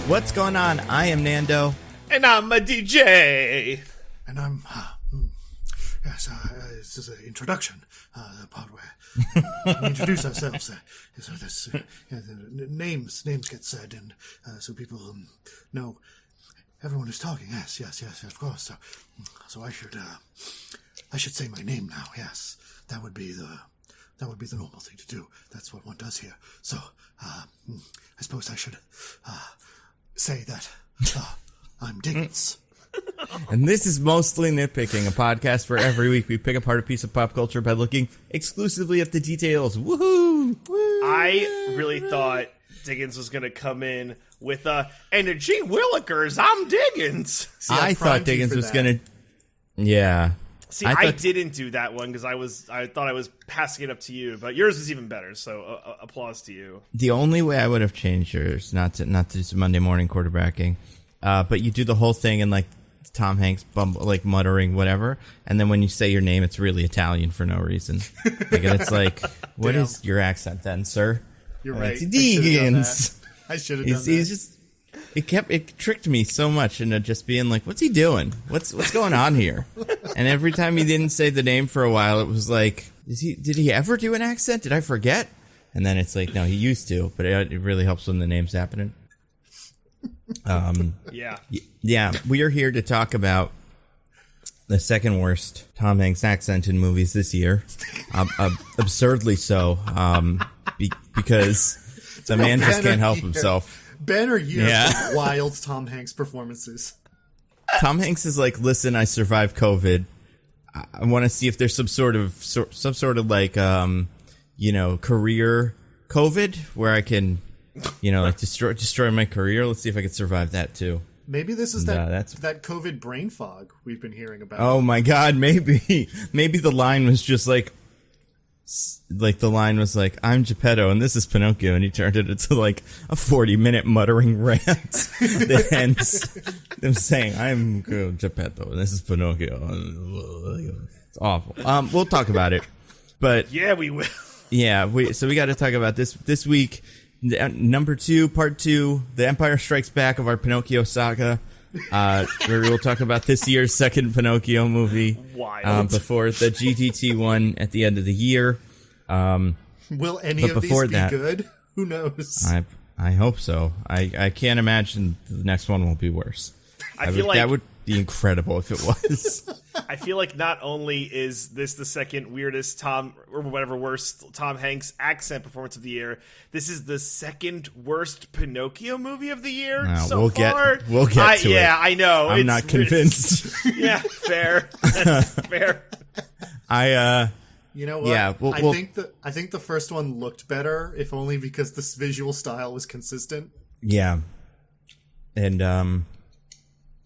What's going on? I am Nando. And I'm a DJ. And I'm, this is an introduction, the part where we introduce ourselves. So this, names get said, and so people know everyone is talking. Yes, of course. So I should say my name now. Yes, that would be the normal thing to do. That's what one does here. So I suppose I should say that I'm Diggins. And this is Mostly Nitpicking, a podcast where every week we pick apart a piece of pop culture by looking exclusively at the details. Woohoo! Woo! I really thought Diggins was going to come in with and the gee willikers, I'm Diggins. See, I thought Diggins was going to... Yeah. See, I didn't do that one because I thought I was passing it up to you, but yours was even better, so applause to you. The only way I would have changed yours, not to do some Monday morning quarterbacking, but you do the whole thing in like Tom Hanks like muttering whatever, and then when you say your name, it's really Italian for no reason. Like, and it's like, what is your accent then, sir? You're right. It's Diggins. I should have done that. He's just it tricked me so much into just being like, what's he doing? What's going on here? And every time he didn't say the name for a while, it was like, did he ever do an accent? Did I forget? And then it's like, no, he used to, but it really helps when the name's happening. Yeah, we are here to talk about the second worst Tom Hanks accent in movies this year. Absurdly so, because the man just can't help himself. Banner year for wild Tom Hanks performances. Tom Hanks is like, listen, I survived COVID. I want to see if there's some sort of like, career COVID where I can, like destroy my career. Let's see if I can survive that too. Maybe this is that COVID brain fog we've been hearing about. Oh my God, maybe the line was just like the line was like, I'm Geppetto and this is Pinocchio, and he turned it into like a 40-minute muttering rant that ends them saying, I'm Geppetto and this is Pinocchio. It's awful. We'll talk about it, but yeah, we will. Yeah, so we got to talk about this week. Number 2, part 2, The Empire Strikes Back of our Pinocchio saga, where we'll talk about this year's second Pinocchio movie. Wild. Before the GTT one at the end of the year. Will any of these be good? Who knows? I hope so. I can't imagine the next one won't be worse. That would be incredible if it was. I feel like not only is this the second weirdest worst Tom Hanks accent performance of the year, this is the second worst Pinocchio movie of the year so far. We'll get to it. Yeah, I know. I'm not convinced. Yeah, fair. That's fair. You know what? Yeah, I think the first one looked better, if only because this visual style was consistent. Yeah, and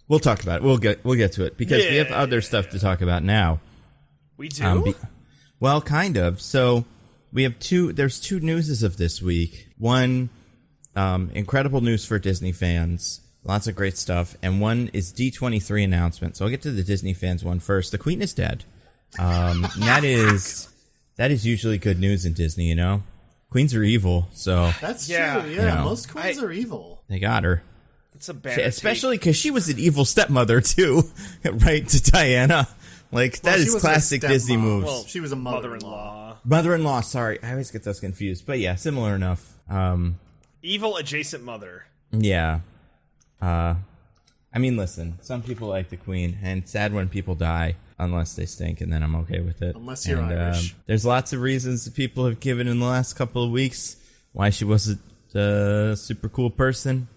we'll talk about it. We'll get to it because we have other stuff to talk about now. We do? Well, kind of. So we have there's two newses of this week. One, incredible news for Disney fans. Lots of great stuff. And one is D23 announcement. So I'll get to the Disney fans one first. The Queen is dead. And that is usually good news in Disney, Queens are evil, so... That's true, yeah. Most queens are evil. They got her. It's a bad especially because she was an evil stepmother, too, right, to Diana. Like, that is classic Disney moves. Well, she was a mother-in-law. Mother-in-law, sorry. I always get those confused. But yeah, similar enough. Evil adjacent mother. Yeah. I mean, listen, some people like the Queen, and it's sad when people die, unless they stink, and then I'm okay with it. Unless you're Irish. There's lots of reasons that people have given in the last couple of weeks why she wasn't a super cool person.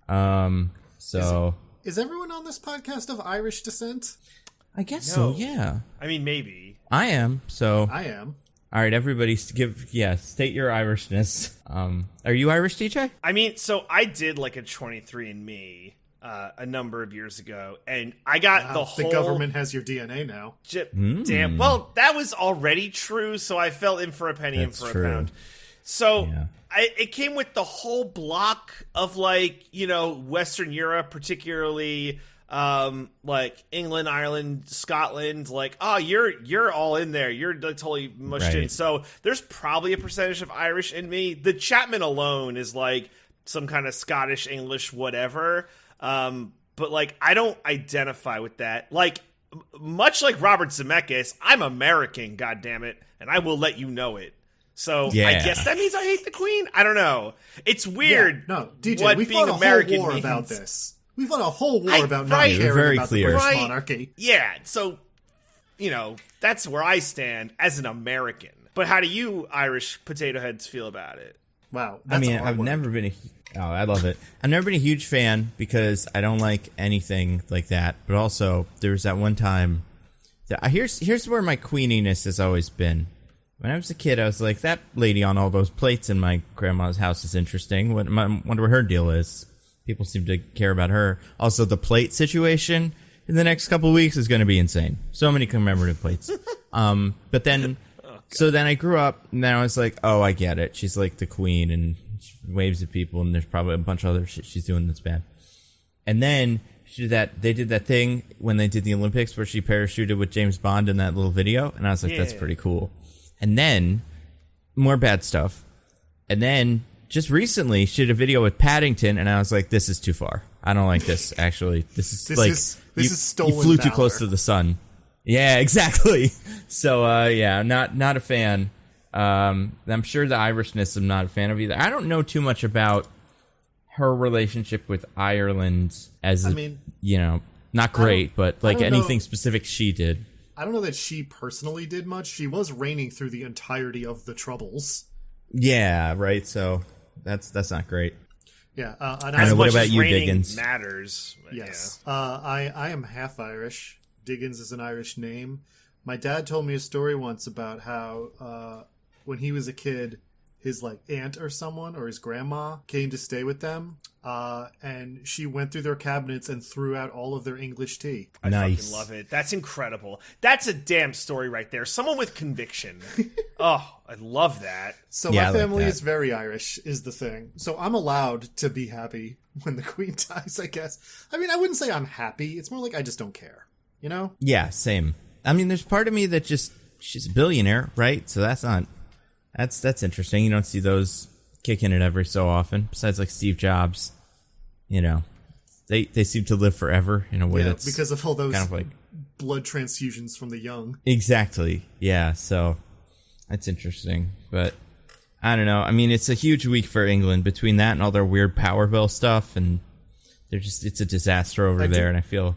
Is everyone on this podcast of Irish descent? I guess so, yeah. I mean, maybe. I am, so... I am. All right, everybody, state your Irishness. Are you Irish, DJ? I mean, so I did like a 23andMe a number of years ago, and I got the whole... The government has your DNA now. Damn. Well, that was already true, so I fell in for a penny and for a pound. So it came with the whole block of, like, Western Europe, particularly... like England, Ireland, Scotland, like, oh, you're all in there. You're like totally mushed in. So there's probably a percentage of Irish in me. The Chapman alone is like some kind of Scottish, English, whatever. But like, I don't identify with that. Like, much like Robert Zemeckis, I'm American, goddammit, and I will let you know it. So I guess that means I hate the Queen. I don't know. It's weird. Yeah, no, DJ, what we being fought a American whole war means. about this. We fought a whole war about not right. caring Very about clear. the British Right. monarchy. Yeah. So, you know, that's where I stand as an American. But how do you Irish potato heads feel about it? Wow. I mean, I've never been I love it. I've never been a huge fan because I don't like anything like that. But also, there was that one time that here's where my queeniness has always been. When I was a kid, I was like, that lady on all those plates in my grandma's house is interesting. Wonder what her deal is. People seem to care about her. Also, the plate situation in the next couple of weeks is going to be insane. So many commemorative plates. But then, so then I grew up, and then I was like, oh, I get it. She's like the queen, and she waves at people, and there's probably a bunch of other shit she's doing that's bad. And then they did that thing when they did the Olympics where she parachuted with James Bond in that little video, and I was like, that's pretty cool. And then, more bad stuff. And then, just recently, she did a video with Paddington, and I was like, this is too far. I don't like this, actually. This is stolen. You flew too close to the sun. Yeah, exactly. So, yeah, not a fan. I'm sure the Irishness I'm not a fan of either. I don't know too much about her relationship with Ireland not great, but like anything specific she did. I don't know that she personally did much. She was reigning through the entirety of the Troubles. Yeah, right. So that's not great. Yeah. And what about you, Diggins? Matters. Yes. Yeah. I am half Irish. Diggins is an Irish name. My dad told me a story once about how when he was a kid, his like aunt or someone or his grandma came to stay with them, and she went through their cabinets and threw out all of their English tea. I fucking love it. That's incredible. That's a damn story right there. Someone with conviction. Oh, I love that. So my family is very Irish, is the thing. So I'm allowed to be happy when the Queen dies, I guess. I mean, I wouldn't say I'm happy. It's more like I just don't care. You know? Yeah, same. I mean, there's part of me that she's a billionaire, right? So that's interesting. You don't see those kicking it every so often. Besides, like Steve Jobs, you know, they seem to live forever in a way that's because of all those kind of like blood transfusions from the young. Exactly. Yeah. So that's interesting, but I don't know. I mean, it's a huge week for England between that and all their weird power bill stuff, and it's a disaster over there. And I feel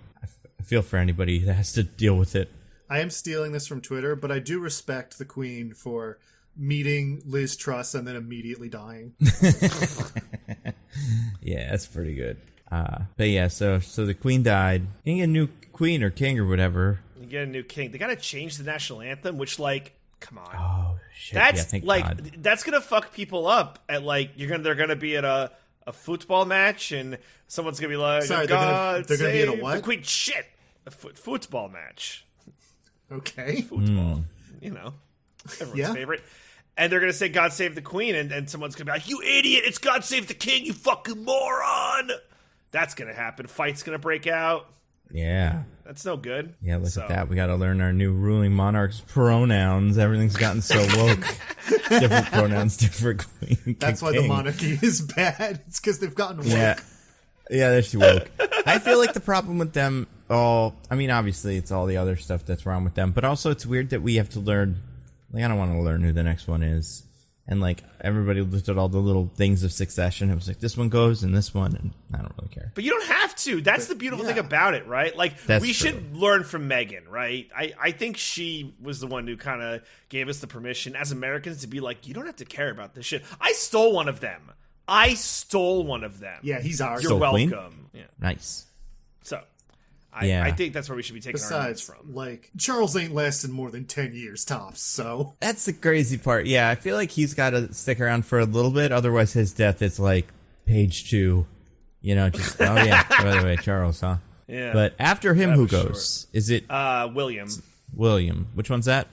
for anybody that has to deal with it. I am stealing this from Twitter, but I do respect the Queen for meeting Liz Truss and then immediately dying. Yeah, that's pretty good. But yeah, so the Queen died. You can get a new queen or king or whatever. You get a new king. They gotta change the national anthem, which like, come on. Oh shit! That's God. That's gonna fuck people up. At like, they're gonna be at a football match and someone's gonna be like, sorry, they're gonna be at a what? The Queen. Shit, a football match. Okay, football. You know, everyone's favorite. And they're going to say, God save the Queen, and someone's going to be like, you idiot, it's God save the King, you fucking moron! That's going to happen. Fight's going to break out. Yeah. That's no good. Yeah, look at that. We got to learn our new ruling monarch's pronouns. Everything's gotten so woke. Different pronouns, different queen. That's why the monarchy is bad. It's because they've gotten woke. Yeah, they're too woke. I feel like the problem with them I mean, obviously, it's all the other stuff that's wrong with them, but also it's weird that we have to learn. Like, I don't want to learn who the next one is. And, like, everybody looked at all the little things of Succession. It was like, this one goes and this one, and I don't really care. But you don't have to. That's the beautiful thing about it, right? Like, we should learn from Meghan, right? I think she was the one who kind of gave us the permission as Americans to be like, you don't have to care about this shit. I stole one of them. Yeah, he's ours. You're welcome. Yeah. Nice. So, I think that's where we should be taking our notes from. Like, Charles ain't lasted more than 10 years tops, so... That's the crazy part. Yeah, I feel like he's got to stick around for a little bit, otherwise his death is like page 2. You know, just, oh yeah, by the way, Charles, huh? Yeah. But after him, who goes? Short. Is it... William. William. Which one's that?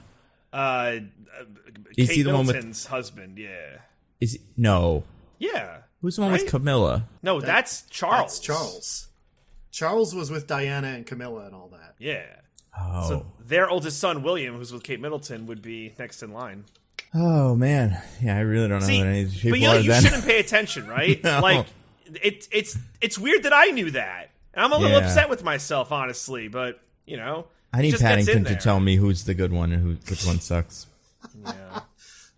Is Kate he the Middleton's one with... husband, yeah. Is he... No. Yeah. Who's the one with Camilla? No, that's Charles. That's Charles. Charles was with Diana and Camilla and all that. Yeah. Oh. So their oldest son, William, who's with Kate Middleton, would be next in line. Oh man, yeah, I really don't know who any of these people are. But you shouldn't pay attention, right? No. Like, it's weird that I knew that. And I'm a little upset with myself, honestly. But I need Paddington to tell me who's the good one and which one sucks. Yeah.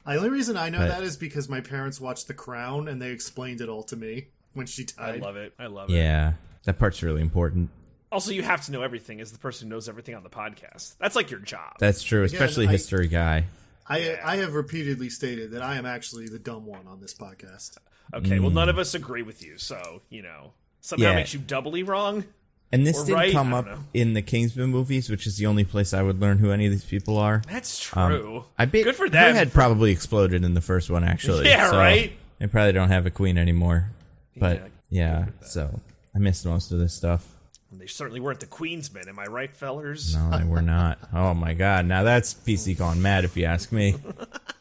The only reason I know that is because my parents watched The Crown and they explained it all to me when she died. I love it. Yeah, that part's really important. Also, you have to know everything as the person who knows everything on the podcast. That's like your job. That's true, especially history guy. I have repeatedly stated that I am actually the dumb one on this podcast. Okay, well, none of us agree with you, so, somehow makes you doubly wrong. And this didn't come up in the Kingsman movies, which is the only place I would learn who any of these people are. That's true. Good for them. Her head probably exploded in the first one, actually. Yeah, so right? They probably don't have a queen anymore. But, so I missed most of this stuff. They certainly weren't the Queensmen, am I right, fellers? No, they were not. Oh, my God. Now that's PC gone mad, if you ask me.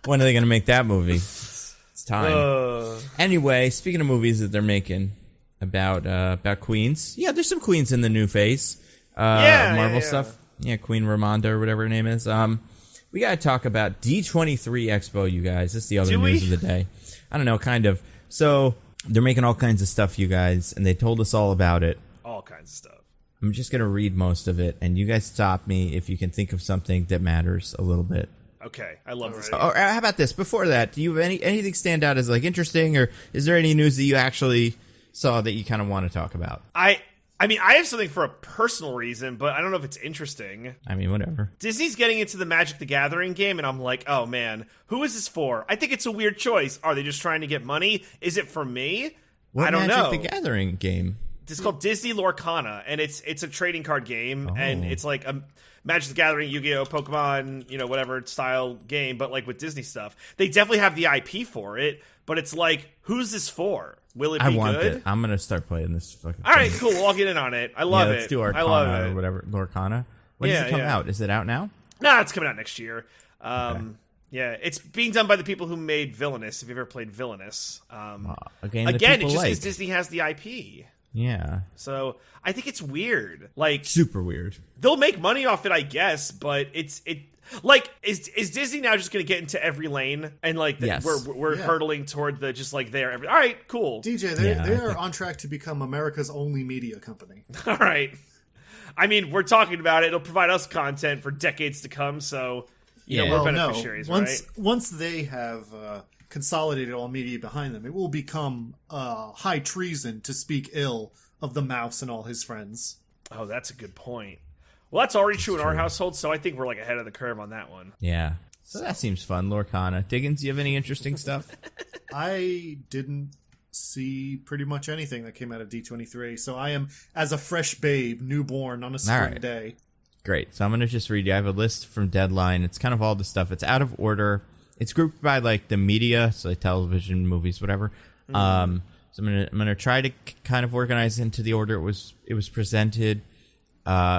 When are they going to make that movie? It's time. Anyway, speaking of movies that they're making about queens. Yeah, there's some queens in the new phase. Marvel stuff. Yeah, Queen Ramonda or whatever her name is. We got to talk about D23 Expo, you guys. This is the other news of the day. I don't know, kind of. So they're making all kinds of stuff, you guys, and they told us all about it. All kinds of stuff. I'm just going to read most of it, and you guys stop me if you can think of something that matters a little bit. Okay, I love this. Or how about this? Before that, do you have anything stand out as interesting, or is there any news that you actually saw that you kind of want to talk about? I mean, I have something for a personal reason, but I don't know if it's interesting. I mean, whatever. Disney's getting into the Magic the Gathering game, and I'm like, oh man, who is this for? I think it's a weird choice. Are they just trying to get money? Is it for me? I don't know. Magic the Gathering game? It's called Disney Lorcana, and it's a trading card game, and it's like a Magic the Gathering, Yu-Gi-Oh, Pokemon, whatever style game, but like with Disney stuff. They definitely have the IP for it, but it's like, who's this for? Will it be good? I want it. I'm gonna start playing this fucking All right, cool. We'll all get in on it. I love it. Let's do Arcana I love it. or whatever. Lorcana. When does it come out? Is it out now? Nah, it's coming out next year. Yeah, it's being done by the people who made Villainous. If you've ever played Villainous, a game that again, people it's just because like. Disney has the IP. Yeah. So I think it's weird. Like, super weird. They'll make money off it, I guess, but is Disney now just going to get into every lane and yes. we're hurtling toward the just like there. All right, cool. DJ, they are on track to become America's only media company. All right. I mean, we're talking about it. It'll provide us content for decades to come. So we're beneficiaries, right? Once they have consolidated all media behind them, it will become high treason to speak ill of the mouse and all his friends. Oh, that's a good point. Well, that's already true in our household, so I think we're ahead of the curve on that one. Yeah. So that seems fun, Lorcana. Diggins, do you have any interesting stuff? I didn't see pretty much anything that came out of D23, so I am, as a fresh babe, newborn on a spring day. Great. So I'm going to just read you. I have a list from Deadline. It's kind of all the stuff. It's out of order. It's grouped by the media, so television, movies, whatever. So I'm gonna try to kind of organize into the order it was presented.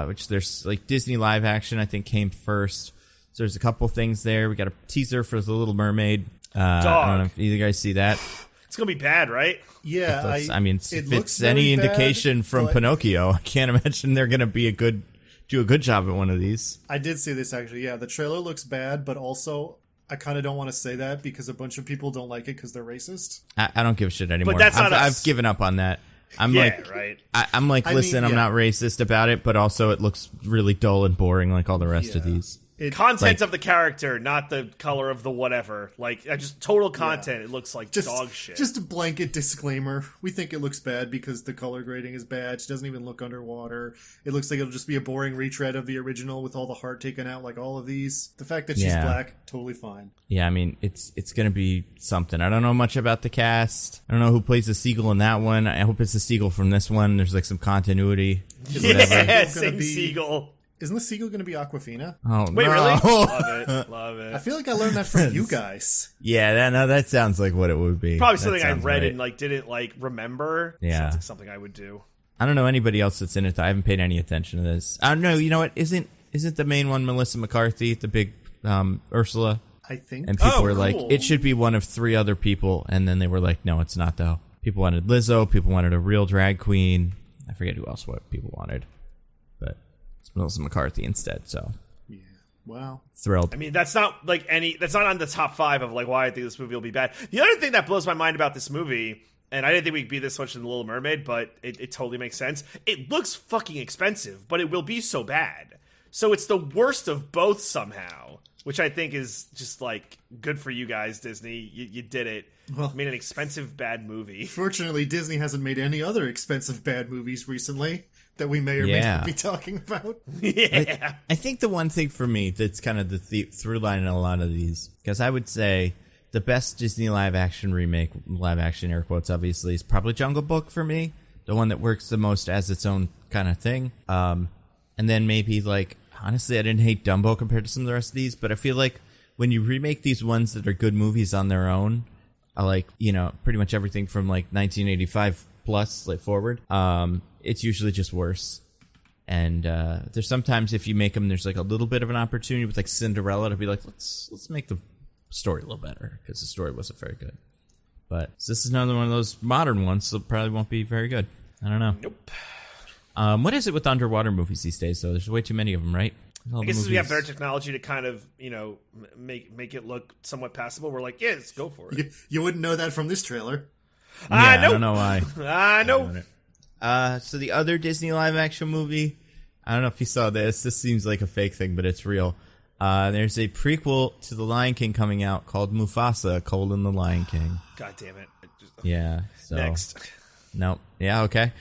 Which there's Disney live action I think came first. So there's a couple things there. We got a teaser for The Little Mermaid. I don't know if either guys see that. It's gonna be bad, right? Yeah. If it's any indication from Pinocchio, I can't imagine they're gonna do a good job at one of these. I did see this actually. Yeah, the trailer looks bad, but also I kind of don't want to say that because a bunch of people don't like it because they're racist. I don't give a shit anymore. But that's not I've given up on that. I'm right. I'm listen, I'm not racist about it, but also it looks really dull and boring like all the rest of these. Content of the character, not the color of the whatever. Just total content. It looks like dog shit. Just a blanket disclaimer. We think it looks bad because the color grading is bad. She doesn't even look underwater. It looks like it'll just be a boring retread of the original with all the heart taken out like all of these. The fact that she's black, totally fine. Yeah, I mean, it's going to be something. I don't know much about the cast. I don't know who plays the seagull in that one. I hope it's the seagull from this one. There's some continuity. Same seagull. Isn't the seagull going to be Aquafina? Oh, wait, no. Really? Love it. I feel like I learned that from you guys. Yeah, that sounds like what it would be. Probably something I read and didn't remember. Yeah, sounds like something I would do. I don't know anybody else that's in it. I haven't paid any attention to this. I don't know. You know what? Isn't the main one Melissa McCarthy, the big Ursula? I think. And people were like, it should be one of 3 other people, and then they were like, no, it's not though. People wanted Lizzo. People wanted a real drag queen. I forget who else what people wanted, but Melissa McCarthy instead, so Wow. Thrilled. I mean, that's not on the top 5 of like why I think this movie will be bad. The other thing that blows my mind about this movie, and I didn't think we'd be this much in The Little Mermaid, but it totally makes sense. It looks fucking expensive, but it will be so bad. So it's the worst of both somehow, which I think is just like good for you guys, Disney. You did it. Well, made an expensive bad movie. Fortunately, Disney hasn't made any other expensive bad movies recently that we may or may not be talking about. Yeah. I think the one thing for me that's kind of the through line in a lot of these, because I would say the best Disney live action remake, live action air quotes obviously, is probably Jungle Book for me. The one that works the most as its own kind of thing. And then maybe like, honestly, I didn't hate Dumbo compared to some of the rest of these, but I feel like when you remake these ones that are good movies on their own, like, you know, pretty much everything from like 1985 plus like forward, it's usually just worse. And there's sometimes if you make them, there's like a little bit of an opportunity with like Cinderella to be like, let's make the story a little better, because the story wasn't very good. But this is another one of those modern ones, so it probably won't be very good. I don't know. Nope. What is it with underwater movies these days, though? There's way too many of them, right? I guess we have better technology to kind of, you know, make it look somewhat passable. We're like, yeah, let's go for it. You wouldn't know that from this trailer. I don't know why. I know. So the other Disney live action movie, I don't know if you saw this. This seems like a fake thing, but it's real. There's a prequel to The Lion King coming out called Mufasa: The Lion King. God damn it. Yeah. So. Next. Nope. Yeah, okay.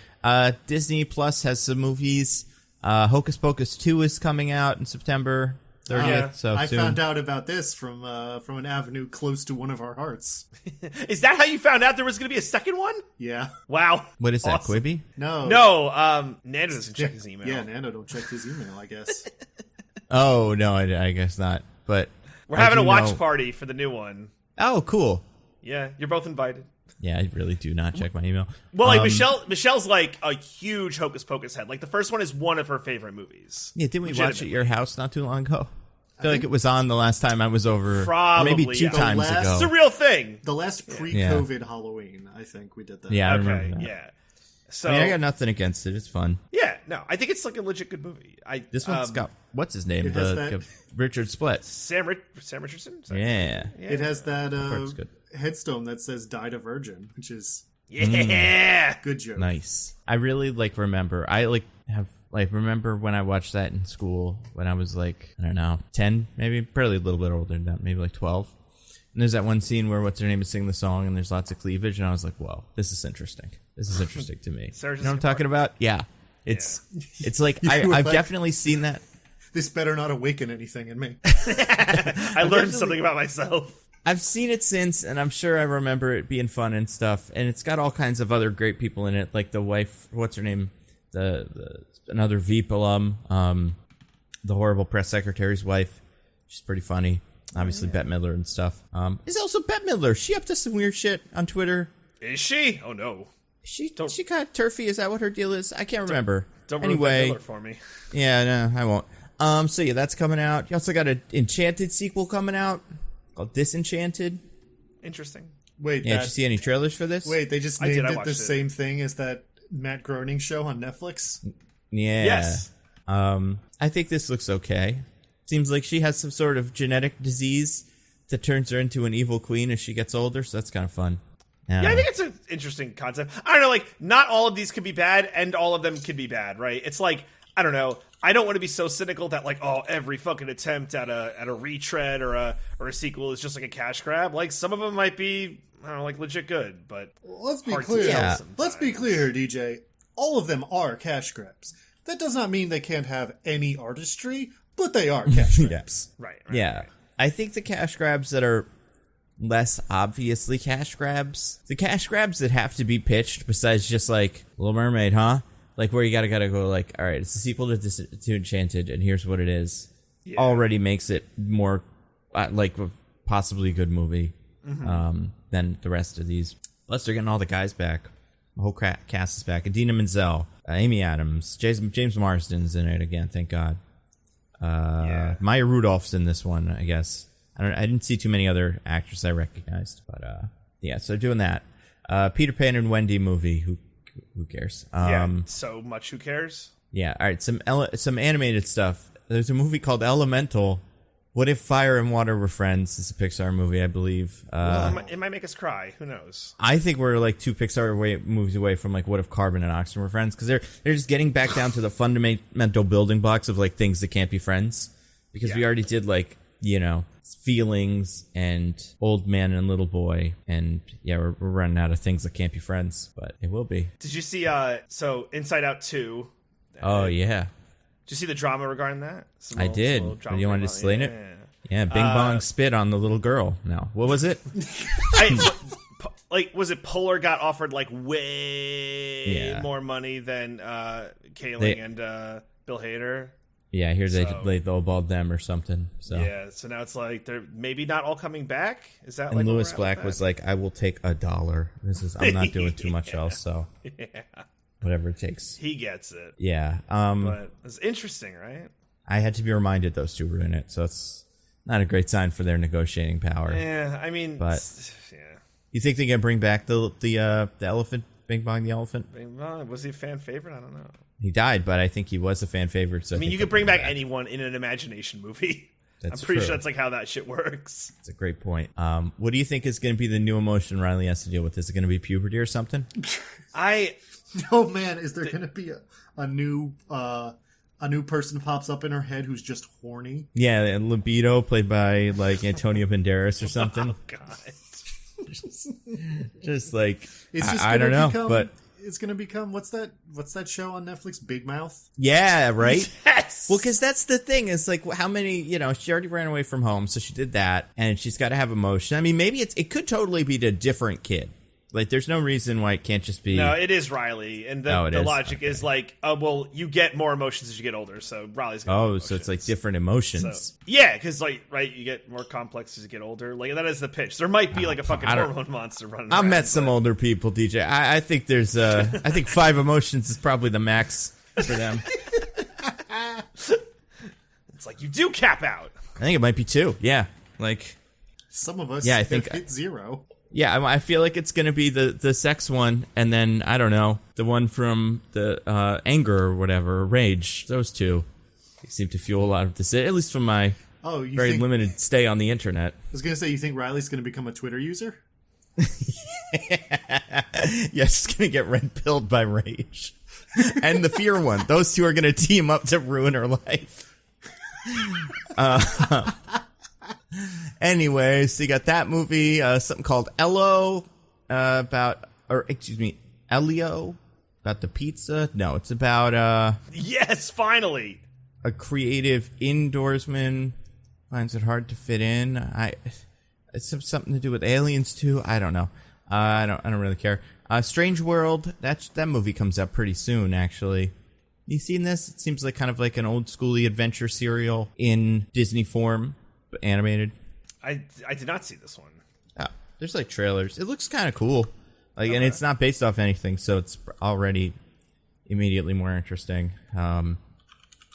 Disney Plus has some movies. Hocus Pocus 2 is coming out in September 30th. So I soon. found out about this from an avenue close to one of our hearts. Is that how you found out there was going to be a second one? Yeah. Wow. What is awesome. that, Quibi? No. Nando doesn't check his email. Yeah, Nando don't check his email, I guess. Oh, no, I guess not. But we're having a watch party for the new one. Oh, cool. Yeah, you're both invited. Yeah, I really do not check my email. Well, like Michelle's like a huge Hocus Pocus head. Like the first one is one of her favorite movies. Yeah, didn't we watch at your house not too long ago? I feel like it was on the last time I was over. Probably, maybe two times ago. It's a real thing. The last pre-COVID Halloween, I think we did that. Yeah, I remember that. Yeah. So I got nothing against it. It's fun. Yeah, no, I think it's like a legit good movie. This one's got what's his name? Richard Splett. Sam Richardson. Yeah. It has that headstone that says "Died a Virgin," which is good joke. Nice. I really remember. Remember when I watched that in school when I was like, I don't know, 10, maybe, probably a little bit older than that, maybe like 12. And there's that one scene where what's her name is singing the song and there's lots of cleavage, and I was like, whoa, this is interesting. This is interesting to me. You know what I'm talking about? Yeah. It's like I've definitely seen that. This better not awaken anything in me. I learned something about myself. I've seen it since, and I'm sure I remember it being fun and stuff. And it's got all kinds of other great people in it, like the wife, what's her name? Another Veep alum, the horrible press secretary's wife. She's pretty funny. Obviously, Bette Midler and stuff. Is also Bette Midler. She up to some weird shit on Twitter? Is she? Oh no. She kind of turfy. Is that what her deal is? I can't remember. Don't ruin Bette Midler for me. Yeah, no, I won't. So yeah, that's coming out. You also got an Enchanted sequel coming out called Disenchanted. Interesting. Wait, did you see any trailers for this? Wait, they just named it the same thing as that Matt Groening show on Netflix? Yeah. Yes. I think this looks okay. Seems like she has some sort of genetic disease that turns her into an evil queen as she gets older, so that's kind of fun. Yeah, I think it's an interesting concept. I don't know, like, not all of these could be bad, and all of them could be bad, right? It's like, I don't know. I don't want to be so cynical that, like, every fucking attempt at a retread or a sequel is just like a cash grab. Like, some of them might be, I don't know, like, legit good, but let's be clear. Let's be clear, DJ. All of them are cash grabs. That does not mean they can't have any artistry, but they are cash grabs. Right. Right. I think the cash grabs that are less obviously cash grabs, the cash grabs that have to be pitched besides just like Little Mermaid, huh? Like where you gotta go like, all right, it's a sequel to Enchanted, and here's what it is. Yeah. Already makes it more like a possibly good movie than the rest of these. Plus, they're getting all the guys back. The whole cast is back. Idina Menzel, Amy Adams, James Marsden's in it again. Thank God. Maya Rudolph's in this one, I guess. I didn't see too many other actors I recognized, but so they're doing that. Peter Pan and Wendy movie. Who cares? So much. Who cares? Yeah. All right. Some animated stuff. There's a movie called Elemental What If Fire and Water Were Friends? It's a Pixar movie, I believe. It might make us cry. Who knows? I think we're like 2 Pixar movies away from like What If Carbon and Oxygen Were Friends, because they're just getting back down to the fundamental building blocks of like things that can't be friends. Because we already did like, you know, feelings and old man and little boy, and we're running out of things that can't be friends, but it will be. Did you see so Inside Out 2? Oh yeah. Did you see the drama regarding that? I did. Do you want to explain it? Yeah, Bing Bong spit on the little girl. No, what was it? Was it Polar got offered like way more money than Kaling and Bill Hader? Yeah, here they lowballed them or something. So yeah, so now it's like they're maybe not all coming back. Is that and like Lewis Black was like, I will take $1. I'm not doing too much else, so whatever it takes. He gets it. Yeah. But it's interesting, right? I had to be reminded those two were in it, so it's not a great sign for their negotiating power. Yeah, I mean, but you think they can bring back the elephant, Bing Bong the elephant? Bing Bong, was he a fan favorite? I don't know. He died, but I think he was a fan favorite. So I mean, you could bring back anyone in an imagination movie. I'm pretty sure that's like how that shit works. That's a great point. What do you think is going to be the new emotion Riley has to deal with? Is it going to be puberty or something? Oh man, is there going to be a new person pops up in her head who's just horny? Yeah, and Libido played by like Antonio Banderas or something. Oh god. just like it's just I don't know, but it's gonna become what's that show on Netflix, Big Mouth? Yeah, right. Yes. Well, because that's the thing is like how many, you know, she already ran away from home, so she did that, and she's got to have emotion. I mean, maybe it could totally be a different kid. Like, there's no reason why it can't just be. No, it is Riley, and the logic is like, oh well, you get more emotions as you get older, so Riley's. Gonna so it's like different emotions. So, yeah, because like you get more complex as you get older. Like that is the pitch. There might be like a fucking hormone monster running. I've met some older people, DJ. I think there's I think 5 emotions is probably the max for them. It's like you do cap out. I think it might be 2. Yeah, like some of us. Yeah, I think hit 0. Yeah, I feel like it's going to be the sex one, and then, I don't know, the one from the anger or whatever, rage. Those two seem to fuel a lot of this, at least from my very limited stay on the internet. I was going to say, you think Riley's going to become a Twitter user? Yeah, she's going to get red-pilled by rage. And the fear one. Those two are going to team up to ruin her life. Anyways, so you got that movie, something called Elio, about the pizza. No, it's about yes, finally, a creative indoorsman finds it hard to fit in. It's something to do with aliens too. I don't know. I don't really care. Strange World. That movie comes out pretty soon, actually. You seen this? It seems like kind of like an old schooly adventure serial in Disney form. Animated. I did not see this one. Oh, there's like trailers. It looks kind of cool. Like, and it's not based off anything, so it's already immediately more interesting to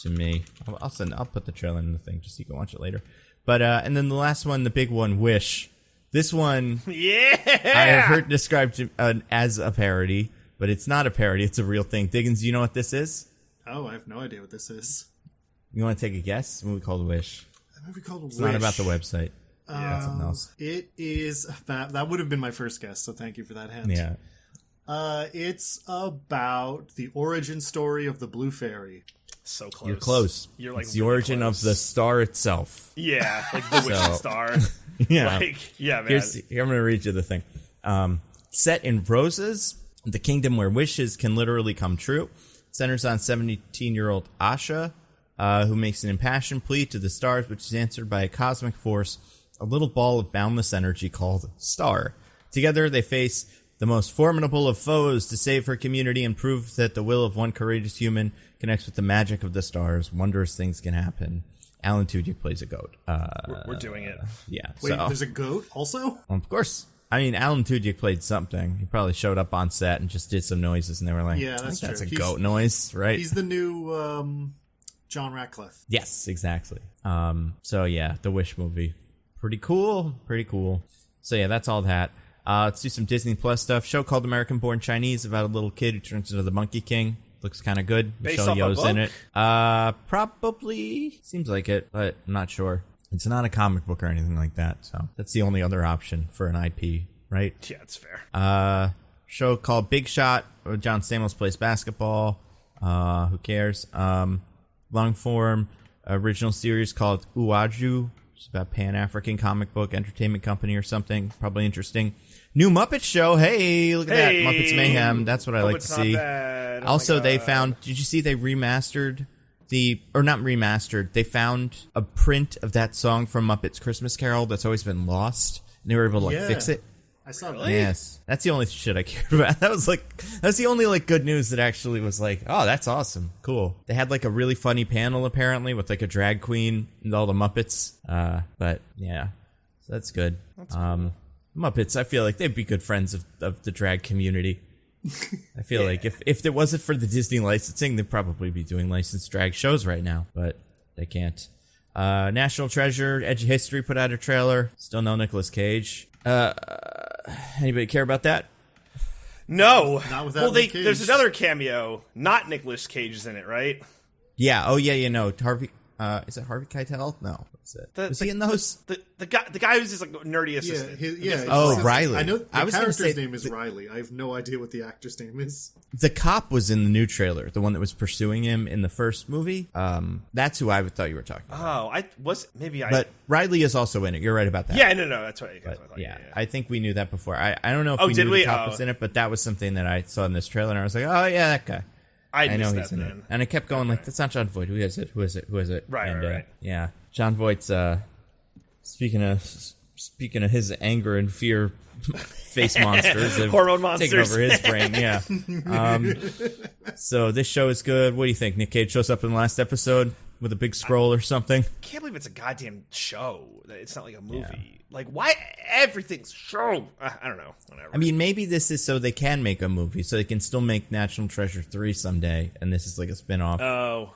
me. I'll put the trailer in the thing just so you can watch it later. But and then the last one, the big one, Wish. This one, yeah, I have heard described as a parody, but it's not a parody. It's a real thing. Diggins, do you know what this is? Oh, I have no idea what this is. You want to take a guess? It's a movie called Wish. It's not about the website. Yeah, something else. It is about, that would have been my first guess, so thank you for that hint. Yeah. It's about the origin story of the Blue Fairy. So close. You're close. You're like it's the origin close. of the star itself. Yeah, like the wishing star. Yeah. Yeah, man. Here, I'm going to read you the thing. Set in Roses, the kingdom where wishes can literally come true. Centers on 17-year-old Asha, who makes an impassioned plea to the stars, which is answered by a cosmic force, a little ball of boundless energy called Star. Together, they face the most formidable of foes to save her community and prove that the will of one courageous human connects with the magic of the stars. Wondrous things can happen. Alan Tudyk plays a goat. We're doing it. Yeah. Wait, there's a goat also? Of course. I mean, Alan Tudyk played something. He probably showed up on set and just did some noises, and they were like, "Yeah, that's true. That's a goat noise, right?" He's the new John Ratcliffe. Yes, exactly. So yeah, the Wish movie, pretty cool. So yeah, that's all that. Let's do some Disney Plus stuff. Show called American Born Chinese about a little kid who turns into the Monkey King. Looks kind of good. Based Michelle off a Yeoh's in book? it. Probably seems like it, but I'm not sure. It's not a comic book or anything like that, so that's the only other option for an IP, right? Yeah, that's fair. Show called Big Shot, where John Stamos plays basketball. Who cares? Long form original series called Uaju. It's about Pan-African comic book entertainment company or something. Probably interesting. New Muppet show. Hey, look at that. Muppets Mayhem. That's what I like to see. Bad. Also, they found, did you see they remastered not remastered, they found a print of that song from Muppets Christmas Carol that's always been lost, and they were able to fix it. I saw that. Yes. That's the only shit I cared about. That's the only good news that actually was oh, that's awesome. Cool. They had a really funny panel apparently with a drag queen and all the Muppets. But yeah. So that's good. That's cool. Muppets, I feel like they'd be good friends of the drag community. I feel like if it wasn't for the Disney licensing, they'd probably be doing licensed drag shows right now, but they can't. National Treasure, Edge of History put out a trailer. Still no Nicolas Cage. Anybody care about that? No. Not without Nick Cage. There's another cameo. Not Nicolas Cage is in it, right? Yeah. Oh yeah. Harvey. Is it Harvey Keitel? No. What's it? Was he in those? The guy who's just nerdy assistant. Riley. I know the character's name is the, Riley. I have no idea what the actor's name is. The cop was in the new trailer, the one that was pursuing him in the first movie. That's who I thought you were talking about. But Riley is also in it. You're right about that. Yeah, no, that's right. I think we knew that before. I don't know if we knew the cop was in it, but that was something that I saw in this trailer, and I was like, oh yeah, that guy. I know he's in it. And I kept going that's not John Voight. Who is it? Right. Yeah. John Voight's speaking of his anger and fear face monsters hormone monsters taking over his brain. Yeah. So this show is good. What do you think? Nick Cage shows up in the last episode with a big scroll or something. I can't believe it's a goddamn show. It's not like a movie. Yeah. Why everything's show? I don't know. Whatever. I mean, maybe this is so they can make a movie, so they can still make National Treasure 3 someday, and this is a spin-off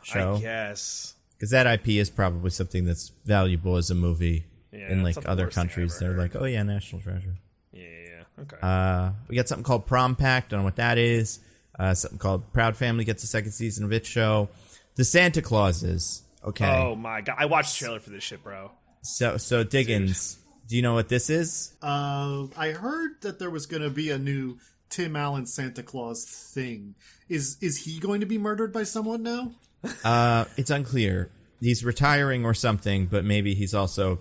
show. I guess. Because that IP is probably something that's valuable as a movie in other countries. They're like, oh yeah, National Treasure. Yeah. Okay. We got something called Prom Pact. Don't know what that is. Something called Proud Family gets a second season of its show. The Santa Clauses. Okay. Oh my god, I watched the trailer for this shit, bro. So Diggins, do you know what this is? I heard that there was going to be a new Tim Allen Santa Claus thing. Is he going to be murdered by someone now? It's unclear. He's retiring or something, but maybe he's also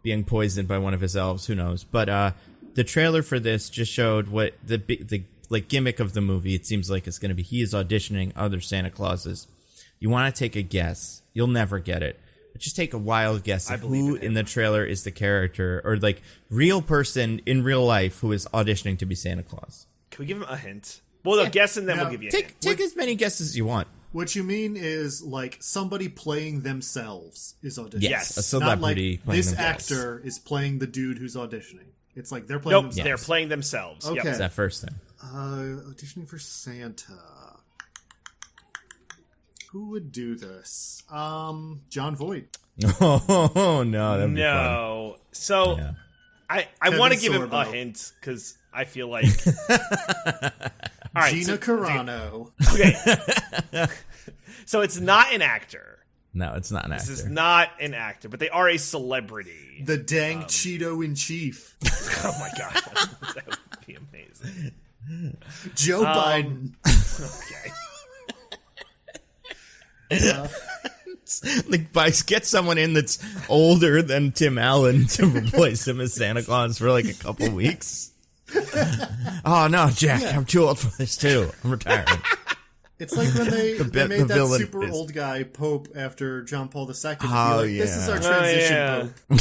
being poisoned by one of his elves. Who knows? But the trailer for this just showed what the gimmick of the movie. It seems like it's going to be he is auditioning other Santa Clauses. You want to take a guess? You'll never get it. But just take a wild guess of who in the trailer is the character or real person in real life who is auditioning to be Santa Claus. Can we give him a hint? Well, guess and then we'll give you a hint. Take as many guesses as you want. What you mean is somebody playing themselves is auditioning. Yes, a celebrity playing this themselves. Actor is playing the dude who's auditioning. It's they're playing themselves. They're playing themselves. Okay. It's that first thing. Auditioning for Santa. Who would do this? John Voight. Oh no, that'd be fun. So I want to give him a hint because I feel like all right, Gina Carano. Okay. So it's not an actor. No, it's not an actor. This is not an actor, but they are a celebrity. The dang Cheeto in chief. Oh my god, that would be amazing. Joe Biden. Okay. Get someone in that's older than Tim Allen to replace him as Santa Claus for a couple weeks. Oh no, Jack, I'm too old for this too. I'm retiring. It's like when they made that super old guy Pope after John Paul II. This is our transition Pope.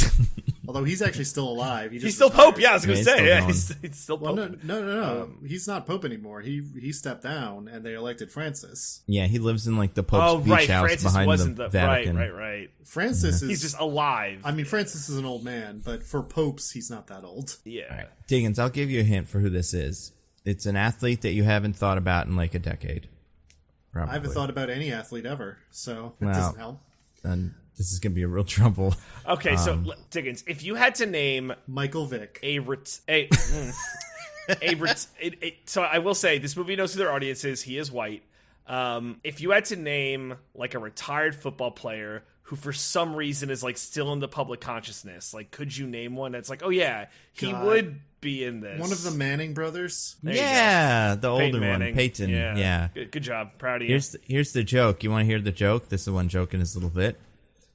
Although he's actually still alive. He's still Pope, I was going to say. He's still Pope. Well, no. He's not Pope anymore. He stepped down, and they elected Francis. Yeah, he lives in the Pope's beach house Francis behind the Vatican. Right. Francis is... He's just alive. I mean, Francis is an old man, but for popes, he's not that old. Yeah. All right. Diggins, I'll give you a hint for who this is. It's an athlete that you haven't thought about in a decade. Probably. I haven't thought about any athlete ever, so it doesn't help. Then this is going to be a real trouble. Okay, so Diggins, if you had to name Michael Vick, so I will say this movie knows who their audience is. He is white. If you had to name a retired football player who for some reason is like still in the public consciousness? Like, could you name one that's like, oh yeah, he would be in this? One of the Manning brothers. Yeah, the older Manning. one, Peyton. Yeah. Good job. Proud of you. Here's the joke. You want to hear the joke? This is the one joke in his little bit.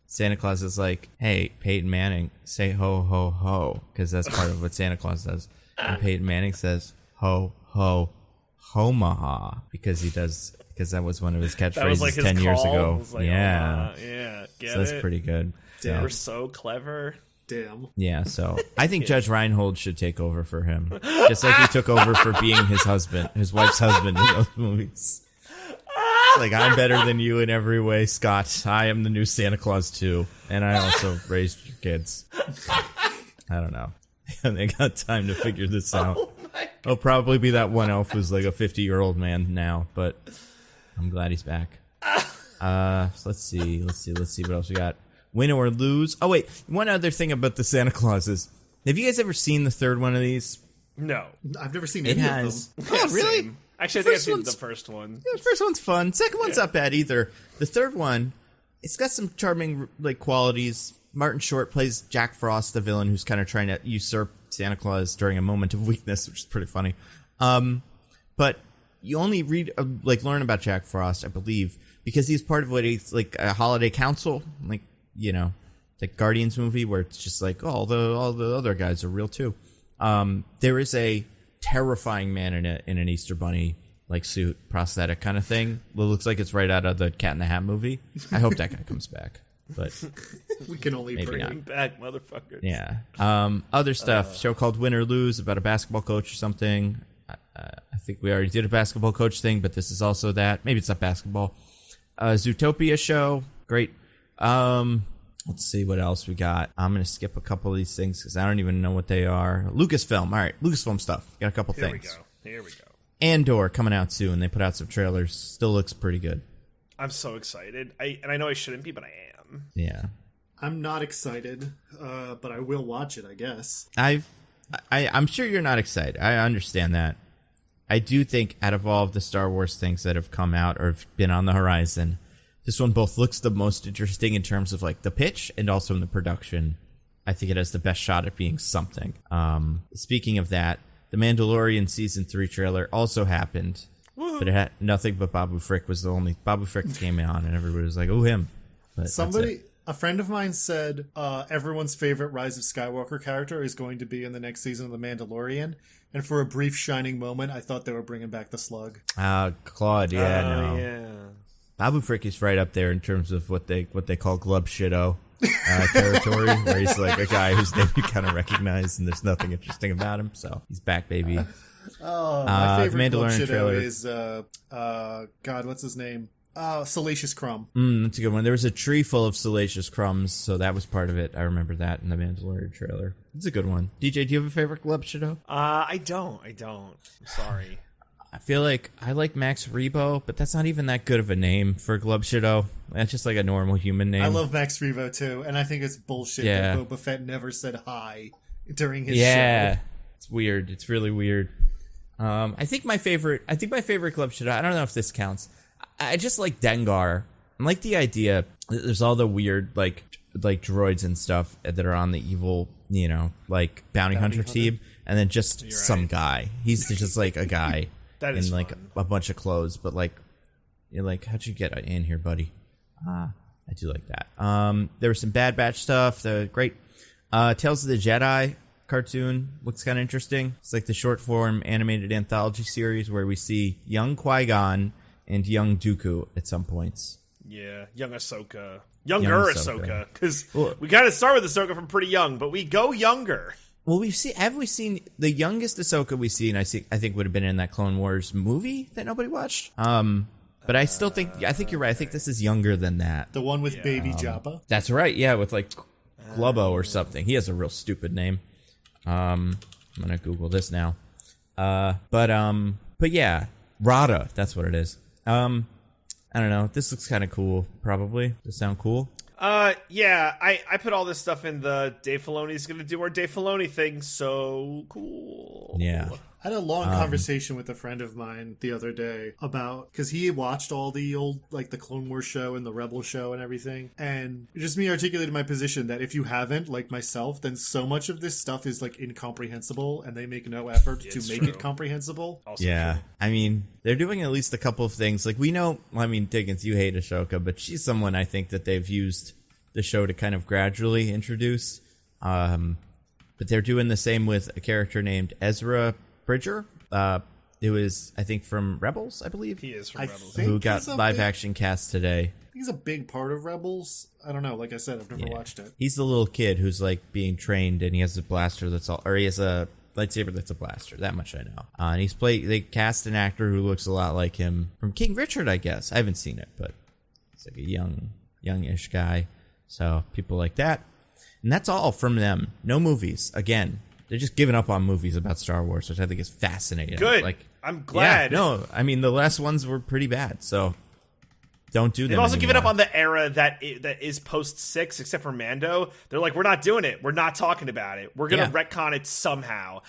Santa Claus is like, hey, Peyton Manning, say ho, ho, ho, because that's part of what Santa Claus does. And Peyton Manning says, ho, ho, Homaha, because that was one of his catchphrases like his 10 years call. ago. Like, yeah. Get so that's it? pretty good. Damn. We're so clever. Damn. Yeah, so I think Judge Reinhold should take over for him. Just like he took over for being his wife's husband in those movies. Like, I'm better than you in every way, Scott. I am the new Santa Claus too. And I also raised your kids. I don't know. They got time to figure this out. I'll probably be that one elf who's like a 50-year-old man now, but I'm glad he's back. So let's see what else we got. Win or lose. Oh wait, one other thing about the Santa Clauses. Have you guys ever seen the third one of these? No, I've never seen any of them. Oh, really? Same. Actually, I think I've seen the first one. Yeah, the first one's fun. Second one's not bad either. The third one, it's got some charming like qualities. Martin Short plays Jack Frost, the villain who's kind of trying to usurp Santa Claus during a moment of weakness, which is pretty funny. But you only learn about Jack Frost, I believe, because he's part of what he's like a holiday council, like, you know, like Guardians movie where it's just like, oh, all the other guys are real too. There is a terrifying man in an Easter Bunny like suit, prosthetic kind of thing. It looks like it's right out of the Cat in the Hat movie. I hope that guy comes back, but we can only bring him back, motherfuckers. Yeah. Other stuff. Show called Win or Lose about a basketball coach or something. I think we already did a basketball coach thing, but this is also that. Maybe it's not basketball. Zootopia show. Great. Let's see what else we got. I'm going to skip a couple of these things because I don't even know what they are. Lucasfilm. All right. Lucasfilm stuff. Got a couple things. Here we go. Andor coming out soon. They put out some trailers. Still looks pretty good. I'm so excited. I know I shouldn't be, but I am. Yeah. I'm not excited, but I will watch it, I guess. I'm sure you're not excited. I understand that. I do think out of all of the Star Wars things that have come out or have been on the horizon, this one both looks the most interesting in terms of like the pitch and also in the production. I think it has the best shot at being something. Speaking of that, the Mandalorian Season 3 trailer also happened, but it had nothing but Babu Frick was the only... Babu Frick came on and everybody was like, oh, him. But a friend of mine said everyone's favorite Rise of Skywalker character is going to be in the next season of The Mandalorian. And for a brief shining moment, I thought they were bringing back the Slug. Claude, yeah, no. Yeah. Babu Frick is right up there in terms of what they call glub shitto territory, where he's like a guy whose name you kind of recognize and there's nothing interesting about him. So he's back, baby. My favorite glub shitto trailer is God, what's his name? Salacious Crumb. That's a good one. There was a tree full of salacious crumbs, so that was part of it. I remember that in the Mandalorian trailer. It's a good one. DJ, do you have a favorite glub shitto? I don't. I'm sorry. I feel like I like Max Rebo, but that's not even that good of a name for Glub Shitto. That's just like a normal human name. I love Max Rebo too, and I think it's bullshit that Boba Fett never said hi during his show. Yeah, it's weird. It's really weird. I think my favorite Glub Shitto, I don't know if this counts. I just like Dengar. I like the idea that there's all the weird like droids and stuff that are on the evil, like bounty hunter team, and then just some guy. He's just like a guy. That is in like fun. a bunch of clothes, but like you're like, how'd you get in here, buddy? I do like that. There was some Bad Batch stuff. The great Tales of the Jedi cartoon looks kind of interesting. It's like the short form animated anthology series where we see young Qui-Gon and young Dooku at some points. Yeah, young Ahsoka. Younger Ahsoka. Because we got to start with Ahsoka from pretty young, but we go younger. Well, have we seen the youngest Ahsoka we've seen? I think would have been in that Clone Wars movie that nobody watched. But I still think you're right. I think this is younger than that. The one with Baby Jabba. That's right. Yeah, with like Glubbo or something. He has a real stupid name. I'm gonna Google this now. But yeah, Rada. That's what it is. I don't know. This looks kind of cool. Probably. Does it sound cool? Yeah, I put all this stuff in the Dave Filoni's gonna do our Dave Filoni thing, so cool. Yeah. I had a long conversation with a friend of mine the other day about, because he watched all the old, like the Clone Wars show and the Rebel show and everything, and just me articulated my position that if you haven't, like myself, then so much of this stuff is like incomprehensible, and they make no effort to make it comprehensible. Also yeah, true. I mean, they're doing at least a couple of things. Like, we know, I mean, Diggins, you hate Ashoka, but she's someone I think that they've used the show to kind of gradually introduce. But they're doing the same with a character named Ezra Bridger. It was, I think, from Rebels, I believe. He is from Rebels. Who got live action cast today. He's a big part of Rebels. I don't know. Like I said, I've never watched it. He's the little kid who's like being trained, and he has a blaster that's all, or he has a lightsaber that's a blaster. That much I know. And they cast an actor who looks a lot like him from King Richard, I guess. I haven't seen it, but it's like a youngish guy. So people like that. And that's all from them. No movies. Again, they're just giving up on movies about Star Wars, which I think is fascinating. Good. Like, I'm glad. Yeah, no, I mean, the last ones were pretty bad, so don't do them. They've also anymore. given up on the era that is post-6, except for Mando. They're like, we're not doing it. We're not talking about it. We're going to retcon it somehow.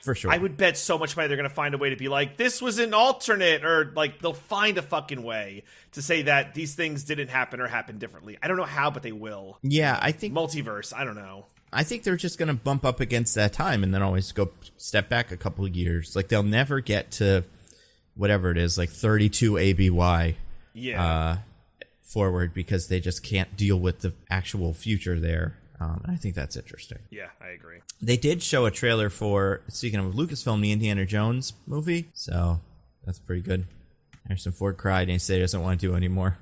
For sure. I would bet so much money they're going to find a way to be like, this was an alternate, or like they'll find a fucking way to say that these things didn't happen or happened differently. I don't know how, but they will. Yeah, I think multiverse. I don't know. I think they're just going to bump up against that time and then always go step back a couple of years. Like, they'll never get to whatever it is, like 32 ABY forward, because they just can't deal with the actual future there. And I think that's interesting. Yeah, I agree. They did show a trailer for, speaking of Lucasfilm, the Indiana Jones movie. So that's pretty good. Harrison Ford cried and he said he doesn't want to do anymore.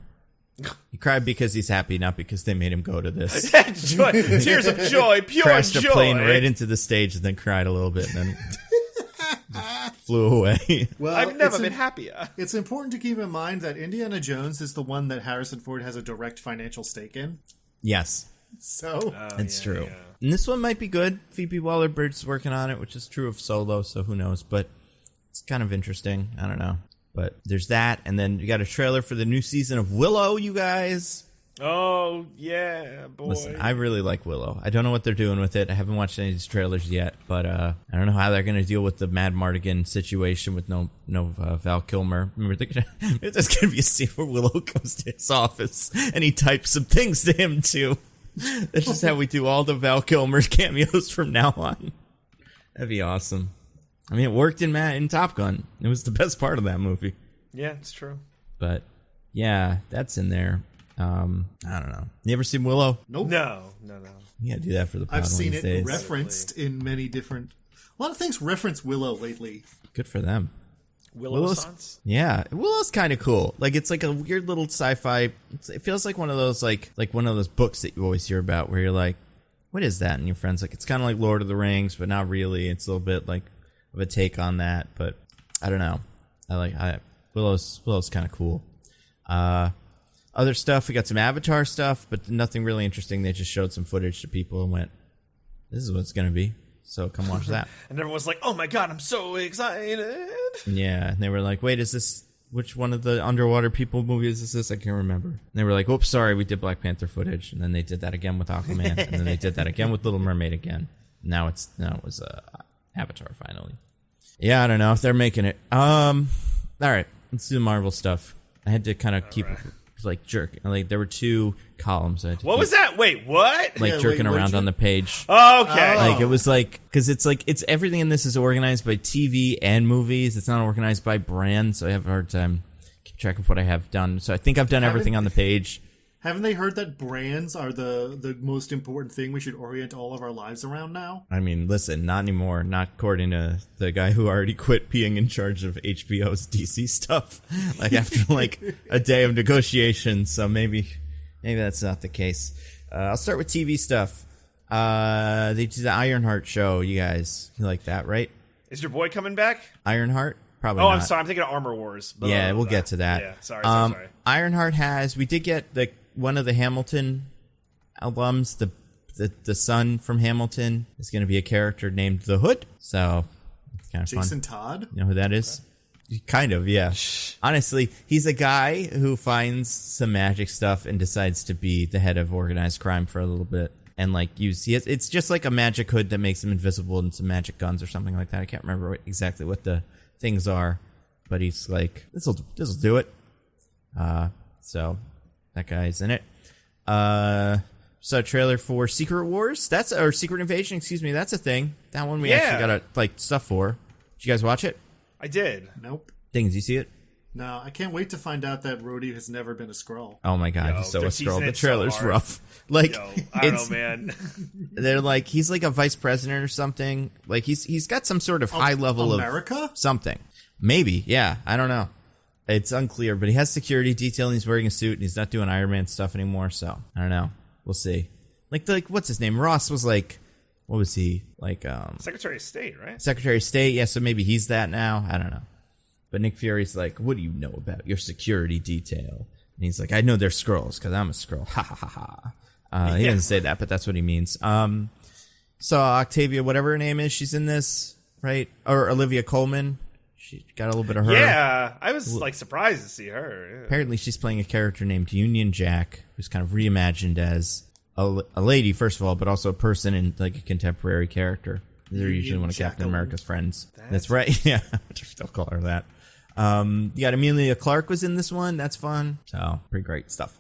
He cried because he's happy, not because they made him go to this. Joy, tears of joy, pure Crashed joy. Crashed a plane right into the stage and then cried a little bit and then flew away. Well, I've never been happier. It's important to keep in mind that Indiana Jones is the one that Harrison Ford has a direct financial stake in. Yes. So it's true. Yeah. And this one might be good. Phoebe Waller-Bridge's working on it, which is true of Solo, so who knows. But it's kind of interesting. I don't know. But there's that, and then you got a trailer for the new season of Willow, you guys. Oh, yeah, boy. Listen, I really like Willow. I don't know what they're doing with it. I haven't watched any of these trailers yet, but I don't know how they're going to deal with the Mad Mardigan situation with no Val Kilmer. Remember, there's going to be a scene where Willow comes to his office, and he types some things to him, too. That's just how we do all the Val Kilmer cameos from now on. That'd be awesome. I mean, it worked in Top Gun. It was the best part of that movie. Yeah, it's true. But, yeah, that's in there. I don't know. You ever seen Willow? Nope. No. You gotta do that for the pod. I've seen it days. referenced in many different... A lot of things reference Willow lately. Good for them. Willow's? Yeah, Willow's kind of cool. Like, it's like a weird little sci-fi... It feels like one of those, like one of those books that you always hear about where you're like, what is that? And your friend's like, it's kind of like Lord of the Rings, but not really. It's a little bit like of a take on that, but I don't know. Willow's kind of cool. Other stuff, we got some Avatar stuff, but nothing really interesting. They just showed some footage to people and went, this is what it's going to be. So come watch that. And everyone's like, oh my god, I'm so excited. Yeah, and they were like, wait, is this, which one of the underwater people movies is this? I can't remember. And they were like, oops, sorry, we did Black Panther footage. And then they did that again with Aquaman. And then they did that again with Little Mermaid again. Now it was Avatar finally. Yeah, I don't know if they're making it. All right, let's do the Marvel stuff. I had to kind of keep there were two columns. What was that? Wait, what? Jerking around on the page. Oh, okay. Like, it was like, because it's everything in this is organized by TV and movies. It's not organized by brand, so I have a hard time keep track of what I have done. So I think I've done everything on the page. Haven't they heard that brands are the most important thing we should orient all of our lives around now? I mean, listen, not anymore. Not according to the guy who already quit being in charge of HBO's DC stuff. Like, after like a day of negotiations. So maybe that's not the case. I'll start with TV stuff. They did the Ironheart show. You guys, you like that, right? Is your boy coming back? Ironheart? Probably not. I'm sorry. I'm thinking of Armor Wars. Yeah, we'll get to that. Yeah, sorry. Ironheart we did get one of the Hamilton alums, the son from Hamilton, is going to be a character named the Hood. So it's kind of fun. Jason Todd? You know who that is? Okay. Kind of, yeah. Honestly, he's a guy who finds some magic stuff and decides to be the head of organized crime for a little bit. and like it's just like a magic hood that makes him invisible and some magic guns or something like that. I can't remember exactly what the things are, but he's like, this'll do it. So that guy's in it. So trailer for Secret Wars, or Secret Invasion, excuse me, that's a thing. That one we actually got like stuff for. Did you guys watch it? I did. Nope. Things, you see it? No, I can't wait to find out that Rhodey has never been a Skrull. Oh my god, he's so a Skrull. The trailer's rough. Like, I don't know, man. They're like, he's like a vice president or something. Like he's got some sort of high level America? of something. Maybe, yeah. I don't know. It's unclear, but he has security detail and he's wearing a suit and he's not doing Iron Man stuff anymore. So I don't know. We'll see. Like what's his name? Ross was like, what was he like? Secretary of State, right? Secretary of State. Yeah. So maybe he's that now. I don't know. But Nick Fury's like, what do you know about your security detail? And he's like, I know they're Skrulls because I'm a Skrull. Ha ha ha ha. He doesn't say that, but that's what he means. So Octavia, whatever her name is, she's in this, right? Or Olivia Colman. She got a little bit of her. Yeah, I was like surprised to see her. Yeah. Apparently she's playing a character named Union Jack, who's kind of reimagined as a lady, first of all, but also a person and like a contemporary character. They're usually one of Captain America's friends. That's right. Yeah, they'll call her that. You got Emilia Clarke was in this one. That's fun. So pretty great stuff.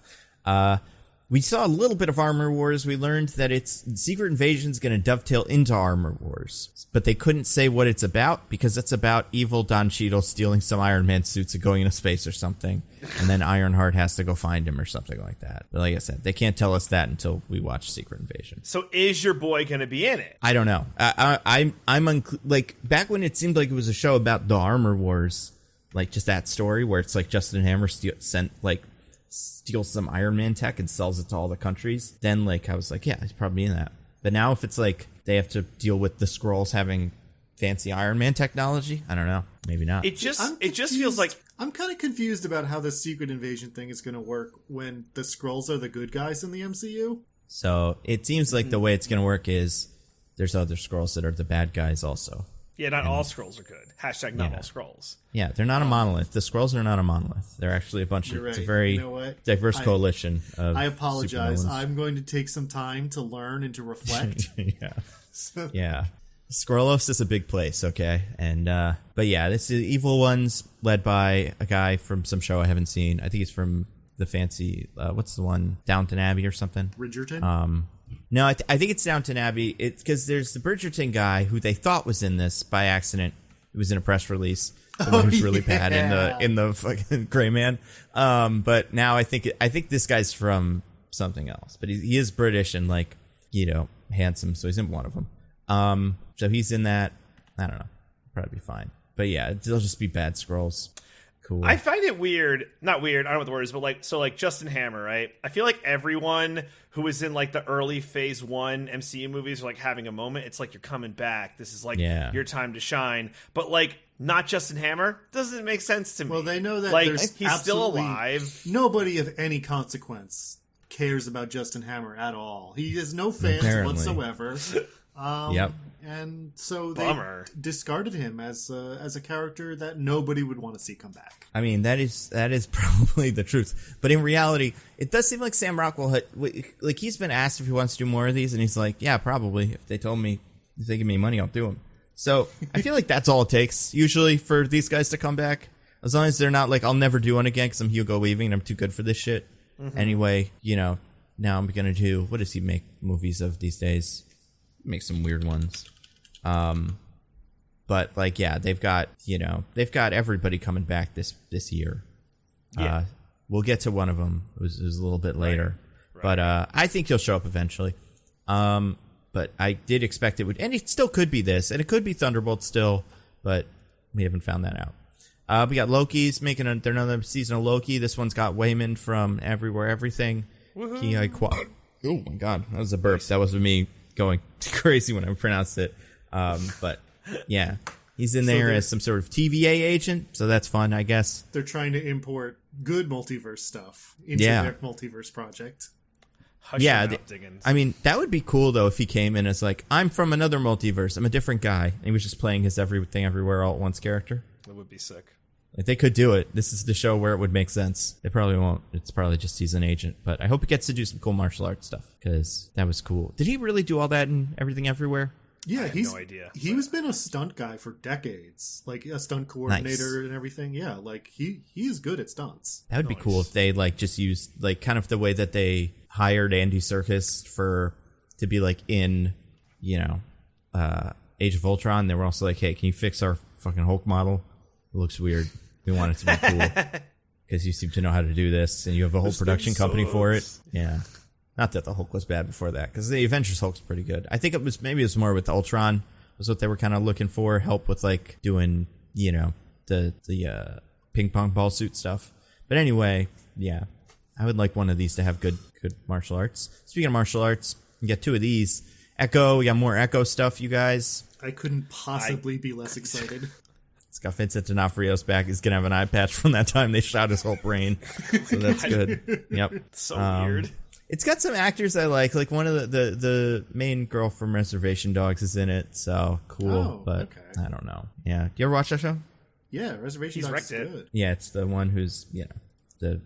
We saw a little bit of Armor Wars. We learned that Secret Invasion's going to dovetail into Armor Wars, but they couldn't say what it's about because it's about evil Don Cheadle stealing some Iron Man suits and going into space or something, and then Ironheart has to go find him or something like that. But like I said, they can't tell us that until we watch Secret Invasion. So is your boy going to be in it? I don't know. I'm like back when it seemed like it was a show about the Armor Wars, like just that story where it's like Justin Hammer steals some Iron Man tech and sells it to all the countries, then like I was like, yeah, he's probably in that. But now if it's like they have to deal with the Skrulls having fancy Iron Man technology, I don't know, maybe not. It just feels like I'm kind of confused about how the Secret Invasion thing is going to work when the Skrulls are the good guys in the MCU. So it seems like the way it's going to work is there's other Skrulls that are the bad guys also. Yeah, not all Skrulls are good. # not all Skrulls. Yeah, they're not a monolith. The Skrulls are not a monolith. They're actually a bunch of... Right. It's a very diverse coalition of... I apologize. I'm going to take some time to learn and to reflect. Yeah. Yeah. Skrullos is a big place, okay? And, but yeah, this is Evil Ones led by a guy from some show I haven't seen. I think he's from the fancy... what's the one? Downton Abbey or something? Bridgerton? No, I think it's Downton Abbey. It's because there's the Bridgerton guy who they thought was in this by accident. It was in a press release. The one who's really bad in the fucking Gray Man. But now I think this guy's from something else. But he is British and like, you know, handsome. So he's in one of them. So he's in that. I don't know. Probably be fine. But yeah, they'll just be bad Skrulls. Cool. I find it weird. Not weird. I don't know what the word is, but like Justin Hammer, right? I feel like everyone who was in like the early Phase 1 MCU movies are like having a moment. It's like you're coming back. This is like your time to shine. But like not Justin Hammer doesn't make sense to me. Well, they know that like there's he's still alive. Nobody of any consequence cares about Justin Hammer at all. He has no fans whatsoever. Yep. And so they discarded him as a character that nobody would want to see come back. I mean, that is probably the truth. But in reality, it does seem like Sam Rockwell like he's been asked if he wants to do more of these, and he's like, yeah, probably. If they give me money, I'll do them. So I feel like that's all it takes usually for these guys to come back. As long as they're not like, I'll never do one again because I'm Hugo Weaving and I'm too good for this shit. Mm-hmm. Anyway, you know, now I'm gonna do, what does he make movies of these days? Make some weird ones. But like, yeah, they've got everybody coming back this year. Yeah. We'll get to one of them. It was a little bit later, right. But I think he'll show up eventually. But I did expect it would, and it still could be this, and it could be Thunderbolt still, but we haven't found that out. We got Loki's making another season of Loki. This one's got Wayman from Everywhere Everything. Oh my god, that was a burp. That was me going crazy when I pronounced it. But yeah, he's in there as some sort of TVA agent, so that's fun, I guess. They're trying to import good multiverse stuff into their multiverse project. I mean, that would be cool though if he came in as like, I'm from another multiverse, I'm a different guy, and he was just playing his Everything Everywhere All at Once character. That would be sick. Like, they could do it. This is the show where it would make sense. They probably won't. It's probably just he's an agent. But I hope he gets to do some cool martial arts stuff, because that was cool. Did he really do all that in Everything Everywhere? Yeah, he's no idea. He's been a stunt guy for decades, like a stunt coordinator and everything. Yeah, like he is good at stunts. That would be cool if they like just used like kind of the way that they hired Andy Serkis to be like in, you know, Age of Ultron. They were also like, hey, can you fix our fucking Hulk model? It looks weird. We want it to be cool because you seem to know how to do this, and you have a whole production company for it. Yeah. Not that the Hulk was bad before that, because the Avengers Hulk's pretty good. I think it was more with Ultron was what they were kind of looking for, help with like doing, you know, the ping pong ball suit stuff. But anyway, yeah, I would like one of these to have good martial arts. Speaking of martial arts, we get 2 of these. Echo, we got more Echo stuff, you guys. I couldn't possibly be less excited. It's got Vincent D'Onofrio's back. He's gonna have an eye patch from that time they shot his whole brain, so that's good. Yep, so weird. It's got some actors I like. Like one of the main girl from Reservation Dogs is in it, so cool. But okay. I don't know. Yeah, do you ever watch that show? Yeah, Reservation Dogs is good. Yeah, it's the one who's, you know,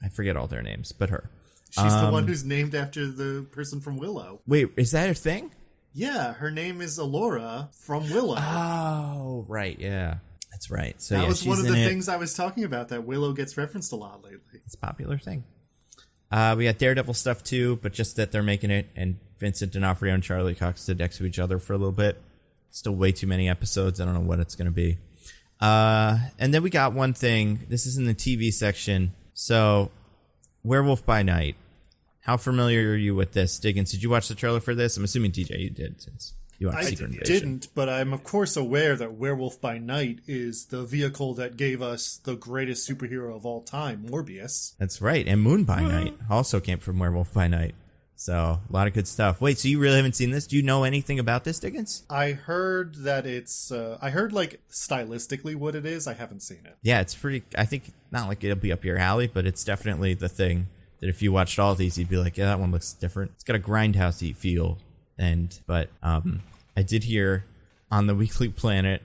I forget all their names, but her. She's the one who's named after the person from Willow. Wait, is that a thing? Yeah, her name is Alora from Willow. Oh, right, yeah. That's right. So that was one of the things I was talking about, that Willow gets referenced a lot lately. It's a popular thing. We got Daredevil stuff too, but just that they're making it, and Vincent D'Onofrio and Charlie Cox stood next to each other for a little bit. Still way too many episodes. I don't know what it's going to be. And then we got one thing. This is in the TV section. So, Werewolf by Night. How familiar are you with this, Diggins? Did you watch the trailer for this? I'm assuming, DJ, you did, since you watched Secret Invasion. I didn't, but I'm of course aware that Werewolf by Night is the vehicle that gave us the greatest superhero of all time, Morbius. That's right, and Moon by Night also came from Werewolf by Night. So, a lot of good stuff. Wait, so you really haven't seen this? Do you know anything about this, Diggins? I heard that it's, I heard like stylistically what it is. I haven't seen it. Yeah, it's pretty, I think, not like it'll be up your alley, but it's definitely the thing that if you watched all these, you'd be like, yeah, that one looks different. It's got a grindhousey feel. But I did hear on the Weekly Planet,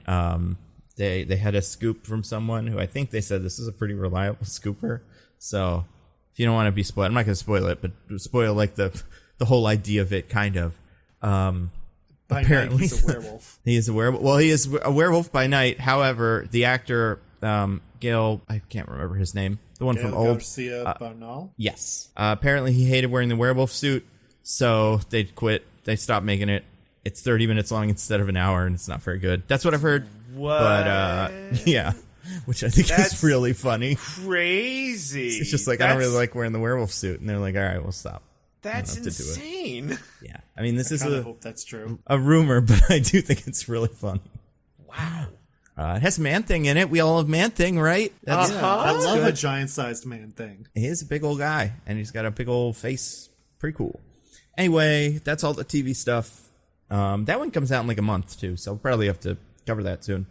they had a scoop from someone who I think they said this is a pretty reliable scooper. So if you don't want to be spoiled, I'm not going to spoil it, but spoil like the whole idea of it, kind of. By apparently night, he's a werewolf. He is a werewolf. Well, he is a werewolf by night. However, the actor Gil, I can't remember his name, the one from Old. Garcia Bernal? Yes. Apparently, he hated wearing the werewolf suit, so they quit. They stopped making it. It's 30 minutes long instead of an hour, and it's not very good. That's what I've heard. What? But, yeah. Which I think is really funny. Crazy. It's just like, I don't really like wearing the werewolf suit. And they're like, all right, we'll stop. That's insane. Yeah. I mean, this is I hope that's true. A rumor, but I do think it's really funny. Wow. It has Man-Thing in it. We all have Man-Thing, right? That's, I love a giant-sized Man-Thing. He is a big old guy, and he's got a big old face. Pretty cool. Anyway, that's all the TV stuff. That one comes out in like a month, too, so we'll probably have to cover that soon.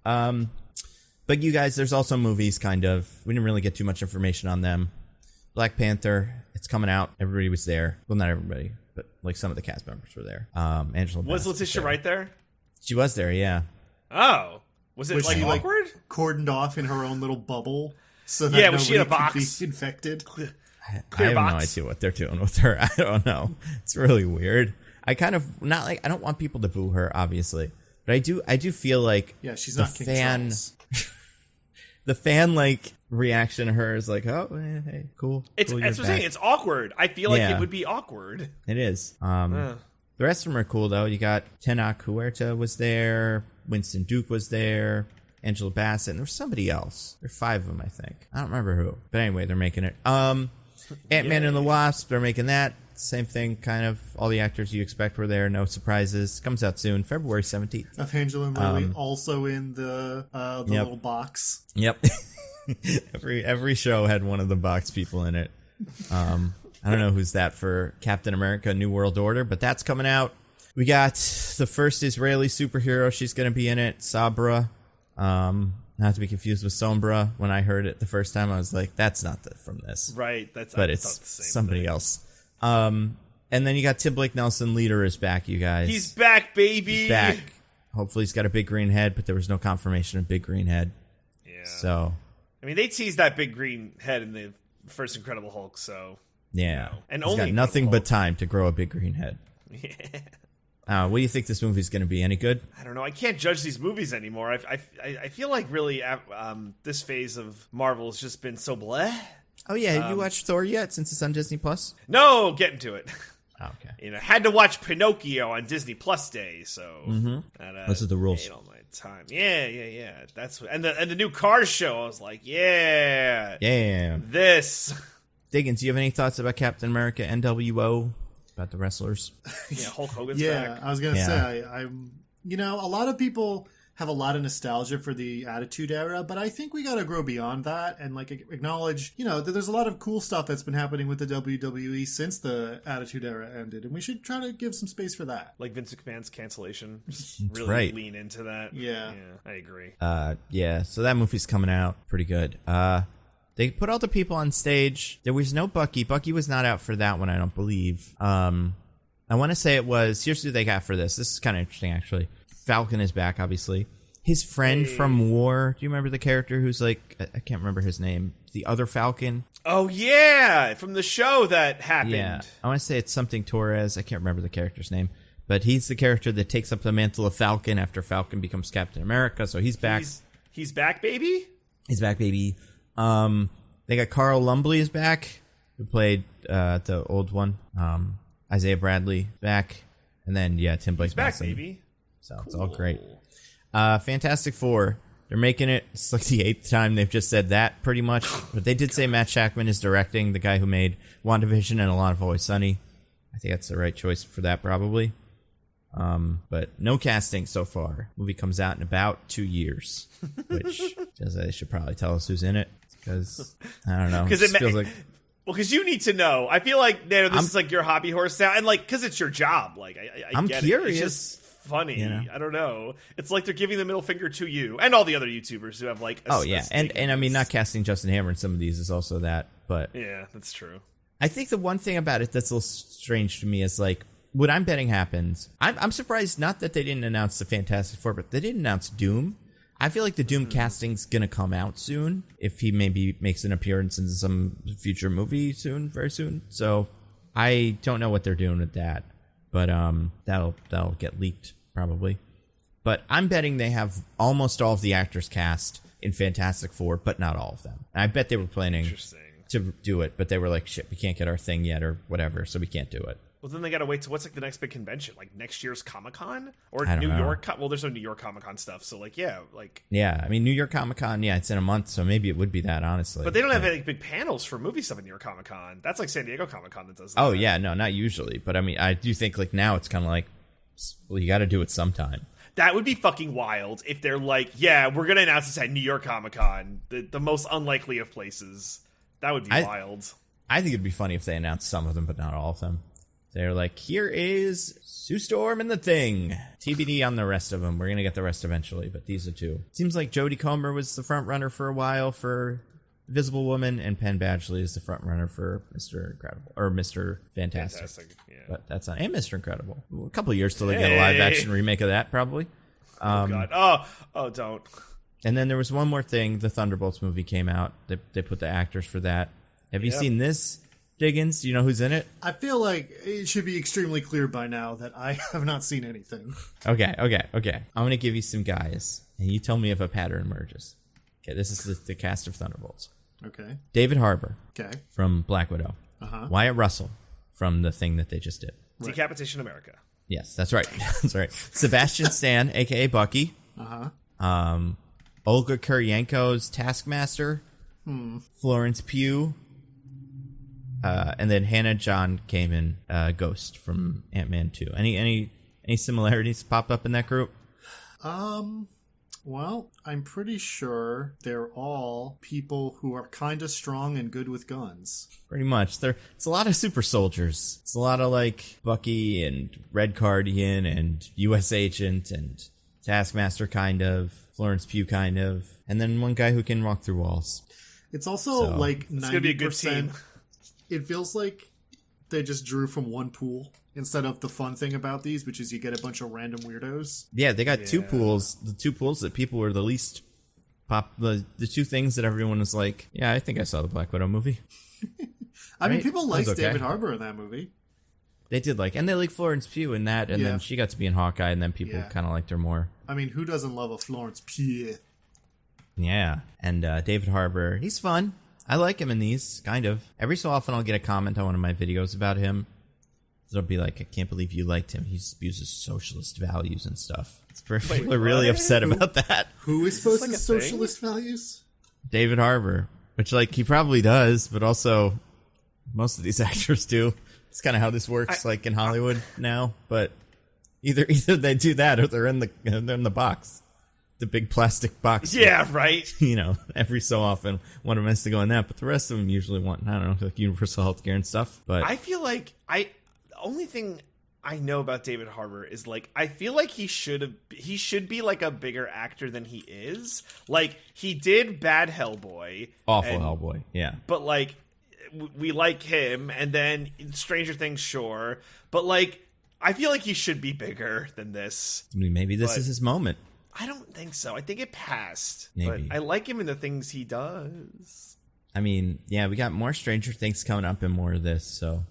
But you guys, there's also movies, kind of. We didn't really get too much information on them. Black Panther, it's coming out. Everybody was there. Well, not everybody, but like some of the cast members were there. Angela was Letitia Wright there? She was there, yeah. Oh. Was it she awkward? Like cordoned off in her own little bubble so that was she in a box? Could be infected? I have no idea what they're doing with her. I don't know. It's really weird. I kind of not like. I don't want people to boo her, obviously, but I do feel like she's not King Charles. The fan like reaction to her is like, oh, hey, cool. It's cool, that's what I'm saying. It's awkward. I feel like it would be awkward. It is. The rest of them are cool though. You got Tenoch Huerta was there. Winston Duke was there. Angela Bassett. And there was somebody else. There are 5 of them, I think. I don't remember who. But anyway, they're making it. Ant-Man and the Wasp, they're making that. Same thing, kind of. All the actors you expect were there. No surprises. Comes out soon, February 17th. Evangeline Lilly also in the little box. Yep. Every show had one of the box people in it. I don't know who's that for Captain America New World Order, but that's coming out. We got the first Israeli superhero. She's going to be in it, Sabra. Not to be confused with Sombra. When I heard it the first time, I was like, that's not from this. Right. But it's somebody else. And then you got Tim Blake Nelson. Leader is back, you guys. He's back, baby. He's back. Hopefully he's got a big green head, but there was no confirmation of big green head. Yeah. So, I mean, they teased that big green head in the first Incredible Hulk, so yeah, you know. And he's only got nothing Incredible but time to grow a big green head. Yeah. What do you think this movie's going to be? Any good? I don't know. I can't judge these movies anymore. I feel like really this phase of Marvel has just been so bleh. Oh yeah, have you watched Thor yet? Since it's on Disney Plus. No, get into it. Oh, okay. You know, had to watch Pinocchio on Disney Plus Day, so Those are the rules. Ate all my time. Yeah. That's and the new Cars show. I was like, yeah, this. Diggins, do you have any thoughts about Captain America NWO? About the wrestlers? Yeah, Hulk Hogan's back. I was gonna say, I'm. You know, a lot of people have a lot of nostalgia for the Attitude Era, but I think we got to grow beyond that and like acknowledge, you know, that there's a lot of cool stuff that's been happening with the WWE since the Attitude Era ended, and we should try to give some space for that. Like Vince McMahon's cancellation, just That's really right. lean into that. Yeah, I agree. Yeah. So that movie's coming out pretty good. They put all the people on stage. There was no Bucky. Bucky was not out for that one, I don't believe. I want to say it was. Here's who they got for this. This is kind of interesting, actually. Falcon is back, obviously. His friend from War. Do you remember the character who's like, I can't remember his name. The other Falcon. Oh, yeah. From the show that happened. Yeah. I want to say it's something Torres. I can't remember the character's name. But he's the character that takes up the mantle of Falcon after Falcon becomes Captain America. So he's back. He's back, baby? He's back, baby. They got Carl Lumbly is back, who played the old one. Isaiah Bradley back. And then, Tim Blake's back, baby. So cool. It's all great. Fantastic Four. They're making it. It's like the 8th time they've just said that, pretty much. But they did say Matt Shakman is directing, the guy who made WandaVision and A Lot of Always Sunny. I think that's the right choice for that, probably. But no casting so far. Movie comes out in about 2 years, which they should probably tell us who's in it, because I don't know. Because it feels like. Well, because you need to know. I feel like this is like your hobby horse now, and like because it's your job. Like I'm get curious. It. It's just funny. You know? I don't know. It's like they're giving the middle finger to you and all the other YouTubers who have like. And I mean, not casting Justin Hammer in some of these is also that, but yeah, that's true. I think the one thing about it that's a little strange to me is like what I'm betting happens. I'm surprised not that they didn't announce the Fantastic Four, but they didn't announce Doom. I feel like the Doom casting's gonna come out soon if he maybe makes an appearance in some future movie soon, very soon. So I don't know what they're doing with that, but that'll get leaked probably. But I'm betting they have almost all of the actors cast in Fantastic Four, but not all of them. And I bet they were planning to do it, but they were like, shit, we can't get our thing yet or whatever, so we can't do it. Well, then they gotta wait to what's like the next big convention, like next year's Comic-Con or New York. Well, there's no New York Comic-Con stuff, so like I mean New York Comic-Con, it's in a month, so maybe it would be that, honestly. But they don't have any big panels for movie stuff at New York Comic-Con. That's like San Diego Comic-Con that does that. Oh yeah, no, not usually, but I mean I do think like now it's kind of like, well, you got to do it sometime. That would be fucking wild if they're like, yeah, we're gonna announce this at New York Comic-Con, the most unlikely of places. That would be wild. I think it'd be funny if they announced some of them, but not all of them. They're like, here is Sue Storm and the Thing. TBD on the rest of them. We're going to get the rest eventually, but these are two. Seems like Jodie Comer was the front runner for a while for Invisible Woman, and Penn Badgley is the front runner for Mr. Incredible, or Mr. Fantastic. Yeah. But that's not, and Mr. Incredible. A couple of years till they get a live-action remake of that, probably. Oh, God. Oh, don't. And then there was one more thing. The Thunderbolts movie came out. They put the actors for that. Have you seen this? Diggins, do you know who's in it? I feel like it should be extremely clear by now that I have not seen anything. Okay. I'm going to give you some guys, and you tell me if a pattern emerges. Okay, this is the cast of Thunderbolts. Okay. David Harbour. Okay. From Black Widow. Uh-huh. Wyatt Russell from the thing that they just did. Right. Decapitation America. Yes, that's right. That's right. Sebastian Stan, a.k.a. Bucky. Uh-huh. Olga Kurylenko's Taskmaster. Florence Pugh. And then Hannah John Kamen, Ghost from Ant-Man 2. Any similarities pop up in that group? Well, I'm pretty sure they're all people who are kind of strong and good with guns. Pretty much. It's a lot of super soldiers. It's a lot of like Bucky and Red Guardian and U.S. Agent and Taskmaster kind of, Florence Pugh kind of, and then one guy who can walk through walls. It's also like 90%. It's going to be a good team. It feels like they just drew from one pool instead of the fun thing about these, which is you get a bunch of random weirdos. Yeah, they got two pools. The two pools that people were the least the two things that everyone was like, yeah, I think I saw the Black Widow movie. I mean, Right? people liked okay. David Harbour in that movie. They did and they like Florence Pugh in that, and then she got to be in Hawkeye, and then people kind of liked her more. I mean, who doesn't love a Florence Pugh? Yeah, and David Harbour, he's fun. I like him in these, kind of. Every so often I'll get a comment on one of my videos about him. It'll be like, I can't believe you liked him. He abuses socialist values and stuff. People are really upset about that. Who is supposed to socialist values? David Harbour, which he probably does, but also most of these actors do. It's kind of how this works, in Hollywood now. But either they do that or they're in the box, the big plastic box. Yeah, right. Every so often one of them has to go in that, but the rest of them usually want, I don't know, universal healthcare and stuff. But I feel like the only thing I know about David Harbour is I feel like he should be a bigger actor than he is. He did Bad Hellboy, awful Hellboy, yeah. But we like him, and then Stranger Things, sure. But I feel like he should be bigger than this. I mean, maybe this is his moment. I don't think so. I think it passed. Maybe. But I like him in the things he does. I mean, yeah, we got more Stranger Things coming up and more of this, so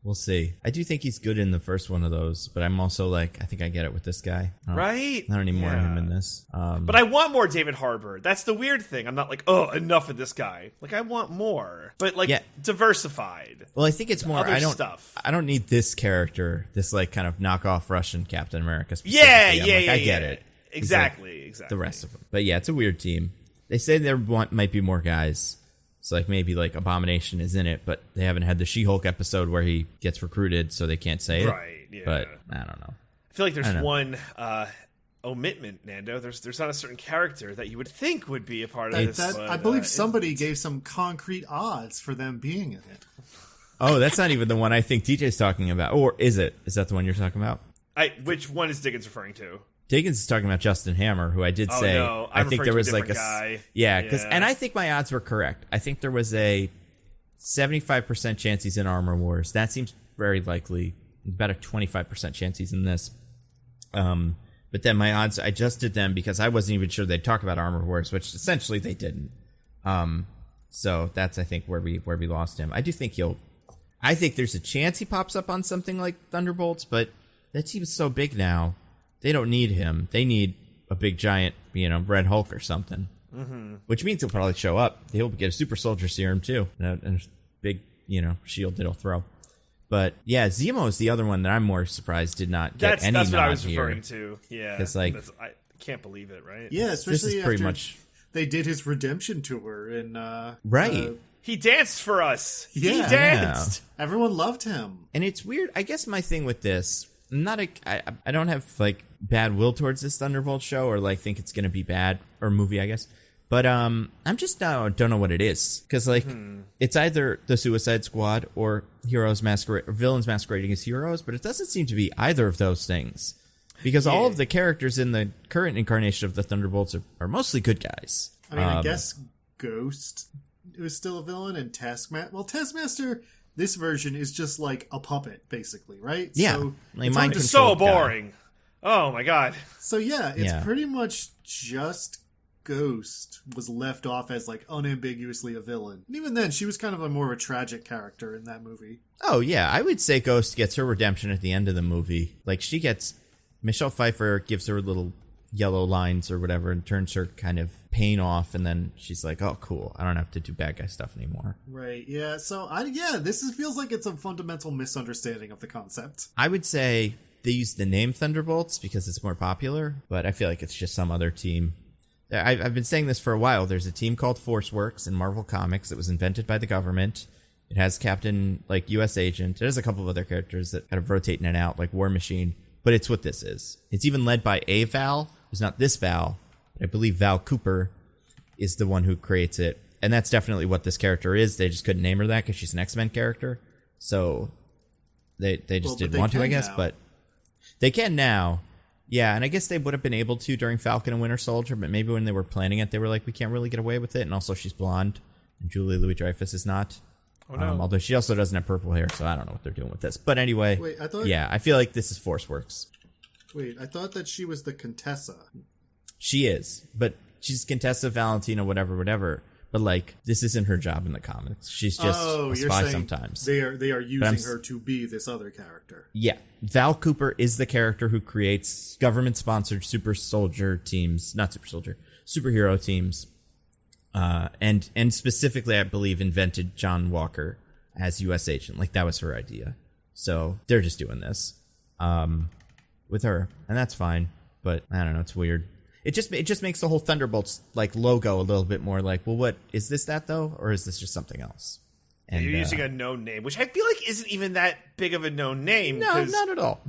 we'll see. I do think he's good in the first one of those, but I'm also I think I get it with this guy. Right? I don't need more of him in this. But I want more David Harbour. That's the weird thing. I'm not enough of this guy. I want more. But diversified. Well, I think it's more stuff. I don't need this character, this kind of knockoff Russian Captain America specifically. Yeah, I get it. Exactly. The rest of them. But yeah, it's a weird team. They say there might be more guys. So maybe Abomination is in it, but they haven't had the She-Hulk episode where he gets recruited, so they can't say it. Right, yeah. But I don't know. I feel like there's one omitment, Nando. There's not a certain character that you would think would be a part of this. But, I believe somebody gave some concrete odds for them being in it. Oh, that's not even the one I think DJ's talking about. Or is it? Is that the one you're talking about? Which one is Diggins referring to? Diggins is talking about Justin Hammer, who I did say. No, I think there was a guy. Yeah, and I think my odds were correct. I think there was a 75% chance he's in Armor Wars. That seems very likely. About a 25% chance he's in this. But then my odds, I adjusted them because I wasn't even sure they'd talk about Armor Wars, which essentially they didn't. So that's I think where we lost him. I do think I think there's a chance he pops up on something like Thunderbolts, but that team's so big now. They don't need him. They need a big giant, Red Hulk or something. Mm-hmm. Which means he'll probably show up. He'll get a super soldier serum too, and a big, shield that he'll throw. But yeah, Zemo is the other one that I'm more surprised did not get any nod here. That's what I was referring to. Yeah, it's I can't believe it, right? Yeah, especially this is pretty much they did his redemption tour and right. He danced for us. Yeah, he danced. Yeah. Everyone loved him, and it's weird. I guess my thing with this. I don't have bad will towards this Thunderbolt show or think it's gonna be bad or movie, I guess. But I'm just don't know what it is because it's either the Suicide Squad or villains masquerading as heroes, but it doesn't seem to be either of those things because all of the characters in the current incarnation of the Thunderbolts are mostly good guys. I mean, I guess Ghost was still a villain and Taskmaster. This version is just a puppet, basically, right? Yeah. So it's so boring. Oh, my God. So, yeah, it's pretty much just Ghost was left off as, unambiguously a villain. And even then, she was kind of more of a tragic character in that movie. Oh, yeah. I would say Ghost gets her redemption at the end of the movie. Michelle Pfeiffer gives her little yellow lines or whatever and turns her kind of pain off, and then she's like, oh cool, I don't have to do bad guy stuff anymore. Right. Yeah, so this feels like it's a fundamental misunderstanding of the concept. I would say they use the name Thunderbolts because it's more popular, but I feel like it's just some other team. I've been saying this for a while. There's a team called ForceWorks in Marvel Comics that was invented by the government. It has Captain US Agent. It has a couple of other characters that kind of rotate in and out War Machine, but it's what this is. It's even led by a Val. It's not this Val. I believe Val Cooper is the one who creates it. And that's definitely what this character is. They just couldn't name her that because she's an X-Men character. So they just didn't want to, I guess. Now. But they can now. Yeah, and I guess they would have been able to during Falcon and Winter Soldier, but maybe when they were planning it, they were like, we can't really get away with it. And also she's blonde, and Julia Louis-Dreyfus is not. Oh, no. Although she also doesn't have purple hair, so I don't know what they're doing with this. But anyway, I feel like this is ForceWorks. Wait, I thought that she was the Contessa. She is, but she's Contessa Valentina, whatever. But like, this isn't her job in the comics. She's just a spy sometimes. They are using her to be this other character. Yeah, Val Cooper is the character who creates government-sponsored superhero teams, and specifically, I believe, invented John Walker as U.S. agent. Like, that was her idea. So they're just doing this with her, and that's fine. But I don't know, it's weird. It just makes the whole Thunderbolts like logo a little bit more like, well, what is this that though, or is this just something else? And you're using a known name, which I feel like isn't even that big of a known name. No, not at all.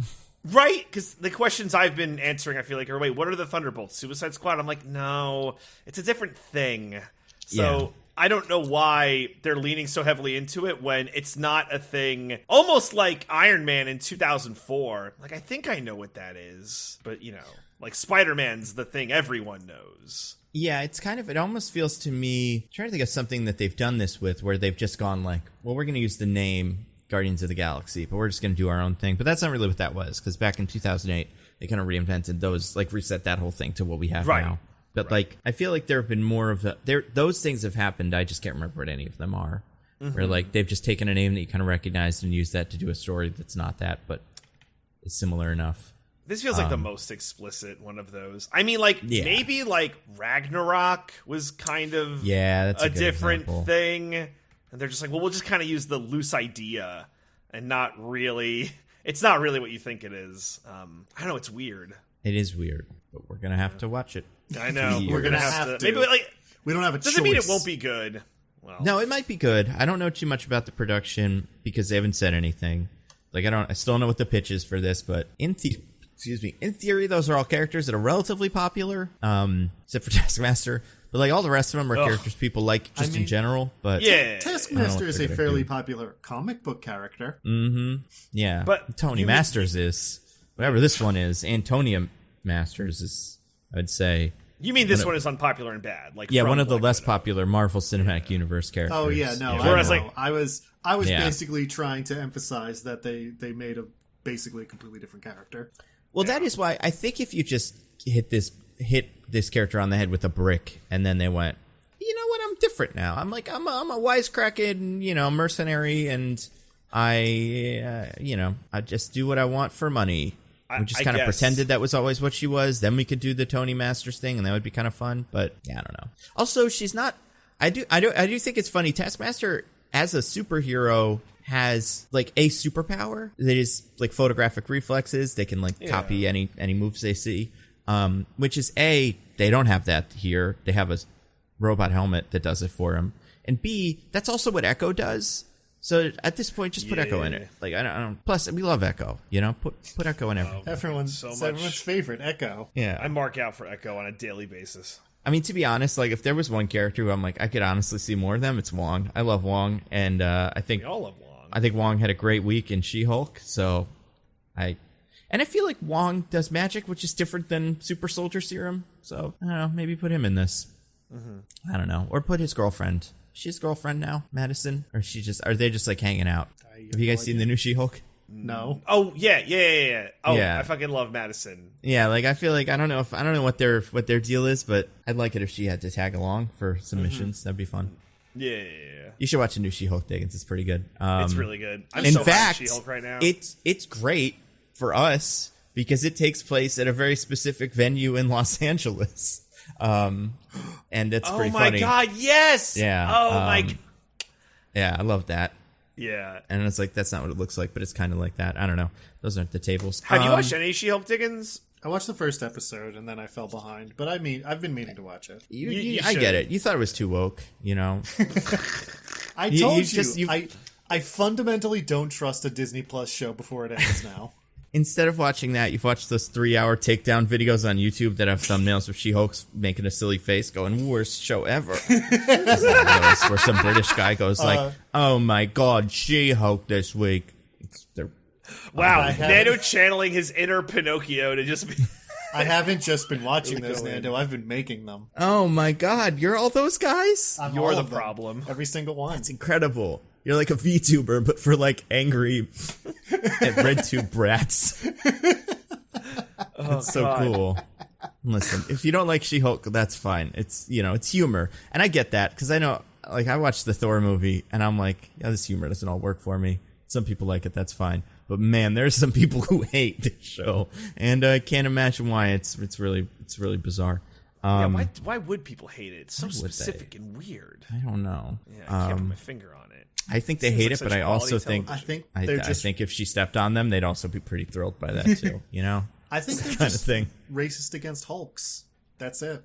Right? Because the questions I've been answering, I feel like, are, wait, what are the Thunderbolts? Suicide Squad? I'm like, no, it's a different thing. So I don't know why they're leaning so heavily into it when it's not a thing. Almost like Iron Man in 2004. Like, I think I know what that is. But, you know, like Spider-Man's the thing everyone knows. Yeah, it's kind of, it almost feels to me, I'm trying to think of something that they've done this with where they've just gone like, well, we're going to use the name Guardians of the Galaxy, but we're just going to do our own thing. But that's not really what that was, because back in 2008, they kind of reinvented those, like reset that whole thing to what we have now. But like, I feel like there have been more of those things have happened. I just can't remember what any of them are. Where like they've just taken a name that you kind of recognized and used that to do a story that's not that, but is similar enough. This feels like the most explicit one of those. I mean, like, maybe, like, Ragnarok was kind of that's a different thing. And they're just like, well, we'll just kind of use the loose idea and not really... It's not really what you think it is. I don't know, it's weird. It is weird, but we're going to have to watch it. I know. We're going to have to. Maybe, like... We don't have a choice. Doesn't mean it won't be good. Well, no, it might be good. I don't know too much about the production because they haven't said anything. Like, I still don't know what the pitch is for this, but in theory, those are all characters that are relatively popular, except for Taskmaster. But like all the rest of them are characters people like just in general. But Taskmaster is a fairly popular comic book character. Yeah, but Tony Masters is whatever this one is. Antonia Masters is, I'd say. You mean this one is unpopular and bad? Like one of the less popular Marvel Cinematic Universe characters. Oh yeah, no. Yeah. I was basically trying to emphasize that they made a basically completely different character. Well, that is why I think if you just hit this character on the head with a brick, and then they went, you know what, I'm different now. I'm like I'm a wisecracking, mercenary, and I just do what I want for money. We just kind of pretended that was always what she was. Then we could do the Tony Masters thing, and that would be kind of fun. But yeah, I don't know. Also, she's not. I do think it's funny. Taskmaster as a superhero has like a superpower that is like photographic reflexes. They can like copy any moves they see. Which is A, they don't have that here. They have a robot helmet that does it for him. And B, that's also what Echo does. So at this point, just put Echo in it. Like I don't. Plus, we love Echo. Put Echo in everything. Everyone's favorite Echo. Yeah, I mark out for Echo on a daily basis. I mean, to be honest, like if there was one character who I'm like I could honestly see more of them, it's Wong. I love Wong, and I think we all love Wong. I think Wong had a great week in She-Hulk. So I feel like Wong does magic, which is different than Super Soldier Serum. So I don't know, maybe put him in this. I don't know, or put his girlfriend. She's his girlfriend now, Madison, or are they just like hanging out? Have you guys seen the new She-Hulk? No. Oh yeah. Oh yeah. I fucking love Madison. Yeah, like I feel like I don't know what their deal is, but I'd like it if she had to tag along for some missions. That'd be fun. Yeah. You should watch a new She-Hulk, Diggins. It's pretty good. It's really good. I'm in so fact, high on She-Hulk right now. It's great for us because it takes place at a very specific venue in Los Angeles. And it's pretty funny. Oh my god, yes! Yeah. Oh my. Yeah, I love that. Yeah. And it's like that's not what it looks like, but it's kind of like that. I don't know. Those aren't the tables. Have you watched any She-Hulk, Diggins? I watched the first episode and then I fell behind, but I've been meaning to watch it. I get it. You thought it was too woke, I told you. I fundamentally don't trust a Disney Plus show before it ends now. Instead of watching that, you've watched those 3-hour takedown videos on YouTube that have thumbnails of She-Hulk making a silly face going, worst show ever. Where some British guy goes like, oh my god, She-Hulk this week. Wow, Nando channeling his inner Pinocchio to just be... I haven't just been watching those, Nando. I've been making them. Oh my god, you're all those guys? You're the problem. Every single one. That's incredible. You're like a VTuber, but for like angry RedTube brats. That's so cool. Listen, if you don't like She-Hulk, that's fine. It's, it's humor. And I get that, because I know, I watched the Thor movie, and I'm like, yeah, this humor doesn't all work for me. Some people like it, that's fine. But man, there's some people who hate this show, and I can't imagine why. It's really bizarre. Why would people hate it? It's so specific and weird. I don't know. Yeah, I can't put my finger on it. I think they hate it, but I also think I think if she stepped on them, they'd also be pretty thrilled by that too. I think they're kind just of thing. Racist against Hulks. That's it.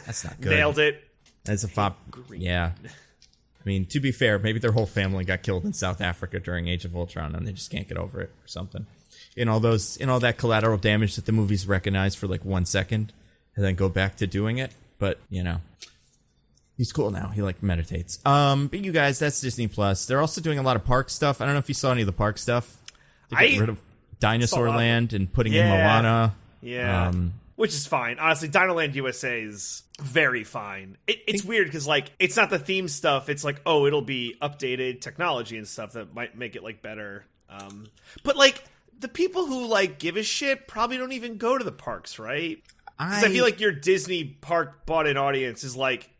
That's not good. Nailed it. That's a fop. Yeah. I mean, to be fair, maybe their whole family got killed in South Africa during Age of Ultron, and they just can't get over it or something. In all that collateral damage that the movies recognize for like 1 second, and then go back to doing it. But he's cool now. He meditates. But you guys, that's Disney Plus. They're also doing a lot of park stuff. I don't know if you saw any of the park stuff. They got rid of Dinosaur Land and putting in Moana. Yeah. Which is fine. Honestly, Dinoland USA is very fine. It's weird because, it's not the theme stuff. It's it'll be updated technology and stuff that might make it, better. But, the people who, give a shit probably don't even go to the parks, right? Because I feel like your Disney park bought-in audience is, like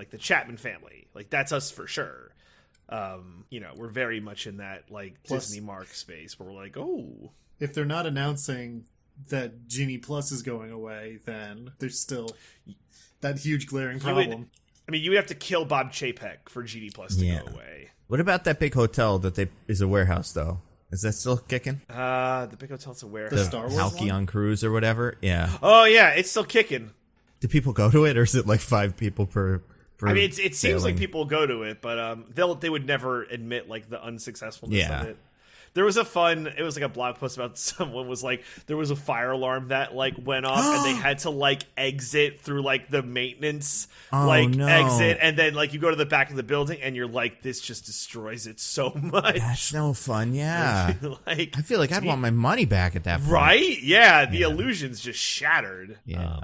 the Chapman family. That's us for sure. We're very much in that, Disney Mark space where we're like, oh. If they're not announcing that Genie Plus is going away, then there's still that huge glaring problem. You would have to kill Bob Chapek for Genie Plus to go away. What about that big hotel that is a warehouse, though? Is that still kicking? The big hotel's a warehouse. The Star Wars Halcyon Cruise or whatever? Yeah. Oh, yeah, it's still kicking. Do people go to it, or is it 5 people per it seems like people go to it, but they would never admit, the unsuccessfulness of it. There was it was a blog post about someone was there was a fire alarm that went off and they had to exit through the maintenance exit, and then you go to the back of the building and you're this just destroys it so much. That's no fun. Yeah. I feel like I'd want my money back at that point. Right? Yeah, the illusion's just shattered. Yeah.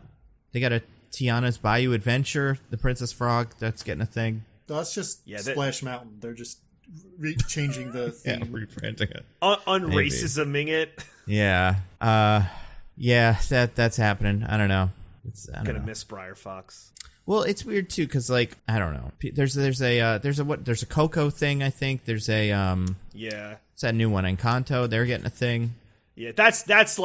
They got a Tiana's Bayou Adventure, the Princess Frog, that's getting a thing. That's just Splash Mountain. They're just changing the theme. Yeah, rebranding it. Unracisming it. Yeah. That's happening. I don't know. I'm gonna miss Briar Fox. Well, it's weird too, because I don't know. There's a Coco thing. I think there's a It's that new one, Encanto. They're getting a thing. Yeah, that's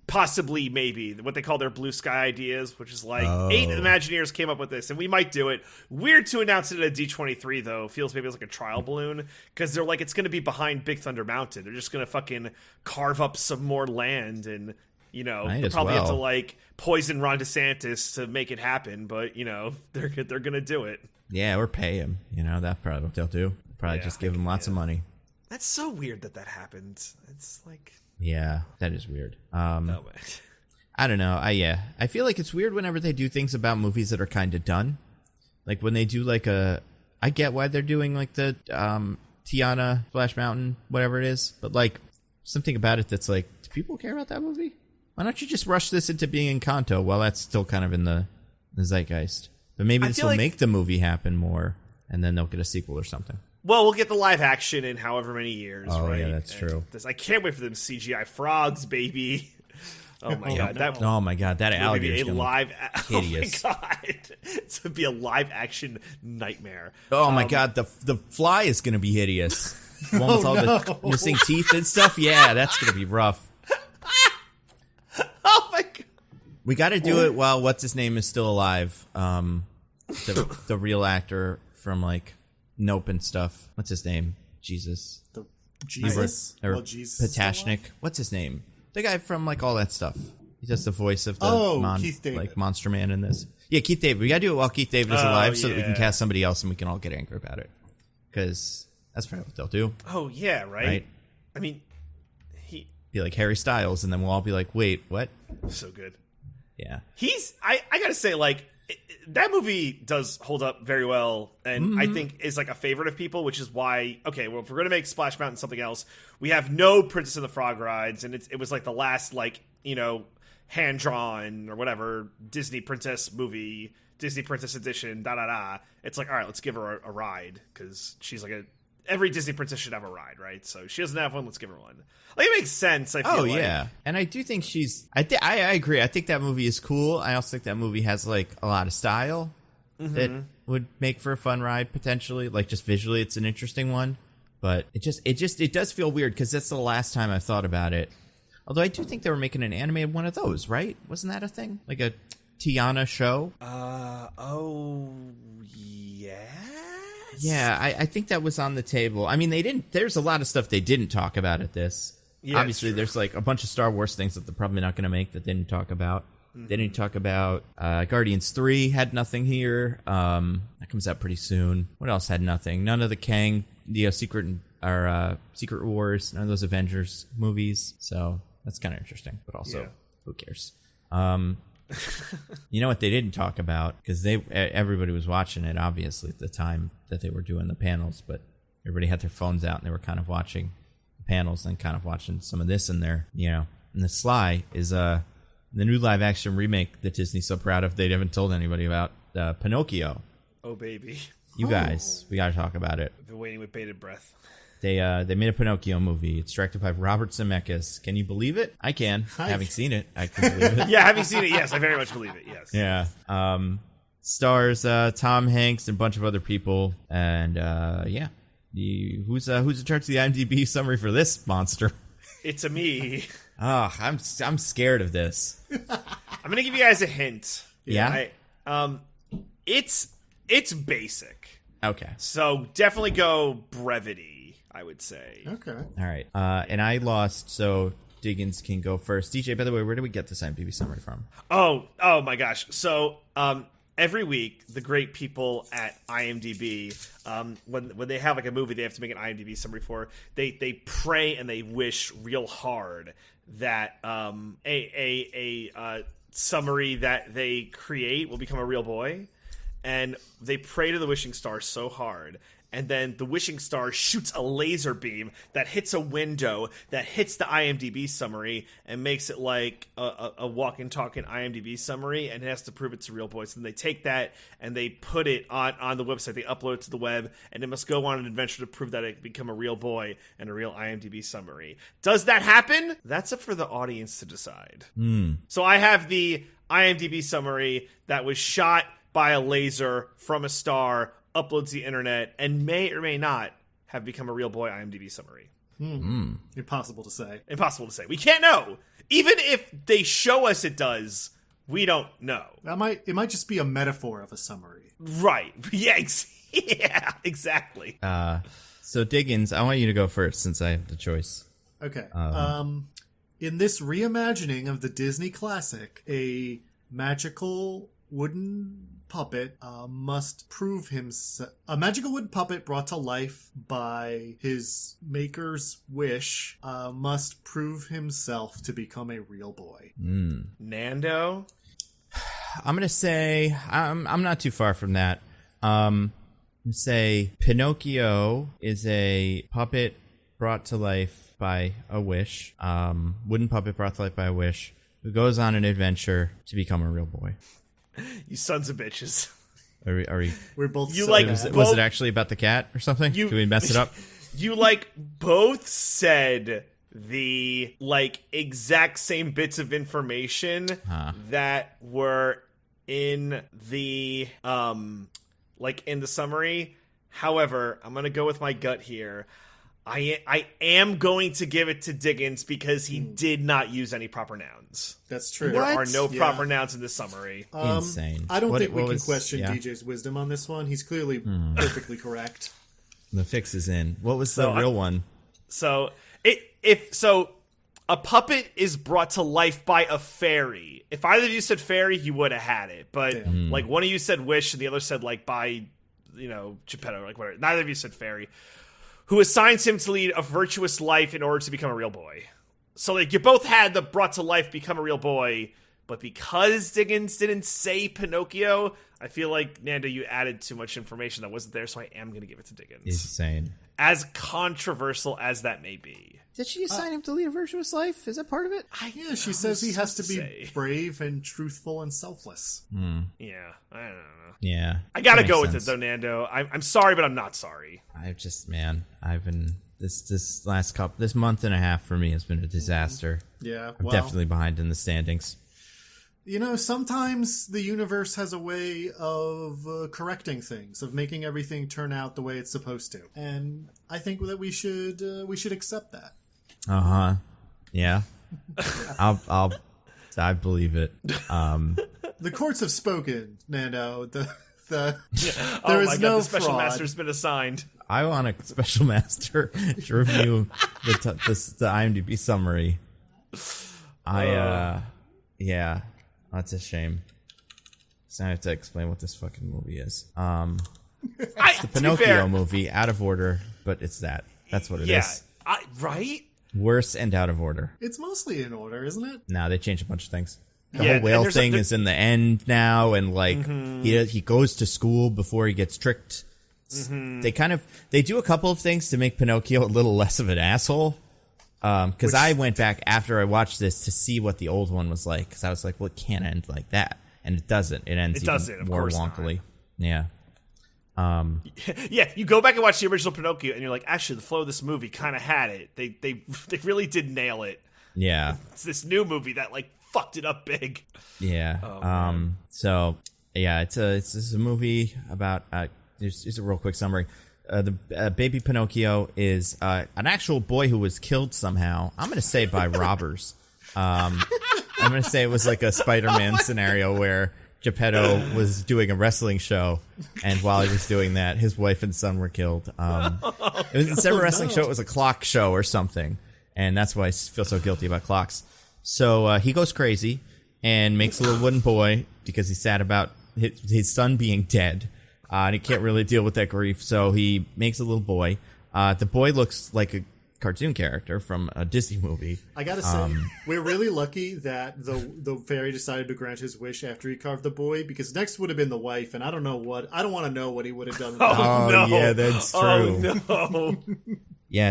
possibly maybe what they call their blue sky ideas, which is 8 Imagineers came up with this, and we might do it. Weird to announce it at D23 though. Feels maybe it's a trial balloon, because they're it's going to be behind Big Thunder Mountain. They're just going to fucking carve up some more land, and they'll probably have to poison Ron DeSantis to make it happen. But they're going to do it. Yeah, or pay him. That's probably what they'll do. Probably just give him lots of money. That's so weird that happened. It's yeah, that is weird. I don't know. I feel like it's weird whenever they do things about movies that are kind of done. When they do I get why they're doing the Tiana, Splash Mountain, whatever it is, but something about it that's do people care about that movie? Why don't you just rush this into being Encanto while that's still kind of in the zeitgeist? But maybe this will make the movie happen more, and then they'll get a sequel or something. Well, we'll get the live action in however many years, right? Oh, yeah, that's true. I can't wait for them CGI frogs, baby. Oh, my God. That alligator's going to be hideous. Oh, my God. It's going to be a live-action nightmare. Oh, my God. The fly is going to be hideous. The one with all the missing teeth and stuff? Yeah, that's going to be rough. Oh, my God. We got to do it while what's-his-name is still alive. The real actor from, Nope and stuff. What's his name? Jesus. Jesus? Jesus Patashnik. What's his name? The guy from all that stuff. He does the voice of the Keith David. Monster Man in this. Yeah, Keith David. We gotta do it while Keith David is alive so that we can cast somebody else and we can all get angry about it. Because that's probably what they'll do. Oh, yeah, right? I mean, be like Harry Styles, and then we'll all be like, wait, what? So good. Yeah. I gotta say, that movie does hold up very well, and I think is a favorite of people, which is why, if we're going to make Splash Mountain something else, we have no Princess and the Frog rides, and it was the last, hand-drawn or whatever Disney Princess movie, Disney Princess Edition, da-da-da. It's all right, let's give her a ride, because she's every Disney princess should have a ride, right? So she doesn't have one, let's give her one. Like, it makes sense, I feel like. Oh, yeah. And I do think she's... I agree. I think that movie is cool. I also think that movie has, like, a lot of style that would make for a fun ride, potentially. Like, just visually, it's an interesting one. But it does feel weird, because that's the last time I thought about it. Although I do think they were making an animated one of those, right? Wasn't that a thing? Like a Tiana show? Oh, yeah. Yeah, I think that was on the table. I mean, there's a lot of stuff they didn't talk about at this. Yeah, obviously, there's like a bunch of Star Wars things that they're probably not going to make that they didn't talk about. They didn't talk about Guardians 3 had nothing here. That comes out pretty soon. What else had nothing? None of the Kang, Secret Wars, none of those Avengers movies. So that's kind of interesting, but also who cares? You know what they didn't talk about, because everybody was watching it obviously at the time that they were doing the panels, but everybody had their phones out and they were kind of watching the panels and kind of watching some of this in there, And the sly is the new live action remake that Disney's so proud of they haven't told anybody about, Pinocchio. Oh baby, you guys, we got to talk about it. I've been waiting with bated breath. They made a Pinocchio movie. It's directed by Robert Zemeckis. Can you believe it? I can. Having seen it, I can believe it. Yeah, having seen it, yes, I very much believe it. Yes. Yeah. Stars Tom Hanks and a bunch of other people, and who's in charge of the IMDb summary for this monster? It's a me. Oh, I'm scared of this. I'm gonna give you guys a hint. Yeah. It's basic. Okay. So definitely go brevity, I would say. Okay. All right. And I lost, so Diggins can go first. DJ, by the way, where did we get this IMDb summary from? Oh my gosh. So every week, the great people at IMDb, when they have like a movie they have to make an IMDb summary for, they pray and they wish real hard that a summary that they create will become a real boy. And they pray to the wishing star so hard, and then the wishing star shoots a laser beam that hits a window that hits the IMDb summary and makes it like a walking, talking IMDb summary, and it has to prove it's a real boy. So then they take that and they put it on the website. They upload it to the web, and it must go on an adventure to prove that it become a real boy and a real IMDb summary. Does that happen? That's up for the audience to decide. So I have the IMDb summary that was shot by a laser from a star, uploads the internet, and may or may not have become a real boy IMDb summary. Impossible to say. Impossible to say. We can't know. Even if they show us it does, we don't know. It might just be a metaphor of a summary. Right. Yeah, yeah, exactly. So Diggins, I want you to go first since I have the choice. Okay. In this reimagining of the Disney classic, a magical wooden puppet must prove himself. A magical wooden puppet brought to life by his maker's wish must prove himself to become a real boy. Nando? I'm going to say, I'm not too far from that. I'm going to say Pinocchio is a puppet brought to life by a wish. Wooden puppet brought to life by a wish, who goes on an adventure to become a real boy. You sons of bitches. Are we? We're both. You so like? bad. Was it actually about the cat or something? Can we mess it up? You both said the exact same bits of information that were in the in the summary. However, I'm gonna go with my gut here. I am going to give it to Diggins because he did not use any proper nouns. That's true. There are no proper nouns in this summary. Insane. I don't think we can question DJ's wisdom on this one. He's clearly perfectly correct. The fix is in. What was the real one? So a puppet is brought to life by a fairy. If either of you said fairy, he would have had it. But one of you said wish and the other said by Geppetto, whatever. Neither of you said fairy. Who assigns him to lead a virtuous life in order to become a real boy. So, you both had the brought to life become a real boy, but because Diggins didn't say Pinocchio, I feel like, Nando, you added too much information that wasn't there, so I am going to give it to Diggins. Insane. As controversial as that may be. Did she assign him to lead a virtuous life? Is that part of it? Yeah, she says he has to be brave and truthful and selfless. Yeah, I don't know. Yeah. I gotta go with it, though, Nando. I'm sorry, but I'm not sorry. I've been... This month and a half for me has been a disaster. Yeah, I'm definitely behind in the standings. You know, sometimes the universe has a way of correcting things, of making everything turn out the way it's supposed to, and I think that we should accept that. Yeah. I believe it. The courts have spoken, Nando. There oh is my God, no the special fraud. master's been assigned. I want a special master to review the IMDb summary. Yeah. That's a shame. So I have to explain what this fucking movie is. It's the Pinocchio movie, out of order, but it's that. That's what it is. Right? Worse and out of order. It's mostly in order, isn't it? No, they changed a bunch of things. The whole whale thing is in the end now, and like he goes to school before he gets tricked. They do a couple of things to make Pinocchio a little less of an asshole. Because I went back after I watched this to see what the old one was like. Because I was like, well, it can't end like that, and it doesn't. It ends even more wonkily. Yeah. Yeah, you go back and watch the original Pinocchio, and you're like, actually, the flow of this movie kind of had it. They really did nail it. Yeah. It's this new movie that like fucked it up big. Yeah. So yeah, it's a movie about. Here's a real quick summary. The baby Pinocchio is an actual boy who was killed somehow. I'm going to say by robbers. I'm going to say it was like a Spider-Man scenario where Geppetto was doing a wrestling show, and while he was doing that, his wife and son were killed. It was instead of a wrestling show, it was a clock show or something, and that's why I feel so guilty about clocks. So he goes crazy and makes a little wooden boy because he's sad about his son being dead. And he can't really deal with that grief, so he makes a little boy. The boy looks like a cartoon character from a Disney movie. I gotta say, we're really lucky that the fairy decided to grant his wish after he carved the boy, because next would have been the wife, and I don't want to know what he would have done with that. No. Yeah, that's true. Oh no. Yeah,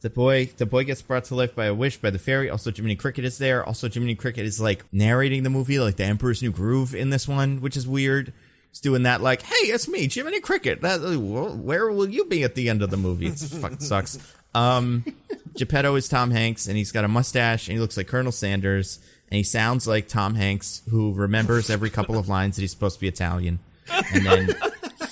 the boy gets brought to life by a wish by the fairy. Also, Jiminy Cricket is there. Also, Jiminy Cricket is like narrating the movie like the Emperor's New Groove in this one, which is weird. He's doing that like, hey, it's me, Jiminy Cricket. Where will you be at the end of the movie? It fucking sucks. Geppetto is Tom Hanks, and he's got a mustache, and he looks like Colonel Sanders, and he sounds like Tom Hanks, who remembers every couple of lines that he's supposed to be Italian. And then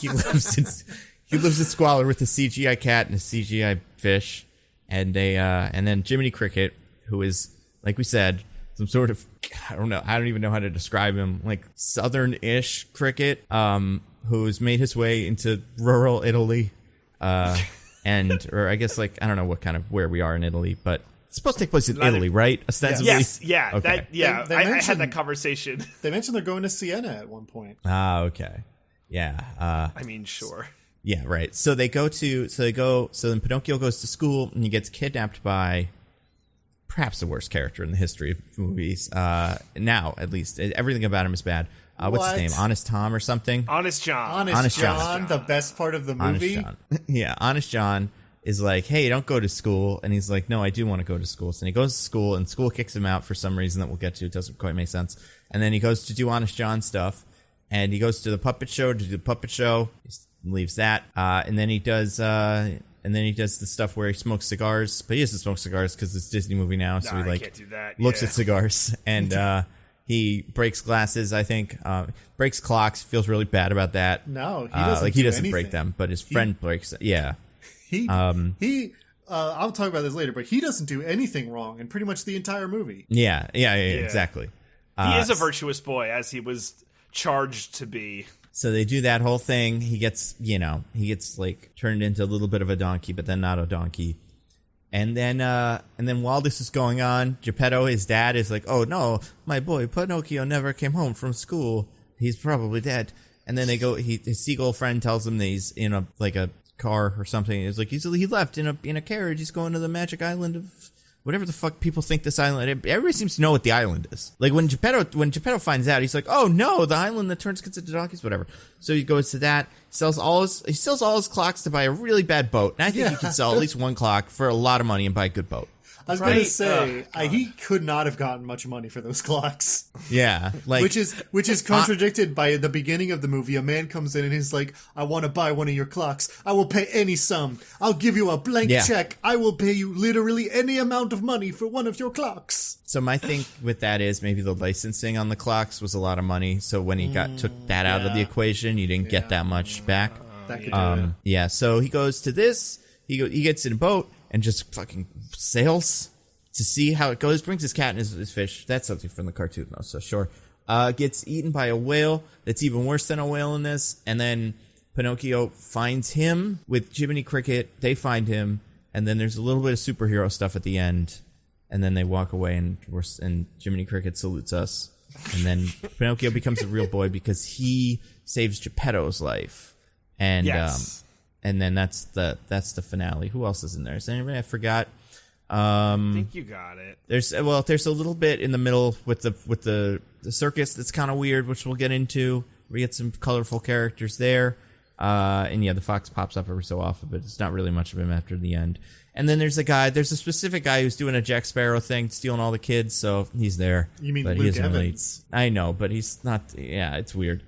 he lives in squalor with a CGI cat and a CGI fish, and then Jiminy Cricket, who is, like we said, some sort of, I don't even know how to describe him, like southern-ish cricket, who's made his way into rural Italy, or I guess, like, I don't know what kind of where we are in Italy, but it's supposed to take place in Italy, right? Ostensibly. Yes, yeah, okay. I had that conversation. They mentioned they're going to Siena at one point. Okay, yeah. I mean, sure. Yeah, right. So then Pinocchio goes to school, and he gets kidnapped by perhaps the worst character in the history of movies. Now, at least. Everything about him is bad. What's his name? Honest Tom or something? Honest John. Honest John, the best part of the movie. Honest John. Yeah, Honest John is like, hey, don't go to school. And he's like, no, I do want to go to school. So he goes to school, and school kicks him out for some reason that we'll get to. It doesn't quite make sense. And then he goes to do Honest John stuff. And he goes to the puppet show to do the puppet show. He leaves that. And then he does the stuff where he smokes cigars, but he doesn't smoke cigars because it's a Disney movie now. So he can't do that. Looks at cigars, and he breaks glasses. I think breaks clocks. Feels really bad about that. No, he doesn't. He doesn't break them, but his friend breaks. Yeah. I'll talk about this later, but he doesn't do anything wrong in pretty much the entire movie. Yeah, exactly. He is a virtuous boy, as he was charged to be. So they do that whole thing. He gets like turned into a little bit of a donkey, but then not a donkey. And then while this is going on, Geppetto, his dad, is like, "Oh no, my boy Pinocchio never came home from school. He's probably dead." And then his seagull friend tells him that he's in a car or something. It's like he left in a carriage. He's going to the magic island whatever the fuck people think this island. Everybody seems to know what the island is. Like when Geppetto finds out, he's like, "Oh no, the island that turns kids into donkeys, whatever." So he goes to that. He sells all his clocks to buy a really bad boat, and I think he can sell at least one clock for a lot of money and buy a good boat. I was going to say, he could not have gotten much money for those clocks. Yeah. Like, which is contradicted by the beginning of the movie. A man comes in and he's like, I want to buy one of your clocks. I will pay any sum. I'll give you a blank check. I will pay you literally any amount of money for one of your clocks. So my thing with that is maybe the licensing on the clocks was a lot of money. So when he took that out of the equation, you didn't get that much back. That could do it. Yeah. So he goes to this. He gets in a boat and just fucking sails to see how it goes. Brings his cat and his fish. That's something from the cartoon, though, so sure. Gets eaten by a whale. That's even worse than a whale in this. And then Pinocchio finds him with Jiminy Cricket. They find him. And then there's a little bit of superhero stuff at the end. And then they walk away, and Jiminy Cricket salutes us. And then Pinocchio becomes a real boy because he saves Geppetto's life. And and then that's the finale. Who else is in there? Is there anybody I forgot? I think you got it. There's a little bit in the middle with the circus that's kind of weird, which we'll get into. We get some colorful characters there. And the fox pops up every so often, but it's not really much of him after the end. And then there's a specific guy who's doing a Jack Sparrow thing, stealing all the kids, so he's there. You mean but Luke Evans? I know, but he's not. Yeah, it's weird.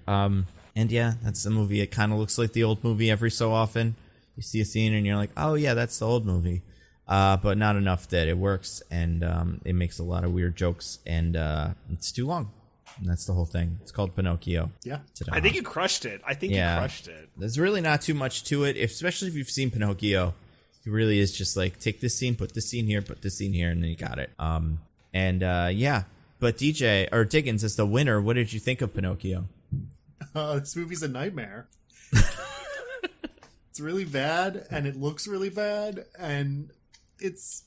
And that's the movie. It kind of looks like the old movie every so often. You see a scene and you're like, oh yeah, that's the old movie. But not enough that it works, and it makes a lot of weird jokes, and it's too long. And that's the whole thing. It's called Pinocchio. Yeah. I think you crushed it. You crushed it. There's really not too much to it, especially if you've seen Pinocchio. It really is just like, take this scene, put this scene here, put this scene here, and then you got it. But DJ, or Diggins, as the winner, what did you think of Pinocchio? This movie's a nightmare. It's really bad, and it looks really bad, and it's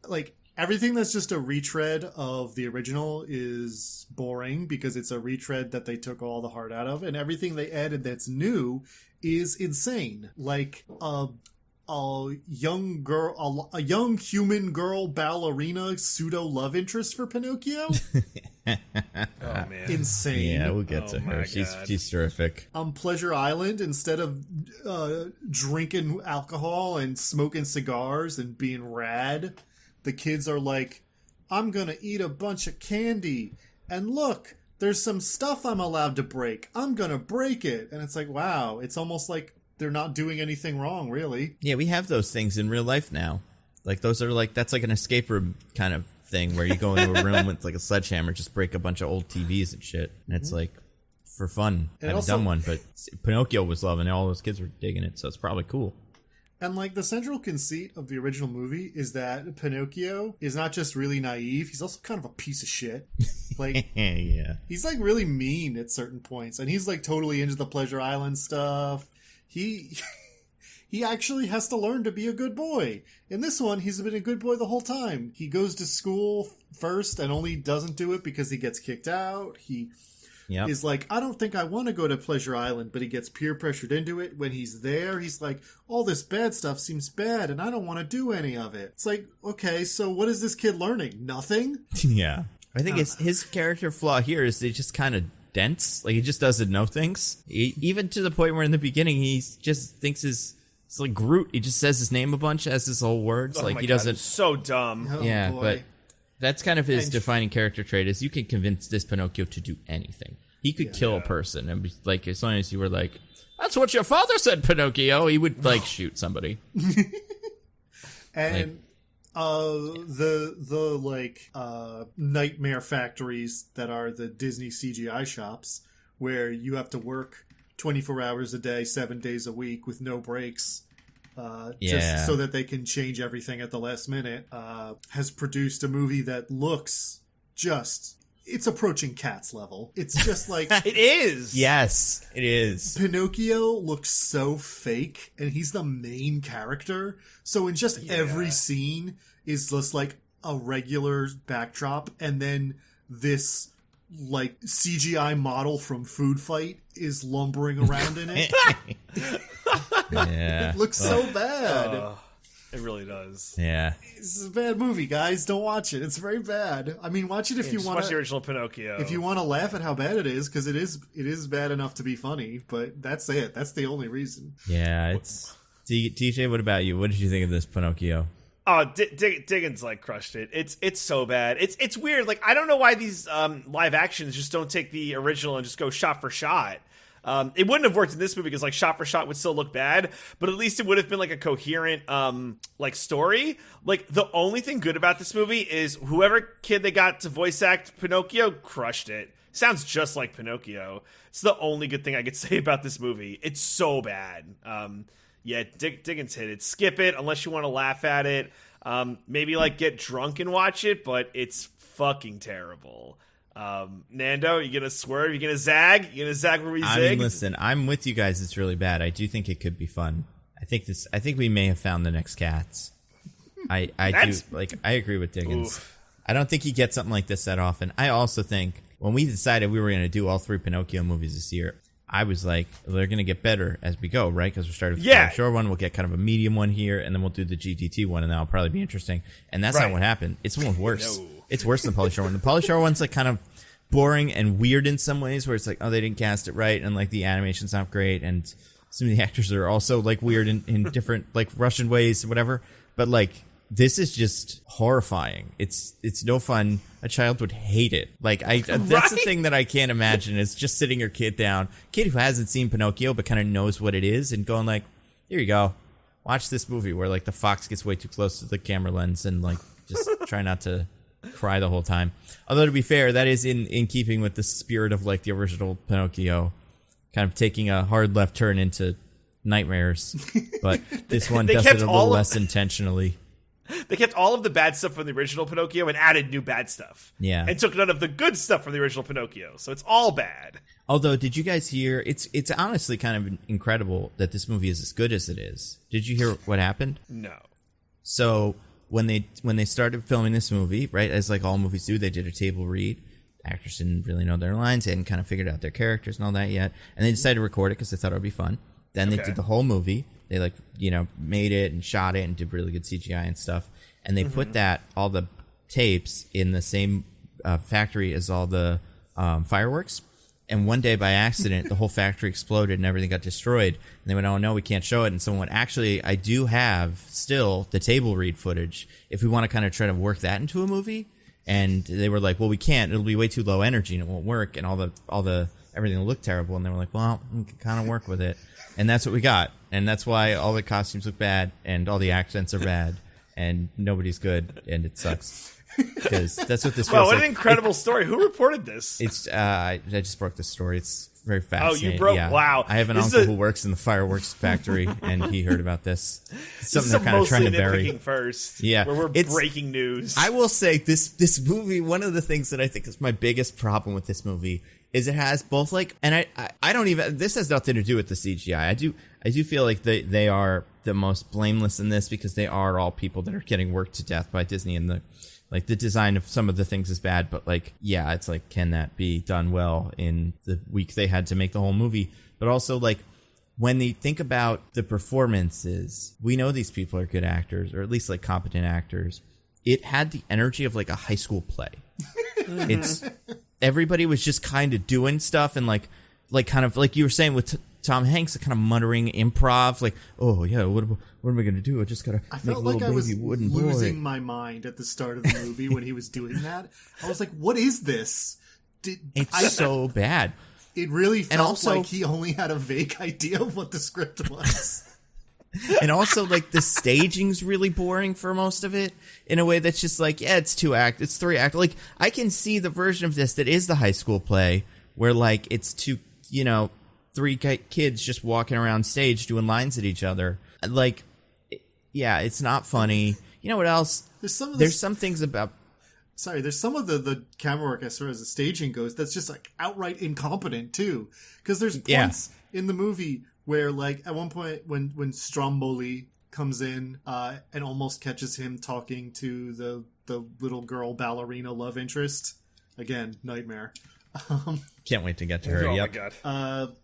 like everything that's just a retread of the original is boring because it's a retread that they took all the heart out of, and everything they added that's new is insane. Like a young human girl ballerina pseudo love interest for Pinocchio. Oh man, insane. Yeah, we'll get to her. She's terrific. On Pleasure Island, instead of drinking alcohol and smoking cigars and being rad, the kids are like, I'm gonna eat a bunch of candy, and look, there's some stuff I'm allowed to break. I'm gonna break it. And it's like, wow, it's almost like they're not doing anything wrong, really. Yeah, we have those things in real life now. Like, those are like, that's like an escape room kind of thing where you go into a room with like a sledgehammer, just break a bunch of old TVs and shit. And it's like, for fun. I haven't done one, but Pinocchio was loving it. All those kids were digging it, so it's probably cool. And like, the central conceit of the original movie is that Pinocchio is not just really naive, he's also kind of a piece of shit. Like, yeah. He's like really mean at certain points, and he's like totally into the Pleasure Island stuff. He actually has to learn to be a good boy. In this one, he's been a good boy the whole time. He goes to school first and only doesn't do it because he gets kicked out. He is like, I don't think I want to go to Pleasure Island, but he gets peer pressured into it. When he's there, he's like, all this bad stuff seems bad and I don't want to do any of it. It's like, okay, so what is this kid learning? Nothing? Yeah. I think his character flaw here is they just kind of dense. Like, he just doesn't know things. Even to the point where in the beginning he just thinks it's like Groot. He just says his name a bunch as his whole words. Oh, like, he doesn't. So dumb. Oh, yeah, boy. but that's kind of his defining character trait. Is you can convince this Pinocchio to do anything. He could kill a person, and be, like, as long as you were like, "That's what your father said, Pinocchio," he would like shoot somebody. And the nightmare factories that are the Disney CGI shops, where you have to work 24 hours a day, 7 days a week with no breaks, just so that they can change everything at the last minute, has produced a movie that looks it's approaching Cats level. It's just like... It is! Yes, it is. Pinocchio looks so fake, and he's the main character. So in just every scene is just like a regular backdrop, and then this like CGI model from Food Fight is lumbering around in it. Yeah. It looks so bad. It really does. Yeah. This is a bad movie, guys. Don't watch it. It's very bad. I mean, watch it if you want to. Watch the original Pinocchio. If you want to laugh at how bad it is, because it is bad enough to be funny, but that's it. That's the only reason. Yeah, it's... DJ, what about you? What did you think of this Pinocchio? Oh, Diggins like crushed it. It's so bad. It's weird. Like, I don't know why these live actions just don't take the original and just go shot for shot. It wouldn't have worked in this movie because like shot for shot would still look bad, but at least it would have been like a coherent like story. Like the only thing good about this movie is whoever kid they got to voice act Pinocchio crushed it. Sounds just like Pinocchio. It's the only good thing I could say about this movie. It's so bad. Yeah, Diggins hit it. Skip it unless you want to laugh at it. Maybe like get drunk and watch it, but it's fucking terrible. Nando, you gonna swerve? You gonna zag? You gonna zag where we zig? I mean, listen, I'm with you guys. It's really bad. I do think it could be fun. I think we may have found the next Cats. I agree with Diggins. Oof. I don't think you get something like this that often. I also think when we decided we were going to do all 3 Pinocchio movies this year, I was like, they're going to get better as we go, right? Because we're starting with the Pauly Shore one. We'll get kind of a medium one here, and then we'll do the GTT one, and that'll probably be interesting. And that's not what happened. It's almost worse. No. It's worse than the Pauly Shore one. The Pauly Shore one's like kind of boring and weird in some ways, where it's like, oh, they didn't cast it right, and like the animation's not great, and some of the actors are also like weird in different like Russian ways, whatever. But like, this is just horrifying. It's no fun. A child would hate it. Like that's the thing that I can't imagine is just sitting your kid down, kid who hasn't seen Pinocchio but kind of knows what it is, and going like, here you go, watch this movie where like the fox gets way too close to the camera lens and like just try not to cry the whole time. Although to be fair, that is in keeping with the spirit of like the original Pinocchio, kind of taking a hard left turn into nightmares. But this one does it a little less intentionally. They kept all of the bad stuff from the original Pinocchio and added new bad stuff. Yeah. And took none of the good stuff from the original Pinocchio. So it's all bad. Although, did you guys hear, it's honestly kind of incredible that this movie is as good as it is. Did you hear what happened? No. So when they started filming this movie, right, as like all movies do, they did a table read. Actors didn't really know their lines, they hadn't kind of figured out their characters and all that yet. And they decided to record it because they thought it would be fun. Then they did the whole movie. They like, made it and shot it and did really good CGI and stuff. And they put all the tapes in the same factory as all the fireworks. And one day by accident, the whole factory exploded and everything got destroyed. And they went, oh no, we can't show it. And someone went, actually, I do have still the table read footage if we want to kind of try to work that into a movie. And they were like, well, we can't. It'll be way too low energy and it won't work. And all the everything will look terrible. And they were like, well, we can kind of work with it. And that's what we got. And that's why all the costumes look bad and all the accents are bad and nobody's good and it sucks. Because that's what this feels what like. an incredible story. Who reported this? It's I just broke the story. It's very fascinating. Oh, you broke? Yeah. Wow. I have an uncle who works in the fireworks factory, and he heard about this. It's something they're kind of trying to bury. First, yeah, where we're breaking news. I will say this movie. One of the things that I think is my biggest problem with this movie is it has both like, and I don't even. This has nothing to do with the CGI. I do feel like they are the most blameless in this because they are all people that are getting worked to death by Disney, and the design of some of the things is bad, but like, yeah, it's like, can that be done well in the week they had to make the whole movie? But also like, when they think about the performances, we know these people are good actors, or at least like competent actors. It had the energy of like a high school play. It's everybody was just kind of doing stuff and like kind of like you were saying with Tom Hanks, kind of muttering improv, like, oh yeah, what am I gonna do? I just gotta make a little baby wooden boy. I was losing my mind at the start of the movie when he was doing that. I was like, what is this? It's so bad. It really felt like he only had a vague idea of what the script was. And also, like, the staging's really boring for most of it in a way that's just like, yeah, it's 3 act. Like, I can see the version of this that is the high school play where, like, it's 3 kids just walking around stage doing lines at each other. Like, yeah, it's not funny. You know what else? There's some things about... Sorry, there's some of the camera work as far as the staging goes that's just, like, outright incompetent, too. Because there's points in the movie where, like, at one point when Stromboli comes in and almost catches him talking to the little girl ballerina love interest. Again, nightmare. Can't wait to get to her. Oh, yep. my God.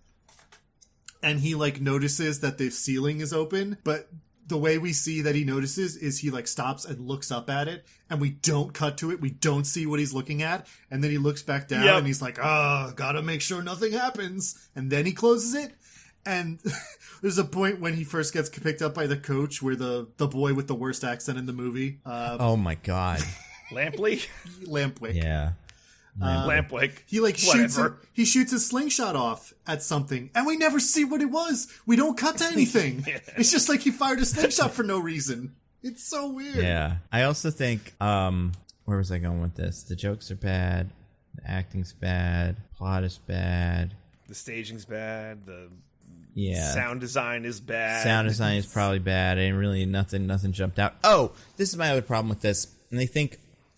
And he like notices that the ceiling is open, but the way we see that he notices is he like stops and looks up at it, and we don't cut to it. We don't see what he's looking at. And then he looks back down and he's like, gotta make sure nothing happens. And then he closes it. And there's a point when he first gets picked up by the coach where the boy with the worst accent in the movie. Oh my God. Lampwick? Lampwick. Yeah. Lampwick. He like shoots his slingshot off at something, and we never see what it was. We don't cut to anything. It's just like he fired a slingshot for no reason. It's so weird. Yeah. I also think, where was I going with this? The jokes are bad. The acting's bad. Plot is bad. The staging's bad. The sound design is bad. Sound design is probably bad. And really nothing jumped out. Oh, this is my other problem with this. And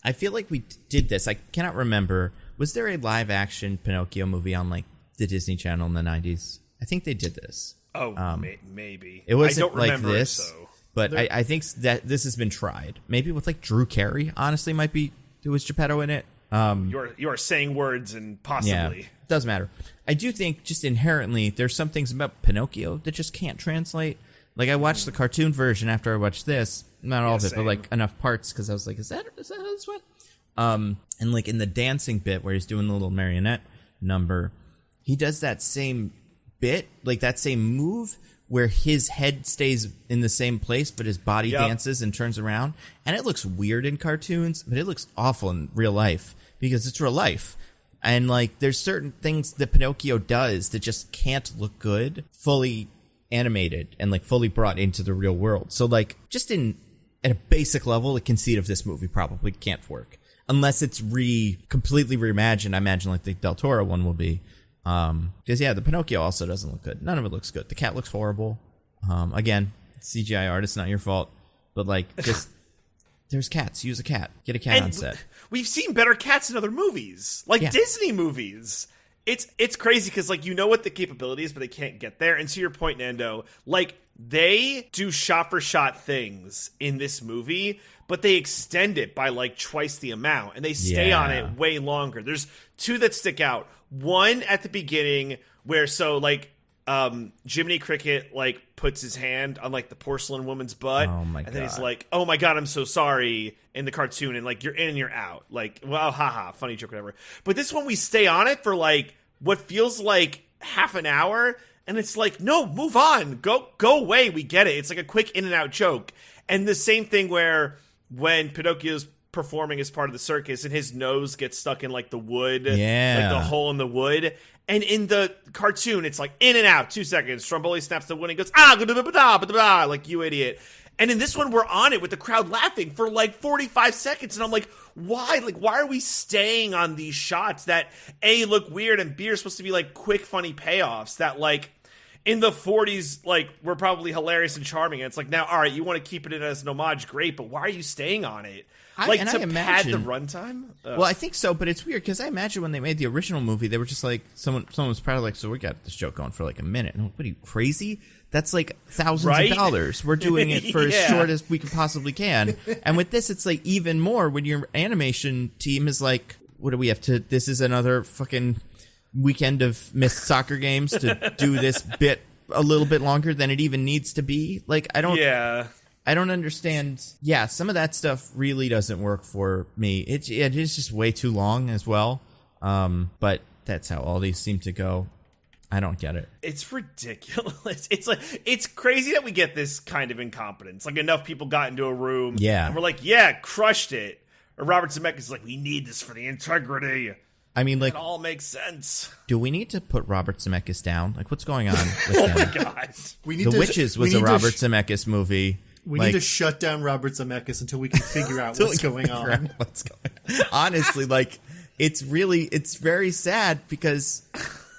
I feel like we did this. I cannot remember. Was there a live action Pinocchio movie on like the Disney Channel in the 90s? I think they did this. Oh, maybe. It wasn't I don't like remember this, so. But I think that this has been tried. Maybe with like Drew Carey, honestly, might be. There was Geppetto in it. You are saying words and possibly. Yeah, doesn't matter. I do think just inherently there's some things about Pinocchio that just can't translate. Like I watched the cartoon version after I watched this, not all of it, same. but like enough parts because I was like, is that how this went? And like in the dancing bit where he's doing the little marionette number, he does that same bit, like that same move where his head stays in the same place, but his body dances and turns around. And it looks weird in cartoons, but it looks awful in real life because it's real life. And like there's certain things that Pinocchio does that just can't look good fully animated and like fully brought into the real world. So like just at a basic level, the conceit of this movie probably can't work unless it's completely reimagined. I imagine like the Del Toro one will be. Because the Pinocchio also doesn't look good. None of it looks good. The cat looks horrible. Again, CGI artist, not your fault. But like, just there's cats. Use a cat. Get a cat on set. We've seen better cats in other movies, like Disney movies. It's crazy because like you know what the capability is, but they can't get there. And to your point, Nando, like they do shot for shot things in this movie, but they extend it by like twice the amount, and they stay on it way longer. There's two that stick out. One at the beginning where Jiminy Cricket like puts his hand on like the porcelain woman's butt, and then he's like, "Oh my God, I'm so sorry." In the cartoon, and like you're in and you're out. Like, well, haha, funny joke, whatever. But this one we stay on it for like what feels like half an hour, and it's like, no, move on, go away. We get it. It's like a quick in and out joke. And the same thing where when Pinocchio's performing as part of the circus and his nose gets stuck in like the wood, like the hole in the wood. And in the cartoon, it's like in and out, 2 seconds. Stromboli snaps the wood and goes, like, you idiot. And in this one, we're on it with the crowd laughing for like 45 seconds. And I'm like, why? Like, why are we staying on these shots that A, look weird, and B, are supposed to be like quick, funny payoffs that like in the 40s, like, were probably hilarious and charming. And it's like, now, all right, you want to keep it in as an homage, great, but why are you staying on it? Like, to pad the runtime? Well, I think so, but it's weird because I imagine when they made the original movie, they were just like, someone was probably like, so we got this joke going for like a minute. And I'm like, what are you, crazy? That's like thousands of dollars. We're doing it for as short as we can possibly can. And with this, it's like even more when your animation team is like, what do we have to, this is another fucking weekend of missed soccer games to do this bit a little bit longer than it even needs to be. Like, I don't understand. Yeah, some of that stuff really doesn't work for me. It is just way too long as well. But that's how all these seem to go. I don't get it. It's ridiculous. It's like, it's crazy that we get this kind of incompetence. Like, enough people got into a room. Yeah. And we're like, crushed it. Or Robert Zemeckis like, we need this for the integrity. I mean, like, it all makes sense. Do we need to put Robert Zemeckis down? Like, what's going on with him? Oh my God. The Witches was a Robert Zemeckis movie. We need to shut down Robert Zemeckis until we can figure out what's going on. Honestly, like, it's very sad because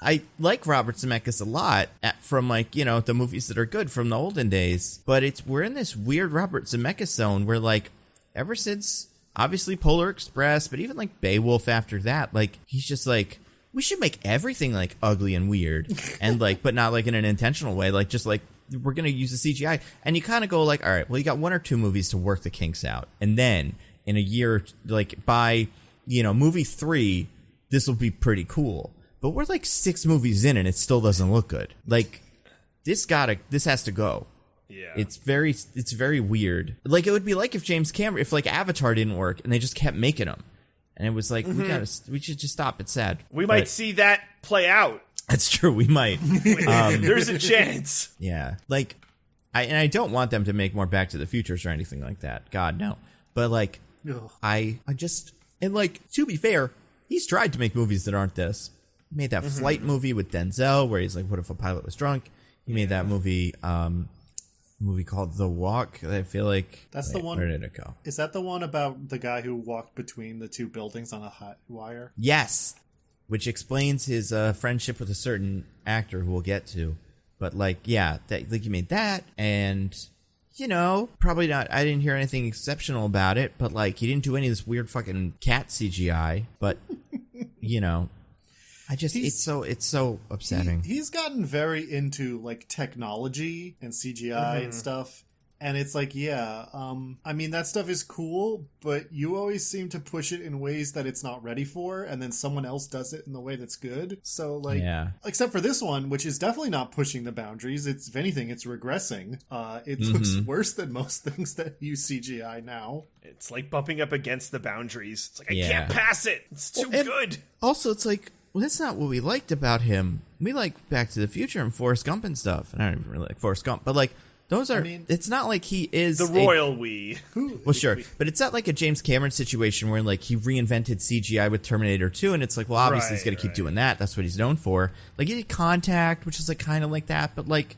I like Robert Zemeckis a lot from, like, you know, the movies that are good from the olden days. But we're in this weird Robert Zemeckis zone where, like, ever since, obviously, Polar Express, but even, like, Beowulf after that, like, he's just like, we should make everything, like, ugly and weird. And, like, but not, like, in an intentional way. Like, just, like, we're going to use the CGI. And you kind of go, like, all right, well, you got one or two movies to work the kinks out. And then, in a year, like, by, you know, movie 3, this will be pretty cool. But we're like 6 movies in and it still doesn't look good. Like, this has to go. Yeah. It's very weird. Like, it would be like if James Cameron, if like Avatar didn't work and they just kept making them. And it was like, we should just stop. It's sad. We might see that play out. That's true. We might. There's a chance. Yeah. Like, I don't want them to make more Back to the Futures or anything like that. God, no. But like, I just, and like, to be fair, he's tried to make movies that aren't this. He made that Flight movie with Denzel where he's like, what if a pilot was drunk? He made that movie called The Walk. I feel like that's the one. Where did it go? Is that the one about the guy who walked between the two buildings on a hot wire? Yes, which explains his friendship with a certain actor who we'll get to. But like, yeah, that like you made that, and you know, probably not. I didn't hear anything exceptional about it, but like, he didn't do any of this weird fucking cat CGI. But you know. It's so upsetting. He's gotten very into like technology and CGI and stuff. And it's like, I mean, that stuff is cool, but you always seem to push it in ways that it's not ready for. And then someone else does it in the way that's good. So like, except for this one, which is definitely not pushing the boundaries. It's, if anything, it's regressing. It looks worse than most things that use CGI now. It's like bumping up against the boundaries. It's like, I can't pass it. It's too good. Also, it's like, well, that's not what we liked about him. We like Back to the Future and Forrest Gump and stuff. And I don't even really like Forrest Gump, but like, those are, it's not like he is the royal we. Well, sure. But it's not like a James Cameron situation where like he reinvented CGI with Terminator 2 and it's like, well, obviously he's going to keep doing that. That's what he's known for. Like, he did Contact, which is like kind of like that. But like,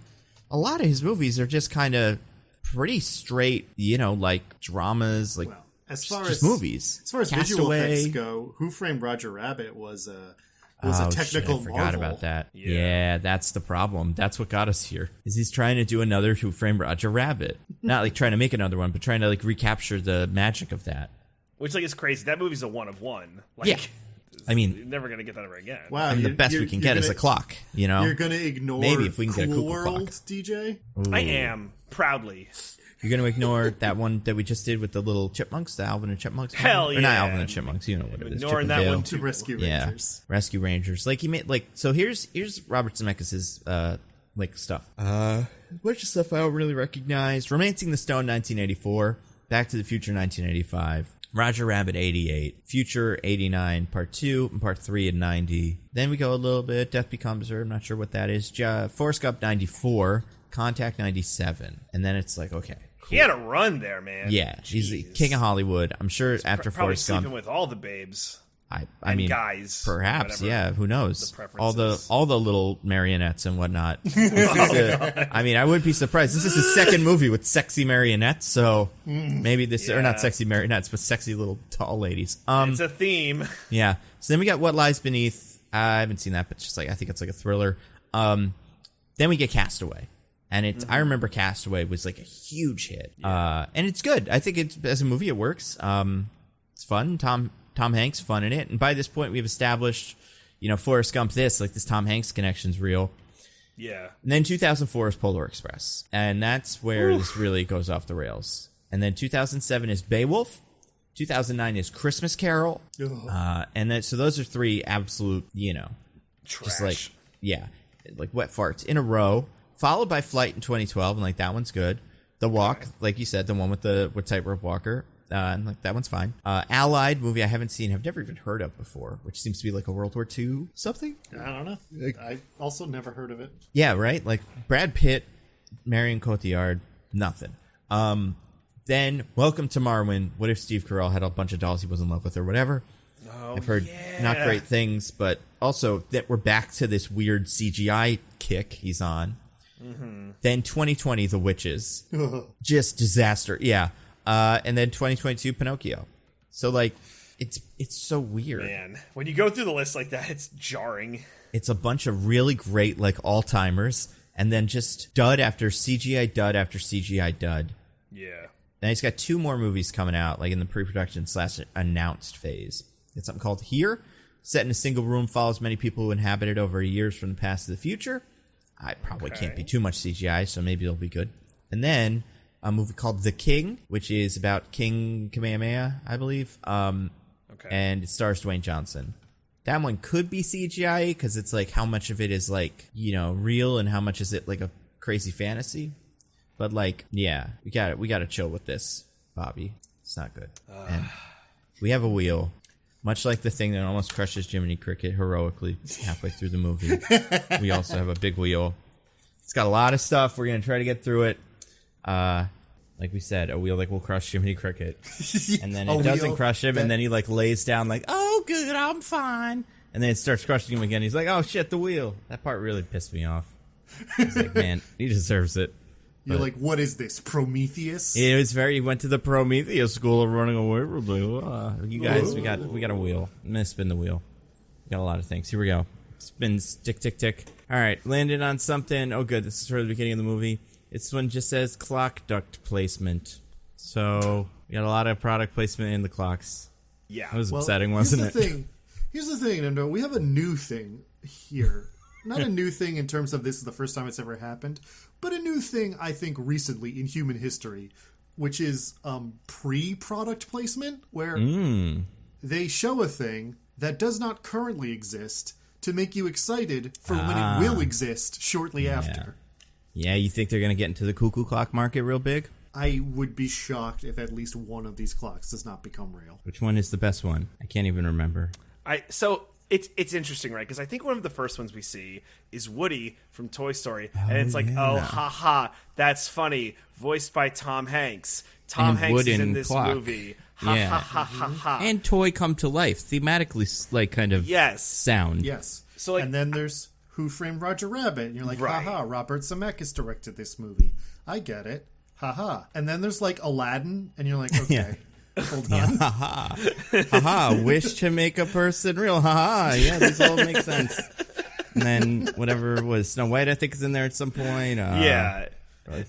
a lot of his movies are just kind of pretty straight, you know, like dramas, like as far just as movies. As far as visual effects go, Who Framed Roger Rabbit was a technical shit, I forgot marvel. about that. Yeah, that's the problem. That's what got us here. Is he's trying to do another Who Framed Roger Rabbit? Not like trying to make another one, but trying to like recapture the magic of that. Which like is crazy. That movie's a one of one. Like, I mean, you're never gonna get that ever again. Wow, and the best we can get is a clock. You know, you're gonna ignore maybe if we can get a Cool Cuckoo World, clock. DJ. Ooh. I am proudly. You're going to ignore that one that we just did with the little chipmunks, the Alvin and Chipmunks? Hell yeah. Or not Alvin and Chipmunks, you know what it is. Ignoring that one To too. Rescue Rangers. Yeah, Rescue Rangers. Like, he made, like, so here's Robert Zemeckis' like, stuff. A bunch of stuff I don't really recognize. Romancing the Stone, 1984. Back to the Future, 1985. Roger Rabbit, 88. Future, 89. Part 2 and Part 3 in 90. Then we go a little bit. Death Becomes Her. I'm not sure what that is. Forrest Gump, 94. Contact, 97. And then it's like, okay. He had a run there, man. Yeah, Jeez. he's the king of Hollywood. I'm sure after probably Forrest Gump, sleeping with all the babes. I mean, guys, perhaps, yeah. Who knows? All the preferences. little marionettes and whatnot. I mean, I wouldn't be surprised. This is his second movie with sexy marionettes, so maybe this or not sexy marionettes, but sexy little tall ladies. It's a theme. Yeah. So then we got What Lies Beneath. I haven't seen that, but just like I think it's like a thriller. Then we get Castaway. And I remember Castaway was like a huge hit. And it's good. I think it's, as a movie, it works. It's fun. Tom Hanks, fun in it. And by this point, we've established, you know, Forrest Gump this Tom Hanks connection's real. Yeah. And then 2004 is Polar Express. And that's where this really goes off the rails. And then 2007 is Beowulf. 2009 is Christmas Carol. And then, so those are three absolute, you know, Trash. just like, yeah, like wet farts in a row. Followed by Flight in 2012, and like that one's good. The Walk, like you said, the one with Tightrope Walker, and like that one's fine. Allied, movie I haven't seen, have never even heard of before, which seems to be like a World War II something. I don't know. I also never heard of it. Yeah, right. Like Brad Pitt, Marion Cotillard, nothing. Then Welcome to Marwen. What if Steve Carell had a bunch of dolls he was in love with or whatever? I've heard not great things, but also that we're back to this weird CGI kick he's on. Then 2020, The Witches. Just disaster. Yeah. And then 2022, Pinocchio. So, like, it's so weird. Man, when you go through the list like that, it's jarring. It's a bunch of really great, like, all-timers, and then just dud after CGI dud after CGI dud. Yeah. Then he's got two more movies coming out, like, in the pre-production / announced phase. It's something called Here, set in a single room, follows many people who inhabited over years from the past to the future. I probably can't be too much CGI, so maybe it'll be good. And then a movie called The King, which is about King Kamehameha, I believe. And it stars Dwayne Johnson. That one could be CGI, because it's like how much of it is like, you know, real and how much is it like a crazy fantasy. But like, yeah, we got to chill with this, Bobby. It's not good. And we have a wheel, much like the thing that almost crushes Jiminy Cricket heroically halfway through the movie. We also have a big wheel. It's got a lot of stuff. We're gonna try to get through it. Like we said, a wheel that will crush Jiminy Cricket, and then it doesn't crush him, and then he like lays down like, "Oh, good, I'm fine," and then it starts crushing him again. He's like, "Oh shit, the wheel." That part really pissed me off. I was like, man, he deserves it. You're like, what is this, Prometheus? It was he went to the Prometheus school of running away from the you guys, we got a wheel. I'm gonna spin the wheel. We got a lot of things. Here we go. Spins, tick, tick, tick. All right, landed on something. Oh, good. This is for the beginning of the movie. This one just says clock duct placement. So we got a lot of product placement in the clocks. Yeah. That was upsetting, wasn't it? Here's the thing, Nando. We have a new thing here. Not a new thing in terms of this is the first time it's ever happened, but a new thing, I think, recently in human history, which is pre-product placement, where they show a thing that does not currently exist to make you excited for when it will exist shortly after. Yeah, you think they're going to get into the cuckoo clock market real big? I would be shocked if at least one of these clocks does not become real. Which one is the best one? I can't even remember. So it's interesting, right? Because I think one of the first ones we see is Woody from Toy Story, and it's like, oh, haha, that's funny, voiced by Tom Hanks. Tom Hanks is in this movie. Ha ha ha ha ha. And toy come to life, thematically, like kind of sound. Yes. So like, and then there's Who Framed Roger Rabbit, and you're like, haha, Robert Zemeckis directed this movie. I get it. Haha. And then there's like Aladdin, and you're like, okay. Hold on. Haha. Haha. Wish to make a person real. Haha. Yeah, these all make sense. And then whatever was Snow White, I think, is in there at some point.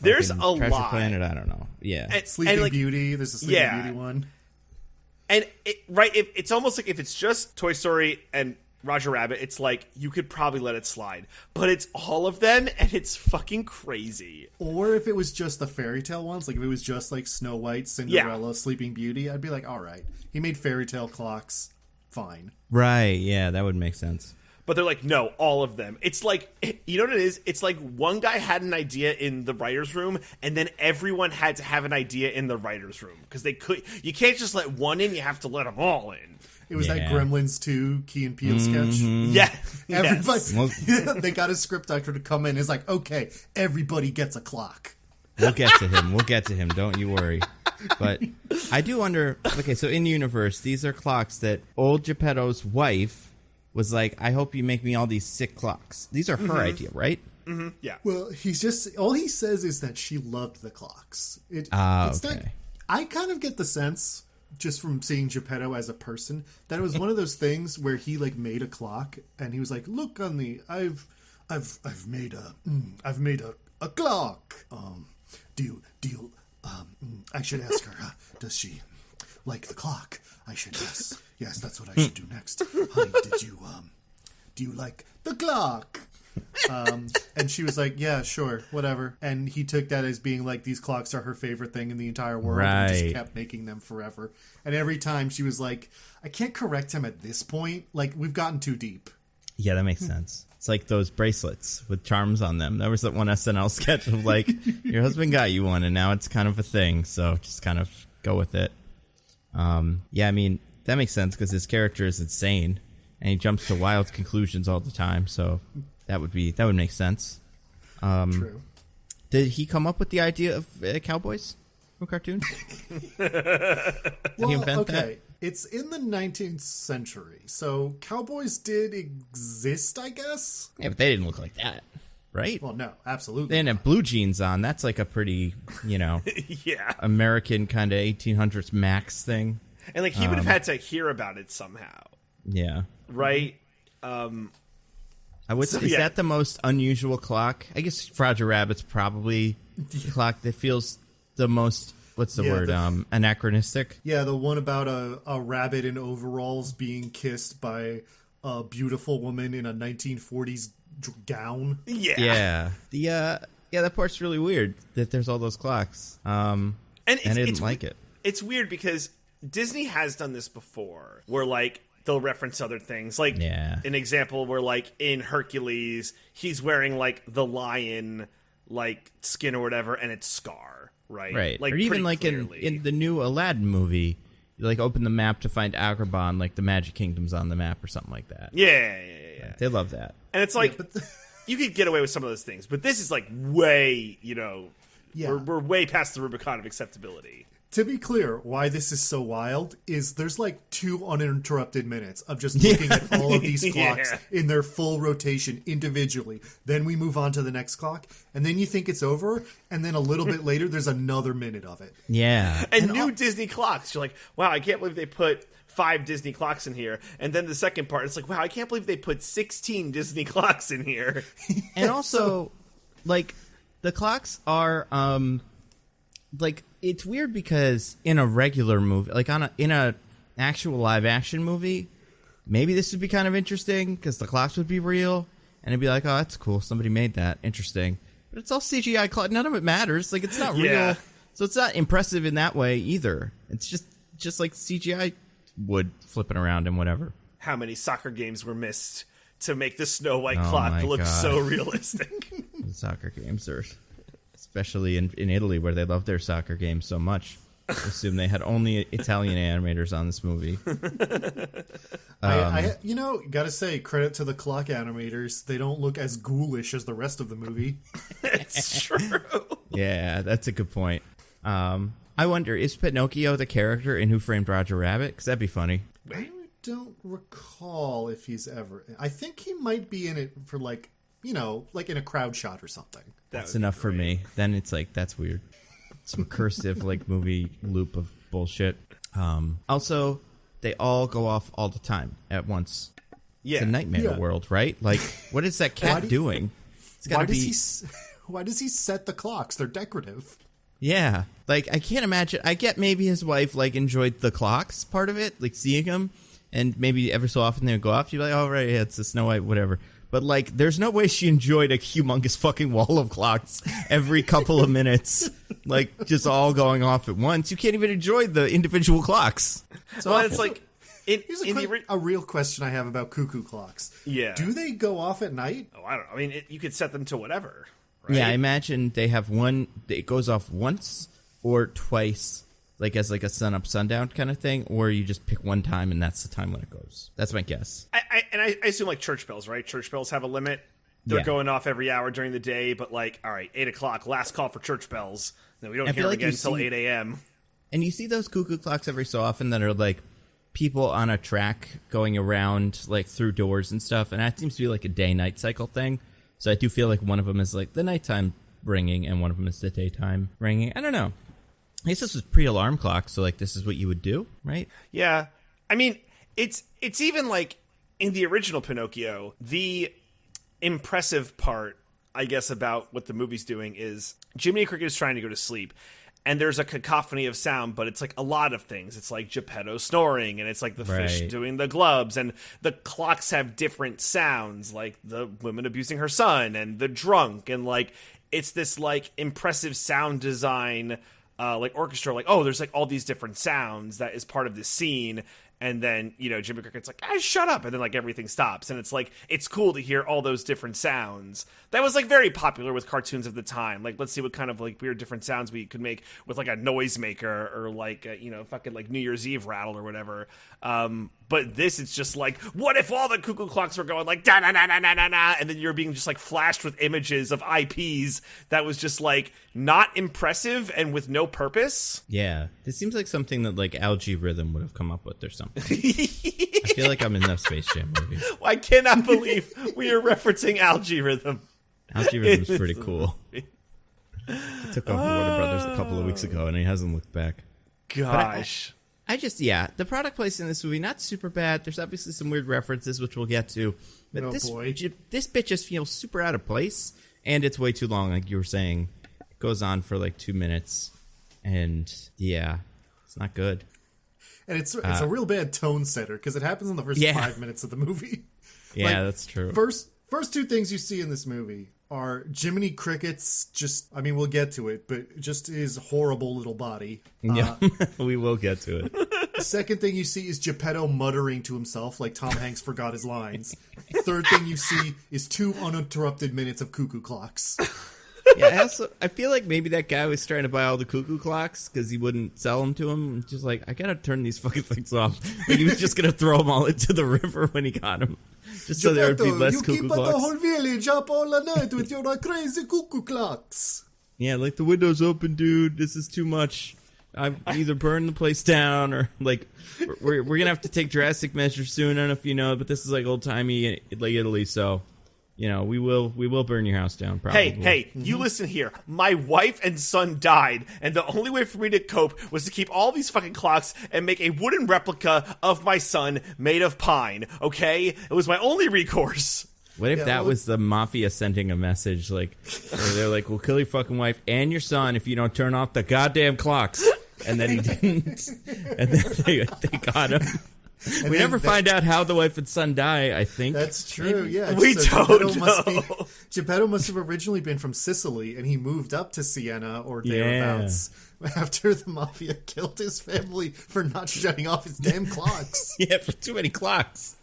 There's a Treasure lot. Planet, I don't know. Yeah. Sleeping Beauty. There's a Sleeping Beauty one. And it's almost like if it's just Toy Story and Roger Rabbit, it's like you could probably let it slide. But it's all of them, and it's fucking crazy. Or if it was just the fairy tale ones, like if it was just like Snow White, Cinderella, Sleeping Beauty, I'd be like, all right, he made fairy tale clocks, fine. Right, yeah, that would make sense. But they're like, no, all of them. It's like, you know what it is? It's like one guy had an idea in the writer's room, and then everyone had to have an idea in the writer's room. Because you can't just let one in, you have to let them all in. It was that Gremlins 2 Key and Peele sketch. Yeah. Everybody, they got a script doctor to come in. It's like, okay, everybody gets a clock. We'll get to him. Don't you worry. But I do wonder, okay, so in universe, these are clocks that old Geppetto's wife was like, I hope you make me all these sick clocks. These are her idea, right? Mm-hmm. Yeah. Well, all he says is that she loved the clocks. It's okay. not, I kind of get the sense, just from seeing Geppetto as a person, that it was one of those things where he like made a clock and he was like, look on the, I've made a clock. I should ask her, does she like the clock? I should, yes, that's what I should do next. Honey, do you like the clock? And she was like, yeah, sure, whatever. And he took that as being like, these clocks are her favorite thing in the entire world. Right. And just kept making them forever. And every time she was like, I can't correct him at this point. Like, we've gotten too deep. Yeah, that makes sense. It's like those bracelets with charms on them. There was that one SNL sketch of like, your husband got you one and now it's kind of a thing. So just kind of go with it. Yeah, I mean, that makes sense because his character is insane and he jumps to wild conclusions all the time. So that would make sense. True. Did he come up with the idea of cowboys from cartoons? Well, he invent okay. that? It's in the 19th century, so cowboys did exist, I guess? Yeah, but they didn't look like that, right? Well, no, absolutely. They didn't have blue jeans on. That's like a pretty, yeah, American kind of 1800s Max thing. And like he would have had to hear about it somehow. Yeah. Right? Is that the most unusual clock? I guess Roger Rabbit's probably the clock that feels the most, what's the word, anachronistic? Yeah, the one about a rabbit in overalls being kissed by a beautiful woman in a 1940s gown. Yeah. Yeah. That part's really weird that there's all those clocks. And I didn't like it. It's weird because Disney has done this before where like they'll reference other things. Like an example where like in Hercules, he's wearing like the lion like skin or whatever, and it's Scar, right? Right. Like, or even pretty like clearly. in the new Aladdin movie, you like open the map to find Agrabah, like the Magic Kingdom's on the map or something like that. Yeah. They love that. And it's like, you could get away with some of those things, but this is like way, we're way past the Rubicon of acceptability. To be clear, why this is so wild is there's like 2 uninterrupted minutes of just looking at all of these clocks in their full rotation individually. Then we move on to the next clock, and then you think it's over, and then a little bit later there's another minute of it. Yeah. And new Disney clocks. You're like, wow, I can't believe they put 5 Disney clocks in here. And then the second part, it's like, wow, I can't believe they put 16 Disney clocks in here. And also, like, the clocks are, like, it's weird because in a regular movie, like in a actual live action movie, maybe this would be kind of interesting because the clocks would be real and it'd be like, oh, that's cool, somebody made that, interesting. But it's all CGI clock, none of it matters. Like, it's not real, so it's not impressive in that way either. It's just like CGI wood flipping around and whatever. How many soccer games were missed to make the Snow White clock look so realistic? The soccer games are... Especially in Italy, where they love their soccer games so much. I assume they had only Italian animators on this movie. I gotta say, credit to the clock animators. They don't look as ghoulish as the rest of the movie. It's true. Yeah, that's a good point. I wonder, is Pinocchio the character in Who Framed Roger Rabbit? Because that'd be funny. I don't recall if he's ever... I think he might be in it for like in a crowd shot or something. That's enough for me. Then it's like, that's weird. Some cursive like movie loop of bullshit. Also, they all go off all the time at once. Yeah. It's a nightmare world, right? Like, what is that cat doing? It's gotta why does he set the clocks? They're decorative. Yeah. Like, I can't imagine. I get maybe his wife like enjoyed the clocks part of it, like seeing them, and maybe every so often they would go off. You'd be like, oh, right, yeah, it's the Snow White, whatever. But, like, there's no way she enjoyed a humongous fucking wall of clocks every couple of minutes. Like, just all going off at once. You can't even enjoy the individual clocks. It's awful. It's like... Here's a real question I have about cuckoo clocks. Yeah. Do they go off at night? Oh, I don't know. I mean, you could set them to whatever, right? Yeah, I imagine they have one... It goes off once or twice, like as like a sun-up, sundown kind of thing, or you just pick one time and that's the time when it goes. That's my guess. I assume like church bells, right? Church bells have a limit. They're going off every hour during the day, but like, all right, 8 o'clock, last call for church bells. Then we don't hear them again until 8 a.m. And you see those cuckoo clocks every so often that are like people on a track going around like through doors and stuff, and that seems to be like a day-night cycle thing. So I do feel like one of them is like the nighttime ringing and one of them is the daytime ringing. I don't know. I guess this was pre-alarm clock, so like this is what you would do, right? Yeah. I mean, it's even like in the original Pinocchio, the impressive part, I guess, about what the movie's doing is Jiminy Cricket is trying to go to sleep, and there's a cacophony of sound, but it's like a lot of things. It's like Geppetto snoring, and it's like the fish doing the gloves, and the clocks have different sounds, like the woman abusing her son, and the drunk, and like it's this like impressive sound design, like orchestra, like, oh, there's like all these different sounds that is part of this scene. And then, Jimmy Cricket's like, shut up. And then, like, everything stops. And it's like, it's cool to hear all those different sounds. That was, like, very popular with cartoons of the time. Like, let's see what kind of, like, weird different sounds we could make with, like, a noisemaker or, like, fucking, like, New Year's Eve rattle or whatever. But this, it's just like, what if all the cuckoo clocks were going, like, da-na-na-na-na-na-na, and then you're being just, like, flashed with images of IPs that was just, like, not impressive and with no purpose? Yeah. This seems like something that, like, Algae Rhythm would have come up with or something. I feel like I'm in the Space Jam movie. I cannot believe we are referencing Algae Rhythm. Algae Rhythm's pretty cool. He took off Warner Brothers a couple of weeks ago, and he hasn't looked back. Gosh. I just, the product placement in this movie, not super bad. There's obviously some weird references, which we'll get to. But this bit just feels super out of place, and it's way too long, like you were saying. It goes on for like 2 minutes, and it's not good. And it's a real bad tone setter because it happens in the first 5 minutes of the movie. Yeah, like, that's true. First two things you see in this movie are Jiminy Cricket's we'll get to it, but just his horrible little body. Yeah, we will get to it. The second thing you see is Geppetto muttering to himself like Tom Hanks forgot his lines. Third thing you see is 2 uninterrupted minutes of cuckoo clocks. Yeah, I feel like maybe that guy was trying to buy all the cuckoo clocks because he wouldn't sell them to him. Just like, I gotta turn these fucking things off. Like, he was just gonna throw them all into the river when he got them, just so there would be less cuckoo clocks. You keep the whole village up all the night with your crazy cuckoo clocks. Yeah, like, the window's open, dude. This is too much. I either burn the place down or, like, we're gonna have to take drastic measures soon. I don't know if you know, but this is like old timey, like Italy, so. You know, we will burn your house down, probably. Hey, you listen here. My wife and son died, and the only way for me to cope was to keep all these fucking clocks and make a wooden replica of my son made of pine, okay? It was my only recourse. What if that was the mafia sending a message, like, where they're like, we'll kill your fucking wife and your son if you don't turn off the goddamn clocks. And then he didn't. And then they got him. And we never find out how the wife and son die, I think. That's true, yeah. We don't know. Geppetto must have originally been from Sicily, and he moved up to Siena or thereabouts after the mafia killed his family for not shutting off his damn clocks. Yeah, for too many clocks.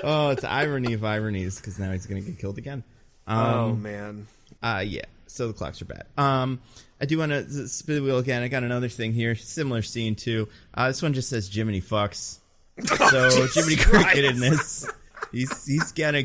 Oh, it's irony of ironies, because now he's going to get killed again. Oh, man. Yeah, so the clocks are bad. I do want to spin the wheel again. I got another thing here. Similar scene, too. This one just says Jiminy fucks. So Jiminy Cricket in this, he's gonna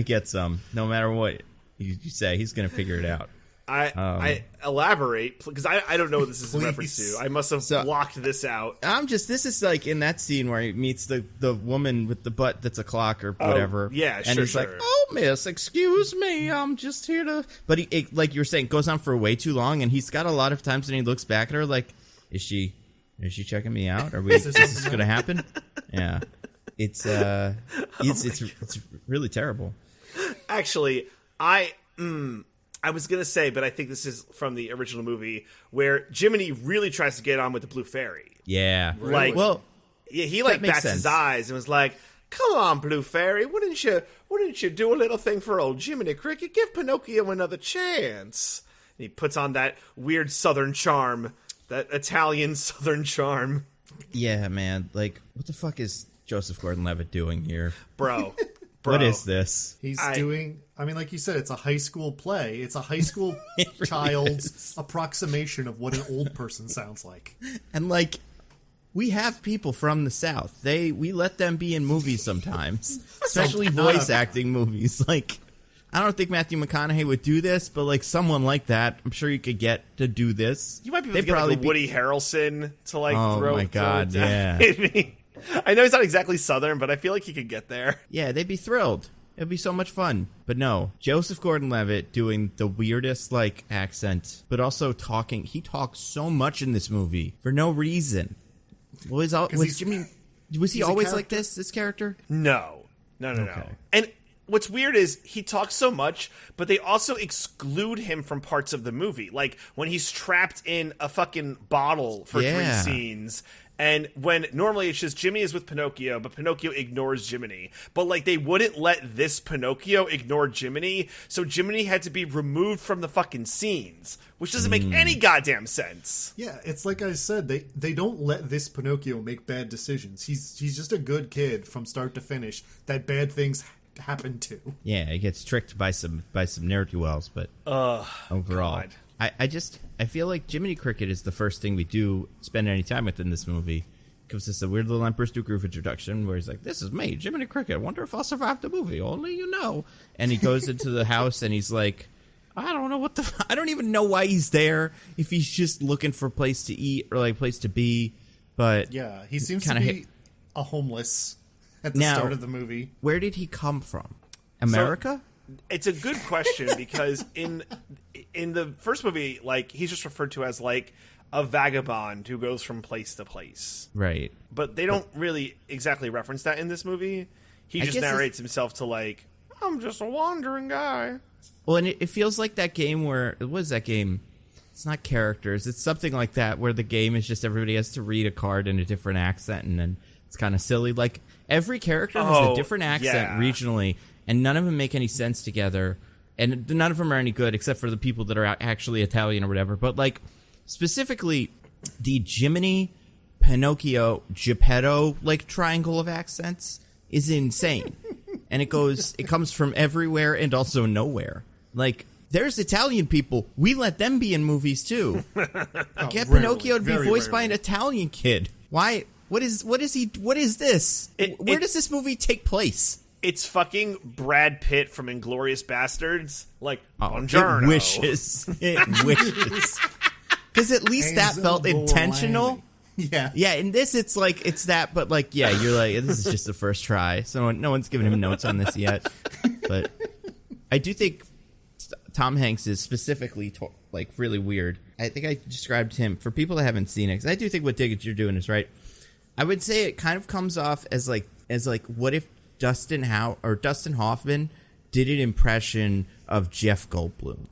get some, no matter what you say. He's gonna figure it out. I elaborate because I don't know what this is in reference to. I must have blocked this out. This is like in that scene where he meets the woman with the butt that's a clock or whatever. Yeah, and he's like, "Oh, miss, excuse me, I'm just here to." But he, like you were saying, goes on for way too long, and he's got a lot of times when he looks back at her like, "Is she checking me out? Is this going to happen?" Yeah, it's really terrible. Actually, I was gonna say, but I think this is from the original movie where Jiminy really tries to get on with the Blue Fairy. Yeah, like, well, yeah, he like bats his eyes and was like, "Come on, Blue Fairy, wouldn't you do a little thing for old Jiminy Cricket? Give Pinocchio another chance." And he puts on that weird Southern charm. That Italian Southern charm. Yeah, man. Like, what the fuck is Joseph Gordon-Levitt doing here? Bro. What is this? He's doing... I mean, like you said, it's a high school play. It's a high school child's approximation of what an old person sounds like. And, like, we have people from the South. We let them be in movies sometimes. Especially voice acting movies. Like... I don't think Matthew McConaughey would do this, but like someone like that, I'm sure you could get to do this. You might be able to get like Woody Harrelson to like throw. Oh my god, yeah. I know he's not exactly Southern, but I feel like he could get there. Yeah, they'd be thrilled. It'd be so much fun. But no, Joseph Gordon-Levitt doing the weirdest like accent, but also talking. He talks so much in this movie for no reason. Was he always like this character? No. And what's weird is he talks so much, but they also exclude him from parts of the movie. Like when he's trapped in a fucking bottle for 3 scenes. And when normally it's just Jimmy is with Pinocchio, but Pinocchio ignores Jiminy. But like they wouldn't let this Pinocchio ignore Jiminy, so Jiminy had to be removed from the fucking scenes, which doesn't make any goddamn sense. Yeah, it's like I said, they don't let this Pinocchio make bad decisions. He's just a good kid from start to finish that bad things happen to. Yeah, he gets tricked by some ne'er-do-wells, but overall, God. I feel like Jiminy Cricket is the first thing we do spend any time with in this movie. Gives us a weird little Emperor's New Groove introduction where he's like, "This is me, Jiminy Cricket. I wonder if I'll survive the movie. Only you know." And he goes into the house and he's like, "I don't know I don't even know why he's there. If he's just looking for a place to eat or like a place to be." But yeah, he seems to be a homeless at the start of the movie. Where did he come from? America? So, it's a good question because in the first movie, like he's just referred to as like a vagabond who goes from place to place. Right. But they don't really exactly reference that in this movie. He just narrates himself to like, "I'm just a wandering guy." Well, and it feels like that game where, what is that game? It's not characters. It's something like that where the game is just everybody has to read a card in a different accent and then it's kind of silly. Like every character has a different accent regionally and none of them make any sense together. And none of them are any good except for the people that are actually Italian or whatever. But like specifically the Jiminy, Pinocchio, Geppetto like triangle of accents is insane. And it comes from everywhere and also nowhere. Like there's Italian people. We let them be in movies too. Get rarely, Pinocchio to be voiced by an Italian kid. Why? What is this? Where does this movie take place? It's fucking Brad Pitt from Inglourious Bastards. Like, Buongiorno. It wishes. Because at least that felt intentional. Yeah, in this it's like, it's that, but like, yeah, you're like, this is just the first try. So no one's given him notes on this yet. But I do think Tom Hanks is specifically like really weird. I think I described him, for people that haven't seen it, because I do think what Diggins you're doing is right. I would say it kind of comes off as like what if Dustin Hoffman did an impression of Jeff Goldblum.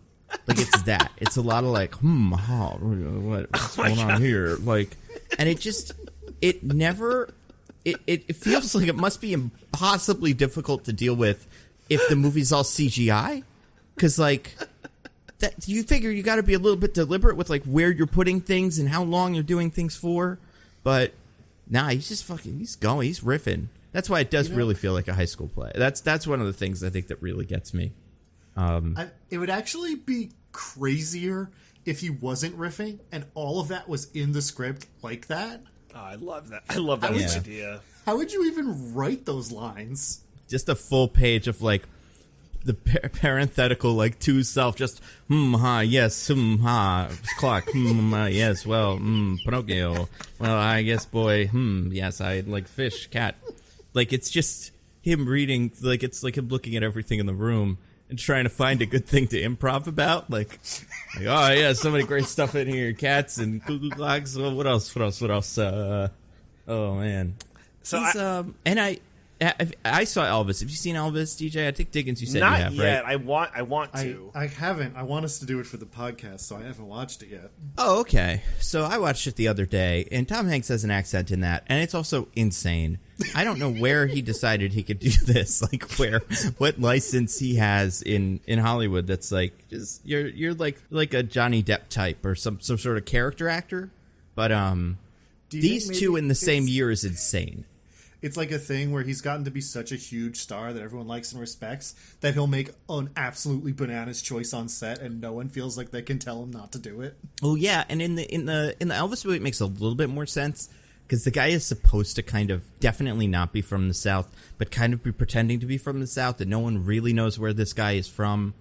Like, it's that. It's a lot of like, what's going on here? Like, and it feels like it must be impossibly difficult to deal with if the movie's all CGI. Because, like, that you figure you got to be a little bit deliberate with, like, where you're putting things and how long you're doing things for. But, nah, he's just he's going. He's riffing. That's why it does really feel like a high school play. That's one of the things I think that really gets me. It would actually be crazier if he wasn't riffing and all of that was in the script like that. Oh, I love that. I love that idea. How would you even write those lines? Just a full page of, like, the parenthetical, like, to self, just, yes, clock, yes, well, Pinocchio, well, I guess, boy, yes, I like fish, cat. Like, it's just him reading, like, it's like him looking at everything in the room and trying to find a good thing to improv about. Like oh, yeah, so many great stuff in here, cats and cuckoo clocks, well, what else, oh, man. So I saw Elvis. Have you seen Elvis, DJ? I think Diggins, you said not you have, yet. right? I want to. I haven't. I want us to do it for the podcast, so I haven't watched it yet. Oh, okay. So I watched it the other day, and Tom Hanks has an accent in that, and it's also insane. I don't know where he decided he could do this, like what license he has in Hollywood. That's like, just you're like a Johnny Depp type or some sort of character actor. But these two in the same year is insane. It's like a thing where he's gotten to be such a huge star that everyone likes and respects that he'll make an absolutely bananas choice on set and no one feels like they can tell him not to do it. Oh yeah, and in the Elvis movie it makes a little bit more sense because the guy is supposed to kind of definitely not be from the South, but kind of be pretending to be from the South, and no one really knows where this guy is from.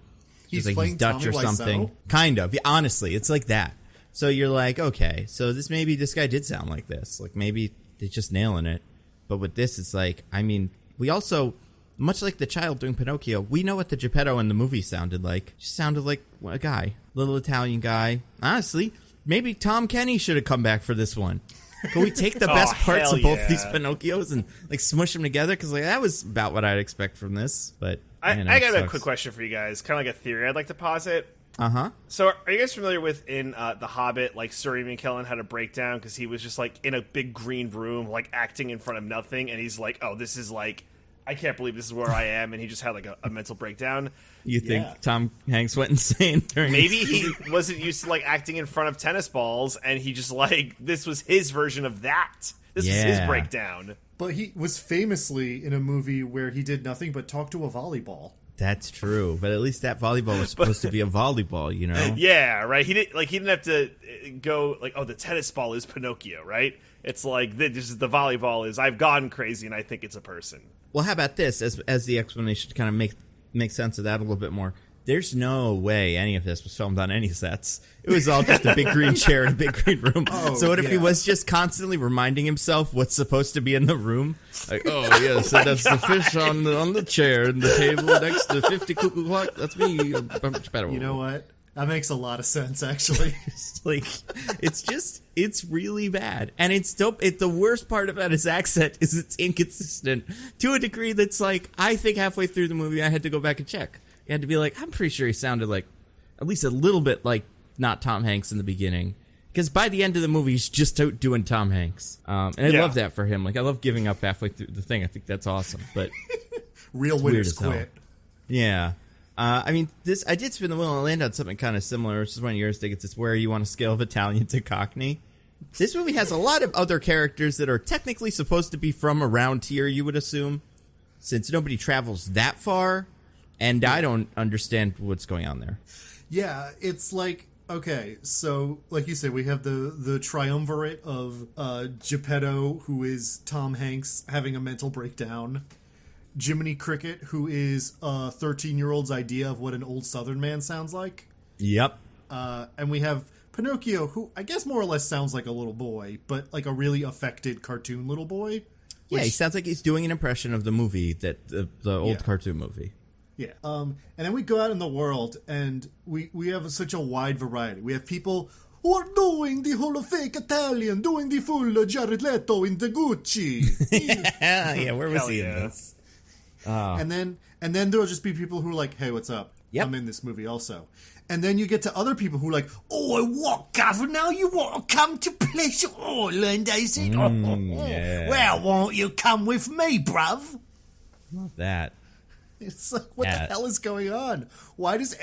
He's like playing he's Dutch Tommy or something. Wiseau? Kind of. Yeah, honestly, it's like that. So you're like, okay, so this guy did sound like this. Like maybe they're just nailing it. But with this, it's like, I mean, we also, much like the child doing Pinocchio, we know what the Geppetto in the movie sounded like. Just sounded like a guy, little Italian guy. Honestly, maybe Tom Kenny should have come back for this one. Can we take the best parts of both these Pinocchios and like smush them together? Because like that was about what I'd expect from this. But I got a quick question for you guys, kind of like a theory I'd like to posit. So are you guys familiar with in The Hobbit, like Sir Ian McKellen had a breakdown because he was just like in a big green room, like acting in front of nothing, and he's like, oh, this is like, I can't believe this is where I am, and he just had like a mental breakdown. You think Tom Hanks went insane during Maybe he wasn't used to like acting in front of tennis balls, and he just like, this was his version of that. This was his breakdown. But he was famously in a movie where he did nothing but talk to a volleyball. That's true, but at least that volleyball was supposed to be a volleyball, you know? Yeah, right. He didn't have to go like, oh, the tennis ball is Pinocchio, right? It's like the volleyball is I've gone crazy and I think it's a person. Well, how about this as the explanation to kind of make sense of that a little bit more? There's no way any of this was filmed on any sets. It was all just a big green chair in a big green room. So what if he was just constantly reminding himself what's supposed to be in the room? Like, oh, yes, so that's the fish on the chair and the table next to 50 cuckoo clock. That's me. You know what? That makes a lot of sense, actually. It's really bad. And it's dope. The worst part about his accent is it's inconsistent to a degree that's like, I think halfway through the movie I had to go back and check. You had to be like, I'm pretty sure he sounded like at least a little bit like not Tom Hanks in the beginning. Because by the end of the movie, he's just out doing Tom Hanks. And I love that for him. Like, I love giving up halfway through the thing. I think that's awesome. But real winners quit. Yeah. I mean, I did spin the wheel and land on something kind of similar. This is one of yours, Diggins. It's Where You On a Scale of Italian to Cockney. This movie has a lot of other characters that are technically supposed to be from around here, you would assume, since nobody travels that far. And I don't understand what's going on there. Yeah, it's like, okay, so like you said, we have the triumvirate of Geppetto, who is Tom Hanks having a mental breakdown, Jiminy Cricket, who is a 13-year-old's idea of what an old Southern man sounds like. Yep. And we have Pinocchio, who I guess more or less sounds like a little boy, but like a really affected cartoon little boy. Yeah, he sounds like he's doing an impression of the movie, that the old cartoon movie. Yeah. And then we go out in the world, and we have such a wide variety. We have people who are doing the whole fake Italian, doing the full Jared Leto in the Gucci. Yeah, where was he in this? And then there'll just be people who are like, hey, what's up? Yep. I'm in this movie also. And then you get to other people who are like, oh, what, governor? You want to come to Pleasure Island, is it? Yeah. Well, won't you come with me, bruv? Love that. It's like, what the hell is going on? Why does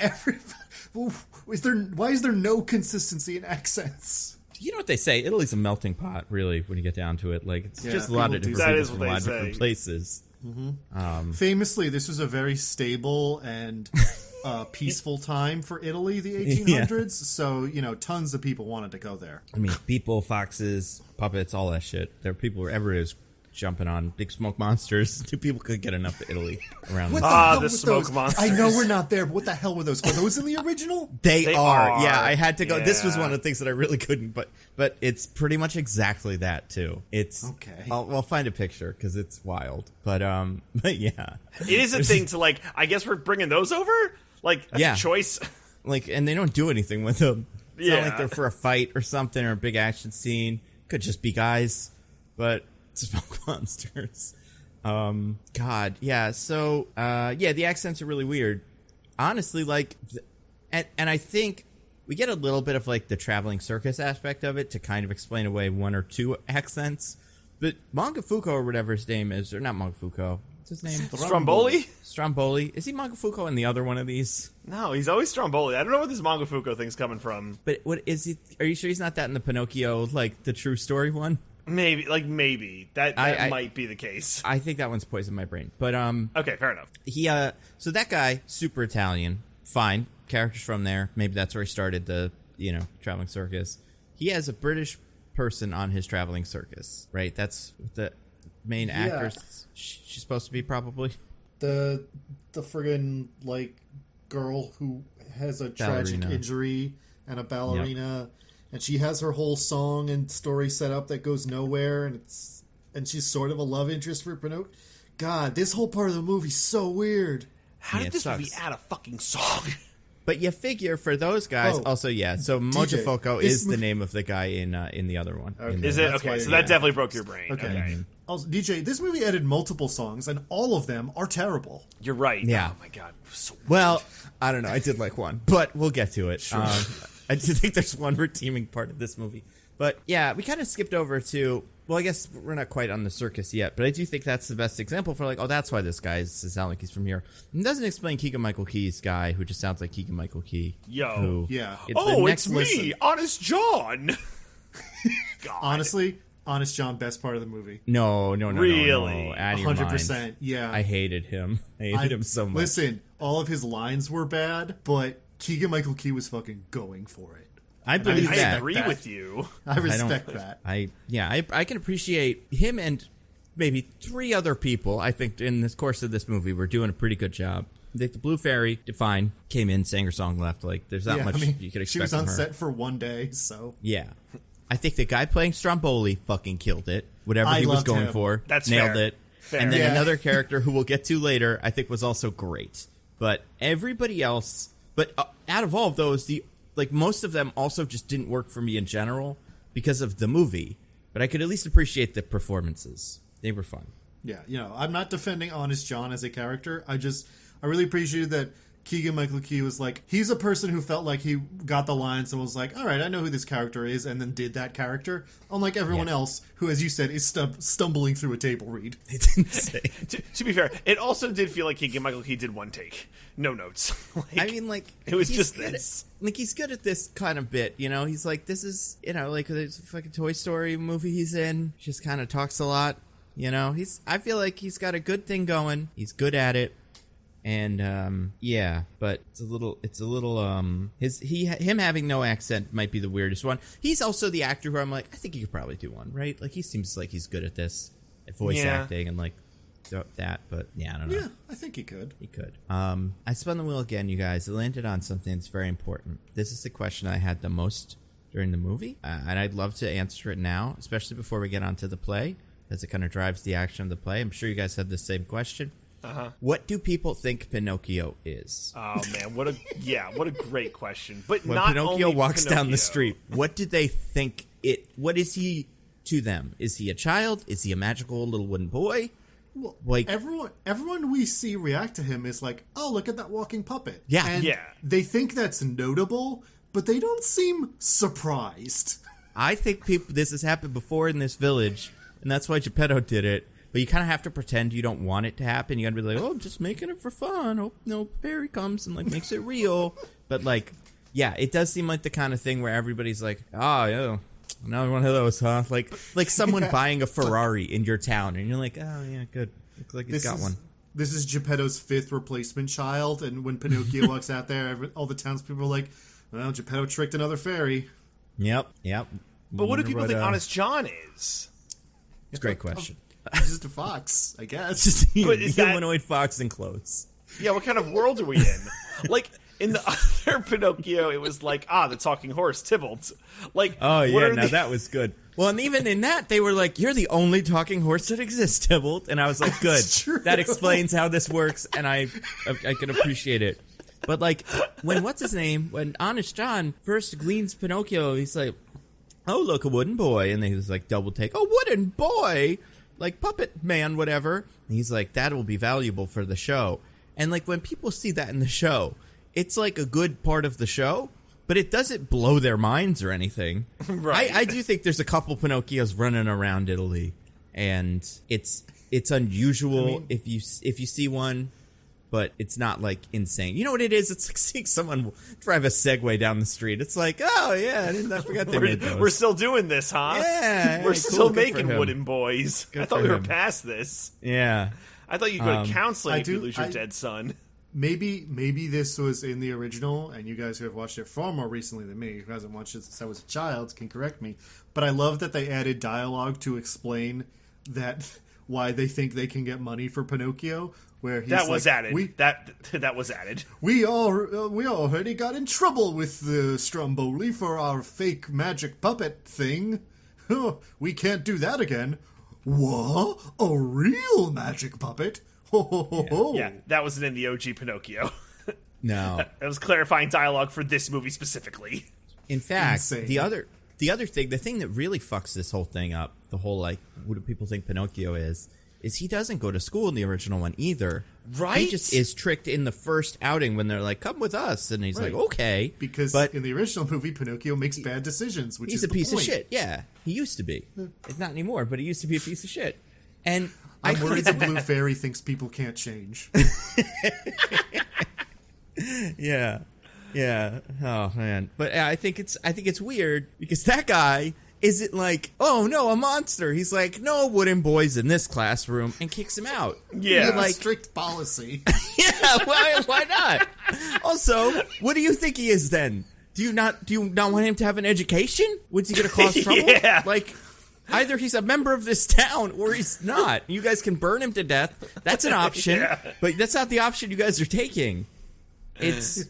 why is there no consistency in accents? You know what they say? Italy's a melting pot, really, when you get down to it. Like, it's just a lot of different people from a lot of different places. Mm-hmm. Famously, this was a very stable and peaceful time for Italy, the 1800s. Yeah. So, you know, tons of people wanted to go there. I mean, people, foxes, puppets, all that shit. There are people wherever it is jumping on big smoke monsters. Two people could get enough of Italy around. The smoke monsters. I know we're not there, but what the hell were those? Are those in the original? They are. Yeah, I had to go. Yeah. This was one of the things that I really couldn't, but it's pretty much exactly that too. It's okay. I'll find a picture because it's wild. But yeah, it is a thing to like. I guess we're bringing those over. Like that's a choice. Like, and they don't do anything with them. It's not like they're for a fight or something or a big action scene. Could just be guys, but smoke monsters. God, yeah. So, the accents are really weird. Honestly, like, and I think we get a little bit of like the traveling circus aspect of it to kind of explain away one or two accents. But Montefuoco or whatever his name is, or not Montefuoco. What's his name? Stromboli? Stromboli. Is he Montefuoco in the other one of these? No, he's always Stromboli. I don't know where this Montefuoco thing's coming from. But what is he? Are you sure he's not that in the Pinocchio, like the true story one? Maybe that might be the case. I think that one's poisoned my brain. But okay, fair enough. He so that guy, super Italian, fine. Characters from there. Maybe that's where he started the, traveling circus. He has a British person on his traveling circus, right? That's the main actress she's supposed to be, probably. The friggin' like girl who has a tragic injury and a ballerina. Yep. And she has her whole song and story set up that goes nowhere, and she's sort of a love interest for Pinocchio. God, this whole part of the movie's so weird. How did this movie add a fucking song? But you figure for those guys, so Montefuoco is the name of the guy in the other one. Okay. Is it? Okay, so that definitely broke your brain. Okay. Also, DJ, this movie added multiple songs, and all of them are terrible. You're right. Yeah. Oh my god. Well, I don't know. I did like one, but we'll get to it. Sure. I do think there's one redeeming part of this movie. But yeah, we kind of skipped over to, well, I guess we're not quite on the circus yet, but I do think that's the best example for like, oh, that's why this guy sounds like he's from here. It doesn't explain Keegan-Michael Key's guy, who just sounds like Keegan-Michael Key. Yo. Yeah. It's me, Honest John. God. Honestly, Honest John, best part of the movie. No. Really? 100%. Yeah. I hated him. I hated him so much. Listen, all of his lines were bad, but Keegan-Michael Key was fucking going for it. I agree with you. I respect that. I can appreciate him and maybe three other people. I think in this course of this movie, we're doing a pretty good job. The Blue Fairy, fine, came in, sang her song, left. Like, there's not much you could expect she was on from her. set for one day, so yeah. I think the guy playing Stromboli fucking killed it. Whatever he was going for, nailed it. Fair. And then another character who we'll get to later, I think was also great. But everybody else, out of all of those, most of them also just didn't work for me in general because of the movie. But I could at least appreciate the performances. They were fun. Yeah, I'm not defending Honest John as a character. I really appreciated that Keegan-Michael Key was like, he's a person who felt like he got the lines and was like, all right, I know who this character is, and then did that character. Unlike everyone else, who, as you said, is stumbling through a table read. It didn't say. to be fair, it also did feel like Keegan-Michael Key did one take. No notes. It was just this. He's good at this kind of bit, He's like, this is, there's a fucking Toy Story movie he's in. Just kind of talks a lot, I feel like he's got a good thing going. He's good at it. And yeah, but it's a little him having no accent might be the weirdest one. He's also the actor who I'm like, I think he could probably do one, right? Like he seems like he's good at this, at voice acting and like that. But yeah, I don't know. Yeah, I think he could. He could. I spun the wheel again, you guys. It landed on something that's very important. This is the question I had the most during the movie, and I'd love to answer it now, especially before we get onto the play, as it kind of drives the action of the play. I'm sure you guys had the same question. What do people think Pinocchio is? Oh man, what a great question. But when not Pinocchio only walks Pinocchio. down the street, what do they think what is he to them? Is he a child? Is he a magical little wooden boy? Well, like everyone we see react to him is like, oh, look at that walking puppet. Yeah. And Yeah. they think that's notable, but they don't seem surprised. I think this has happened before in this village, and that's why Geppetto did it. But you kind of have to pretend you don't want it to happen. You got to be like, oh, I'm just making it for fun. Hope no fairy comes and like makes it real. But like, yeah, it does seem like the kind of thing where everybody's like, oh, yeah, another one of those, huh? Like someone buying a Ferrari in your town, and you're like, oh yeah, good. Looks like he's got one. This is Geppetto's 5th replacement child, and when Pinocchio walks out there, all the townspeople are like, well, Geppetto tricked another fairy. Yep. But what do people think Honest John is? It's a great question. He's just a fox, I guess. Just a But is that- humanoid fox in clothes. Yeah, what kind of world are we in? Like, in the other Pinocchio, it was like, the talking horse, Tybalt. Like, Oh, what yeah, are now that was good. Well, and even in that, they were like, you're the only talking horse that exists, Tybalt. And I was like, good. That's true. That explains how this works, and I can appreciate it. But, like, when Honest John first gleans Pinocchio, he's like, oh, look, a wooden boy. And they was like, double take, oh, wooden boy? Like, puppet man, whatever. And he's like, that will be valuable for the show. And, like, when people see that in the show, it's, like, a good part of the show, but it doesn't blow their minds or anything. Right. I do think there's a couple Pinocchios running around Italy, and it's unusual if you see one, but it's not like insane. You know what it is? It's like seeing someone drive a Segway down the street. It's like, oh yeah, I forgot they made those. We're still doing this, huh? Yeah, We're hey, still cool, good for making him. wooden boys. Good I thought for we were him. past this. Yeah. I thought you'd go to counseling if you lose your I- dead son. Maybe this was in the original, and you guys who have watched it far more recently than me, who hasn't watched it since I was a child, can correct me. But I love that they added dialogue to explain that why they think they can get money for Pinocchio. Where he's That was like, added. That was added. We already got in trouble with the Stromboli for our fake magic puppet thing. We can't do that again. What? A real magic puppet? Ho ho ho ho! Yeah, that wasn't in the OG Pinocchio. No. That was clarifying dialogue for this movie specifically. In fact, Insane. the other thing, the thing that really fucks this whole thing up, the whole like, what do people think Pinocchio is he doesn't go to school in the original one either. Right? He just is tricked in the first outing when they're like, come with us. And he's Right. like, okay. Because but in the original movie, Pinocchio makes bad decisions, which he's is a the piece point. of shit. Yeah, he used to be. It's not anymore, but he used to be a piece of shit. And I'm worried the blue fairy thinks people can't change. Yeah. Oh man. But I think it's weird because that guy isn't like, oh no, a monster. He's like, no wooden boys in this classroom, and kicks him out. Yeah. You're like, Strict policy. yeah, why not? Also, what do you think he is then? Do you not want him to have an education? What's he gonna cause trouble? Yeah. Like, either he's a member of this town or he's not. You guys can burn him to death. That's an option, but that's not the option you guys are taking. It's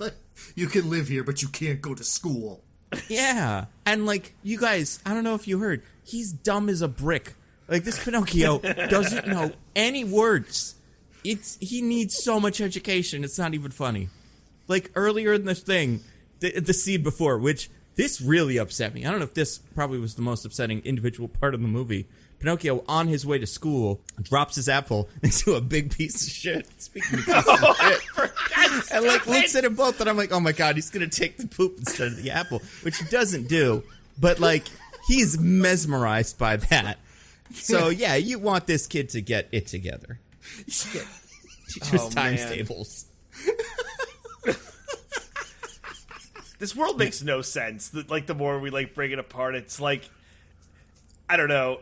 You can live here, but you can't go to school. yeah, and like you guys, I don't know if you heard, he's dumb as a brick. Like this Pinocchio doesn't know any words. He needs so much education. It's not even funny. Like earlier in the thing, the scene before, which this really upset me. I don't know if this probably was the most upsetting individual part of the movie. Pinocchio, on his way to school, drops his apple into a big piece of shit. Speaking of piece of shit. And like looks at them both, and I'm like, oh my god, he's gonna take the poop instead of the apple, which he doesn't do. But like, he's mesmerized by that. So yeah, you want this kid to get it together. Teachers times man. tables. This world makes no sense. Like the more we like break it apart, it's like, I don't know.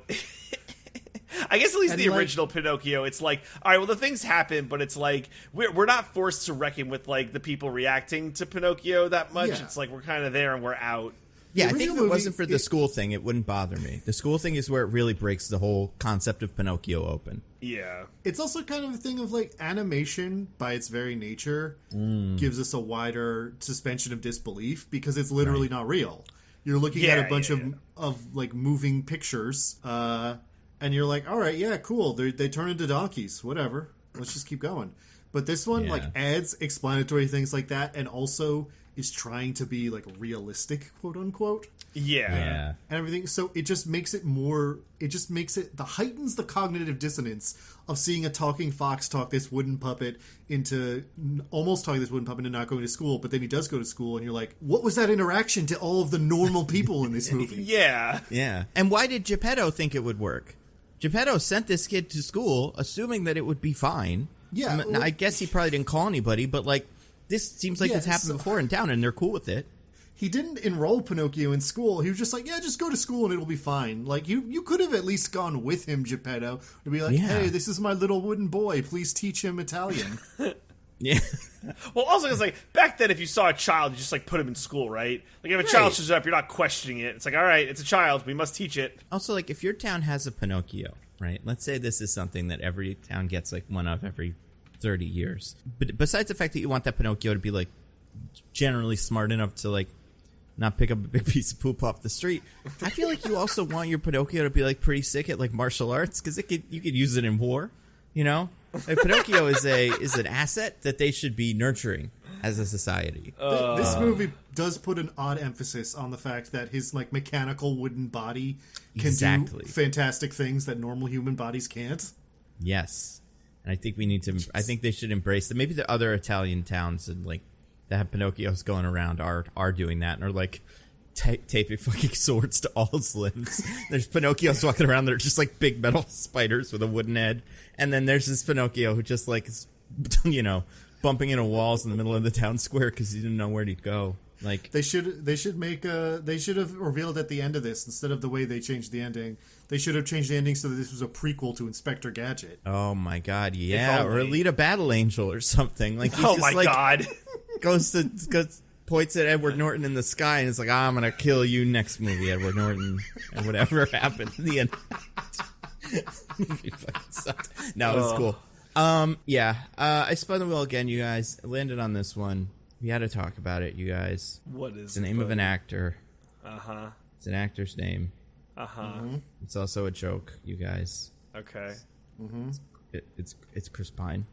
I guess at least And, the like, original Pinocchio, it's like, all right, well, the things happen, but it's like we're not forced to reckon with like the people reacting to Pinocchio that much. Yeah. It's like we're kind of there and we're out. Yeah, I original think if it movie, wasn't for the school thing, it wouldn't bother me. The school thing is where it really breaks the whole concept of Pinocchio open. Yeah. It's also kind of a thing of like animation by its very nature gives us a wider suspension of disbelief because it's literally not real. You're looking at a bunch of like moving pictures, and you're like, all right, yeah, cool. They turn into donkeys, whatever. Let's just keep going. But this one like adds explanatory things like that, and also is trying to be like realistic, quote unquote. Yeah. And everything. So it just makes it heightens the cognitive dissonance of seeing a talking fox talk this wooden puppet into not going to school, but then he does go to school and you're like, what was that interaction to all of the normal people in this movie? Yeah. Yeah. And why did Geppetto think it would work? Geppetto sent this kid to school assuming that it would be fine. Yeah. I guess he probably didn't call anybody, but like, this seems like it's happened before in town and they're cool with it. He didn't enroll Pinocchio in school. He was just like, yeah, just go to school and it'll be fine. Like, you could have at least gone with him, Geppetto, to be like, hey, this is my little wooden boy. Please teach him Italian. Yeah. Well, also, because, like, back then, if you saw a child, you just, like, put him in school, right? Like, if a child shows up, you're not questioning it. It's like, all right, it's a child. We must teach it. Also, like, if your town has a Pinocchio, right? Let's say this is something that every town gets, like, one of every 30 years. But besides the fact that you want that Pinocchio to be, like, generally smart enough to, like, not pick up a big piece of poop off the street, I feel like you also want your Pinocchio to be, like, pretty sick at, like, martial arts, because you could use it in war, you know? Like, Pinocchio is an asset that they should be nurturing as a society. This movie does put an odd emphasis on the fact that his, like, mechanical wooden body can do fantastic things that normal human bodies can't. Yes. And I think I think they should embrace that. Maybe the other Italian towns and like that have Pinocchios going around are doing that and are like taping fucking swords to all his limbs. There's Pinocchios walking around that are just like big metal spiders with a wooden head. And then there's this Pinocchio who just like is, you know, bumping into walls in the middle of the town square because he didn't know where he'd go. Like they should have revealed at the end of this, instead of the way they changed the ending, they should have changed the ending so that this was a prequel to Inspector Gadget. Oh my god, yeah, or Alita Battle Angel or something. Like oh my god, goes points at Edward Norton in the sky and is like, I'm gonna kill you next movie, Edward Norton, and whatever happened in the end. Movie fucking sucked. No, it was cool. I spun the wheel again, you guys. I landed on this one. We had to talk about it, you guys. What is it's the name of an actor. Uh-huh. It's an actor's name. Uh-huh. Mm-hmm. It's also a joke, you guys. Okay. Mm-hmm. It's Chris Pine.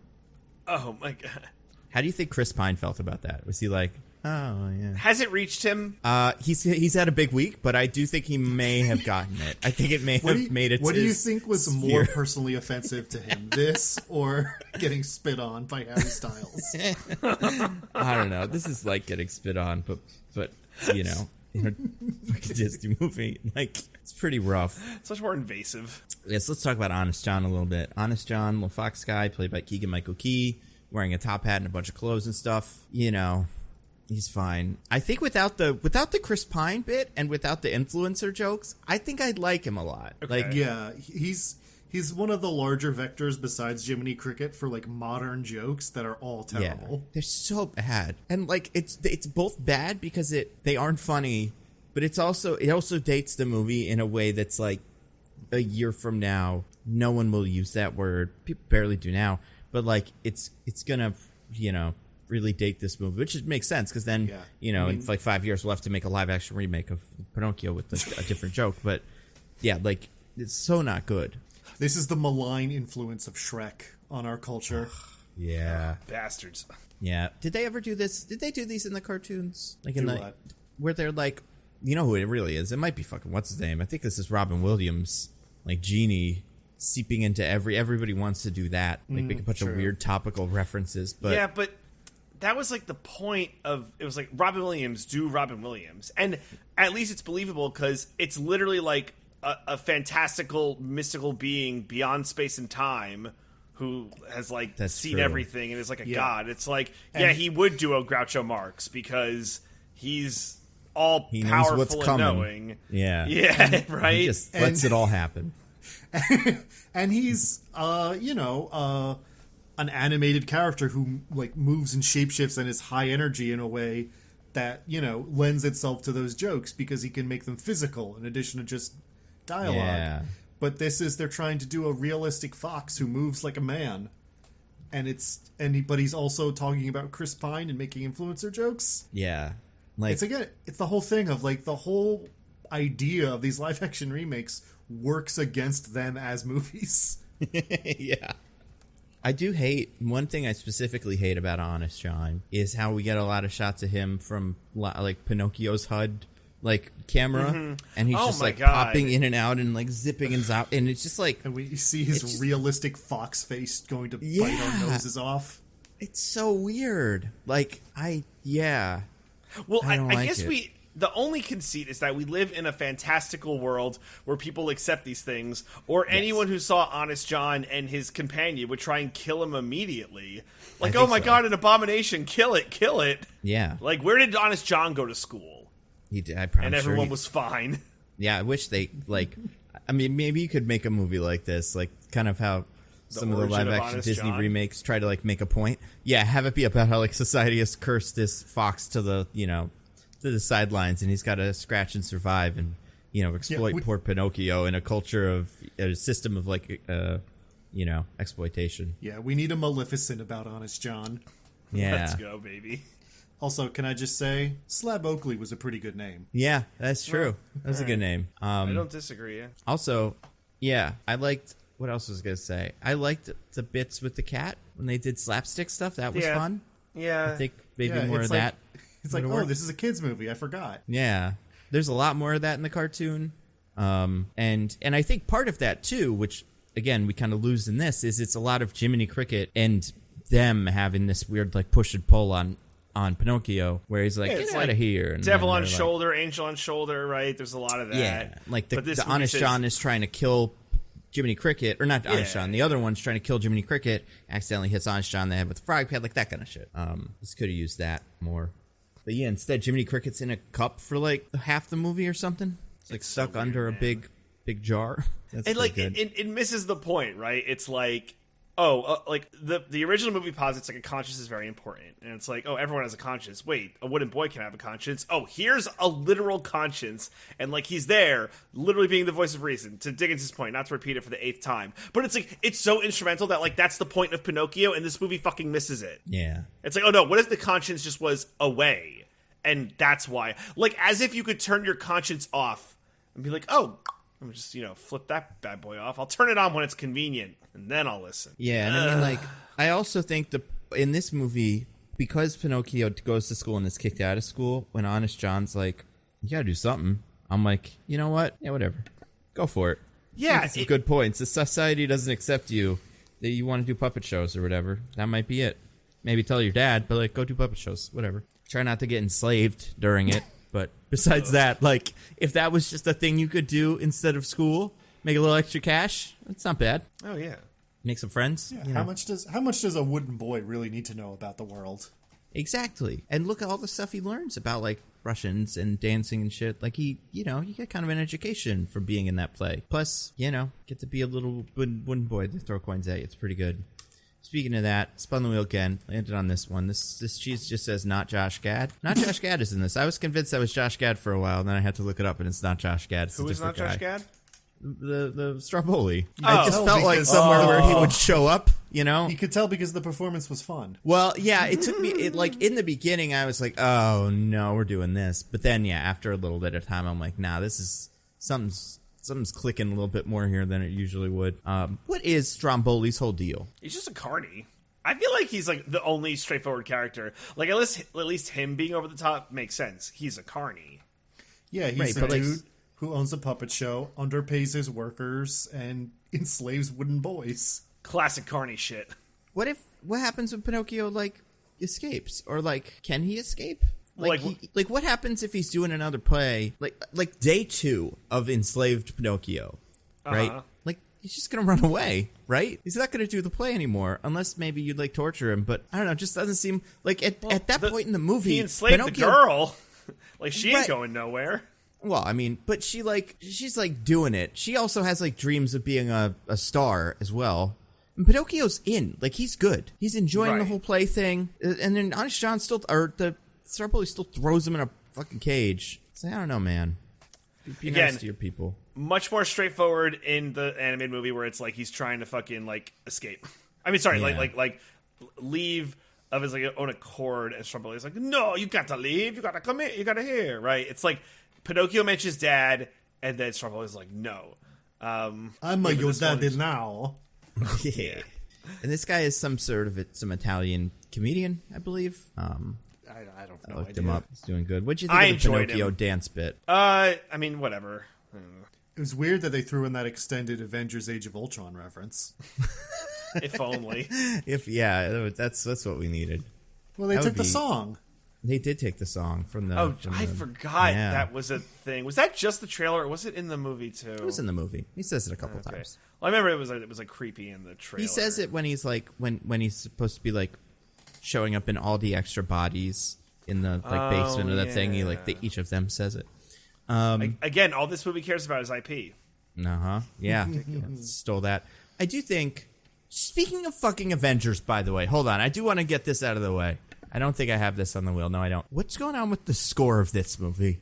Oh my god. How do you think Chris Pine felt about that? Was he like, oh yeah? Has it reached him? He's had a big week, but I do think he may have gotten it. I think it may have made it. What do you think was more personally offensive to him, this or getting spit on by Harry Styles? I don't know. This is like getting spit on, but you know, in a fucking Disney movie, like it's pretty rough. It's much more invasive. Yes, let's talk about Honest John a little bit. Honest John, little fox guy, played by Keegan-Michael Key, wearing a top hat and a bunch of clothes and stuff. You know, he's fine. I think without the Chris Pine bit and without the influencer jokes, I think I'd like him a lot. Okay. Like, yeah, he's one of the larger vectors besides Jiminy Cricket for like modern jokes that are all terrible. Yeah, they're so bad, and like it's both bad because they aren't funny, but it also dates the movie in a way that's like a year from now, no one will use that word. People barely do now, but like it's gonna, you know, really date this movie, which makes sense because then in like 5 years we'll have to make a live action remake of Pinocchio with a different joke. But yeah, like it's so not good. This is the malign influence of Shrek on our culture. Yeah, bastards. Yeah, did they ever do this? Did they do these in the cartoons? Like in the where they're like, you know who it really is? It might be fucking what's his name? I think this is Robin Williams, like Genie seeping into everybody wants to do that. Like make a bunch of weird topical references. But yeah, but that was like the point of it was like Robin Williams do Robin Williams, and at least it's believable because it's literally like a fantastical mystical being beyond space and time who has like seen everything and is like a god. It's like he would do a Groucho Marx because he's all he powerful knows what's and coming. Knowing. Yeah, yeah, right. He just lets it all happen. And he's, an animated character who like moves and shapeshifts and is high energy in a way that, lends itself to those jokes because he can make them physical in addition to just dialogue. Yeah. But they're trying to do a realistic fox who moves like a man. But he's also talking about Chris Pine and making influencer jokes. Yeah. Like, It's the whole thing of like the whole idea of these live action remakes works against them as movies. yeah. I do hate, one thing I specifically hate about Honest John is how we get a lot of shots of him from like Pinocchio's HUD like camera, and he's just like popping in and out and like zipping and zop, and it's just like, and we see his realistic fox face going to bite our noses off. It's so weird. Like I guess the only conceit is that we live in a fantastical world where people accept these things, or anyone who saw Honest John and his companion would try and kill him immediately. Like, oh my god, an abomination, kill it. Yeah. Like, where did Honest John go to school? He did, and everyone was fine. Yeah, I wish they, like, I mean, maybe you could make a movie like this, like, kind of how some of the live-action Disney remakes try to, like, make a point. Yeah, have it be about how, like, society has cursed this fox to the, to the sidelines, and he's got to scratch and survive and, exploit poor Pinocchio in a culture of, a system of, like, exploitation. Yeah, we need a Maleficent about Honest John. Yeah. Let's go, baby. Also, can I just say, Slab Oakley was a pretty good name. Yeah, that's true. That's a good name. I don't disagree. Yeah. Also, yeah, I liked, what else was I going to say? I liked the bits with the cat when they did slapstick stuff. That was fun. Yeah. I think maybe more of that. It's like, oh, this is a kid's movie. I forgot. Yeah. There's a lot more of that in the cartoon. And I think part of that, too, which, again, we kind of lose in this, is it's a lot of Jiminy Cricket and them having this weird, like, push and pull on Pinocchio, where he's like, get out of here. And devil on shoulder, angel on shoulder, right? There's a lot of that. Yeah, like the Honest John is trying to kill Jiminy Cricket, or not Honest John, the other one's trying to kill Jiminy Cricket, accidentally hits Honest John in the head with a frog pad, like that kind of shit. This could have used that more. But yeah, instead Jiminy Cricket's in a cup for like half the movie or something. It's like stuck under a big jar. That's and like it misses the point, right? It's like, like the original movie posits like a conscience is very important, and it's like, oh, everyone has a conscience. Wait, a wooden boy can have a conscience. Oh, here's a literal conscience, and like he's there, literally being the voice of reason. To Diggins' point, not to repeat it for the 8th time, but it's like it's so instrumental that like that's the point of Pinocchio, and this movie fucking misses it. Yeah, it's like, oh no, what if the conscience just was away, and that's why, like, as if you could turn your conscience off and be like, oh, I'm just flip that bad boy off. I'll turn it on when it's convenient, and then I'll listen. Yeah, and I mean, like, I also think in this movie, because Pinocchio goes to school and is kicked out of school, when Honest John's like, you gotta do something, I'm like, you know what? Yeah, whatever. Go for it. Yeah. Some good points. The society doesn't accept you, that you want to do puppet shows or whatever. That might be it. Maybe tell your dad, but like, go do puppet shows. Whatever. Try not to get enslaved during it. But besides that, like, if that was just a thing you could do instead of school, make a little extra cash, that's not bad. Oh, yeah. Make some friends. Yeah, how much does a wooden boy really need to know about the world? Exactly. And look at all the stuff he learns about, like, Russians and dancing and shit. Like, you get kind of an education from being in that play. Plus, get to be a little wooden boy to throw coins at you. It's pretty good. Speaking of that, spun the wheel again. Landed on this one. This cheese just says not Josh Gad. Not Josh Gad is in this. I was convinced that was Josh Gad for a while, and then I had to look it up, and it's not Josh Gad. It's Who is not Josh Gad? The Stromboli. I just felt like somewhere where he would show up. You could tell because the performance was fun. Well, yeah, it took me. Like in the beginning, I was like, "Oh no, we're doing this." But then, yeah, after a little bit of time, I'm like, "Nah, this is something's clicking a little bit more here than it usually would." What is Stromboli's whole deal? He's just a carny. I feel like he's like the only straightforward character. Like at least him being over the top makes sense. He's a carny. Yeah, he's a dude who owns a puppet show, underpays his workers, and enslaves wooden boys. Classic carny shit. What happens when Pinocchio like escapes, or like can he escape? Like what happens if he's doing another play, like day 2 of enslaved Pinocchio, right? Like he's just gonna run away, right? He's not gonna do the play anymore unless maybe you'd like torture him. But I don't know, it just doesn't seem like at that point in the movie he enslaved Pinocchio, the girl. Like she ain't going nowhere. Well, I mean, but she's like doing it. She also has like dreams of being a star as well. And Pinocchio's in, like he's good. He's enjoying the whole play thing. And then Honest John the Star Bully still throws him in a fucking cage. So I don't know, man. Be nice to your people. Much more straightforward in the animated movie where it's like he's trying to fucking like escape. I mean, sorry, like leave of his like own accord. And Star Bully's like, no, you got to leave. You got to come in. You got to here, right? It's like Pinocchio mentions dad, and then Star Bully's like, no. I'm your daddy now. Yeah. And this guy is some Italian comedian, I believe. I don't know. I looked him up. He's doing good. What'd you think of the Pinocchio dance bit? I mean, whatever. It was weird that they threw in that extended Avengers Age of Ultron reference. If only. That's what we needed. Well, they took the song. They did take the song from the... I forgot that was a thing. Was that just the trailer, or was it in the movie, too? It was in the movie. He says it a couple times. Well, I remember it was like creepy in the trailer. He says it when he's like... When he's supposed to be like showing up in all the extra bodies in the like basement of that thing. He each of them says it. Again, all this movie cares about is IP. Yeah. Stole that. I do think... Speaking of fucking Avengers, by the way, hold on. I do want to get this out of the way. I don't think I have this on the wheel. No, I don't. What's going on with the score of this movie?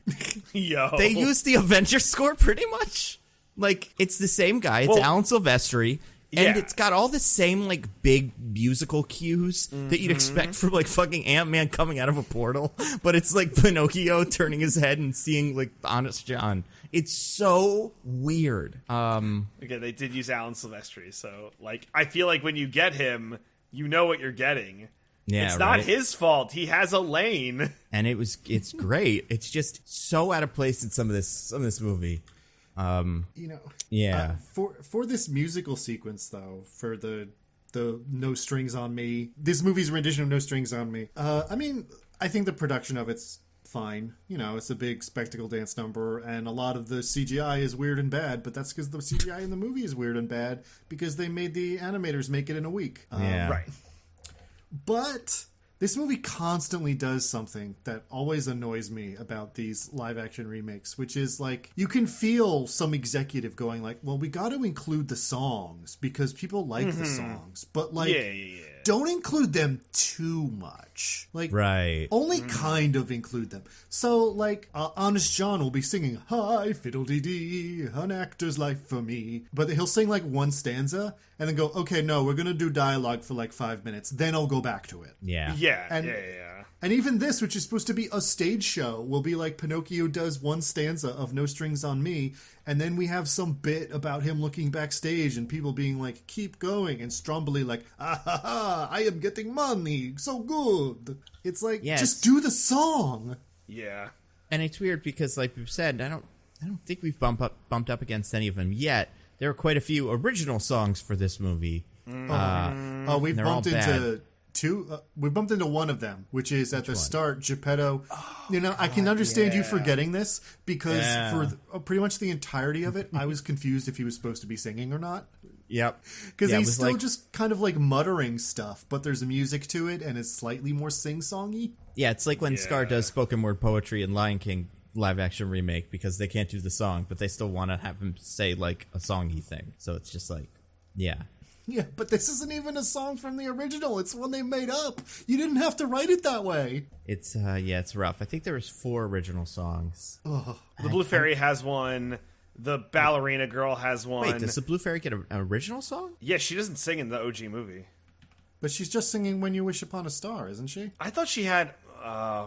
Yo. They used the Avengers score pretty much. Like, it's the same guy. It's Alan Silvestri. And it's got all the same, like, big musical cues that you'd expect from, like, fucking Ant-Man coming out of a portal. But it's, like, Pinocchio turning his head and seeing, like, Honest John. It's so weird. Again, they did use Alan Silvestri. So, like, I feel like when you get him, you know what you're getting. Yeah, it's not his fault. He has a lane. And it's great. It's just so out of place in some of this movie. For this musical sequence though, for the No Strings on Me, this movie's rendition of No Strings on Me, I mean, I think the production of it's fine. You know, it's a big spectacle dance number, and a lot of the CGI is weird and bad, but that's because the CGI in the movie is weird and bad because they made the animators make it in a week. Right. But this movie constantly does something that always annoys me about these live-action remakes, which is, like, you can feel some executive going, like, well, we got to include the songs because people like the songs, but, like, don't include them too much. Like, only kind of include them. So, like, Honest John will be singing, "Hi, fiddle-dee-dee, an actor's life for me," but he'll sing, like, one stanza, and then go, okay, no, we're going to do dialogue for, like, 5 minutes, then I'll go back to it. And even this, which is supposed to be a stage show, will be like Pinocchio does one stanza of No Strings on Me, and then we have some bit about him looking backstage and people being like, keep going, and Stromboli like, ah ha ha, I am getting money, so good. It's like, just do the song. Yeah. And it's weird because, like we've said, I don't think we've bumped up against any of them yet. There are quite a few original songs for this movie. We've bumped into... we bumped into one of them, which is at the start, Geppetto. I can understand you forgetting this because for pretty much the entirety of it, I was confused if he was supposed to be singing or not. Yep. Because he's still just kind of like muttering stuff, but there's music to it and it's slightly more sing-songy. Yeah, it's like when Scar does spoken word poetry in Lion King live-action remake because they can't do the song, but they still want to have him say like a songy thing. So it's just like, yeah, but this isn't even a song from the original. It's one they made up. You didn't have to write it that way. It's it's rough. I think there was 4 original songs. The Blue Fairy has one. The Ballerina Girl has one. Wait, does the Blue Fairy get an original song? Yeah, she doesn't sing in the OG movie. But she's just singing When You Wish Upon a Star, isn't she? I thought she had...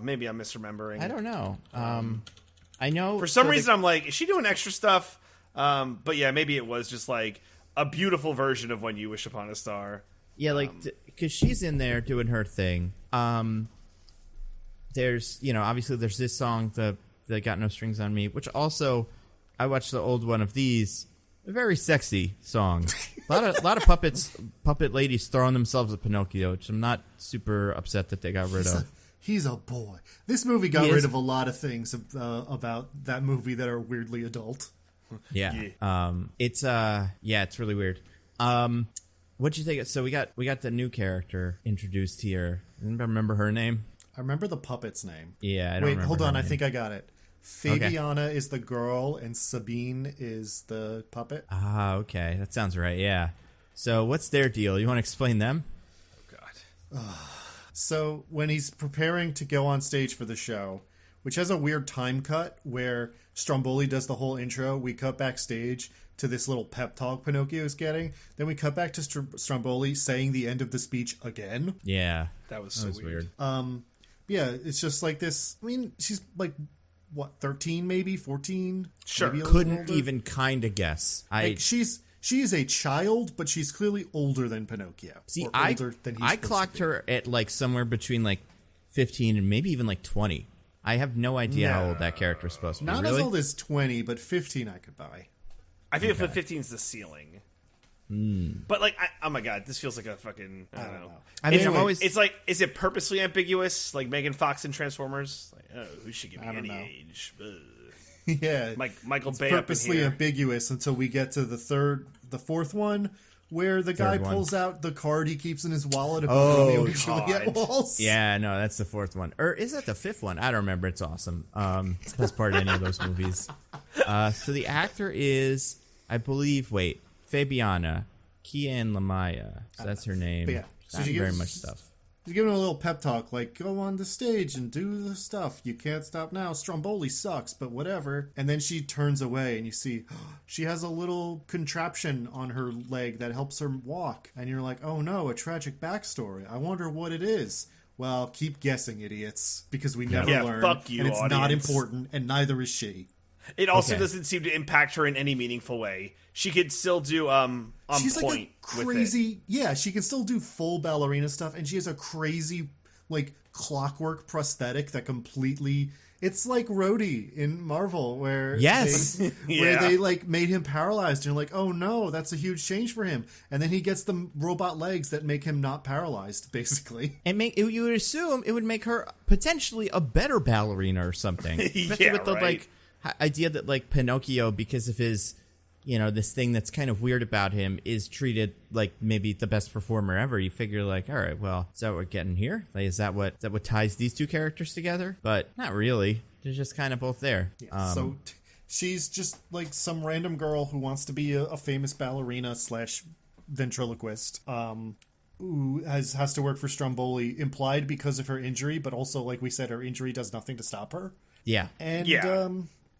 maybe I'm misremembering. I don't know. I know... For some reason, I'm like, is she doing extra stuff? But yeah, maybe it was just like a beautiful version of When You Wish Upon a Star. Yeah, like, because she's in there doing her thing. There's, obviously there's this song, the Got No Strings on Me, which also, I watched the old one of these, a very sexy song. A lot of puppet ladies throwing themselves at Pinocchio, which I'm not super upset that they got rid of. He's a boy. This movie got rid of a lot of things about that movie that are weirdly adult. Yeah. It's really weird. What'd you think? So we got the new character introduced here. Remember her name? I remember the puppet's name. Yeah, I don't remember hold on. her I name. think I got it. Fabiana is the girl, and Sabine is the puppet. Ah, okay. That sounds right, yeah. So what's their deal? You want to explain them? Oh, God. So when he's preparing to go on stage for the show, which has a weird time cut where Stromboli does the whole intro, we cut backstage to this little pep talk Pinocchio is getting. Then we cut back to Stromboli saying the end of the speech again. Yeah. That was so weird. Yeah, it's just like this. I mean, she's like, what, 13 maybe? 14? Sure. Maybe Couldn't even kind of guess. She is a child, but she's clearly older than Pinocchio. See, I clocked her at like somewhere between like 15 and maybe even like 20. I have no idea how old that character is supposed to be. Not really? as old as 20, but 15 I could buy. I think 15 is the ceiling. But like, oh my God, this feels like a fucking. I don't know. I mean, I'm always. It's like, is it purposely ambiguous, like Megan Fox in Transformers? Like, oh, who should give me any know. age? Ugh. Yeah, Michael it's Bay purposely up in here. ambiguous until we get to the fourth one, where the guy pulls out the card he keeps in his wallet about Romeo and Juliet walls. Yeah, no, that's the fourth one. Or is that the fifth one? I don't remember. It's awesome. It's the best part of any of those movies. So the actor is, I believe, Fabiana Kian Lamaya. So that's her name. Yeah. So Not she very gives- much stuff. He's giving him a little pep talk, like, go on the stage and do the stuff. You can't stop now. Stromboli sucks, but whatever. And then she turns away, and you see she has a little contraption on her leg that helps her walk. And you're like, oh no, a tragic backstory. I wonder what it is. Well, keep guessing, idiots, because we never learn. Fuck you, and it's not audience. important, and neither is she. It also doesn't seem to impact her in any meaningful way. She could still do on She's point like a crazy, yeah, she can still do full ballerina stuff, and she has a crazy, like, clockwork prosthetic that completely, it's like Rhodey in Marvel, where they like made him paralyzed, and you're like, oh no, that's a huge change for him, and then he gets the robot legs that make him not paralyzed, basically. And you would assume it would make her potentially a better ballerina or something. Especially with the like idea that like Pinocchio, because of his, this thing that's kind of weird about him, is treated like maybe the best performer ever. You figure like, all right, well, is that what we're getting here? Like, is that what ties these two characters together? But not really. They're just kind of both there. Yeah, so she's just like some random girl who wants to be a famous ballerina / ventriloquist. Who has to work for Stromboli, implied because of her injury, but also, like we said, her injury does nothing to stop her. Yeah. And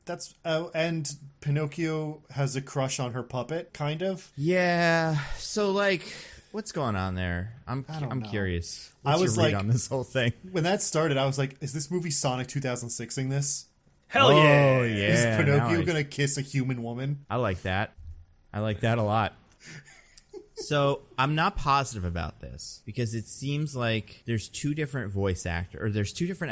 that's and Pinocchio has a crush on her puppet, kind of. Yeah. So like, what's going on there? I'm curious. What's your read on this whole thing? When that started, I was like, is this movie Sonic 2006ing this? Hell yeah. Oh yeah. Is Pinocchio gonna kiss a human woman? I like that. I like that a lot. So I'm not positive about this because it seems like there's two different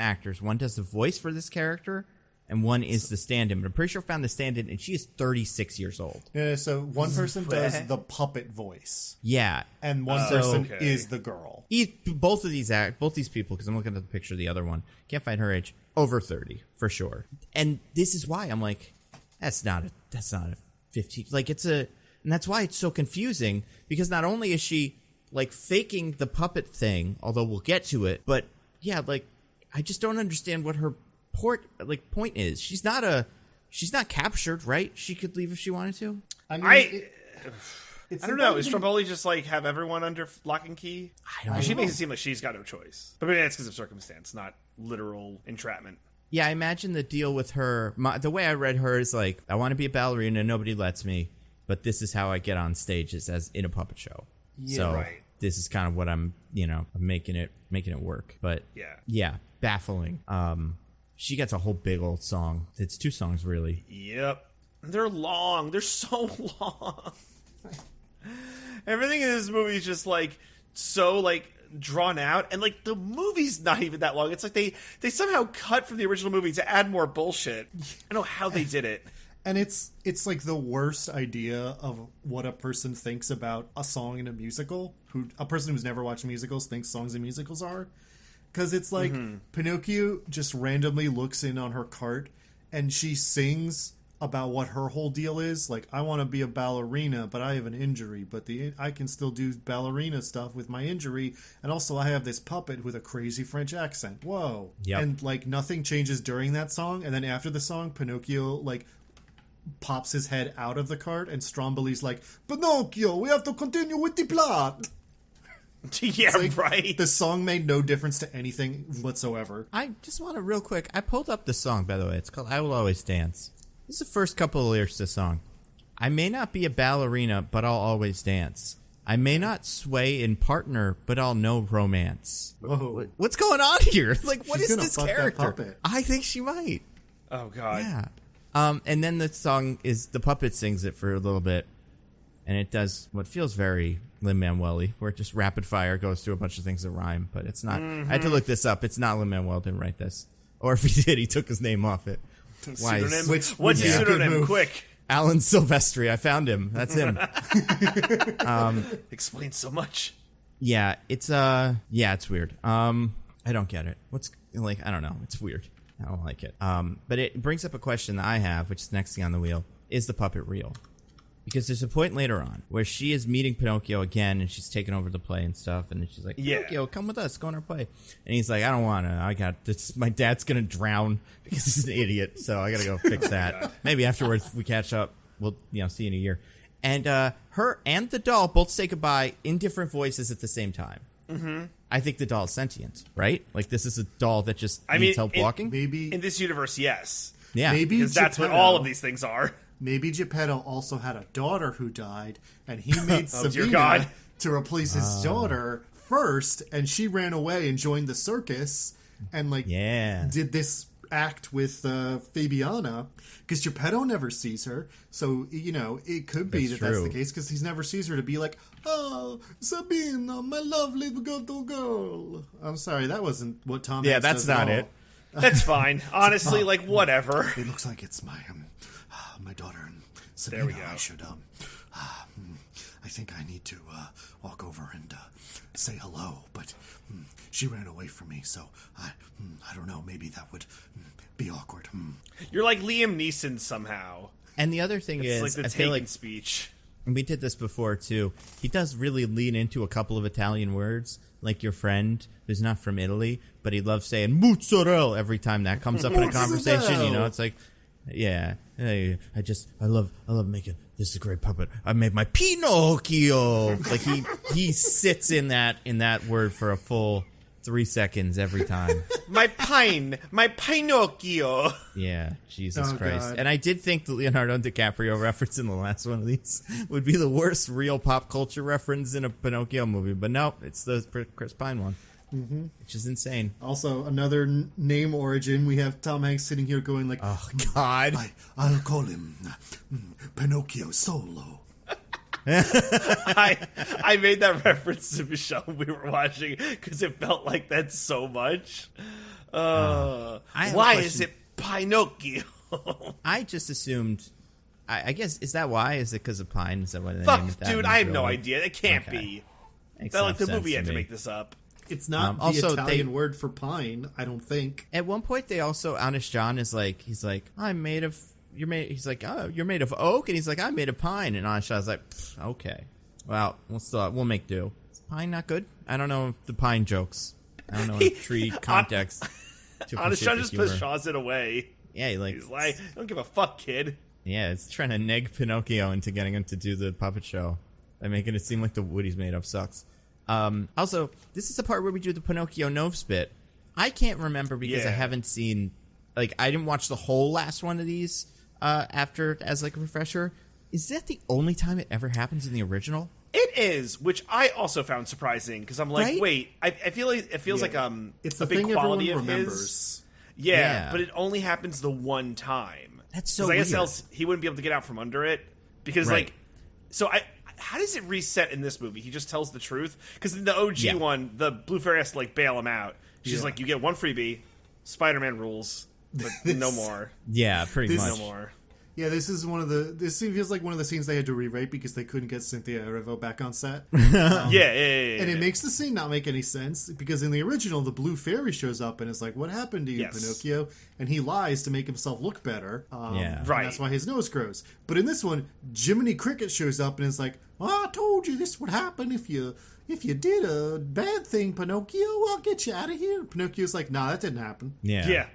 actors. One does the voice for this character, and one is the stand-in. But I'm pretty sure I found the stand-in, and she is 36 years old. Yeah, so one person does the puppet voice. Yeah. And one person is the girl. Both these people, because I'm looking at the picture of the other one, can't find her age, over 30, for sure. And this is why I'm like, that's not a 15. Like, and that's why it's so confusing, because not only is she, like, faking the puppet thing, although we'll get to it, but, yeah, like, I just don't understand what her point is. She's not captured, right? She could leave if she wanted to. I mean, I don't know. Is Stromboli just like have everyone under lock and key? I don't know. She makes it seem like she's got no choice. But maybe that's because of circumstance, not literal entrapment. Yeah, I imagine the deal with her, the way I read her is like, I want to be a ballerina, nobody lets me, but this is how I get on stage, is as in a puppet show. Yeah, so right. This is kind of what I'm making it work. But yeah, baffling. She gets a whole big old song. It's 2 songs, really. Yep. They're long. They're so long. Everything in this movie is just like so like drawn out, and like the movie's not even that long. It's like they somehow cut from the original movie to add more bullshit. I don't know how they did it. And it's like the worst idea of what a person thinks about a song in a musical. A person who's never watched musicals thinks songs in musicals are. Because it's like Pinocchio just randomly looks in on her cart and she sings about what her whole deal is. Like, I want to be a ballerina, but I have an injury. But I can still do ballerina stuff with my injury. And also, I have this puppet with a crazy French accent. Whoa. Yep. And, like, nothing changes during that song. And then after the song, Pinocchio, like, pops his head out of the cart. And Stromboli's like, Pinocchio, we have to continue with the plot. Yeah, like, right. The song made no difference to anything whatsoever. I just want to real quick. I pulled up the song, by the way. It's called "I Will Always Dance." This is the first couple of lyrics to the song. I may not be a ballerina, but I'll always dance. I may not sway in partner, but I'll know romance. Whoa. What's going on here? Like, what She's is gonna this fuck that character? puppet. I think she might. Oh, God. Yeah. And then the song is the puppet sings it for a little bit, and it does what feels very Lin-Manuel-y, where it just rapid fire goes through a bunch of things that rhyme, but it's not. I had to look this up. It's not Lin-Manuel didn't write this, or if he did, he took his name off it. Pseudonym? Which What's would his be a good pseudonym? move. Quick. Alan Silvestri. I found him. That's him. Explains so much. Yeah, it's weird. I don't get it. What's like, I don't know. It's weird. I don't like it. But it brings up a question that I have, which is the next thing on the wheel. Is the puppet real? Because there's a point later on where she is meeting Pinocchio again, and she's taking over the play and stuff, and then she's like, Pinocchio, come with us, go on our play. And he's like, I don't want to. I got this. My dad's going to drown because he's an idiot, so I got to go fix that. Maybe afterwards, if we catch up, we'll see you in a year. And her and the doll both say goodbye in different voices at the same time. Mm-hmm. I think the doll's sentient, right? Like, this is a doll that just needs help walking? Maybe In this universe, yes. Yeah. Maybe Because that's what all of these things are. Maybe Geppetto also had a daughter who died, and he made Oh, dear Sabina God. to replace his daughter first, and she ran away and joined the circus, and did this act with Fabiana, because Geppetto never sees her, so it could be That's that's true. the case, because he never sees her to be like, oh, Sabina, my lovely little girl. I'm sorry, that wasn't what Tom Hanks that's does at not all. it. That's fine. Honestly, like, whatever. It looks like it's my daughter and Sabina. There we go. I should I think I need to walk over and say hello, but she ran away from me, so I don't know. Maybe that would be awkward. You're like Liam Neeson somehow. And the other thing It's is, like the I feel Taken like speech. and we did this before too. He does really lean into a couple of Italian words, like your friend who's not from Italy, but he loves saying mozzarella every time that comes up in a conversation. It's like, yeah, hey, I love making this is a great puppet. I made my Pinocchio. Like he sits in that word for a full 3 seconds every time. My Pinocchio. Yeah, Jesus Christ. God. And I did think the Leonardo DiCaprio reference in the last one of these would be the worst real pop culture reference in a Pinocchio movie. But no, it's the Chris Pine one, which is insane. Also, another name origin. We have Tom Hanks sitting here going like, Oh, God. I'll call him Pinocchio Solo. I made that reference to Michelle when we were watching because it felt like that so much. I have a Why question. is it Pinocchio? I just assumed. I guess, is that why? Is it because of Pine? Is that why they Fuck, named it that dude, in I have real no life? idea. It can't Okay. be. Makes Felt like the enough movie sense had to me. make this up. It's not the also, Italian word for pine, I don't think. At one point, they also Honest John is like, he's like, I'm made of. You're made. He's like, oh, you're made of oak, and he's like, I'm made of pine. And Honest John's like, okay, well, we'll make do. Is pine not good? I don't know the pine jokes. I don't know the tree context. to Honest appreciate John the just humor. pushes it away. Yeah, He's like, I don't give a fuck, kid. Yeah, it's trying to neg Pinocchio into getting him to do the puppet show by making it seem like the wood he's made of sucks. Also, this is the part where we do the Pinocchio Noves bit. I can't remember because I haven't seen, like, I didn't watch the whole last one of these after as like a refresher. Is that the only time it ever happens in the original? It is, which I also found surprising because I'm like, Right? wait, I feel like it feels like It's a the big thing quality everyone of remembers. his. Yeah. Yeah, but it only happens the one time. That's so 'Cause I guess weird. else he wouldn't be able to get out from under it because Right. like, so how does it reset in this movie? He just tells the truth because in the OG one, the Blue Fairy has to like bail him out. She's like, you get one freebie, Spider-Man rules, but no more, Yeah, pretty no much. more. Yeah, this feels like one of the scenes they had to rewrite because they couldn't get Cynthia Erivo back on set. Yeah. And it makes the scene not make any sense because in the original, the blue fairy shows up and is like, "What happened to you, Pinocchio?" And he lies to make himself look better. Right. That's why his nose grows. But in this one, Jiminy Cricket shows up and is like, "I told you this would happen if you did a bad thing, Pinocchio. I'll get you out of here." Pinocchio's like, "Nah, that didn't happen." Yeah.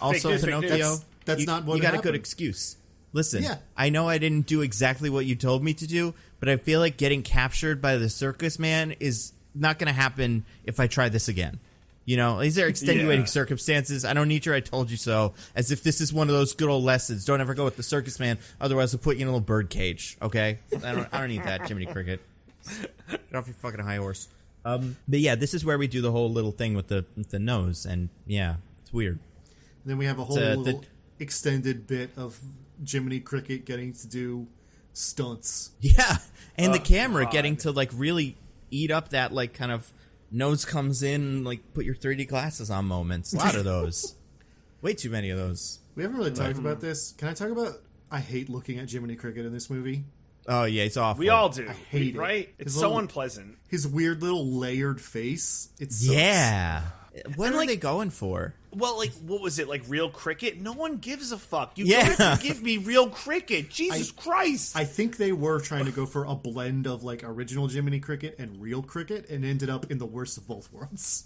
Also, Fake news, Pinocchio, that's not what you got happened. a good excuse. Listen, Yeah. I know I didn't do exactly what you told me to do, but I feel like getting captured by the circus man is not going to happen if I try this again. You know, these are extenuating circumstances. I don't need your "I told you so," as if this is one of those good old lessons. Don't ever go with the circus man, otherwise we'll put you in a little bird cage, okay? I don't need that, Jiminy Cricket. Get off your fucking high horse. But yeah, this is where we do the whole little thing with the nose, and yeah, it's weird. Then we have a whole little extended bit of Jiminy Cricket getting to do stunts. Yeah, and the camera getting to like really eat up that like kind of nose comes in, like put your 3D glasses on moments. A lot of those. Way too many of those. We haven't really talked about this. Can I talk about I hate looking at Jiminy Cricket in this movie? Oh yeah, it's awful. We all do. I hate it. Right? It's His so little- unpleasant. His weird little layered face. It sucks. Yeah. What And, are like- they going for? Well, like, what was it? Like, real cricket? No one gives a fuck. You Yeah. don't give me real cricket. Jesus Christ. I think they were trying to go for a blend of like original Jiminy Cricket and real cricket and ended up in the worst of both worlds.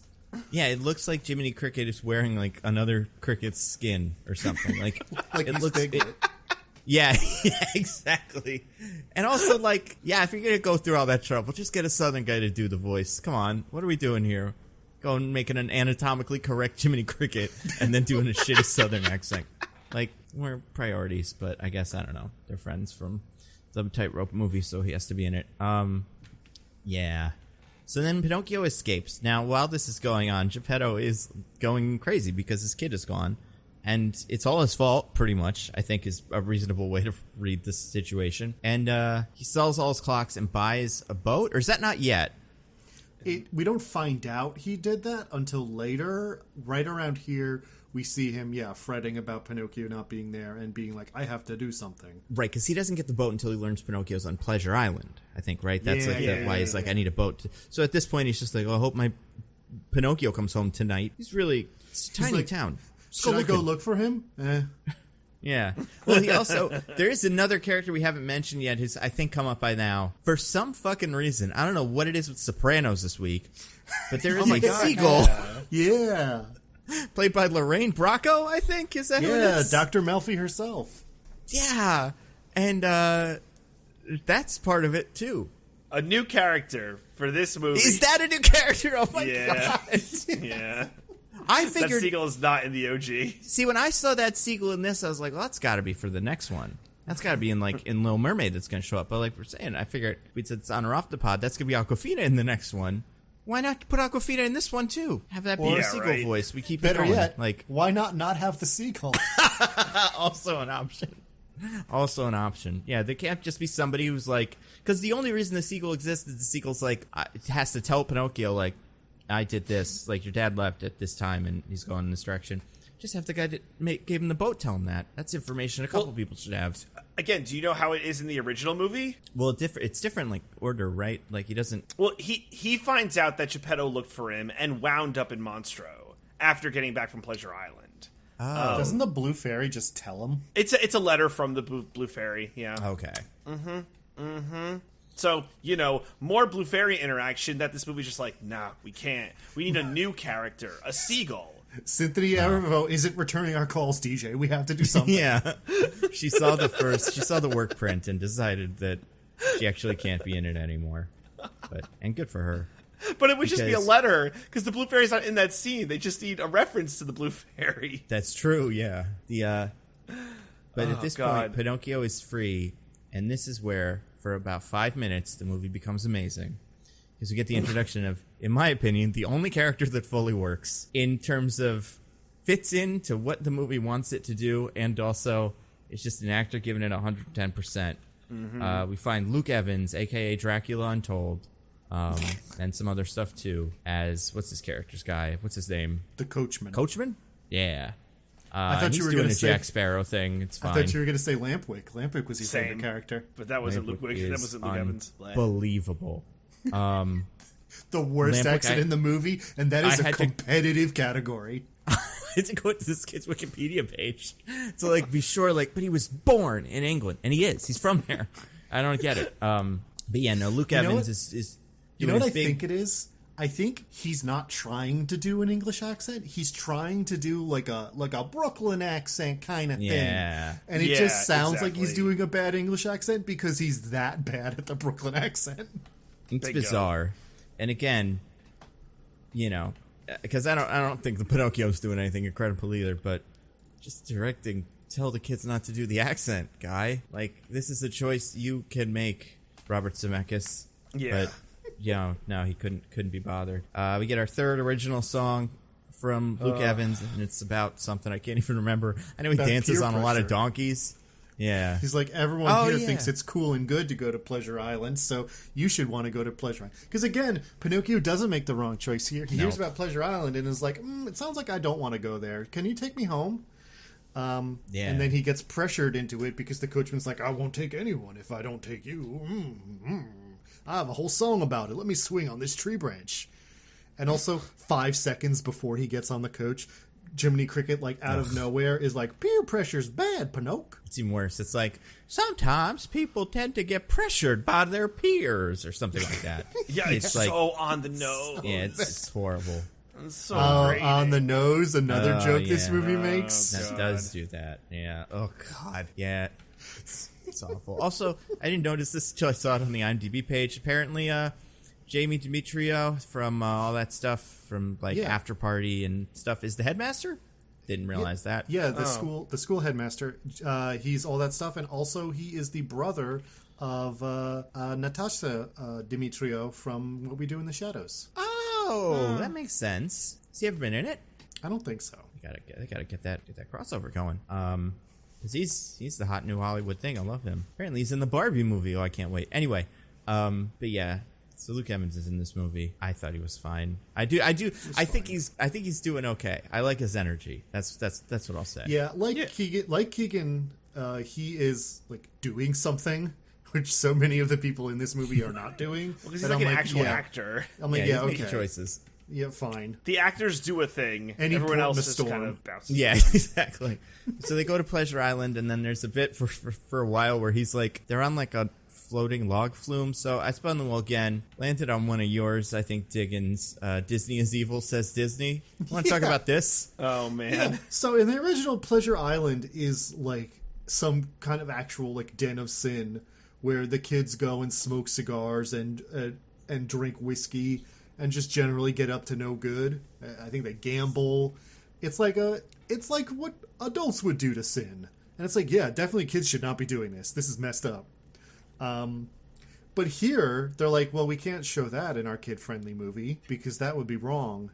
Yeah, it looks like Jiminy Cricket is wearing like another cricket's skin or something. Like, Like it he's looks. Bigfoot. Yeah, exactly. And also, like, yeah, if you're gonna go through all that trouble, just get a Southern guy to do the voice. Come on, what are we doing here? Going making an anatomically correct Jiminy Cricket and then doing a shitty Southern accent. Like, we're priorities, but I guess I don't know. They're friends from the Tightrope movie, so he has to be in it. Yeah. So then Pinocchio escapes. Now, while this is going on, Geppetto is going crazy because his kid is gone. And it's all his fault, pretty much, I think is a reasonable way to read this situation. And he sells all his clocks and buys a boat? Or is that not yet? We don't find out he did that until later. Right around here, we see him, fretting about Pinocchio not being there and being like, I have to do something. Right, because he doesn't get the boat until he learns Pinocchio's on Pleasure Island, I think, right? That's why he's like, I need a boat. So at this point, he's just like, I hope my Pinocchio comes home tonight. It's a tiny town. Should I go look for him? Yeah. Well, he also, there is another character we haven't mentioned yet who's, I think, come up by now. For some fucking reason, I don't know what it is with Sopranos this week, but there is a seagull Yeah. played by Lorraine Bracco, I think. Is that who it Yeah, is? Dr. Melfi herself. Yeah. And that's part of it, too. A new character for this movie. Is that a new character? Oh, my Yeah. God. Yeah. I That figured... seagull is not in the OG. See, when I saw that seagull in this, I was like, well, that's got to be for the next one. That's got to be in Little Mermaid that's going to show up. But like we're saying, I figured if we said it's on or off the pod, that's going to be Aquafina in the next one. Why not put Aquafina in this one, too? Have that be Yeah, the seagull right. voice. We keep Better it going. yet, Like, why not have the seagull? also an option. Also an option. Yeah, there can't just be somebody who's like... Because the only reason the seagull exists is the seagull's like... It has to tell Pinocchio, like, I did this. Like, your dad left at this time and he's going in this direction. Just have the guy that gave him the boat tell him that. That's information a couple people should have. Again, do you know how it is in the original movie? Well, it's different, like, order, right? Like, he doesn't... Well, he finds out that Geppetto looked for him and wound up in Monstro after getting back from Pleasure Island. Oh. Doesn't the Blue Fairy just tell him? It's a letter from the Blue Fairy, yeah. Okay. So, more Blue Fairy interaction that this movie's just like, nah, we can't. We need a new character, a seagull. Cynthia Erivo isn't returning our calls, DJ. We have to do something. Yeah. She saw the work print and decided that she actually can't be in it anymore. And good for her. But it would just be a Because- letter, because the Blue Fairy's not in that scene. They just need a reference to the Blue Fairy. That's true, yeah. But at this God. point, Pinocchio is free, and this is where, for about 5 minutes, the movie becomes amazing. Because we get the introduction of, in my opinion, the only character that fully works in terms of fits into what the movie wants it to do, and also it's just an actor giving it 110%. We find Luke Evans, a.k.a. Dracula Untold, and some other stuff too, as, what's this character's guy? What's his name? The coachman. Coachman? Yeah. I thought he's you were doing gonna a say Jack Sparrow thing. It's fine. I thought you were going to say Lampwick. Lampwick was your favorite character. But that wasn't Luke Lampwick Wick. That is wasn't Luke Evans. Unbelievable. The worst Lampwick, accent in the movie, and that is I a had to- competitive category. I had to go to this kid's Wikipedia page to like be sure, like, but he was born in England, and he is. He's from there. I don't get it. But yeah, no, Luke Evans is. You know what I big, think it is? I think he's not trying to do an English accent. He's trying to do like a Brooklyn accent kind of thing. And it just sounds like he's doing a bad English accent because he's that bad at the Brooklyn accent. It's bizarre. And again, you know, because I don't think the Pinocchio's doing anything incredible either, but just directing, tell the kids not to do the accent, guy. Like, this is a choice you can make, Robert Zemeckis. Yeah. But yeah, no, he couldn't be bothered. We get our third original song from Luke Evans, and it's about something I can't even remember. I know he dances on a lot of donkeys. Yeah. He's like, everyone here thinks it's cool and good to go to Pleasure Island, so you should want to go to Pleasure Island. Because again, Pinocchio doesn't make the wrong choice here. He hears about Pleasure Island and is like, it sounds like I don't want to go there. Can you take me home? And then he gets pressured into it because the coachman's like, I won't take anyone if I don't take you. I have a whole song about it. Let me swing on this tree branch. And also, 5 seconds before he gets on the coach, Jiminy Cricket, like, out of nowhere, is like, peer pressure's bad, Pinocchio. It's even worse. It's like, sometimes people tend to get pressured by their peers or something like that. Yeah, it's like, so on the nose. Yeah, it's horrible. It's so great. On the nose, another joke this movie makes. That does do that. Yeah. Oh, God. Yeah. It's awful. Also, I didn't notice this until I saw it on the IMDb page. Apparently, Jamie Demetrio from all that stuff from like After Party and stuff is the headmaster. Didn't realize that. Yeah, the school headmaster. He's all that stuff, and also he is the brother of Natasha Demetrio from What We Do in the Shadows. Oh, that makes sense. Has he ever been in it? I don't think so. They gotta get that crossover going. Because he's the hot new Hollywood thing. I love him. Apparently he's in the Barbie movie. Oh, I can't wait. Anyway, but yeah. So Luke Evans is in this movie. I thought he was fine. I think he's doing okay. I like his energy. That's what I'll say. Yeah, Keegan, he is like doing something, which so many of the people in this movie are not doing. Because he's like an actual actor. I'm like, he's okay. making choices. Yeah, fine. The actors do a thing. And everyone else just kind of bounces. Yeah, exactly. So they go to Pleasure Island, and then there's a bit for a while where he's like, they're on like a floating log flume. So I spun the wheel again. Landed on one of yours, I think, Diggins. Disney is evil, says Disney. Want to talk about this? Oh, man. Yeah. So in the original, Pleasure Island is like some kind of actual like den of sin where the kids go and smoke cigars and drink whiskey and just generally get up to no good. I think they gamble. It's like what adults would do to sin. And it's like, yeah, definitely kids should not be doing this. This is messed up. But here, they're like, well, we can't show that in our kid-friendly movie because that would be wrong.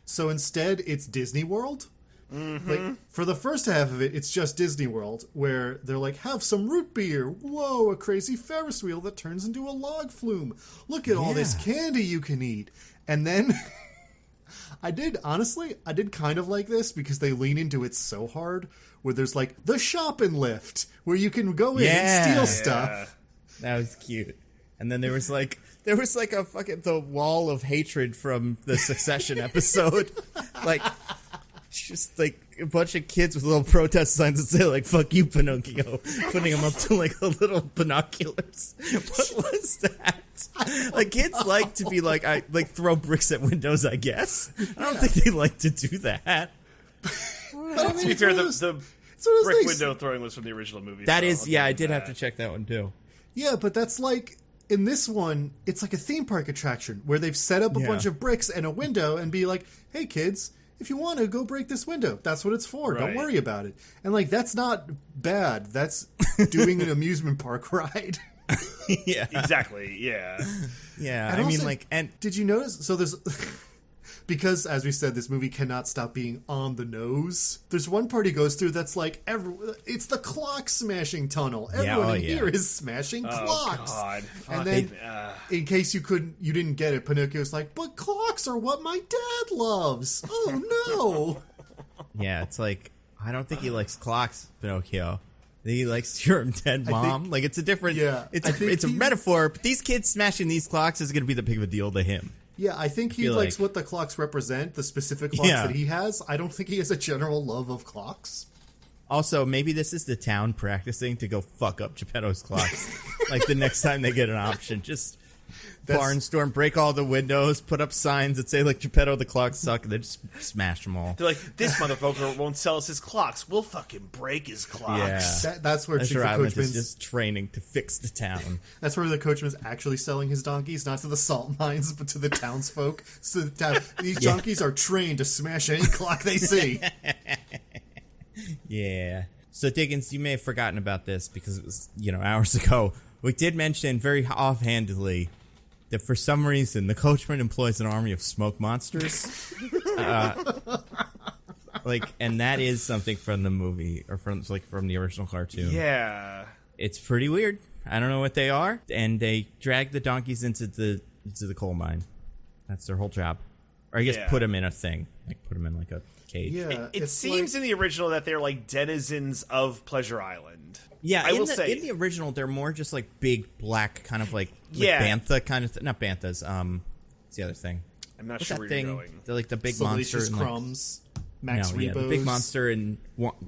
So instead, it's Disney World. Mm-hmm. Like, for the first half of it, it's just Disney World, where they're like, have some root beer. Whoa, a crazy Ferris wheel that turns into a log flume. Look at all this candy you can eat. And then... I did kind of like this because they lean into it so hard, where there's like the shopping lift where you can go in and steal stuff. That was cute. And then there was like a fucking the wall of hatred from the Succession episode. Like, just like a bunch of kids with little protest signs that say like "fuck you, Pinocchio," putting them up to like a little binoculars. What was that? Like, kids like to be like, I like throw bricks at windows, I guess. I don't think they like to do that. To be fair, the brick window throwing was from the original movie. That is, yeah, I did have to check that one too. Yeah, but that's like, in this one, it's like a theme park attraction where they've set up a bunch of bricks and a window and be like, hey kids, if you want to, go break this window. That's what it's for. Right. Don't worry about it. And like, that's not bad. That's doing an amusement park ride. Yeah. Exactly, yeah. Yeah, and I also, mean, like, and... Did you notice? So there's... Because, as we said, this movie cannot stop being on the nose. There's one part he goes through that's like, it's the clock smashing tunnel. Everyone in here is smashing clocks. God. And then, in case you didn't get it, Pinocchio's like, but clocks are what my dad loves. Oh, no. Yeah, it's like, I don't think he likes clocks, Pinocchio. I think he likes your dead mom. Like, it's a different... Yeah, it's a metaphor, but these kids smashing these clocks is going to be the big of a deal to him. Yeah, I think he likes what the clocks represent, the specific clocks that he has. I don't think he has a general love of clocks. Also, maybe this is the town practicing to go fuck up Geppetto's clocks. Like, the next time they get an option. Just barnstorm, break all the windows, put up signs that say, like, Geppetto, the clocks suck, and then just smash them all. They're like, this motherfucker won't sell us his clocks. We'll fucking break his clocks. Yeah. That's where Chief of Coachman's is just training to fix the town. That's where the coachman's actually selling his donkeys, not to the salt mines, but to the townsfolk. So these donkeys are trained to smash any clock they see. Yeah. So, Diggins, you may have forgotten about this because it was, hours ago. We did mention very offhandedly that for some reason the coachman employs an army of smoke monsters. And that is something from the movie or from the original cartoon. Yeah. It's pretty weird. I don't know what they are. And they drag the donkeys into the coal mine. That's their whole job. Or I guess put them in a thing. Like put them in like a cage. Yeah, it seems in the original that they're like denizens of Pleasure Island. Yeah, I will say in the original they're more just like big black kind of like bantha kind of not banthas. What's the other thing? I'm not What's sure that where thing? you're going. They're like the big Salacious monster. Crumbs, Max Rebos. The big monster in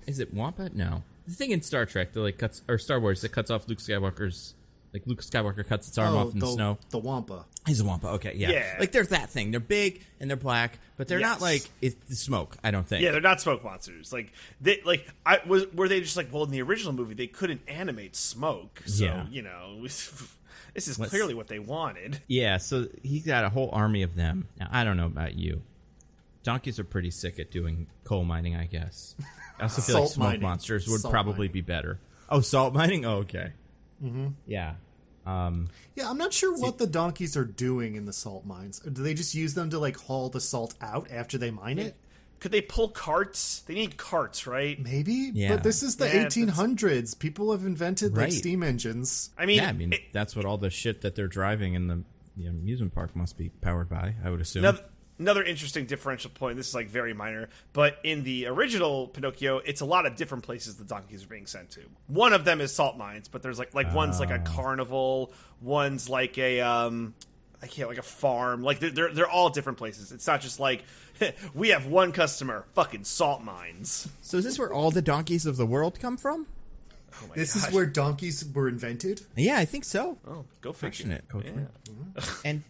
is it Wampa? No, the thing in Star Trek that like cuts or Star Wars that cuts off Luke Skywalker's. Like Luke Skywalker cuts its arm off in the snow. The Wampa. He's a Wampa. Okay, yeah. Like there's that thing. They're big and they're black, but they're not like it's the smoke. I don't think. Yeah, they're not smoke monsters. Were they just like, well, in the original movie they couldn't animate smoke, so this is clearly what they wanted. Yeah, so he's got a whole army of them. Now I don't know about you. Donkeys are pretty sick at doing coal mining, I guess. I also feel like smoke monsters would probably be better. Oh, salt mining? Oh, okay. Mm-hmm. Yeah. I'm not sure what the donkeys are doing in the salt mines. Or do they just use them to like haul the salt out after they mine it? Could they pull carts? They need carts, right? Maybe. Yeah. But this is the 1800s. People have invented like steam engines. I mean, that's what all the shit that they're driving in the amusement park must be powered by, I would assume. Another interesting differential point, this is like very minor, but in the original Pinocchio, it's a lot of different places the donkeys are being sent to. One of them is salt mines, but there's like one's like a carnival, one's like a like a farm. Like they're all different places. It's not just like we have one customer, fucking salt mines. So is this where all the donkeys of the world come from? Oh my this gosh. is where donkeys were invented? Yeah, I think so. Oh, go figure. And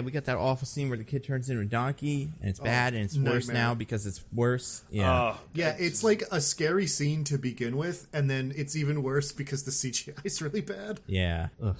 we got that awful scene where the kid turns into a donkey, and it's bad, and it's worse now because it's worse. Yeah, it's like a scary scene to begin with, and then it's even worse because the CGI is really bad. Yeah. Ugh.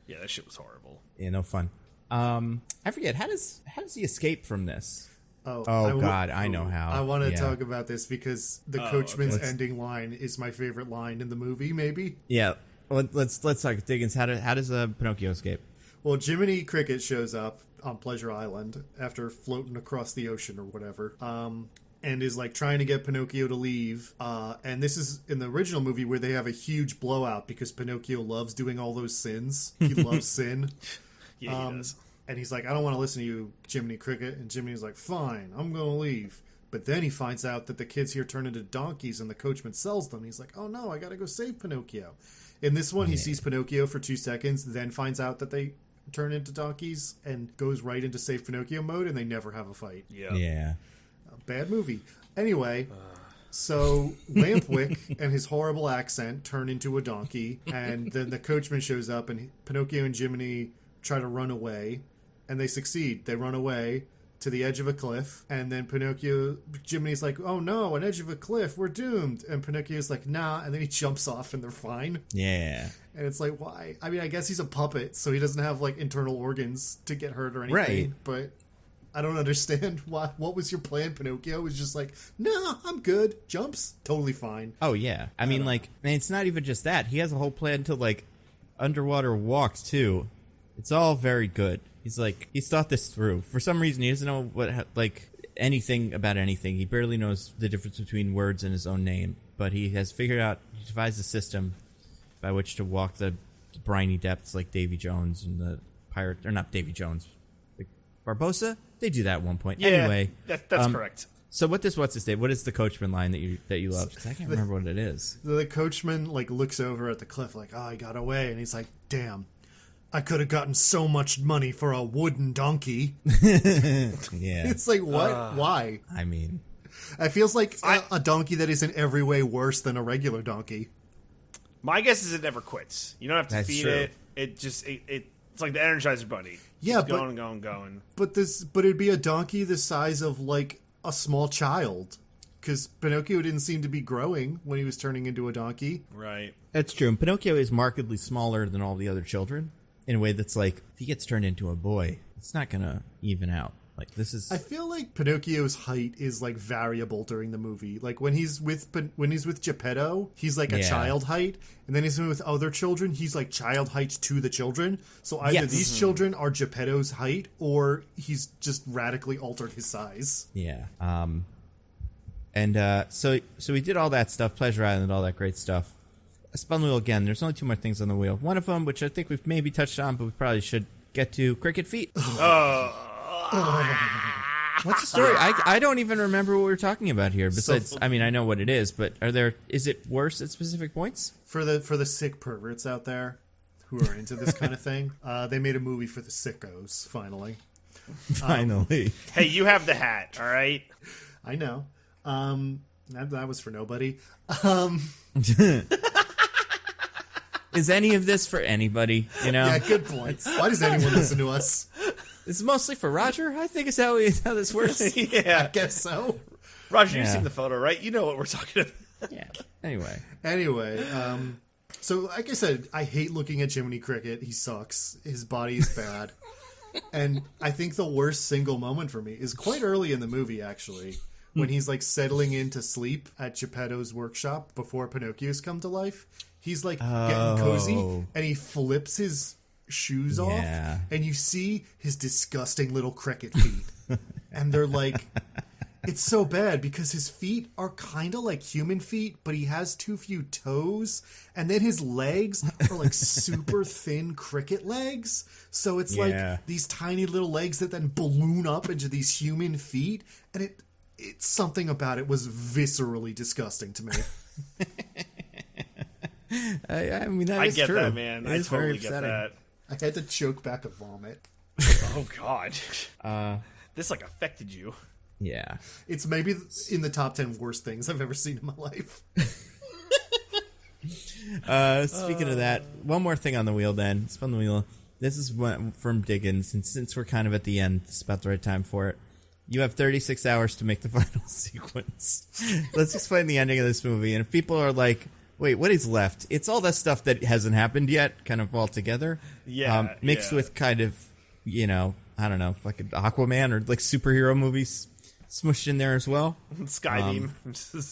Yeah, that shit was horrible. Yeah, no fun. I forget how does he escape from this? Oh God, I know how. I want to talk about this because the coachman's ending line is my favorite line in the movie. Maybe. Yeah. Let's talk. Diggins, how does Pinocchio escape? Well, Jiminy Cricket shows up on Pleasure Island after floating across the ocean or whatever, and is like trying to get Pinocchio to leave. And this is in the original movie where they have a huge blowout because Pinocchio loves doing all those sins. He loves sin. Yeah, he does. And he's like, I don't want to listen to you, Jiminy Cricket. And Jiminy's like, fine, I'm going to leave. But then he finds out that the kids here turn into donkeys and the coachman sells them. He's like, oh no, I got to go save Pinocchio. In this one, he sees Pinocchio for 2 seconds, then finds out that they turn into donkeys and goes right into save Pinocchio mode, and they never have a fight. Yeah. Bad movie. Anyway, so Lampwick and his horrible accent turn into a donkey, and then the coachman shows up, and Pinocchio and Jiminy try to run away, and they succeed. They run away to the edge of a cliff, and then Jiminy's like, oh no, an edge of a cliff, we're doomed. And Pinocchio's like, nah, and then he jumps off and they're fine. Yeah. And it's like, why? I mean, I guess he's a puppet, so he doesn't have like internal organs to get hurt or anything. Right. But I don't understand why. What was your plan, Pinocchio? It was just like, no, I'm good. Jumps, totally fine. Oh yeah. I mean, it's not even just that. He has a whole plan to like underwater walks too. It's all very good. He's thought this through. For some reason, he doesn't know anything about anything. He barely knows the difference between words and his own name. But he has figured out, he devised a system by which to walk the briny depths like Davy Jones and the pirate, or not Davy Jones, like Barbossa? They do that at one point. Yeah, anyway. that's correct. So what is the coachman line that you love? 'Cause I can't remember what it is. The coachman like looks over at the cliff like, oh, I got away, and he's like, damn, I could have gotten so much money for a wooden donkey. Yeah. It's like, what? Why? I mean, it feels like a donkey that is in every way worse than a regular donkey. My guess is it never quits. You don't have to That's feed true. it. It just it's like the Energizer Bunny. Yeah, It's going. But it'd be a donkey the size of like a small child, because Pinocchio didn't seem to be growing when he was turning into a donkey. Right. that's true. And Pinocchio is markedly smaller than all the other children in a way that's like, if he gets turned into a boy, it's not gonna even out. Like, this is... I feel like Pinocchio's height is like variable during the movie. Like when he's with Geppetto, he's like a child height, and then he's with other children, he's like child height to the children. So either these children are Geppetto's height, or he's just radically altered his size. Yeah. So we did all that stuff, Pleasure Island, all that great stuff. I spun the wheel again. There's only 2 more things on the wheel. One of them, which I think we've maybe touched on, but we probably should get to, cricket feet. What's the story? I don't even remember what we were talking about here. Besides, I mean, I know what it is, but is it worse at specific points? For the sick perverts out there who are into this kind of thing, they made a movie for the sickos, finally. Finally. Hey, you have the hat, all right? I know. That was for nobody. Is any of this for anybody? You know? Yeah, good point. Why does anyone listen to us? It's mostly for Roger, I think is how this works. Yeah. I guess so. Roger, you've seen the photo, right? You know what we're talking about. Yeah. Anyway, so like I said, I hate looking at Jiminy Cricket. He sucks. His body is bad. And I think the worst single moment for me is quite early in the movie, actually, when he's like settling into sleep at Geppetto's workshop before Pinocchio's come to life. He's like getting cozy, and he flips his shoes off, and you see his disgusting little cricket feet. And they're like, it's so bad because his feet are kind of like human feet, but he has too few toes, and then his legs are like super thin cricket legs. So it's like these tiny little legs that then balloon up into these human feet, and it's something about it was viscerally disgusting to me. I mean, I get true. that, man. I It's totally very get upsetting. that. I had to choke back a vomit. Oh, God. This, like, affected you. Yeah. It's maybe in the top 10 worst things I've ever seen in my life. Speaking of that, one more thing on the wheel then. Spun the wheel. This is one from Diggins, and since we're kind of at the end, it's about the right time for it. You have 36 hours to make the final sequence. Let's explain the ending of this movie. And if people are like, wait, what is left? It's all that stuff that hasn't happened yet, kind of all together. Yeah. Mixed with kind of, you know, I don't know, like Aquaman or like superhero movies smushed in there as well. Skybeam.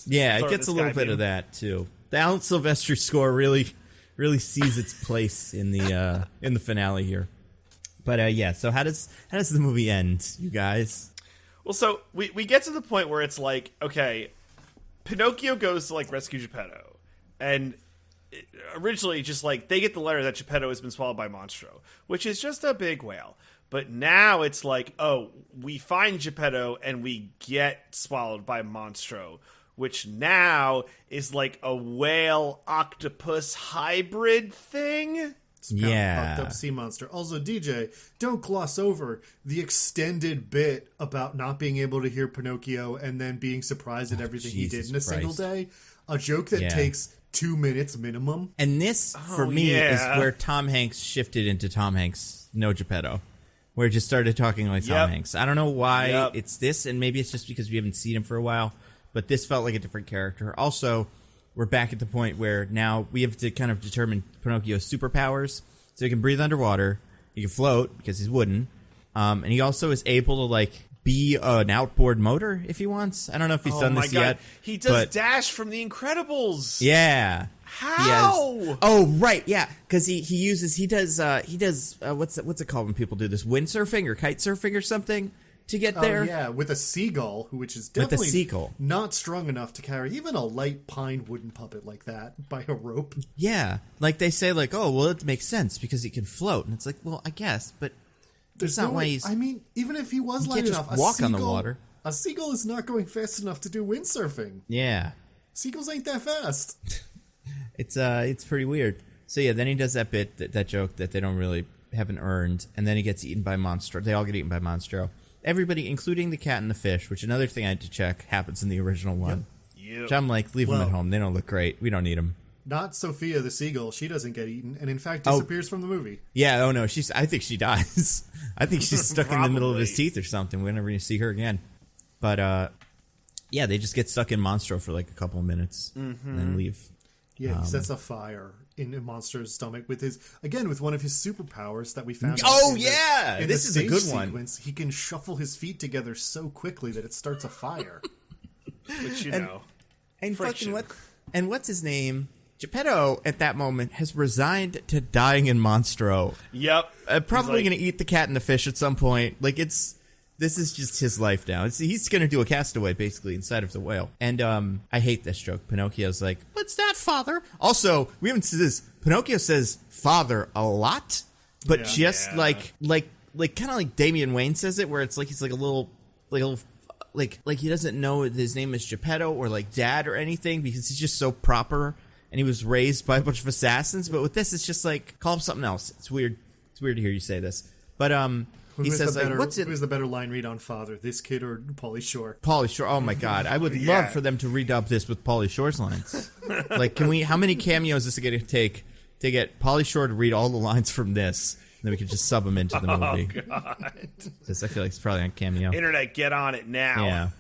Yeah, it gets a little bit of that too. The Alan Silvestri score really sees its place in the finale here. But yeah, so how does the movie end, you guys? Well, so we get to the point where it's like, okay, Pinocchio goes to like rescue Geppetto, and originally just like they get the letter that Geppetto has been swallowed by Monstro, which is just a big whale. But now it's like, oh, we find Geppetto and we get swallowed by Monstro, which now is like a whale octopus hybrid thing. It's kind of fucked up sea monster. Also, DJ, don't gloss over the extended bit about not being able to hear Pinocchio and then being surprised at everything he did in a single day. A joke that takes 2 minutes minimum. And this, for me, is where Tom Hanks shifted into Tom Hanks, no Geppetto. Where it just started talking like Tom Hanks. I don't know why it's this, and maybe it's just because we haven't seen him for a while, but this felt like a different character. Also, we're back at the point where now we have to kind of determine Pinocchio's superpowers. So he can breathe underwater, he can float because he's wooden, and he also is able to like be an outboard motor if he wants. I don't know if he's done this yet. He does Dash from The Incredibles. Yeah. How? Oh, right, yeah, because he does what's it called when people do this, windsurfing or kite surfing or something to get there? Yeah, with a seagull, which is definitely not strong enough to carry even a light pine wooden puppet like that by a rope. Yeah, like they say, like, oh, well, it makes sense because he can float, and it's like, well, I guess, but that's not why he's. I mean, even if he was light can't enough, just walk on the water. A seagull is not going fast enough to do windsurfing. Yeah. Seagulls ain't that fast. It's pretty weird. So yeah, then he does that bit, that joke that they haven't earned, and then he gets eaten by Monstro. They all get eaten by Monstro. Everybody, including the cat and the fish, which another thing I had to check, happens in the original one. Yep. Which I'm like, leave them at home. They don't look great. We don't need them. Not Sophia the seagull. She doesn't get eaten, and in fact disappears from the movie. Yeah, oh no, I think she dies. I think she's stuck in the middle of his teeth or something. We're never going to see her again. But, yeah, they just get stuck in Monstro for like a couple of minutes and then leave. Yeah, he sets a fire in a monster's stomach with one of his superpowers that we found. Oh, yeah! This is a good sequence. He can shuffle his feet together so quickly that it starts a fire. Which, and friction. What's his name? Geppetto, at that moment, has resigned to dying in Monstro. Yep. Probably going to eat the cat and the fish at some point. Like, this is just his life now. He's going to do a castaway, basically, inside of the whale. And I hate this joke. Pinocchio's like, what's that, father? Also, we haven't said this. Pinocchio says father a lot, but like kind of like Damian Wayne says it, where it's like he's like a little, like he doesn't know his name is Geppetto or like dad or anything because he's just so proper and he was raised by a bunch of assassins. But with this, it's just like, call him something else. It's weird. It's weird to hear you say this. But, he says, like, who's the better line read on father, this kid or Pauly Shore? Pauly Shore. Oh, my God. I would love for them to redub this with Pauly Shore's lines. Like, how many cameos is it going to take to get Pauly Shore to read all the lines from this? And then we could just sub them into the movie. Oh, God. Because I feel like it's probably on Cameo. Internet, get on it now.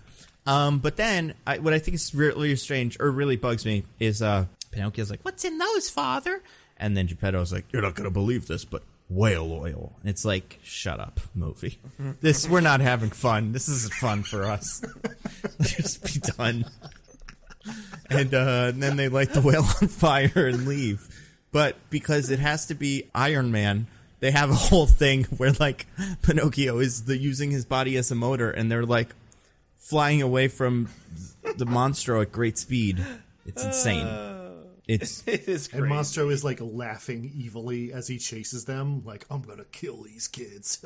Yeah. But then, what I think is really strange, or really bugs me, is Pinocchio's like, what's in those, father? And then Geppetto's like, you're not going to believe this, but whale oil. And it's like, shut up, movie. We're not having fun. This isn't fun for us. Just be done. And then they light the whale on fire and leave. But because it has to be Iron Man, they have a whole thing where, like, Pinocchio is using his body as a motor, and they're, like, flying away from the Monstro at great speed. It's insane. It is crazy. And Monstro is, like, laughing evilly as he chases them, like, I'm gonna kill these kids.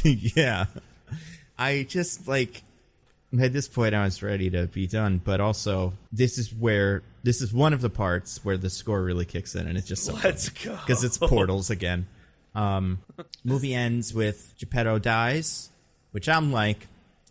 Yeah. I just, like, at this point I was ready to be done, but also, this is one of the parts where the score really kicks in, and it's just so Let's go. Because it's portals again. Movie ends with Geppetto dies, which I'm like,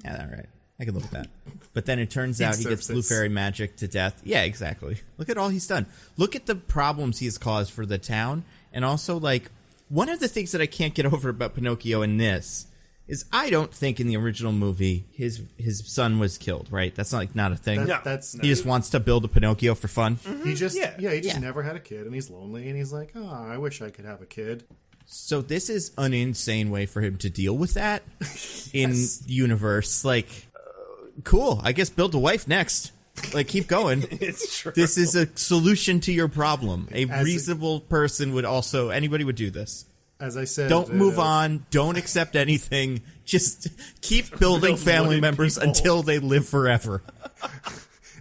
yeah, all right, I can live with that. But then it turns out he gets blue fairy magic to death. Yeah, exactly. Look at all he's done. Look at the problems he has caused for the town. And also, like, one of the things that I can't get over about Pinocchio in this is I don't think in the original movie his son was killed, right? That's not a thing. He just wants to build a Pinocchio for fun. Mm-hmm. He just never had a kid, and he's lonely, and he's like, oh, I wish I could have a kid. So this is an insane way for him to deal with that in universe. Like, cool. I guess build a wife next. Like, keep going. It's true. This is a solution to your problem. Reasonable person would also, anybody would do this. As I said, don't move on. Don't accept anything. Just keep building family members until they live forever.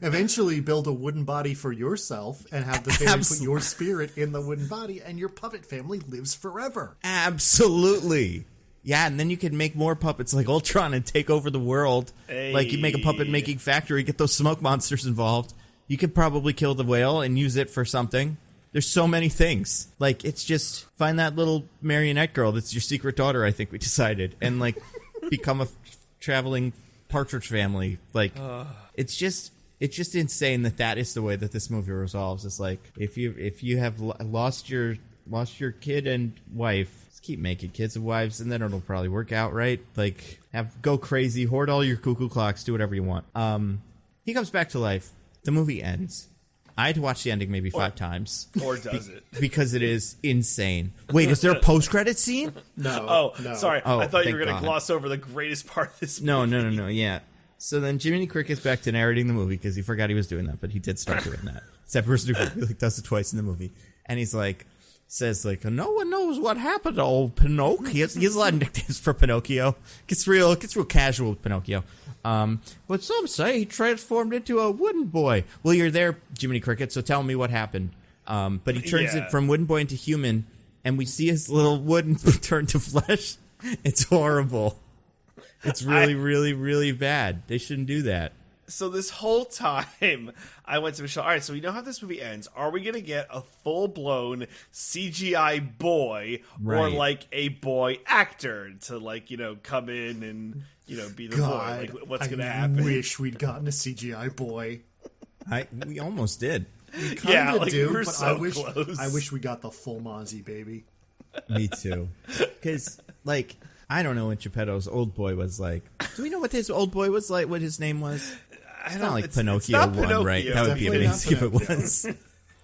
Eventually build a wooden body for yourself and have the fairy put your spirit in the wooden body, and your puppet family lives forever. Absolutely. Yeah, and then you can make more puppets like Ultron and take over the world. Hey. Like, you make a puppet-making factory, get those smoke monsters involved. You could probably kill the whale and use it for something. There's so many things. Like, it's just find that little marionette girl that's your secret daughter, I think we decided, and, like, become a traveling partridge family. Like, it's just insane that is the way that this movie resolves. It's like, if you have lost your kid and wife, just keep making kids and wives, and then it'll probably work out, right? Like, go crazy, hoard all your cuckoo clocks, do whatever you want. He comes back to life. The movie ends. I had to watch the ending maybe 5 times. Or does it? Because it is insane. Wait, is there a post-credit scene? No. Sorry. I thought you were going to God. gloss over the greatest part of this movie. No, yeah. So then Jiminy Cricket's back to narrating the movie because he forgot he was doing that, but he did start doing that. Except for Snoopy, he does it twice in the movie. And he's like, says like, no one knows what happened to old Pinocchio. He has a lot of nicknames for Pinocchio. Gets real casual with Pinocchio. But some say he transformed into a wooden boy. Well, you're there, Jiminy Cricket, so tell me what happened. But he turns it from wooden boy into human, and we see his little wooden turn to flesh. It's horrible. It's really, really, really bad. They shouldn't do that. So this whole time, I went to Michelle, all right, so we know how this movie ends. Are we going to get a full-blown CGI boy or, like, a boy actor to, like, you know, come in and, you know, be the boy? Like, what's going to happen? I wish we'd gotten a CGI boy. We almost did. We kind of do, we're but so I wish we got the full Mozzie, baby. Me too. Because, like, I don't know what Geppetto's old boy was like. Do we know what his old boy was like, what his name was? It's not like Pinocchio not 1, Pinocchio. right? That would be Definitely amazing if not it was.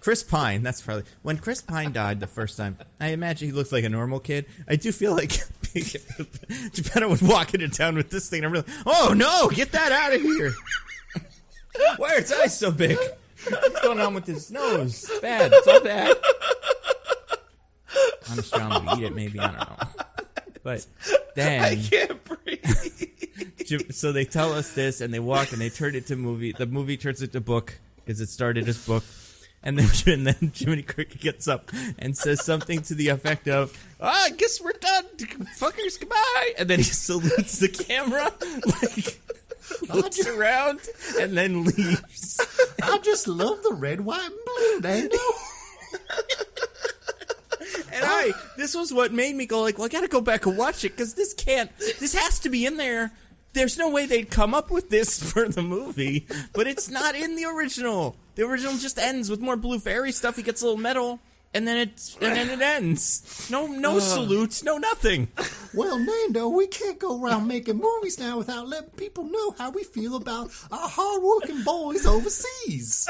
Chris Pine, that's probably... When Chris Pine died the first time, I imagine he looked like a normal kid. I do feel like Geppetto would walk into town with this thing and I'm really, oh no, get that out of here. Why are its eyes so big? What's going on with his nose? It's bad. It's all bad. Honest John would eat it, maybe. I don't know. But then... I can't breathe. So they tell us this, and they walk, and they turn it to movie. The movie turns it to book, because it started as book. And then Jiminy Cricket gets up and says something to the effect of, I guess we're done. Fuckers, goodbye. And then he salutes the camera, like, looks around, and then leaves. I just love the red, white, and blue, Nando. And this was what made me go like, well, I gotta go back and watch it, because this has to be in there. There's no way they'd come up with this for the movie, but it's not in the original. The original just ends with more Blue Fairy stuff. He gets a little medal, and then it ends. No salutes, no nothing. Well, Nando, we can't go around making movies now without letting people know how we feel about our hard-working boys overseas.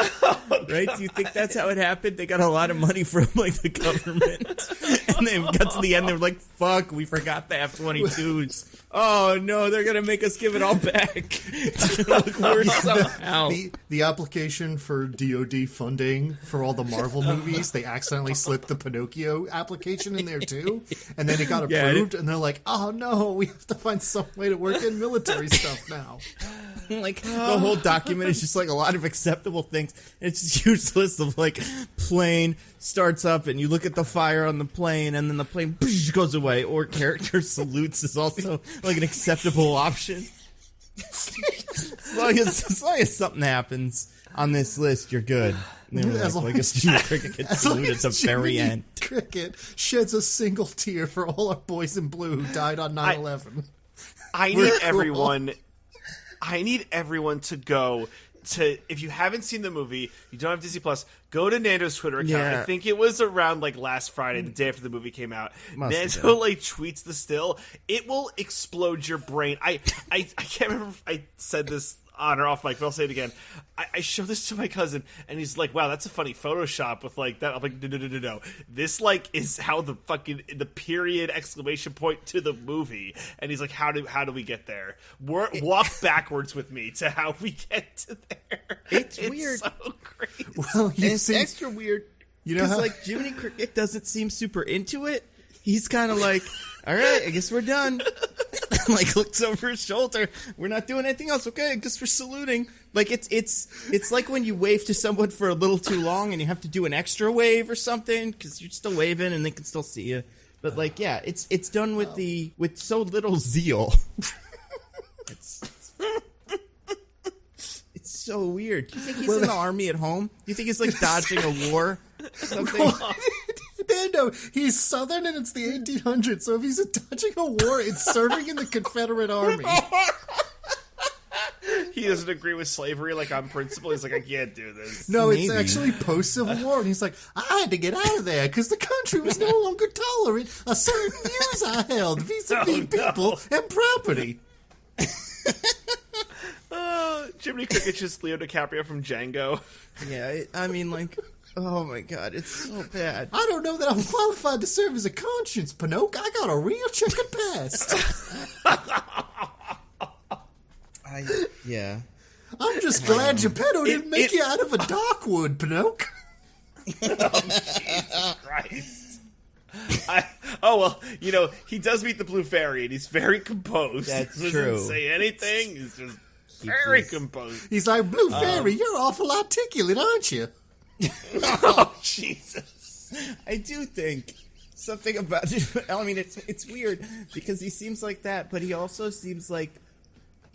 Right? Do you think that's how it happened? They got a lot of money from, like, the government, and they got to the end, they were like, fuck, we forgot the F-22s. Oh, no, they're going to make us give it all back. It's going to look worse somehow. The application for DoD funding for all the Marvel movies, they accidentally slipped the Pinocchio application in there, too. And then it got approved, and they're like, oh, no, we have to find some way to work in military stuff now. Like, the whole document is just, like, a lot of acceptable things. It's just a huge list of, like, plane starts up, and you look at the fire on the plane, and then the plane goes away. Or character salutes is also, like, an acceptable option. As long as something happens on this list, you're good. As long as Jiminy Cricket gets saluted at the very end. Cricket sheds a single tear for all our boys in blue who died on 9/11. I need everyone to go to, if you haven't seen the movie, you don't have Disney Plus, go to Nando's Twitter account. Yeah. I think it was around like last Friday, the day after the movie came out. Must Nando like tweets the still. It will explode your brain. I can't remember if I said this on or off mic, but I'll say it again. I showed this to my cousin, and he's like, wow, that's a funny Photoshop with like that. I'm like, no. This like is how the period exclamation point to the movie. And he's like, how do we get there? Walk backwards with me to how we get to there. It's weird. So crazy. Well, It's extra weird. You know because, how, like, Jiminy Cricket doesn't seem super into it. He's kind of like, all right, I guess we're done. Like, looks over his shoulder. We're not doing anything else. Okay, I guess we're saluting. Like, it's like when you wave to someone for a little too long and you have to do an extra wave or something because you're still waving and they can still see you. But, like, yeah, it's done with so little zeal. It's so weird. Do you think he's in the army at home? Do you think he's, like, dodging a war? Something. Nando, he's Southern and it's the 1800s, so if he's dodging a war, it's serving in the Confederate Army. He doesn't agree with slavery, like, on principle. He's like, I can't do this. No, Maybe. It's actually post-Civil War, and he's like, I had to get out of there because the country was no longer tolerant of certain views I held vis-a-vis people and property. Jiminy Cricket's just Leo DiCaprio from Django. Yeah, I mean, like... Oh my god, it's so bad. I don't know that I'm qualified to serve as a conscience, Pinocchio. I got a real checkered past. Yeah. I'm just glad Geppetto didn't make you out of a darkwood, Pinocchio. Oh, Jesus Christ. Well, you know, he does meet the Blue Fairy, and he's very composed. That's he true. doesn't say anything. He's just very composed. He's like, Blue Fairy, you're awful articulate, aren't you? Oh, Jesus. I do think something about it. I mean, it's weird because he seems like that, but he also seems like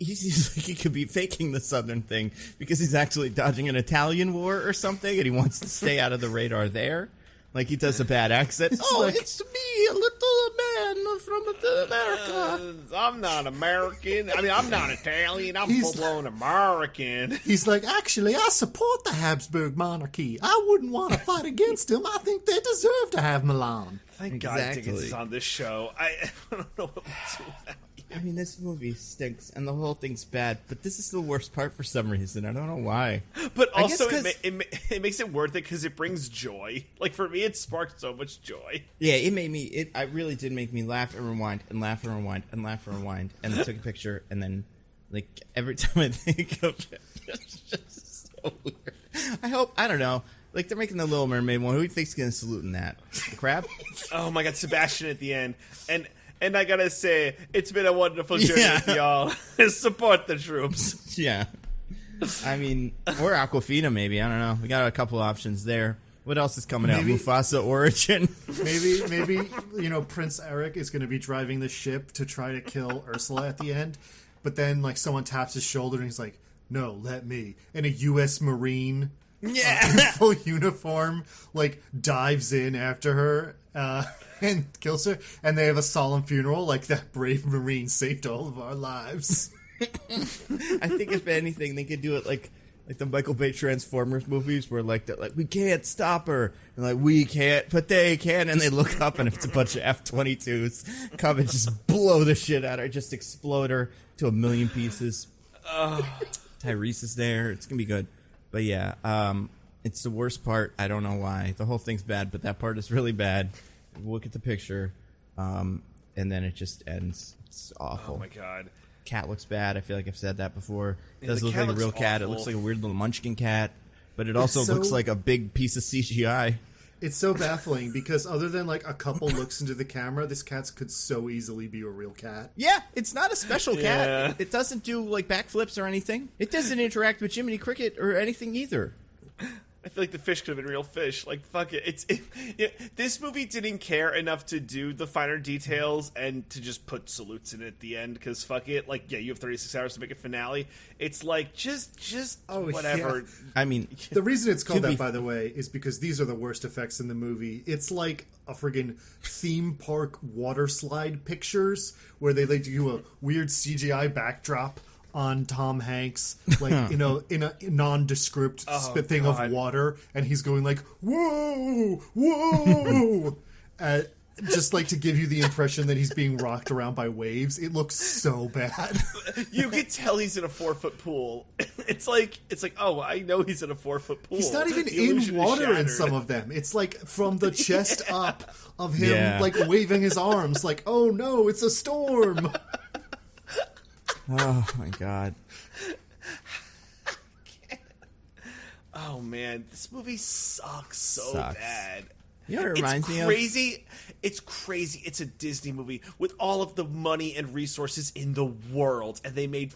he seems like he could be faking the Southern thing because he's actually dodging an Italian war or something, and he wants to stay out of the radar there. Like, he does a bad accent. It's me, a little man from America. I'm not American. I mean, I'm not Italian. I'm full-blown American. He's like, actually, I support the Habsburg monarchy. I wouldn't want to fight against them. I think they deserve to have Milan. Thank God Diggins is on this show. I don't know what to do without you. I mean, this movie stinks, and the whole thing's bad, but this is the worst part for some reason. I don't know why. But also, it makes it worth it because it brings joy. Like, for me, it sparked so much joy. Yeah, it really did make me laugh and rewind, and laugh and rewind, and laugh and rewind, and I took a picture, and then, like, every time I think of it, it's just so weird. I don't know. Like, they're making the Little Mermaid one. Who do you think's going to salute in that? The crab? Oh, my God, Sebastian at the end. And I gotta say, it's been a wonderful journey with y'all. Support the troops. Yeah. I mean, or Aquafina, maybe. I don't know. We got a couple options there. What else is coming out? Mufasa Origin? Maybe, Prince Eric is going to be driving the ship to try to kill Ursula at the end. But then, like, someone taps his shoulder and he's like, no, let me. And a U.S. Marine in full uniform, like, dives in after her. And kills her, and they have a solemn funeral like that brave Marine saved all of our lives. I think if anything, they could do it like the Michael Bay Transformers movies where like we can't stop her, and like we can't, but they can, and they look up and it's a bunch of F-22s come and just blow the shit out of her, just explode her to a million pieces. Tyrese is there. It's gonna be good, but yeah, it's the worst part. I don't know why. The whole thing's bad, but that part is really bad. Look at the picture, and then it just ends. It's awful. Oh my God. Cat looks bad. I feel like I've said that before. It Yeah, doesn't look like a real cat. awful. It looks like a weird little munchkin cat, but it also looks like a big piece of CGI. It's so baffling because other than like a couple looks into the camera, this cat could so easily be a real cat. Yeah, it's not a special cat. Yeah. It doesn't do like backflips or anything. It doesn't interact with Jiminy Cricket or anything either. I feel like the fish could have been real fish. Like, fuck it. This movie didn't care enough to do the finer details and to just put salutes in at the end, because fuck it. Like, yeah, you have 36 hours to make a finale. It's like, just whatever. Yeah. I mean, The reason it's called that, by the way, is because these are the worst effects in the movie. It's like a friggin' theme park water slide pictures where they like to do a weird CGI backdrop on Tom Hanks, like, in a nondescript thing of water, and he's going like, whoa, whoa, just like to give you the impression that he's being rocked around by waves. It looks so bad. You can tell he's in a 4-foot pool. It's like, oh, I know he's in a 4-foot pool. He's not even The in illusion is water in shattered. some of them. It's like from the chest up of him, like waving his arms, like, oh no, it's a storm. oh my God. Oh man, this movie sucks so bad. You know what it reminds me of? It's crazy. It's a Disney movie with all of the money and resources in the world, and they made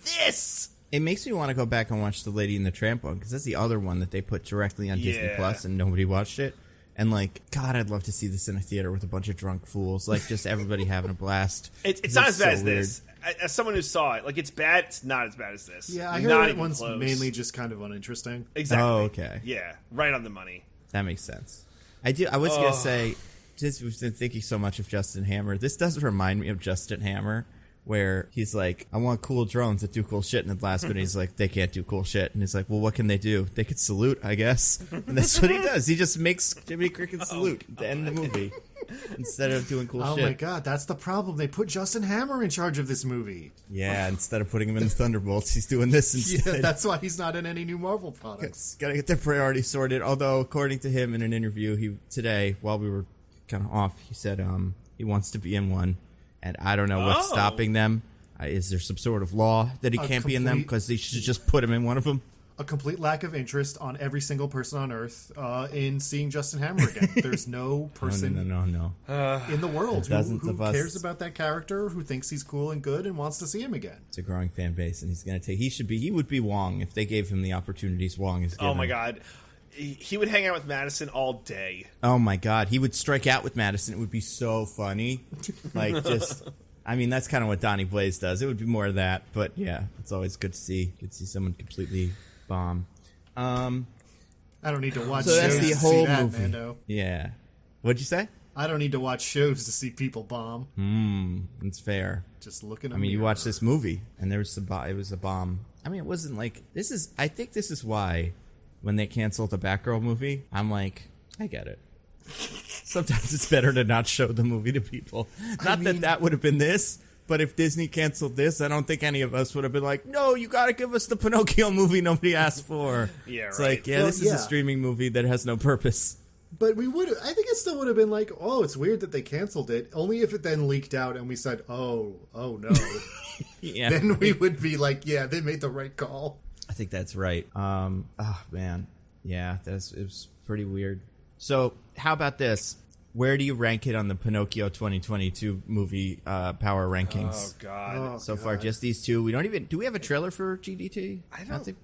this. It makes me want to go back and watch the Lady and the Tramp one, because that's the other one that they put directly on Disney Plus, and nobody watched it. And like, God, I'd love to see this in a theater with a bunch of drunk fools, like just everybody having a blast. It's not as bad as this. As someone who saw it, like, it's bad. It's not as bad as this. Yeah, I Not heard that even one's close. mainly just kind of uninteresting. Exactly. Oh, okay. Yeah, right on the money. That makes sense. I was going to say, just we've been thinking so much of Justin Hammer. This does remind me of Justin Hammer, where he's like, I want cool drones that do cool shit. And the last minute he's like, they can't do cool shit. And he's like, well, what can they do? They could salute, I guess. And that's what he does. He just makes Jiminy Cricket salute at the end of the movie instead of doing cool shit. Oh my God, that's the problem. They put Justin Hammer in charge of this movie. Yeah, instead of putting him in the Thunderbolts, he's doing this instead. Yeah, that's why he's not in any new Marvel products. Gotta get their priorities sorted. Although, according to him in an interview today, while we were kind of off, he said he wants to be in one. And I don't know what's stopping them. Is there some sort of law that he can't be in them? Because they should just put him in one of them. A complete lack of interest on every single person on Earth in seeing Justin Hammer again. There's no person No. in the world Dozens who of us. cares about that character, who thinks he's cool and good and wants to see him again. It's a growing fan base, and he's going to take... He would be Wong if they gave him the opportunities Wong is given. Oh my God. He would hang out with Madison all day. Oh my God. He would strike out with Madison. It would be so funny. Like, just... I mean, that's kind of what Donnie Blaze does. It would be more of that, but yeah, it's always good to see someone completely bomb. I don't need to watch so shows that's the to whole see that, movie. Mando. Yeah. What'd you say? I don't need to watch shows to see people bomb. That's fair. Just looking. I mean, you watch this movie, and it was a bomb. I mean, it wasn't like this is. I think this is why when they canceled the Batgirl movie, I'm like, I get it. Sometimes it's better to not show the movie to people. Not that would have been this, but if Disney canceled this, I don't think any of us would have been like, no, you got to give us the Pinocchio movie nobody asked for. Yeah, it's right. like, this is a streaming movie that has no purpose. But we would. I think it still would have been like, oh, it's weird that they canceled it. Only if it then leaked out and we said, oh no. Yeah. Then we would be like, yeah, they made the right call. I think that's right. Oh man, yeah, it was pretty weird. So how about this? Where do you rank it on the Pinocchio 2022 movie power rankings? Oh God! So far, just these two. We don't even. Do we have a trailer for GDT? I don't think.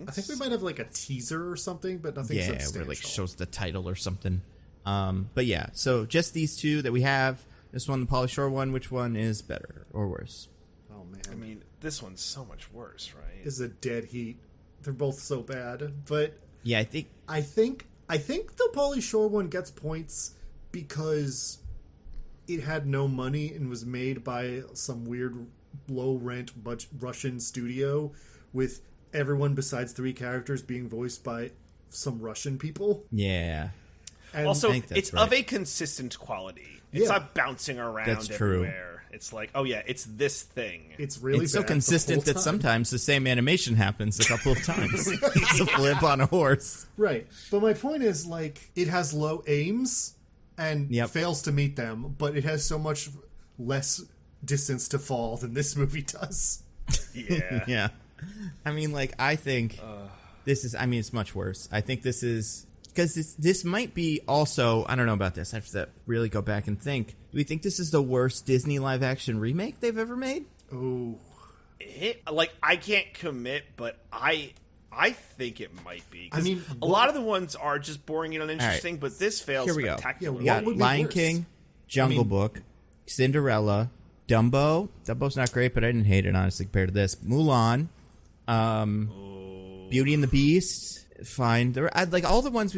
I think we might have like a teaser or something, but nothing substantial. Where like shows the title or something. But yeah, so just these two that we have. This one, the Pauly Shore one. Which one is better or worse? Oh man! I mean, this one's so much worse, right? Is a dead heat. They're both so bad, but yeah, I think the Pauly Shore one gets points because it had no money and was made by some weird low rent Russian studio with everyone besides 3 characters being voiced by some Russian people. Yeah. And also, it's of a consistent quality. It's not bouncing around that's everywhere. True. It's like, oh yeah, it's this thing. It's really so consistent that sometimes the same animation happens a couple of times. It's a flip on a horse. Right. But my point is, like, it has low aims and fails to meet them, but it has so much less distance to fall than this movie does. Yeah. Yeah. I mean, like, I think this is, I mean, it's much worse. I think this is, because this might be also, I don't know about this, I have to really go back and think. Do we think this is the worst Disney live-action remake they've ever made? Oh. I can't commit, but I think it might be. I mean, a lot of the ones are just boring and uninteresting, but this fails Here we go. spectacularly. We got Lion King, Jungle Book, Cinderella, Dumbo. Dumbo's not great, but I didn't hate it, honestly, compared to this. Mulan, Beauty and the Beast, fine. Like all the ones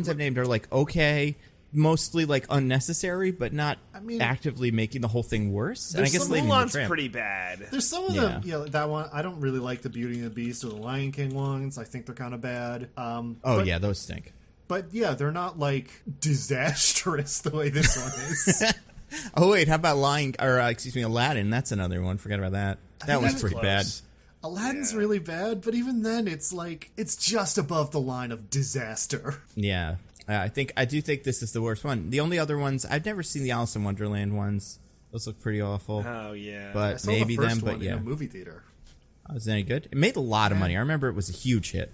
I've named are like okay, mostly like unnecessary, but not actively making the whole thing worse. And I guess Mulan's pretty bad. There's some of them. Yeah, that one. I don't really like the Beauty and the Beast or the Lion King ones. I think they're kind of bad. Yeah, those stink. But yeah, they're not like disastrous the way this one is. Oh wait, how about Aladdin? That's another one. Forget about that. That one's pretty bad. Aladdin's really bad, but even then, it's like it's just above the line of disaster. Yeah, I do think this is the worst one. The only other ones I've never seen the Alice in Wonderland ones. Those look pretty awful. Oh yeah, but I saw maybe the first them. But one yeah, in a movie theater. Was it any good? It made a lot of money. I remember it was a huge hit.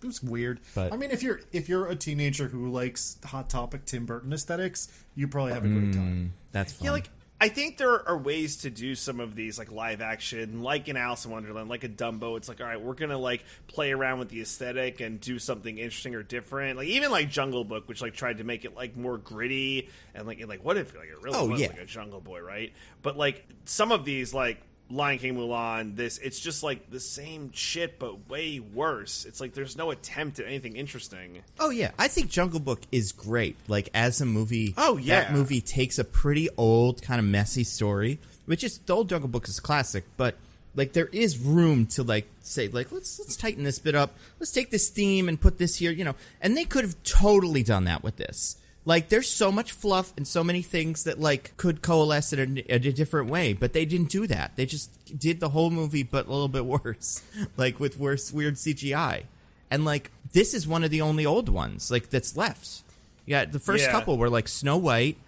It was weird. But, I mean, if you're a teenager who likes Hot Topic Tim Burton aesthetics, you probably have a great time. That's fun. Yeah, like I think there are ways to do some of these like live action, like in Alice in Wonderland, like a Dumbo. It's like, all right, we're gonna like play around with the aesthetic and do something interesting or different. Like even like Jungle Book, which like tried to make it like more gritty and like what if like it really was like a Jungle Boy, right? But like some of these like Lion King, Mulan, it's just like the same shit but way worse. It's like there's no attempt at anything interesting. Oh yeah, I think Jungle Book is great. Like as a movie, that movie takes a pretty old kind of messy story, which is the old Jungle Book is classic, but like there is room to like say like let's tighten this bit up. Let's take this theme and put this here, And they could have totally done that with this. Like, there's so much fluff and so many things that, like, could coalesce in a different way, but they didn't do that. They just did the whole movie, but a little bit worse, like, with weird CGI. And, like, this is one of the only old ones, like, that's left. Yeah, the first couple were, like, Snow White,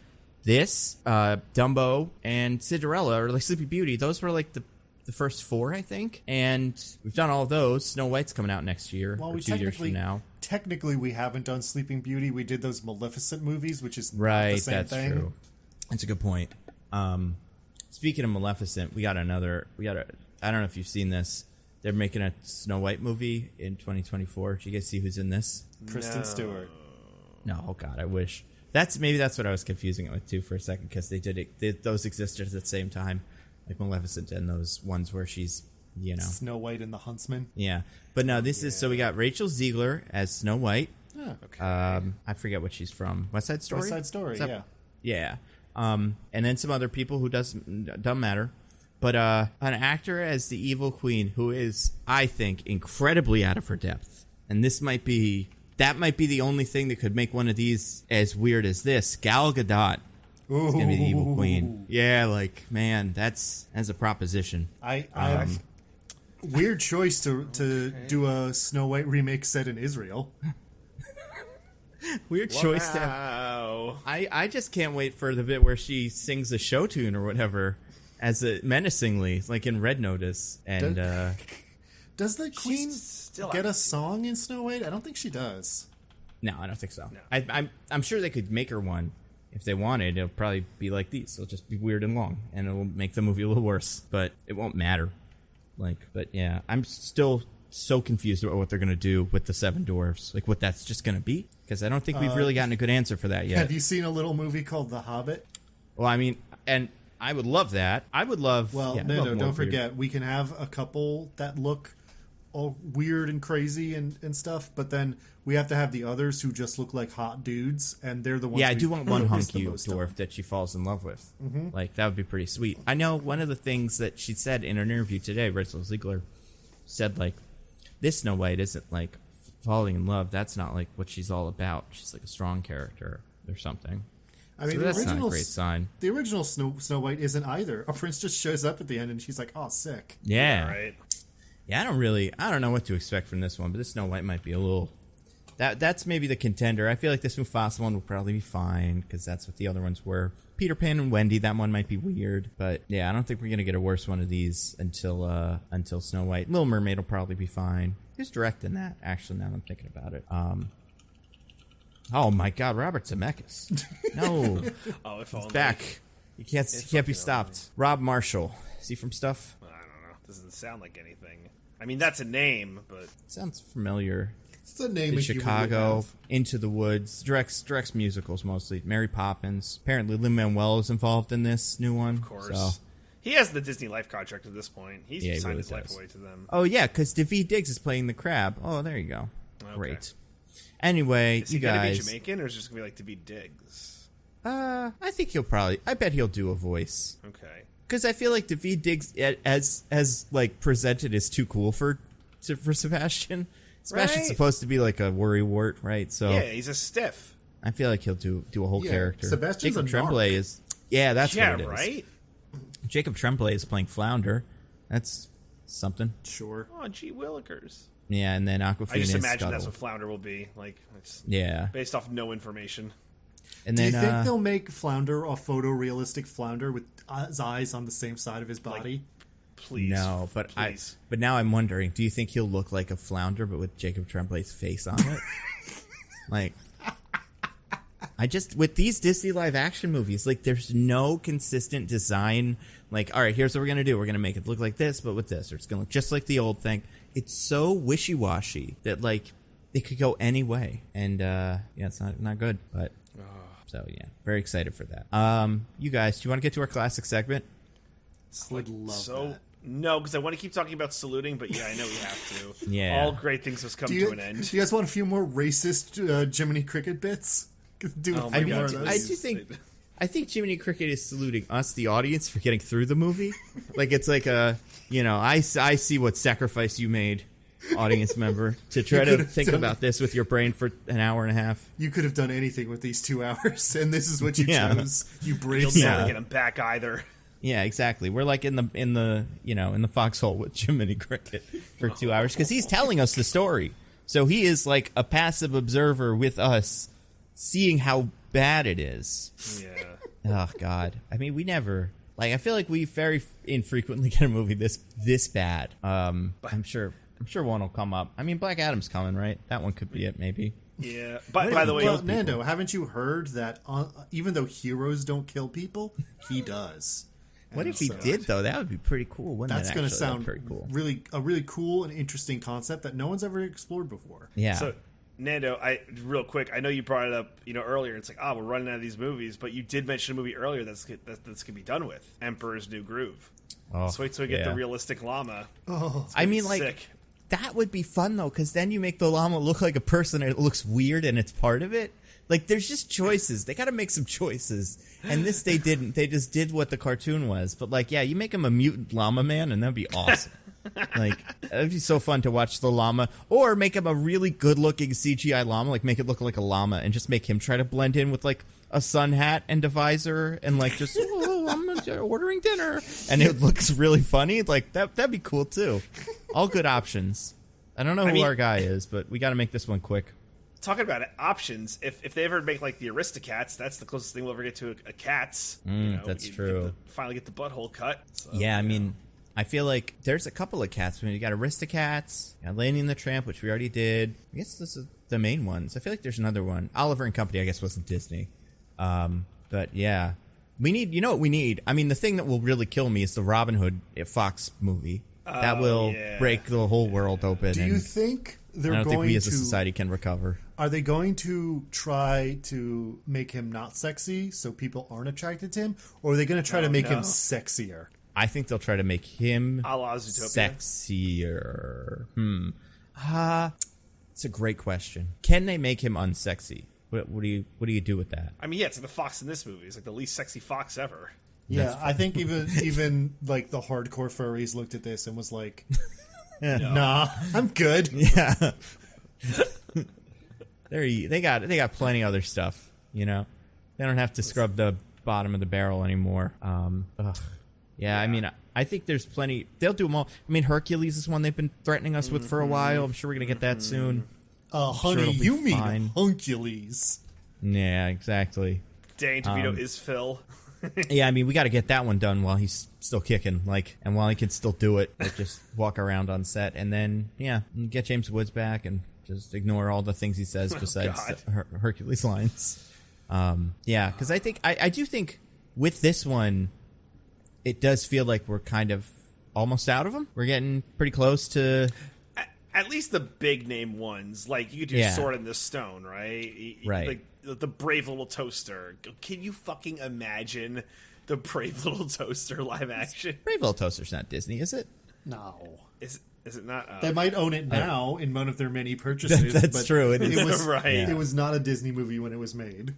Dumbo, and Cinderella, or, like, Sleeping Beauty. Those were, like, the first 4, I think. And we've done all of those. Snow White's coming out next year, or 2 years from now. Technically, we haven't done Sleeping Beauty. We did those Maleficent movies, which is right. Not the same That's thing. True. That's a good point. Speaking of Maleficent, I don't know if you've seen this. They're making a Snow White movie in 2024. Did you guys see who's in this? Kristen Stewart. No, oh God, I wish. Maybe that's what I was confusing it with too for a second, because those existed at the same time, like Maleficent and those ones where she's, Snow White and the Huntsman. Yeah, but no, this is, so we got Rachel Ziegler as Snow White. Yeah. Okay. I forget what she's from. West Side Story. West Side Story. Yeah. Yeah. And then some other people who doesn't matter. But an actor as the evil queen who is, I think, incredibly out of her depth. And that might be the only thing that could make one of these as weird as this. Gal Gadot is going to be the evil queen. Yeah, like, man, that's a proposition. Weird choice to do a Snow White remake set in Israel. Weird choice to have. I just can't wait for the bit where she sings a show tune or whatever as menacingly, like in Red Notice. And does the queen get a song in Snow White? I don't think she does. No, I don't think so. No. I'm sure they could make her one if they wanted. It'll probably be like these. It'll just be weird and long, and it'll make the movie a little worse. But it won't matter. But yeah, I'm still so confused about what they're gonna do with the Seven Dwarfs. Like, what that's just gonna be, because I don't think we've really gotten a good answer for that yet. Have you seen a little movie called The Hobbit? Well, I mean, and I would love that. I would love. Well, yeah, no, don't forget, we can have a couple that look all weird and crazy and stuff, but then we have to have the others who just look like hot dudes, and they're the ones. Yeah, I do want one hunky dwarf dwarf that she falls in love with. Mm-hmm. Like, that would be pretty sweet. I know one of the things that she said in an interview today, Rachel Ziegler said, like, this Snow White isn't like falling in love. That's not like what she's all about. She's like a strong character or something. I mean, so that's not a great sign. The original Snow White isn't either. A prince just shows up at the end and she's like, "Oh, sick." Yeah. Right. Yeah, I don't know what to expect from this one, but this Snow White might be a little. That's maybe the contender. I feel like this Mufasa one will probably be fine because that's what the other ones were. Peter Pan and Wendy, that one might be weird, but yeah, I don't think we're gonna get a worse one of these until Snow White. Little Mermaid will probably be fine. Who's directing that? Actually, now that I'm thinking about it. Oh my God, Robert Zemeckis. No. Oh, if he's only. Back. He can't be stopped. Rob Marshall. Is he from stuff? I don't know. Doesn't sound like anything. I mean, that's a name, but Sounds familiar. It's a name. In Chicago, Into the Woods, directs musicals mostly. Mary Poppins. Apparently, Lin-Manuel is involved in this new one. of course. So. He has the Disney Life contract at this point. He's Yeah, he signed really his life does. away to them. Oh yeah, because Daveed Diggs is playing the crab. Oh, there you go. Okay. Great. Anyway, Is you he gonna guys. be Jamaican, or is it just gonna be like Daveed Diggs? I think I bet he'll do a voice. Okay. Because I feel like Daveed Diggs, as like presented, is too cool for Sebastian. Sebastian's Right. supposed to be like a worrywart, right? So Yeah, he's a stiff. I feel like he'll do a whole Yeah, character. Sebastian's Jacob a Tremblay narc. is. Yeah, that's Yeah, what it is. right? Jacob Tremblay is playing Flounder. That's something. Sure. Oh, gee willikers. Yeah, and then Aquafina I just is imagine Scuttle. that's what Flounder will be. Like, it's Yeah, based off no information. and Do then you think they'll make Flounder a photorealistic Flounder with his eyes on the same side of his body? Please. no, but please. but now I'm wondering, do you think he'll look like a Flounder but with Jacob Tremblay's face on it? Like, with these Disney live action movies, like, there's no consistent design. Like, all right, here's what we're gonna do. We're gonna make it look like this, but with this, or it's gonna look just like the old thing. It's so wishy-washy that, like, it could go any way, and yeah, it's not good. But so yeah, very excited for that. You guys, do you want to get to our classic segment? Would love that. No, because I want to keep talking about saluting, but yeah, I know we have to. Yeah. All great things must come Do you, to an end. do you guys want a few more racist Jiminy Cricket bits? Do Oh a my few God, more of dude. those. I think Jiminy Cricket is saluting us, the audience, for getting through the movie. Like, it's like I see what sacrifice you made, audience member, to try to think about this with your brain for an hour and a half. You could have done anything with these 2 hours, and this is what you Yeah. chose. You brave You'll soul. never get him back either. Yeah, exactly. We're like in the foxhole with Jiminy Cricket for 2 hours because he's telling us the story. So he is like a passive observer with us, seeing how bad it is. Yeah. Oh God! I mean, we never I feel like we very infrequently get a movie this bad. I'm sure one will come up. I mean, Black Adam's coming, right? That one could be it, maybe. Yeah. By the way, Well, Nando, haven't you heard that even though heroes don't kill people, he does? What if he did though? That would be pretty cool. Wouldn't That's it? going to Actually? sound That'd be pretty cool. really cool and interesting concept that no one's ever explored before. Yeah. So Nando, real quick, I know you brought it up, earlier. It's like, we're running out of these movies, but you did mention a movie earlier that's gonna be done with Emperor's New Groove. Oh, so wait till we get the realistic llama. Oh, I mean, like, sick. That would be fun though, because then you make the llama look like a person, and it looks weird, and it's part of it. Like, there's just choices. They got to make some choices, and this they didn't. They just did what the cartoon was. But like, yeah, you make him a mutant llama man, and that'd be awesome. Like, that'd be so fun to watch the llama, or make him a really good-looking CGI llama, like make it look like a llama, and just make him try to blend in with like a sun hat and a visor, and like just I'm ordering dinner, and it looks really funny. Like that'd be cool too. All good options. I don't know who our guy is, but we got to make this one quick. Talking about options, if they ever make like the Aristocats, that's the closest thing we'll ever get to a Cats. That's true. Finally get the butthole cut. So, yeah, I mean, I feel like there's a couple of cats. I mean, you got Aristocats, you got Lady and the Tramp, which we already did. I guess this is the main ones. I feel like there's another one. Oliver and Company, I guess, wasn't Disney. But yeah, we need. You know what we need? I mean, the thing that will really kill me is the Robin Hood Fox movie. That will break the whole world open. Do you think they're going to... I don't think we as a society can recover. Are they going to try to make him not sexy so people aren't attracted to him? Or are they going to try to make him sexier? I think they'll try to make him a la Zootopia. Sexier. It's a great question. Can they make him unsexy? What do you do with that? I mean, yeah, it's like the fox in this movie. It's like the least sexy fox ever. Yeah, I think even like the hardcore furries looked at this and was like, "Nah, I'm good." Yeah, they got plenty of other stuff. They don't have to scrub the bottom of the barrel anymore. Yeah, I mean, I think there's plenty. They'll do them all. I mean, Hercules is one they've been threatening us with for a while. I'm sure we're gonna get that soon. Honey, you mean Huncules? Yeah, exactly. Danny DeVito is Phil. Yeah, I mean, we got to get that one done while he's still kicking, and while he can still do it, just walk around on set, and then get James Woods back and just ignore all the things he says besides Hercules lines. Because I do think with this one, it does feel like we're kind of almost out of them. We're getting pretty close to. At least the big name ones, like you could do Sword in the Stone, right? Right. Like the Brave Little Toaster. Can you fucking imagine the Brave Little Toaster live action? Brave Little Toaster's not Disney, is it? No. Is it not? They might own it now in one of their many purchases. That's true. It was right. It was not a Disney movie when it was made.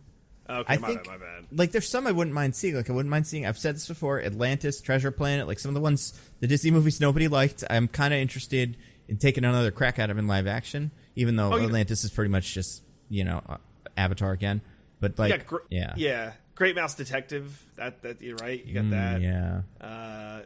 Okay, my bad. Like, there's some I wouldn't mind seeing. Like, I wouldn't mind seeing. I've said this before: Atlantis, Treasure Planet. Like some of the ones, the Disney movies nobody liked. I'm kind of interested in taking another crack at them in live action, even though Atlantis is pretty much just Avatar again. But like, Great Mouse Detective. That you're right. You got that. Yeah.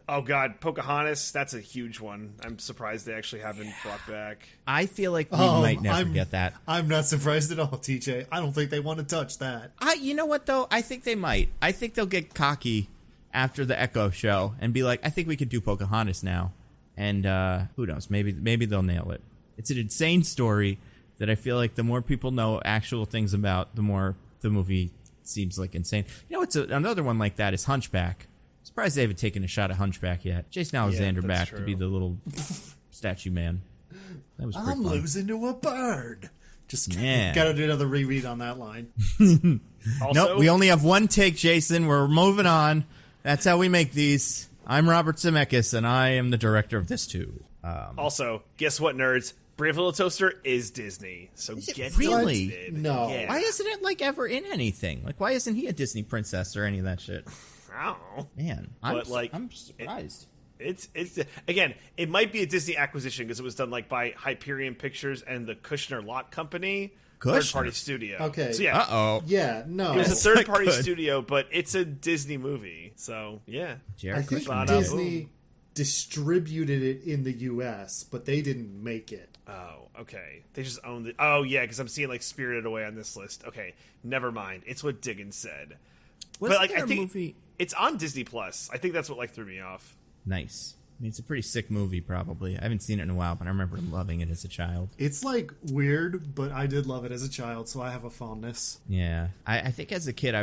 Oh God, Pocahontas. That's a huge one. I'm surprised they actually haven't brought back. I feel like we might never get that. I'm not surprised at all, TJ. I don't think they want to touch that. You know what though? I think they might. I think they'll get cocky after the Echo show and be like, I think we could do Pocahontas now. And who knows? Maybe they'll nail it. It's an insane story that I feel like the more people know actual things about, the more the movie seems like insane. It's another one like that is Hunchback. Surprised they haven't taken a shot at Hunchback yet. Jason Alexander back to be the little statue man. That was pretty fun. Losing to a bird. Just gotta do another reread on that line. Nope, we only have one take, Jason. We're moving on. That's how we make these. I'm Robert Zemeckis, and I am the director of this too. Also, guess what, nerds? Brave Little Toaster is Disney, so get really? dusted. No. Yeah. Why isn't it ever in anything? Why isn't he a Disney princess or any of that shit? I don't know. Man, I'm surprised. It's again, it might be a Disney acquisition because it was done by Hyperion Pictures and the Kushner Lot Company. Third-party studio. Okay. So yeah. Uh-oh. Yeah, no. It was a third-party studio, but it's a Disney movie. So, yeah. I think Disney distributed it in the U.S., but they didn't make it. Oh, okay. They just owned it. Oh, yeah, because I'm seeing, Spirited Away on this list. Okay, never mind. It's what Diggins said. But, I think movie? It's on Disney+. I think that's what, threw me off. Nice. I mean, it's a pretty sick movie, probably. I haven't seen it in a while, but I remember loving it as a child. It's, weird, but I did love it as a child, so I have a fondness. Yeah. I think as a kid,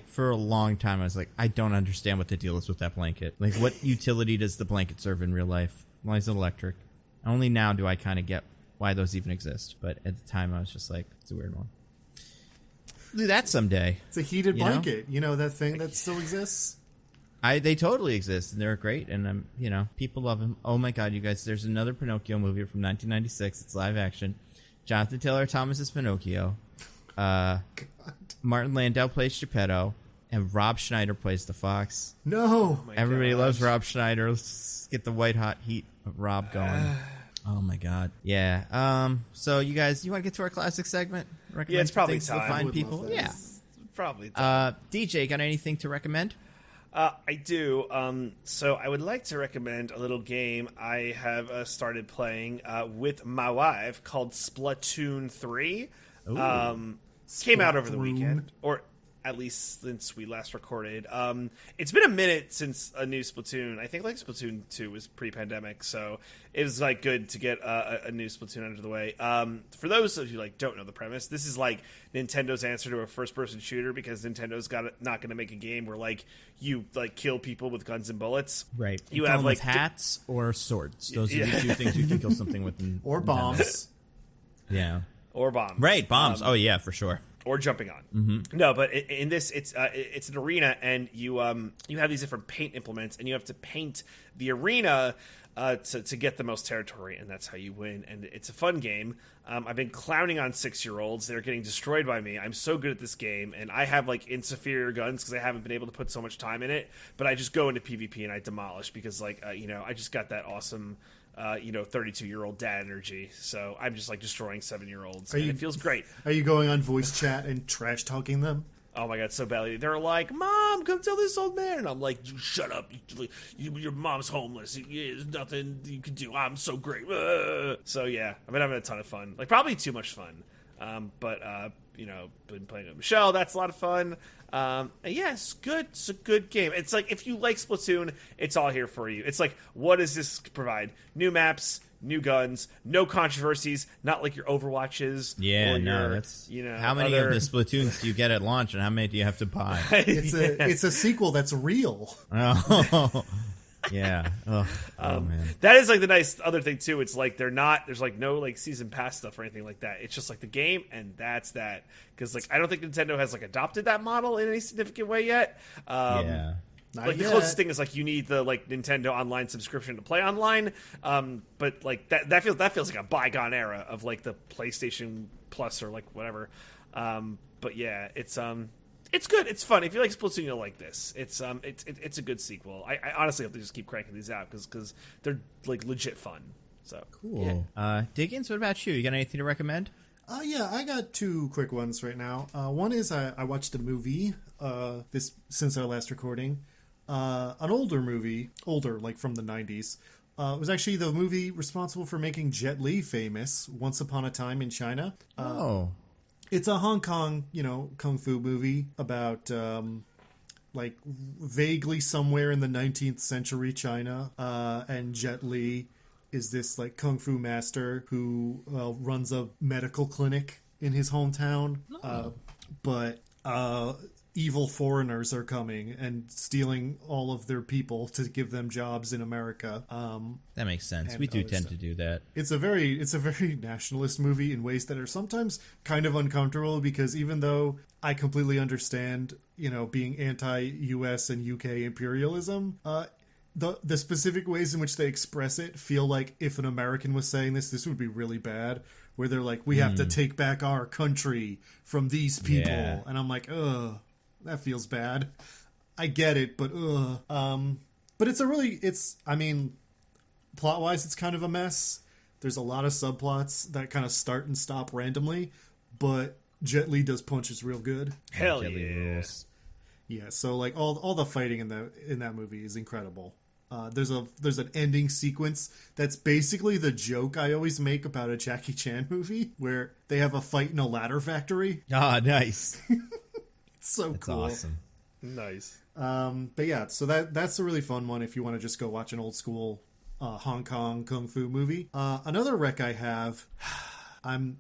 for a long time, I was like, I don't understand what the deal is with that blanket. What utility does the blanket serve in real life? Why is it electric? Only now do I kind of get why those even exist. But at the time, I was just like, it's a weird one. Do that someday. It's a heated blanket. You know that thing that still exists? They totally exist, and they're great, and people love them. Oh my God, you guys! There's another Pinocchio movie from 1996. It's live action. Jonathan Taylor Thomas is Pinocchio. Martin Landau plays Geppetto, and Rob Schneider plays the fox. No, everybody loves Rob Schneider. Let's get the white hot heat of Rob going. Oh my God, yeah. So you guys, you want to get to our classic segment? Yeah, it's probably time. To find people. Yeah, probably time. DJ, got anything to recommend? I do. So I would like to recommend a little game I have started playing with my wife called Splatoon 3. Came out over the weekend, or at least since we last recorded. It's been a minute since a new Splatoon. I think like Splatoon 2 was pre-pandemic, so it was like good to get a new Splatoon under the way. For those of you like don't know the premise, this is like Nintendo's answer to a first-person shooter, because Nintendo's not going to make a game where like you like kill people with guns and bullets. Right. You have like hats or swords. Those are the two things you can kill something with. Or bombs. Yeah. Or bombs. Right, bombs. Oh yeah, for sure. Or jumping on. Mm-hmm. No, but in this, it's an arena, and you have these different paint implements, and you have to paint the arena to get the most territory, and that's how you win. And it's a fun game. I've been clowning on 6-year-olds. They're getting destroyed by me. I'm so good at this game, and I have like inferior guns because I haven't been able to put so much time in it. But I just go into PvP and I demolish because like I just got that awesome 32-year-old dad energy. So I'm just like destroying 7-year-olds. And it feels great. Are you going on voice chat and trash talking them? Oh my God, so badly. They're like, Mom, come tell this old man. And I'm like, shut up. Your mom's homeless. There's nothing you can do. I'm so great. So yeah, I've been having a ton of fun. Like probably too much fun. But been playing with Michelle. That's a lot of fun. Yeah, it's good. It's a good game. It's like if you like Splatoon, it's all here for you. It's like, what does this provide? New maps, new guns, no controversies, not like your Overwatches. Yeah, that's how many of the Splatoons do you get at launch, and how many do you have to buy? It's a sequel that's real. Oh. Yeah. Oh man. That is like the nice other thing too. It's like there's like no like season pass stuff or anything like that. It's just like the game, and that's that. Because like I don't think Nintendo has like adopted that model in any significant way yet. Yeah. Like the closest thing is like you need the like Nintendo Online subscription to play online. But like that feels like a bygone era of like the PlayStation Plus or like whatever. But yeah, it's good. It's fun. If you like Splatoon, you'll like this. It's a good sequel. I honestly hope they just keep cranking these out because they're like legit fun. So cool. Yeah. Diggins, what about you? You got anything to recommend? Yeah, I got two quick ones right now. One is I watched a movie since our last recording. An older movie, like from the 90s. It was actually the movie responsible for making Jet Li famous, Once Upon a Time in China. It's a Hong Kong, kung fu movie about, like, vaguely somewhere in the 19th century China. And Jet Li is this, like, kung fu master who runs a medical clinic in his hometown. But evil foreigners are coming and stealing all of their people to give them jobs in America. That makes sense. We do tend to do that. It's a very nationalist movie in ways that are sometimes kind of uncomfortable, because even though I completely understand, being anti-US and UK imperialism, the specific ways in which they express it feel like if an American was saying this would be really bad, where they're like, we have to take back our country from these people. Yeah. And I'm like, ugh. That feels bad. I get it, but but plot-wise, it's kind of a mess. There's a lot of subplots that kind of start and stop randomly, but Jet Li does punches real good. Hell yeah. Yeah, so like all the fighting in that movie is incredible. There's an ending sequence that's basically the joke I always make about a Jackie Chan movie, where they have a fight in a ladder factory. Ah, nice. So that's cool. Awesome. Nice. But yeah, so that's a really fun one if you want to just go watch an old school Hong Kong kung fu movie. Another rec I have, I'm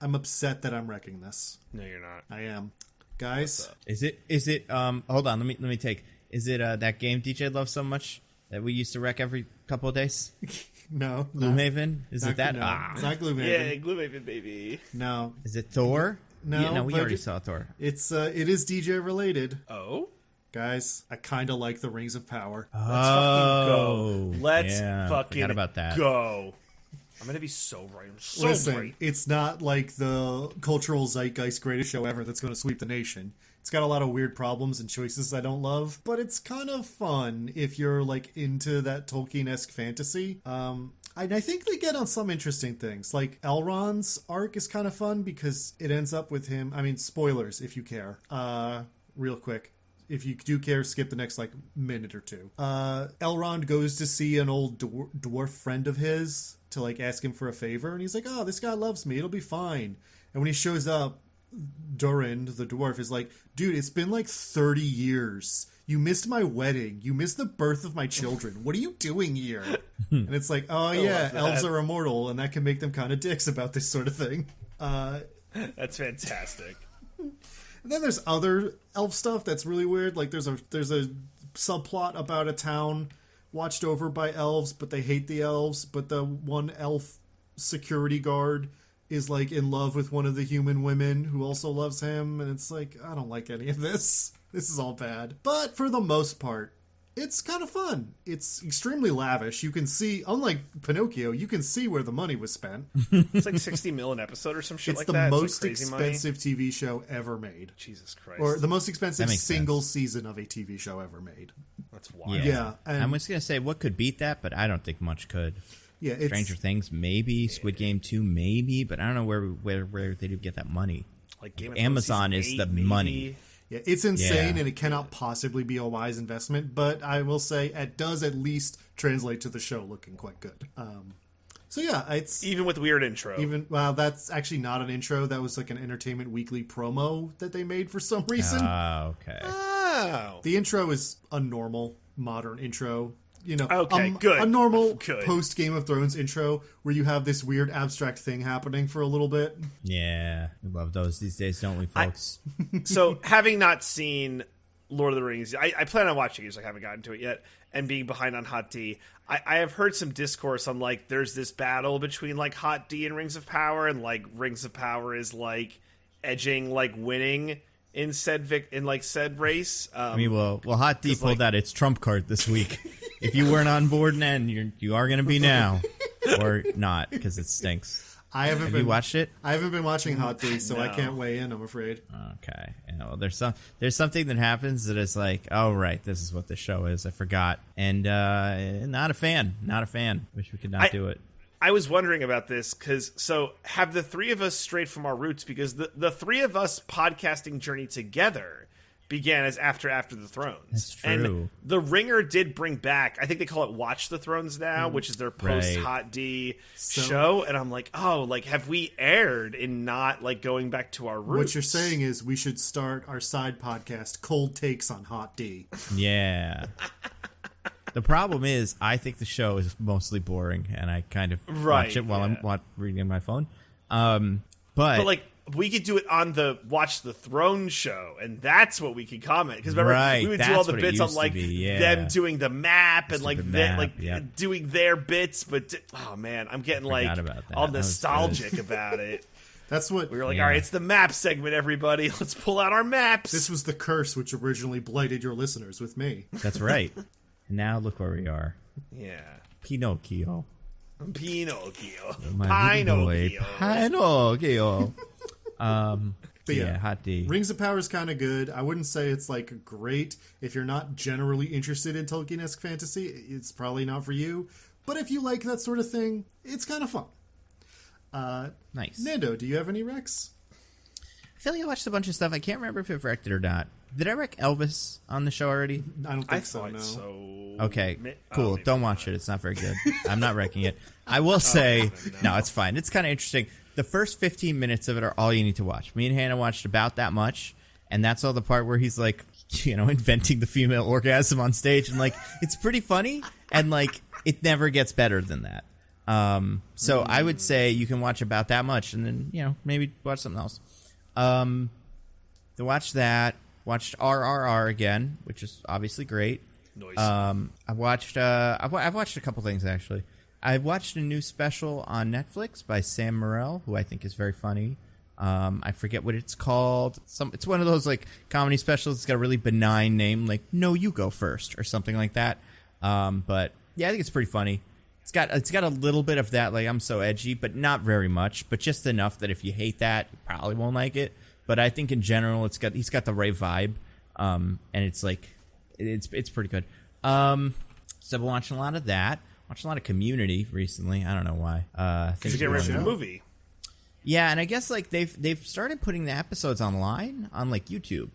upset that I'm wrecking this. No, you're not. I am. Guys, is it hold on, let me take. Is it that game DJ loves so much? that we used to wreck every couple of days? No. Gloomhaven? Is it that? No, it's not Gloomhaven. Yeah, Gloomhaven, baby. No. Is it Thor? No. Yeah, no, we already saw Thor. It is DJ related. Oh? Guys, I kind of like the Rings of Power. Let's fucking go. Let's fucking forgot about that. go. I'm going to be so right. I'm so Listen, right. it's not like the cultural zeitgeist greatest show ever that's going to sweep the nation. It's got a lot of weird problems and choices I don't love, but it's kind of fun if you're like into that Tolkien-esque fantasy. I think they get on some interesting things. Like Elrond's arc is kind of fun because it ends up with him. I mean, spoilers if you care. Real quick. If you do care, skip the next like minute or two. Elrond goes to see an old dwarf friend of his to like ask him for a favor, and he's like, "Oh, this guy loves me. It'll be fine." And when he shows up, Durand, the dwarf, is like, "Dude, it's been like 30 years. You missed my wedding. You missed the birth of my children. What are you doing here?" And it's like, "Oh yeah, elves are immortal, and that can make them kind of dicks about this sort of thing." That's fantastic. And then there's other elf stuff that's really weird. Like there's a subplot about a town watched over by elves, but they hate the elves. But the one elf security guard is like in love with one of the human women who also loves him. And it's like, I don't like any of this. This is all bad. But for the most part, it's kind of fun. It's extremely lavish. You can see, unlike Pinocchio, you can see where the money was spent. It's like 60 mil an episode or some shit like that. It's the most like crazy expensive TV show ever made. Jesus Christ. Or the most expensive single sense. season of a TV show ever made. That's wild. Yeah. And I'm just going to say what could beat that, but I don't think much could. yeah, it's, Stranger Things, maybe. Squid Game 2, maybe. But I don't know where they do get that money. Like Game of Thrones Amazon season is 8, the maybe. money. yeah, it's insane, Yeah. and it cannot possibly be a wise investment. But I will say it does at least translate to the show looking quite good. So yeah, it's Even with weird intro. well, that's actually not an intro. That was like an Entertainment Weekly promo that they made for some reason. Okay. Oh. The intro is a normal modern intro. You know, Okay, good. A normal Good. post Game of Thrones intro where you have this weird abstract thing happening for a little bit. Yeah. We love those these days, don't we, folks? So, having not seen Lord of the Rings, I plan on watching it, just I haven't gotten to it yet, and being behind on Hot D, I have heard some discourse on, like, there's this battle between, like, Hot D and Rings of Power, and, like, Rings of Power is, like, edging, like, winning in said race. I mean, well, Hot D pulled like- out its trump card this week. If you weren't on board then, you are going to be now. Or not, because it stinks. Have you watched it? I haven't been watching Hot D, so I No. can't weigh in, I'm afraid. Okay. You know, there's something that happens that is like, oh, right, this is what the show is. I forgot. And not a fan. Not a fan. Wish we could not do it. I was wondering about this, so have the three of us strayed from our roots? Because the three of us podcasting journey together began as After the Thrones. That's true. And The Ringer did bring back, I think they call it Watch the Thrones now, which is their post-Hot D show. And I'm like, oh, like, have we erred in not, like, going back to our roots? What you're saying is we should start our side podcast, Cold Takes on Hot D. Yeah. The problem is, I think the show is mostly boring, and I kind of watch it while I'm reading my phone. But like, we could do it on the Watch the Throne show, and that's what we could comment. Because remember, we would do all the bits on, like, them doing the map and, like, doing their bits. But, oh, man, I'm getting, like, all nostalgic about it. That's what We were like, all right, it's the map segment, everybody. Let's pull out our maps. This was the curse which originally blighted your listeners with me. That's right. Now look where we are. Yeah. Pinocchio. Pinocchio. My little boy, Pinocchio. But yeah, Hot D. Rings of Power is kind of good. I wouldn't say it's like great. If you're not generally interested in Tolkien-esque fantasy, it's probably not for you. But if you like that sort of thing, it's kind of fun. Nice. Nando, do you have any recs? I feel like I watched a bunch of stuff. I can't remember if I've wrecked it or not. Did I wreck Elvis on the show already? I don't think so, thought no. so. Okay, cool. maybe Don't watch it. It's not very good. I'm not wrecking it. I will say, no, it's fine. It's kind of interesting. The first 15 minutes of it are all you need to watch. Me and Hannah watched about that much, and that's all the part where he's like, you know, inventing the female orgasm on stage, and like, it's pretty funny, and like, it never gets better than that. So I would say you can watch about that much, and then, you know, maybe watch something else. To watch that, watched RRR again, which is obviously great. Noise. I've watched a couple things actually. I watched a new special on Netflix by Sam Morril, who I think is very funny. I forget what it's called. It's one of those like comedy specials. It's got a really benign name, like "No, You Go First" or something like that. But yeah, I think it's pretty funny. It's got a little bit of that, like I'm so edgy, but not very much, but just enough that if you hate that, you probably won't like it. But I think in general, he's got the right vibe, and it's like it's pretty good. So I've been watching a lot of that. Watched a lot of Community recently. I don't know why. Did you get ready for the movie? Yeah, and I guess like they've started putting the episodes online on like YouTube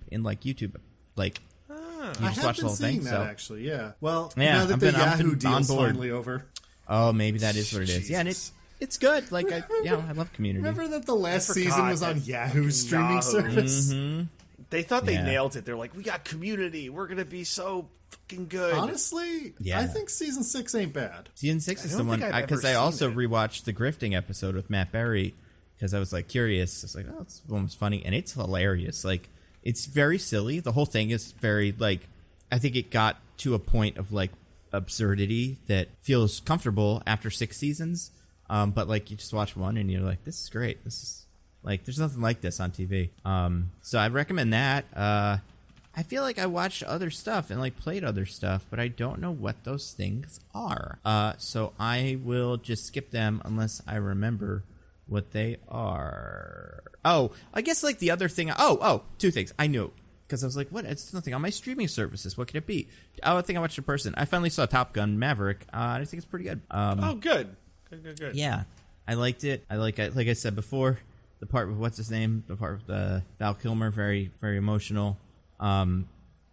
like. I have been seeing that actually. Yeah. Well, now that the Yahoo deal's finally over. Oh, maybe that is what it is. Jesus. Yeah, and it's good. Like I love Community. Remember that the last season was on Yahoo's streaming service? Mm-hmm. They thought they nailed it. They're like, we got Community. We're gonna be so fucking good. Honestly, I think season 6 ain't bad. Season 6 is the one because I also rewatched the Grifting episode with Matt Berry because I was like curious. I was like, oh, this one was funny, and it's hilarious. Like it's very silly. The whole thing is very like I think it got to a point of like absurdity that feels comfortable after 6 seasons. But like you just watch one and you're like, this is great. This is like there's nothing like this on TV. So I recommend that. I feel like I watched other stuff and like played other stuff, but I don't know what those things are. So I will just skip them unless I remember what they are. Oh, I guess like the other thing. Two things. I knew. Because I was like, what? It's nothing on my streaming services. What could it be? I think I watched in person. I finally saw Top Gun Maverick. I think it's pretty good. Good. Yeah, I liked it. Like I said before, the part with what's his name, the part with Val Kilmer, very, very emotional. The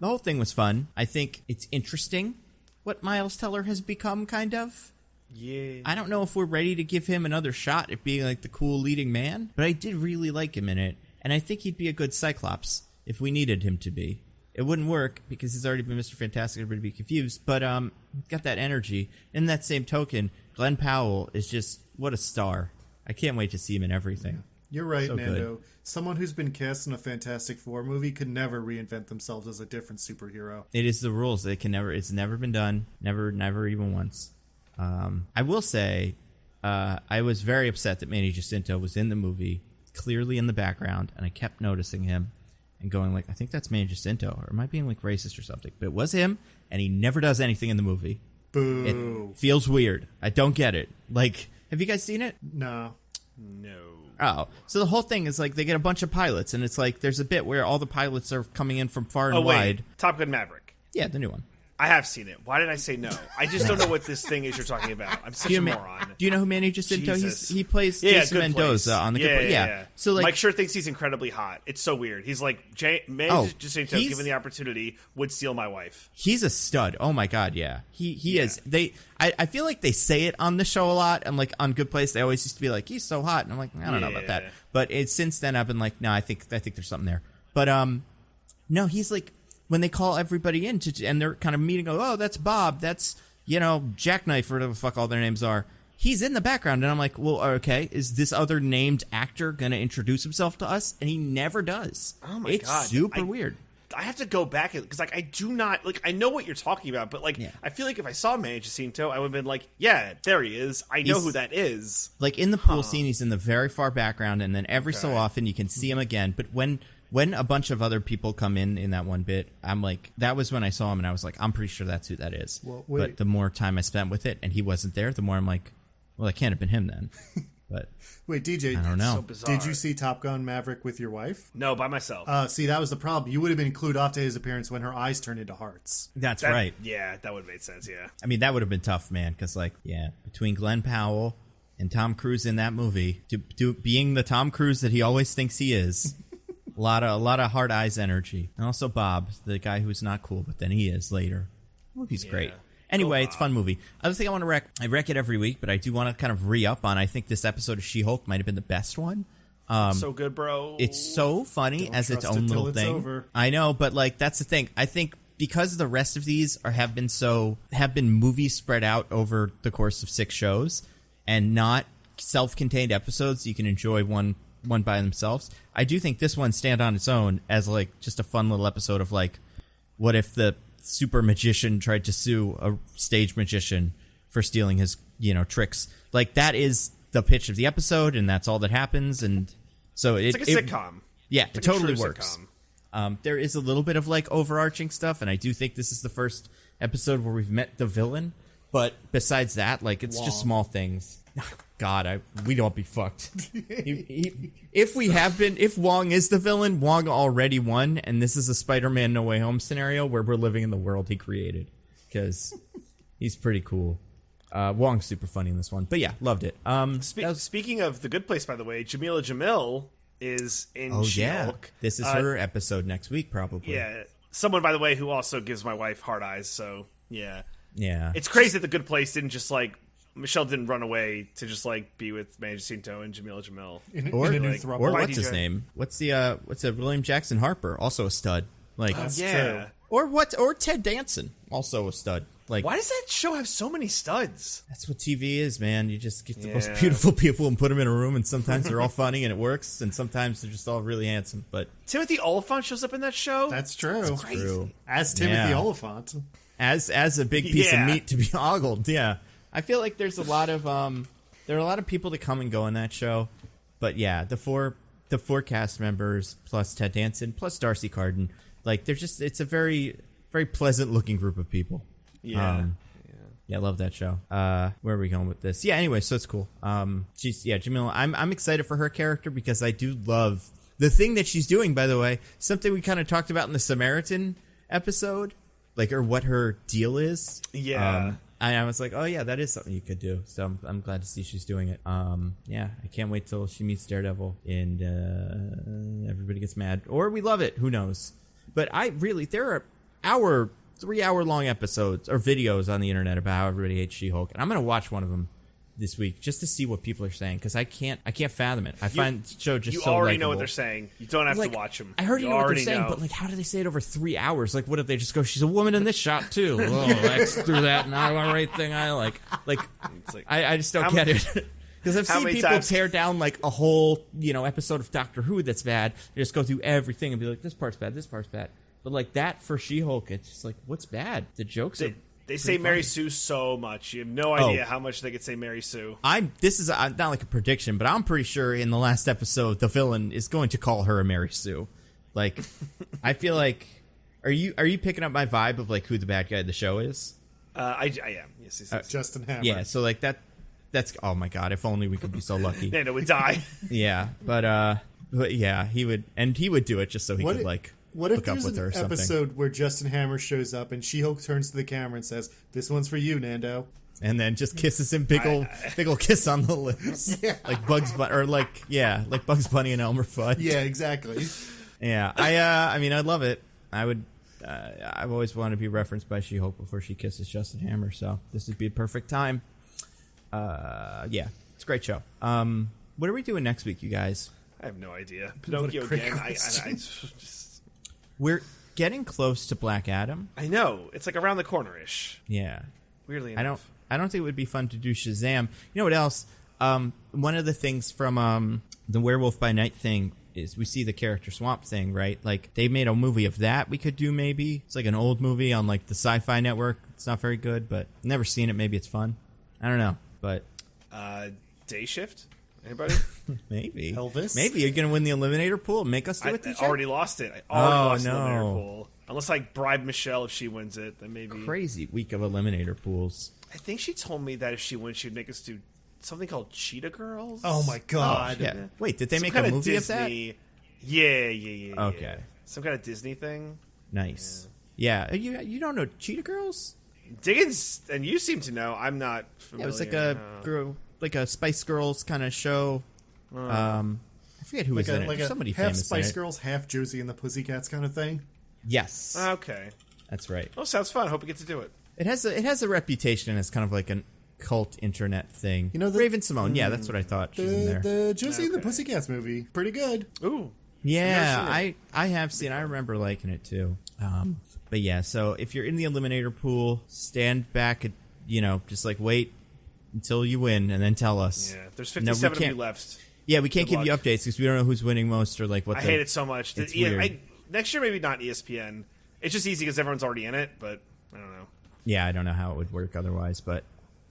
whole thing was fun. I think it's interesting what Miles Teller has become, kind of. Yeah. I don't know if we're ready to give him another shot at being like the cool leading man, but I did really like him in it, and I think he'd be a good Cyclops if we needed him to be. It wouldn't work because he's already been Mr. Fantastic. Everybody would be confused, but he's got that energy. In that same token, Glenn Powell is just what a star. I can't wait to see him in everything. You're right, so Nando. Good. Someone who's been cast in a Fantastic Four movie could never reinvent themselves as a different superhero. It is the rules. They can never. It's never been done. Never even once. I will say, I was very upset that Manny Jacinto was in the movie, clearly in the background, and I kept noticing him and going like, I think that's Manny Jacinto, or am I being like racist or something? But it was him, and he never does anything in the movie. Boo. It feels weird. I don't get it. Like, have you guys seen it? No. Oh, so the whole thing is like they get a bunch of pilots, and it's like there's a bit where all the pilots are coming in from far and wide. Top Gun Maverick. Yeah, the new one. I have seen it. Why did I say no? I just don't know what this thing is you're talking about. I'm such a moron. Do you know who Manny Jacinto? He plays Jason Mendoza on the Good Place. Yeah. So like, Mike sure thinks he's incredibly hot. It's so weird. He's like Manny Jacinto, given the opportunity, would steal my wife. He's a stud. Oh my god, yeah. He is. I feel like they say it on the show a lot, and like on Good Place, they always used to be like, he's so hot, and I'm like, I don't know about that. But since then, I've been like, no, I think there's something there. But no, he's like. When they call everybody in and they're kind of meeting, oh, that's Bob, that's, Jackknife, or whatever the fuck all their names are. He's in the background, and I'm like, well, okay, is this other named actor going to introduce himself to us? And he never does. Oh, my God. It's super weird. I have to go back, because, like, I do not, like, I know what you're talking about, but, like, I feel like if I saw Manny Jacinto, I would have been like, yeah, there he is. I know who that is. Like, in the pool scene, he's in the very far background, and then every so often you can see him again. But when a bunch of other people come in that one bit, I'm like, that was when I saw him, and I was like, I'm pretty sure that's who that is. Well, but the more time I spent with it, and he wasn't there, the more I'm like, well, that can't have been him then. But wait, DJ, I don't know. So did you see Top Gun Maverick with your wife? No, by myself. See, that was the problem. You would have been clued off to his appearance when her eyes turned into hearts. That's right. Yeah, that would have made sense, yeah. I mean, that would have been tough, man, because, like, between Glenn Powell and Tom Cruise in that movie, being the Tom Cruise that he always thinks he is... A lot of hard eyes energy. And also Bob, the guy who's not cool, but then he is later. Movie's great. Anyway, it's a fun movie. Other thing I want to wreck, I wreck it every week, but I do want to kind of re-up on, I think this episode of She-Hulk might have been the best one. So good, bro. It's so funny as its own little thing. Over. I know, but like that's the thing. I think because the rest of these have been movies spread out over the course of 6 shows and not self-contained episodes you can enjoy one by themselves. I do think this one stand on its own as like just a fun little episode of like, what if the super magician tried to sue a stage magician for stealing his, tricks. Like, that is the pitch of the episode, and that's all that happens. And so it's like a sitcom. Yeah, like it totally works. There is a little bit of like overarching stuff, and I do think this is the first episode where we've met the villain. But besides that, like, it's just small things. God, we don't be fucked. If Wong is the villain, Wong already won, and this is a Spider-Man No Way Home scenario where we're living in the world he created, because he's pretty cool. Wong's super funny in this one, but yeah, loved it. Speaking of The Good Place, by the way, Jamila Jamil is in She-Hulk. This is her episode next week, probably. Yeah, someone, by the way, who also gives my wife hard eyes. So yeah. It's crazy that The Good Place didn't just like Michelle didn't run away to just like be with Manny Jacinto and Jamila Jamil. Or what's his name? What's William Jackson Harper, also a stud. Like, true. Or Ted Danson, also a stud. Like, why does that show have so many studs? That's what TV is, man. You just get the most beautiful people and put them in a room, and sometimes they're all funny and it works, and sometimes they're just all really handsome. But Timothy Olyphant shows up in that show. That's true. That's crazy. True. As Timothy Olyphant, as a big piece of meat to be ogled. Yeah, I feel like there's a lot of there are a lot of people that come and go in that show, but yeah, the four cast members plus Ted Danson plus Darcy Carden, like it's a very very pleasant looking group of people. Yeah, I love that show. Where are we going with this? Yeah, anyway, so it's cool. Jamila, I'm excited for her character because I do love the thing that she's doing, by the way, something we kind of talked about in the Samaritan episode, like, or what her deal is. Yeah. I was like, oh yeah, that is something you could do. So I'm glad to see she's doing it. I can't wait till she meets Daredevil and everybody gets mad. Or we love it, who knows. But there are 3-hour-long episodes or videos on the internet about how everybody hates She-Hulk, and I'm gonna watch one of them this week just to see what people are saying, because I can't fathom it. I find the show just so you already likable. know what they're saying. You don't have to watch them. I heard you know what they're saying, but like, how do they say it over 3 hours? Like, what if they just go, "She's a woman in this shot too"? Oh, X through that, and I the right thing I like. Like, I just don't get it. Because I've seen people tear down like a whole episode of Doctor Who that's bad. They just go through everything and be like, "This part's bad. This part's bad." But like that for She-Hulk, it's just like, what's bad? The jokes are. They say Mary Sue so much. You have no idea how much they could say Mary Sue. This is not like a prediction, but I'm pretty sure in the last episode the villain is going to call her a Mary Sue. Like, I feel like, are you picking up my vibe of like who the bad guy of the show is? I am. Yes. Justin Hammer. Yeah. So like that's oh my god, if only we could be so lucky. Nando would die. Yeah, but yeah, he would do it just so he could like. What if there's an episode where Justin Hammer shows up and She-Hulk turns to the camera and says, "This one's for you, Nando," and then just kisses him big ol' kiss on the lips, like Bugs Bunny, or like Bugs Bunny and Elmer Fudd. Yeah, exactly. Yeah, I mean, I love it. I would. I've always wanted to be referenced by She-Hulk before she kisses Justin Hammer, so this would be a perfect time. Yeah, it's a great show. What are we doing next week, you guys? I have no idea. Pinocchio again. We're getting close to Black Adam. I know. It's like around the corner-ish. Yeah. Weirdly enough. I don't think it would be fun to do Shazam. You know what else? One of the things from the Werewolf by Night thing is we see the character Swamp Thing, right? Like, they made a movie of that we could do maybe. It's like an old movie on like the Sci-Fi Network. It's not very good, but never seen it. Maybe it's fun. I don't know, but... Day Shift? Anybody? Maybe. Elvis? Maybe you're going to win the Eliminator pool. Make us do it, DJ? I already lost it. I already lost the Eliminator pool. Unless I bribe Michelle if she wins it, then maybe... Crazy week of Eliminator pools. I think she told me that if she wins, she'd make us do something called Cheetah Girls. Oh my god. Yeah. Wait, did they make a movie of that? Yeah. Okay. Some kind of Disney thing. Nice. Yeah. You don't know Cheetah Girls? Diggins, and you seem to know. I'm not familiar. Yeah, it was like a Spice Girls kind of show. I forget who was in it. Like somebody half famous Spice in it. Girls, half Josie and the Pussycats kind of thing. Yes. Okay. That's right. Oh, sounds fun. Hope we get to do it. It has a reputation as kind of like an cult internet thing. You know, Raven Simone. Yeah, that's what I thought. She's in there. The Josie and the Pussycats movie, pretty good. Ooh. Yeah, I have seen. I remember liking it too. But yeah, so if you're in the Eliminator pool, stand back and just like wait until you win and then tell us. Yeah, there's 57 of you left. Yeah, we can't give you updates because we don't know who's winning most or like what. I hate it so much. Next year, maybe not ESPN. It's just easy because everyone's already in it, but I don't know. Yeah, I don't know how it would work otherwise, but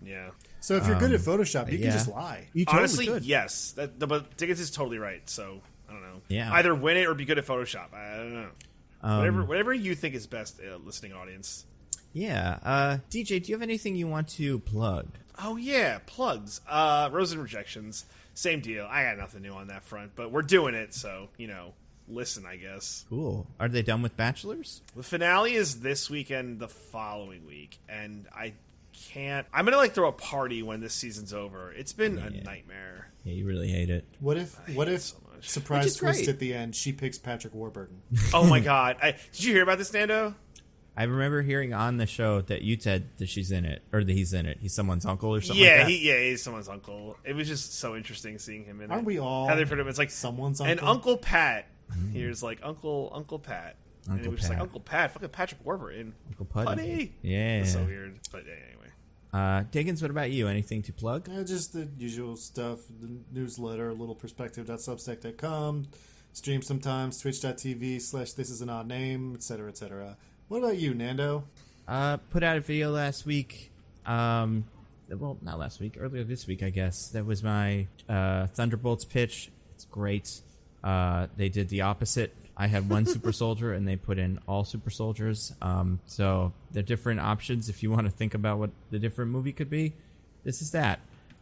yeah. So if you're good at Photoshop, you can just lie. You totally Honestly, could. yes. But Diggins is totally right. So I don't know. Yeah. Either win it or be good at Photoshop. I don't know. Whatever you think is best, listening audience. Yeah. DJ, do you have anything you want to plug? Oh yeah, plugs. Rose and Rejections. Same deal. I got nothing new on that front, but we're doing it, so listen, I guess. Cool. Are they done with Bachelors? The finale is this weekend, the following week, and I'm gonna throw a party when this season's over. It's been a nightmare. Yeah, you really hate it. What if so much. surprise twist at the end, she picks Patrick Warburton? Oh my god. Did you hear about this, Nando? I remember hearing on the show that you said that she's in it, or that he's in it. He's someone's uncle or something like that. He's someone's uncle. It was just so interesting seeing him in it. Aren't we all? How they put him, it's like someone's uncle? And Uncle Pat. Here's like Uncle Pat. And it was just like Uncle Pat, fucking Patrick Warburton. Uncle Putty. Yeah. It's so weird. But anyway. Diggins, what about you? Anything to plug? Just the usual stuff. The newsletter, littleperspective.substack.com. Stream sometimes, twitch.tv/thisisanOddName, etc., etc. What about you, Nando? Put out a video last week. Well, not last week. Earlier this week, I guess. That was my Thunderbolts pitch. It's great. They did the opposite. I had one super soldier, and they put in all super soldiers. So the different options, if you want to think about what the different movie could be, this is that.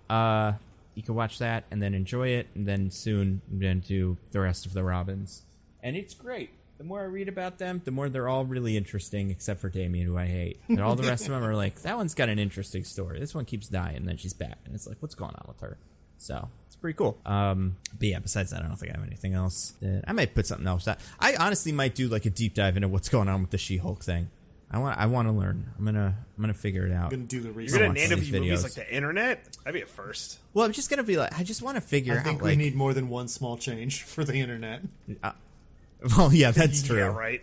You can watch that and then enjoy it, and then soon then do the rest of the Robins. And it's great. The more I read about them, the more they're all really interesting, except for Damien, who I hate. And all the rest of them are like, that one's got an interesting story. This one keeps dying, and then she's back. And it's like, what's going on with her? So it's pretty cool. But yeah, besides that, I don't think I have anything else. I might put something else out. I honestly might do like a deep dive into what's going on with the She-Hulk thing. I want to learn. I'm gonna figure it out. I'm gonna do the research. You're gonna Nando view movies like the internet? That'd be a first. Well, I'm just gonna be like, I just want to figure out. I think we need more than one small change for the internet. Well, yeah, that's true. Yeah, right.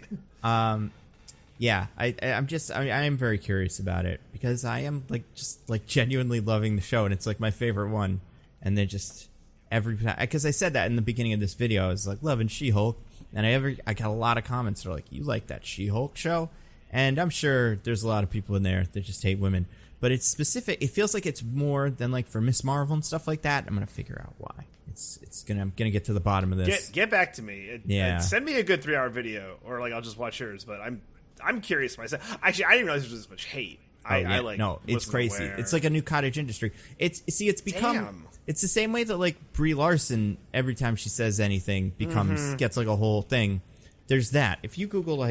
Yeah, I am very curious about it because I am just genuinely loving the show, and it's like my favorite one. And then just because I said that in the beginning of this video, I was like loving She-Hulk, and I got a lot of comments that are like, you like that She-Hulk show? And I'm sure there's a lot of people in there that just hate women, but it's specific. It feels like it's more than like for Miss Marvel and stuff like that. I'm gonna figure out why. I'm gonna get to the bottom of this. Get back to me. Send me a good 3-hour video, or like I'll just watch yours. But I'm curious myself. Actually, I didn't realize there was this much hate. It's crazy. It's like a new cottage industry. It's become. Damn. It's the same way that like Brie Larson, every time she says anything, gets like a whole thing. There's that. If you Google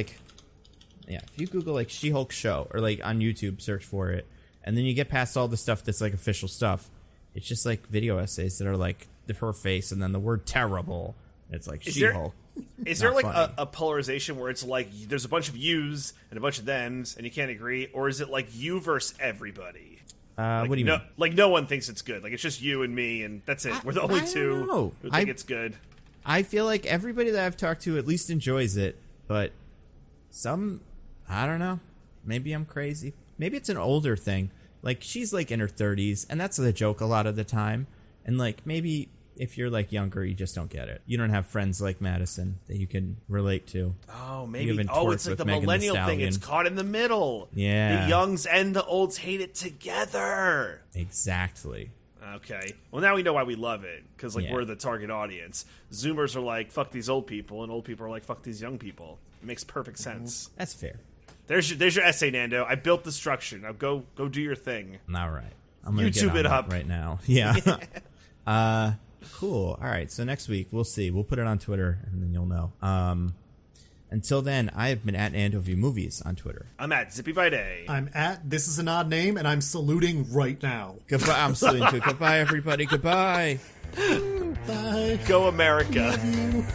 She-Hulk show, or like on YouTube, search for it, and then you get past all the stuff that's like official stuff, it's just like video essays that are like her face and then the word terrible. It's like She-Hulk. Is there like a polarization where it's like there's a bunch of yous and a bunch of thems and you can't agree, or is it like you versus everybody? What do you mean? Like no one thinks it's good. Like it's just you and me, and that's it. We're the only two who think it's good. I feel like everybody that I've talked to at least enjoys it, but some, I don't know. Maybe I'm crazy. Maybe it's an older thing. Like she's like in her 30s, and that's the joke a lot of the time. And like maybe if you're like younger, you just don't get it. You don't have friends like Madison that you can relate to. Oh, maybe. It's like the millennial thing. It's caught in the middle. Yeah. The youngs and the olds hate it together. Exactly. Okay. Well, now we know why we love it, because we're the target audience. Zoomers are like, fuck these old people, and old people are like, fuck these young people. It makes perfect sense. That's fair. There's your essay, Nando. I built the structure. Now go do your thing. All right. I'm gonna YouTube get on it up right now. Yeah. Cool. All right. So next week we'll see. We'll put it on Twitter, and then you'll know. Until then, I have been at Nando View Movies on Twitter. I'm at Zippy by Day. I'm at This Is an Odd Name, and I'm saluting right now. Goodbye. I'm saluting too. Goodbye, everybody. Goodbye. Bye. Go America. Love you.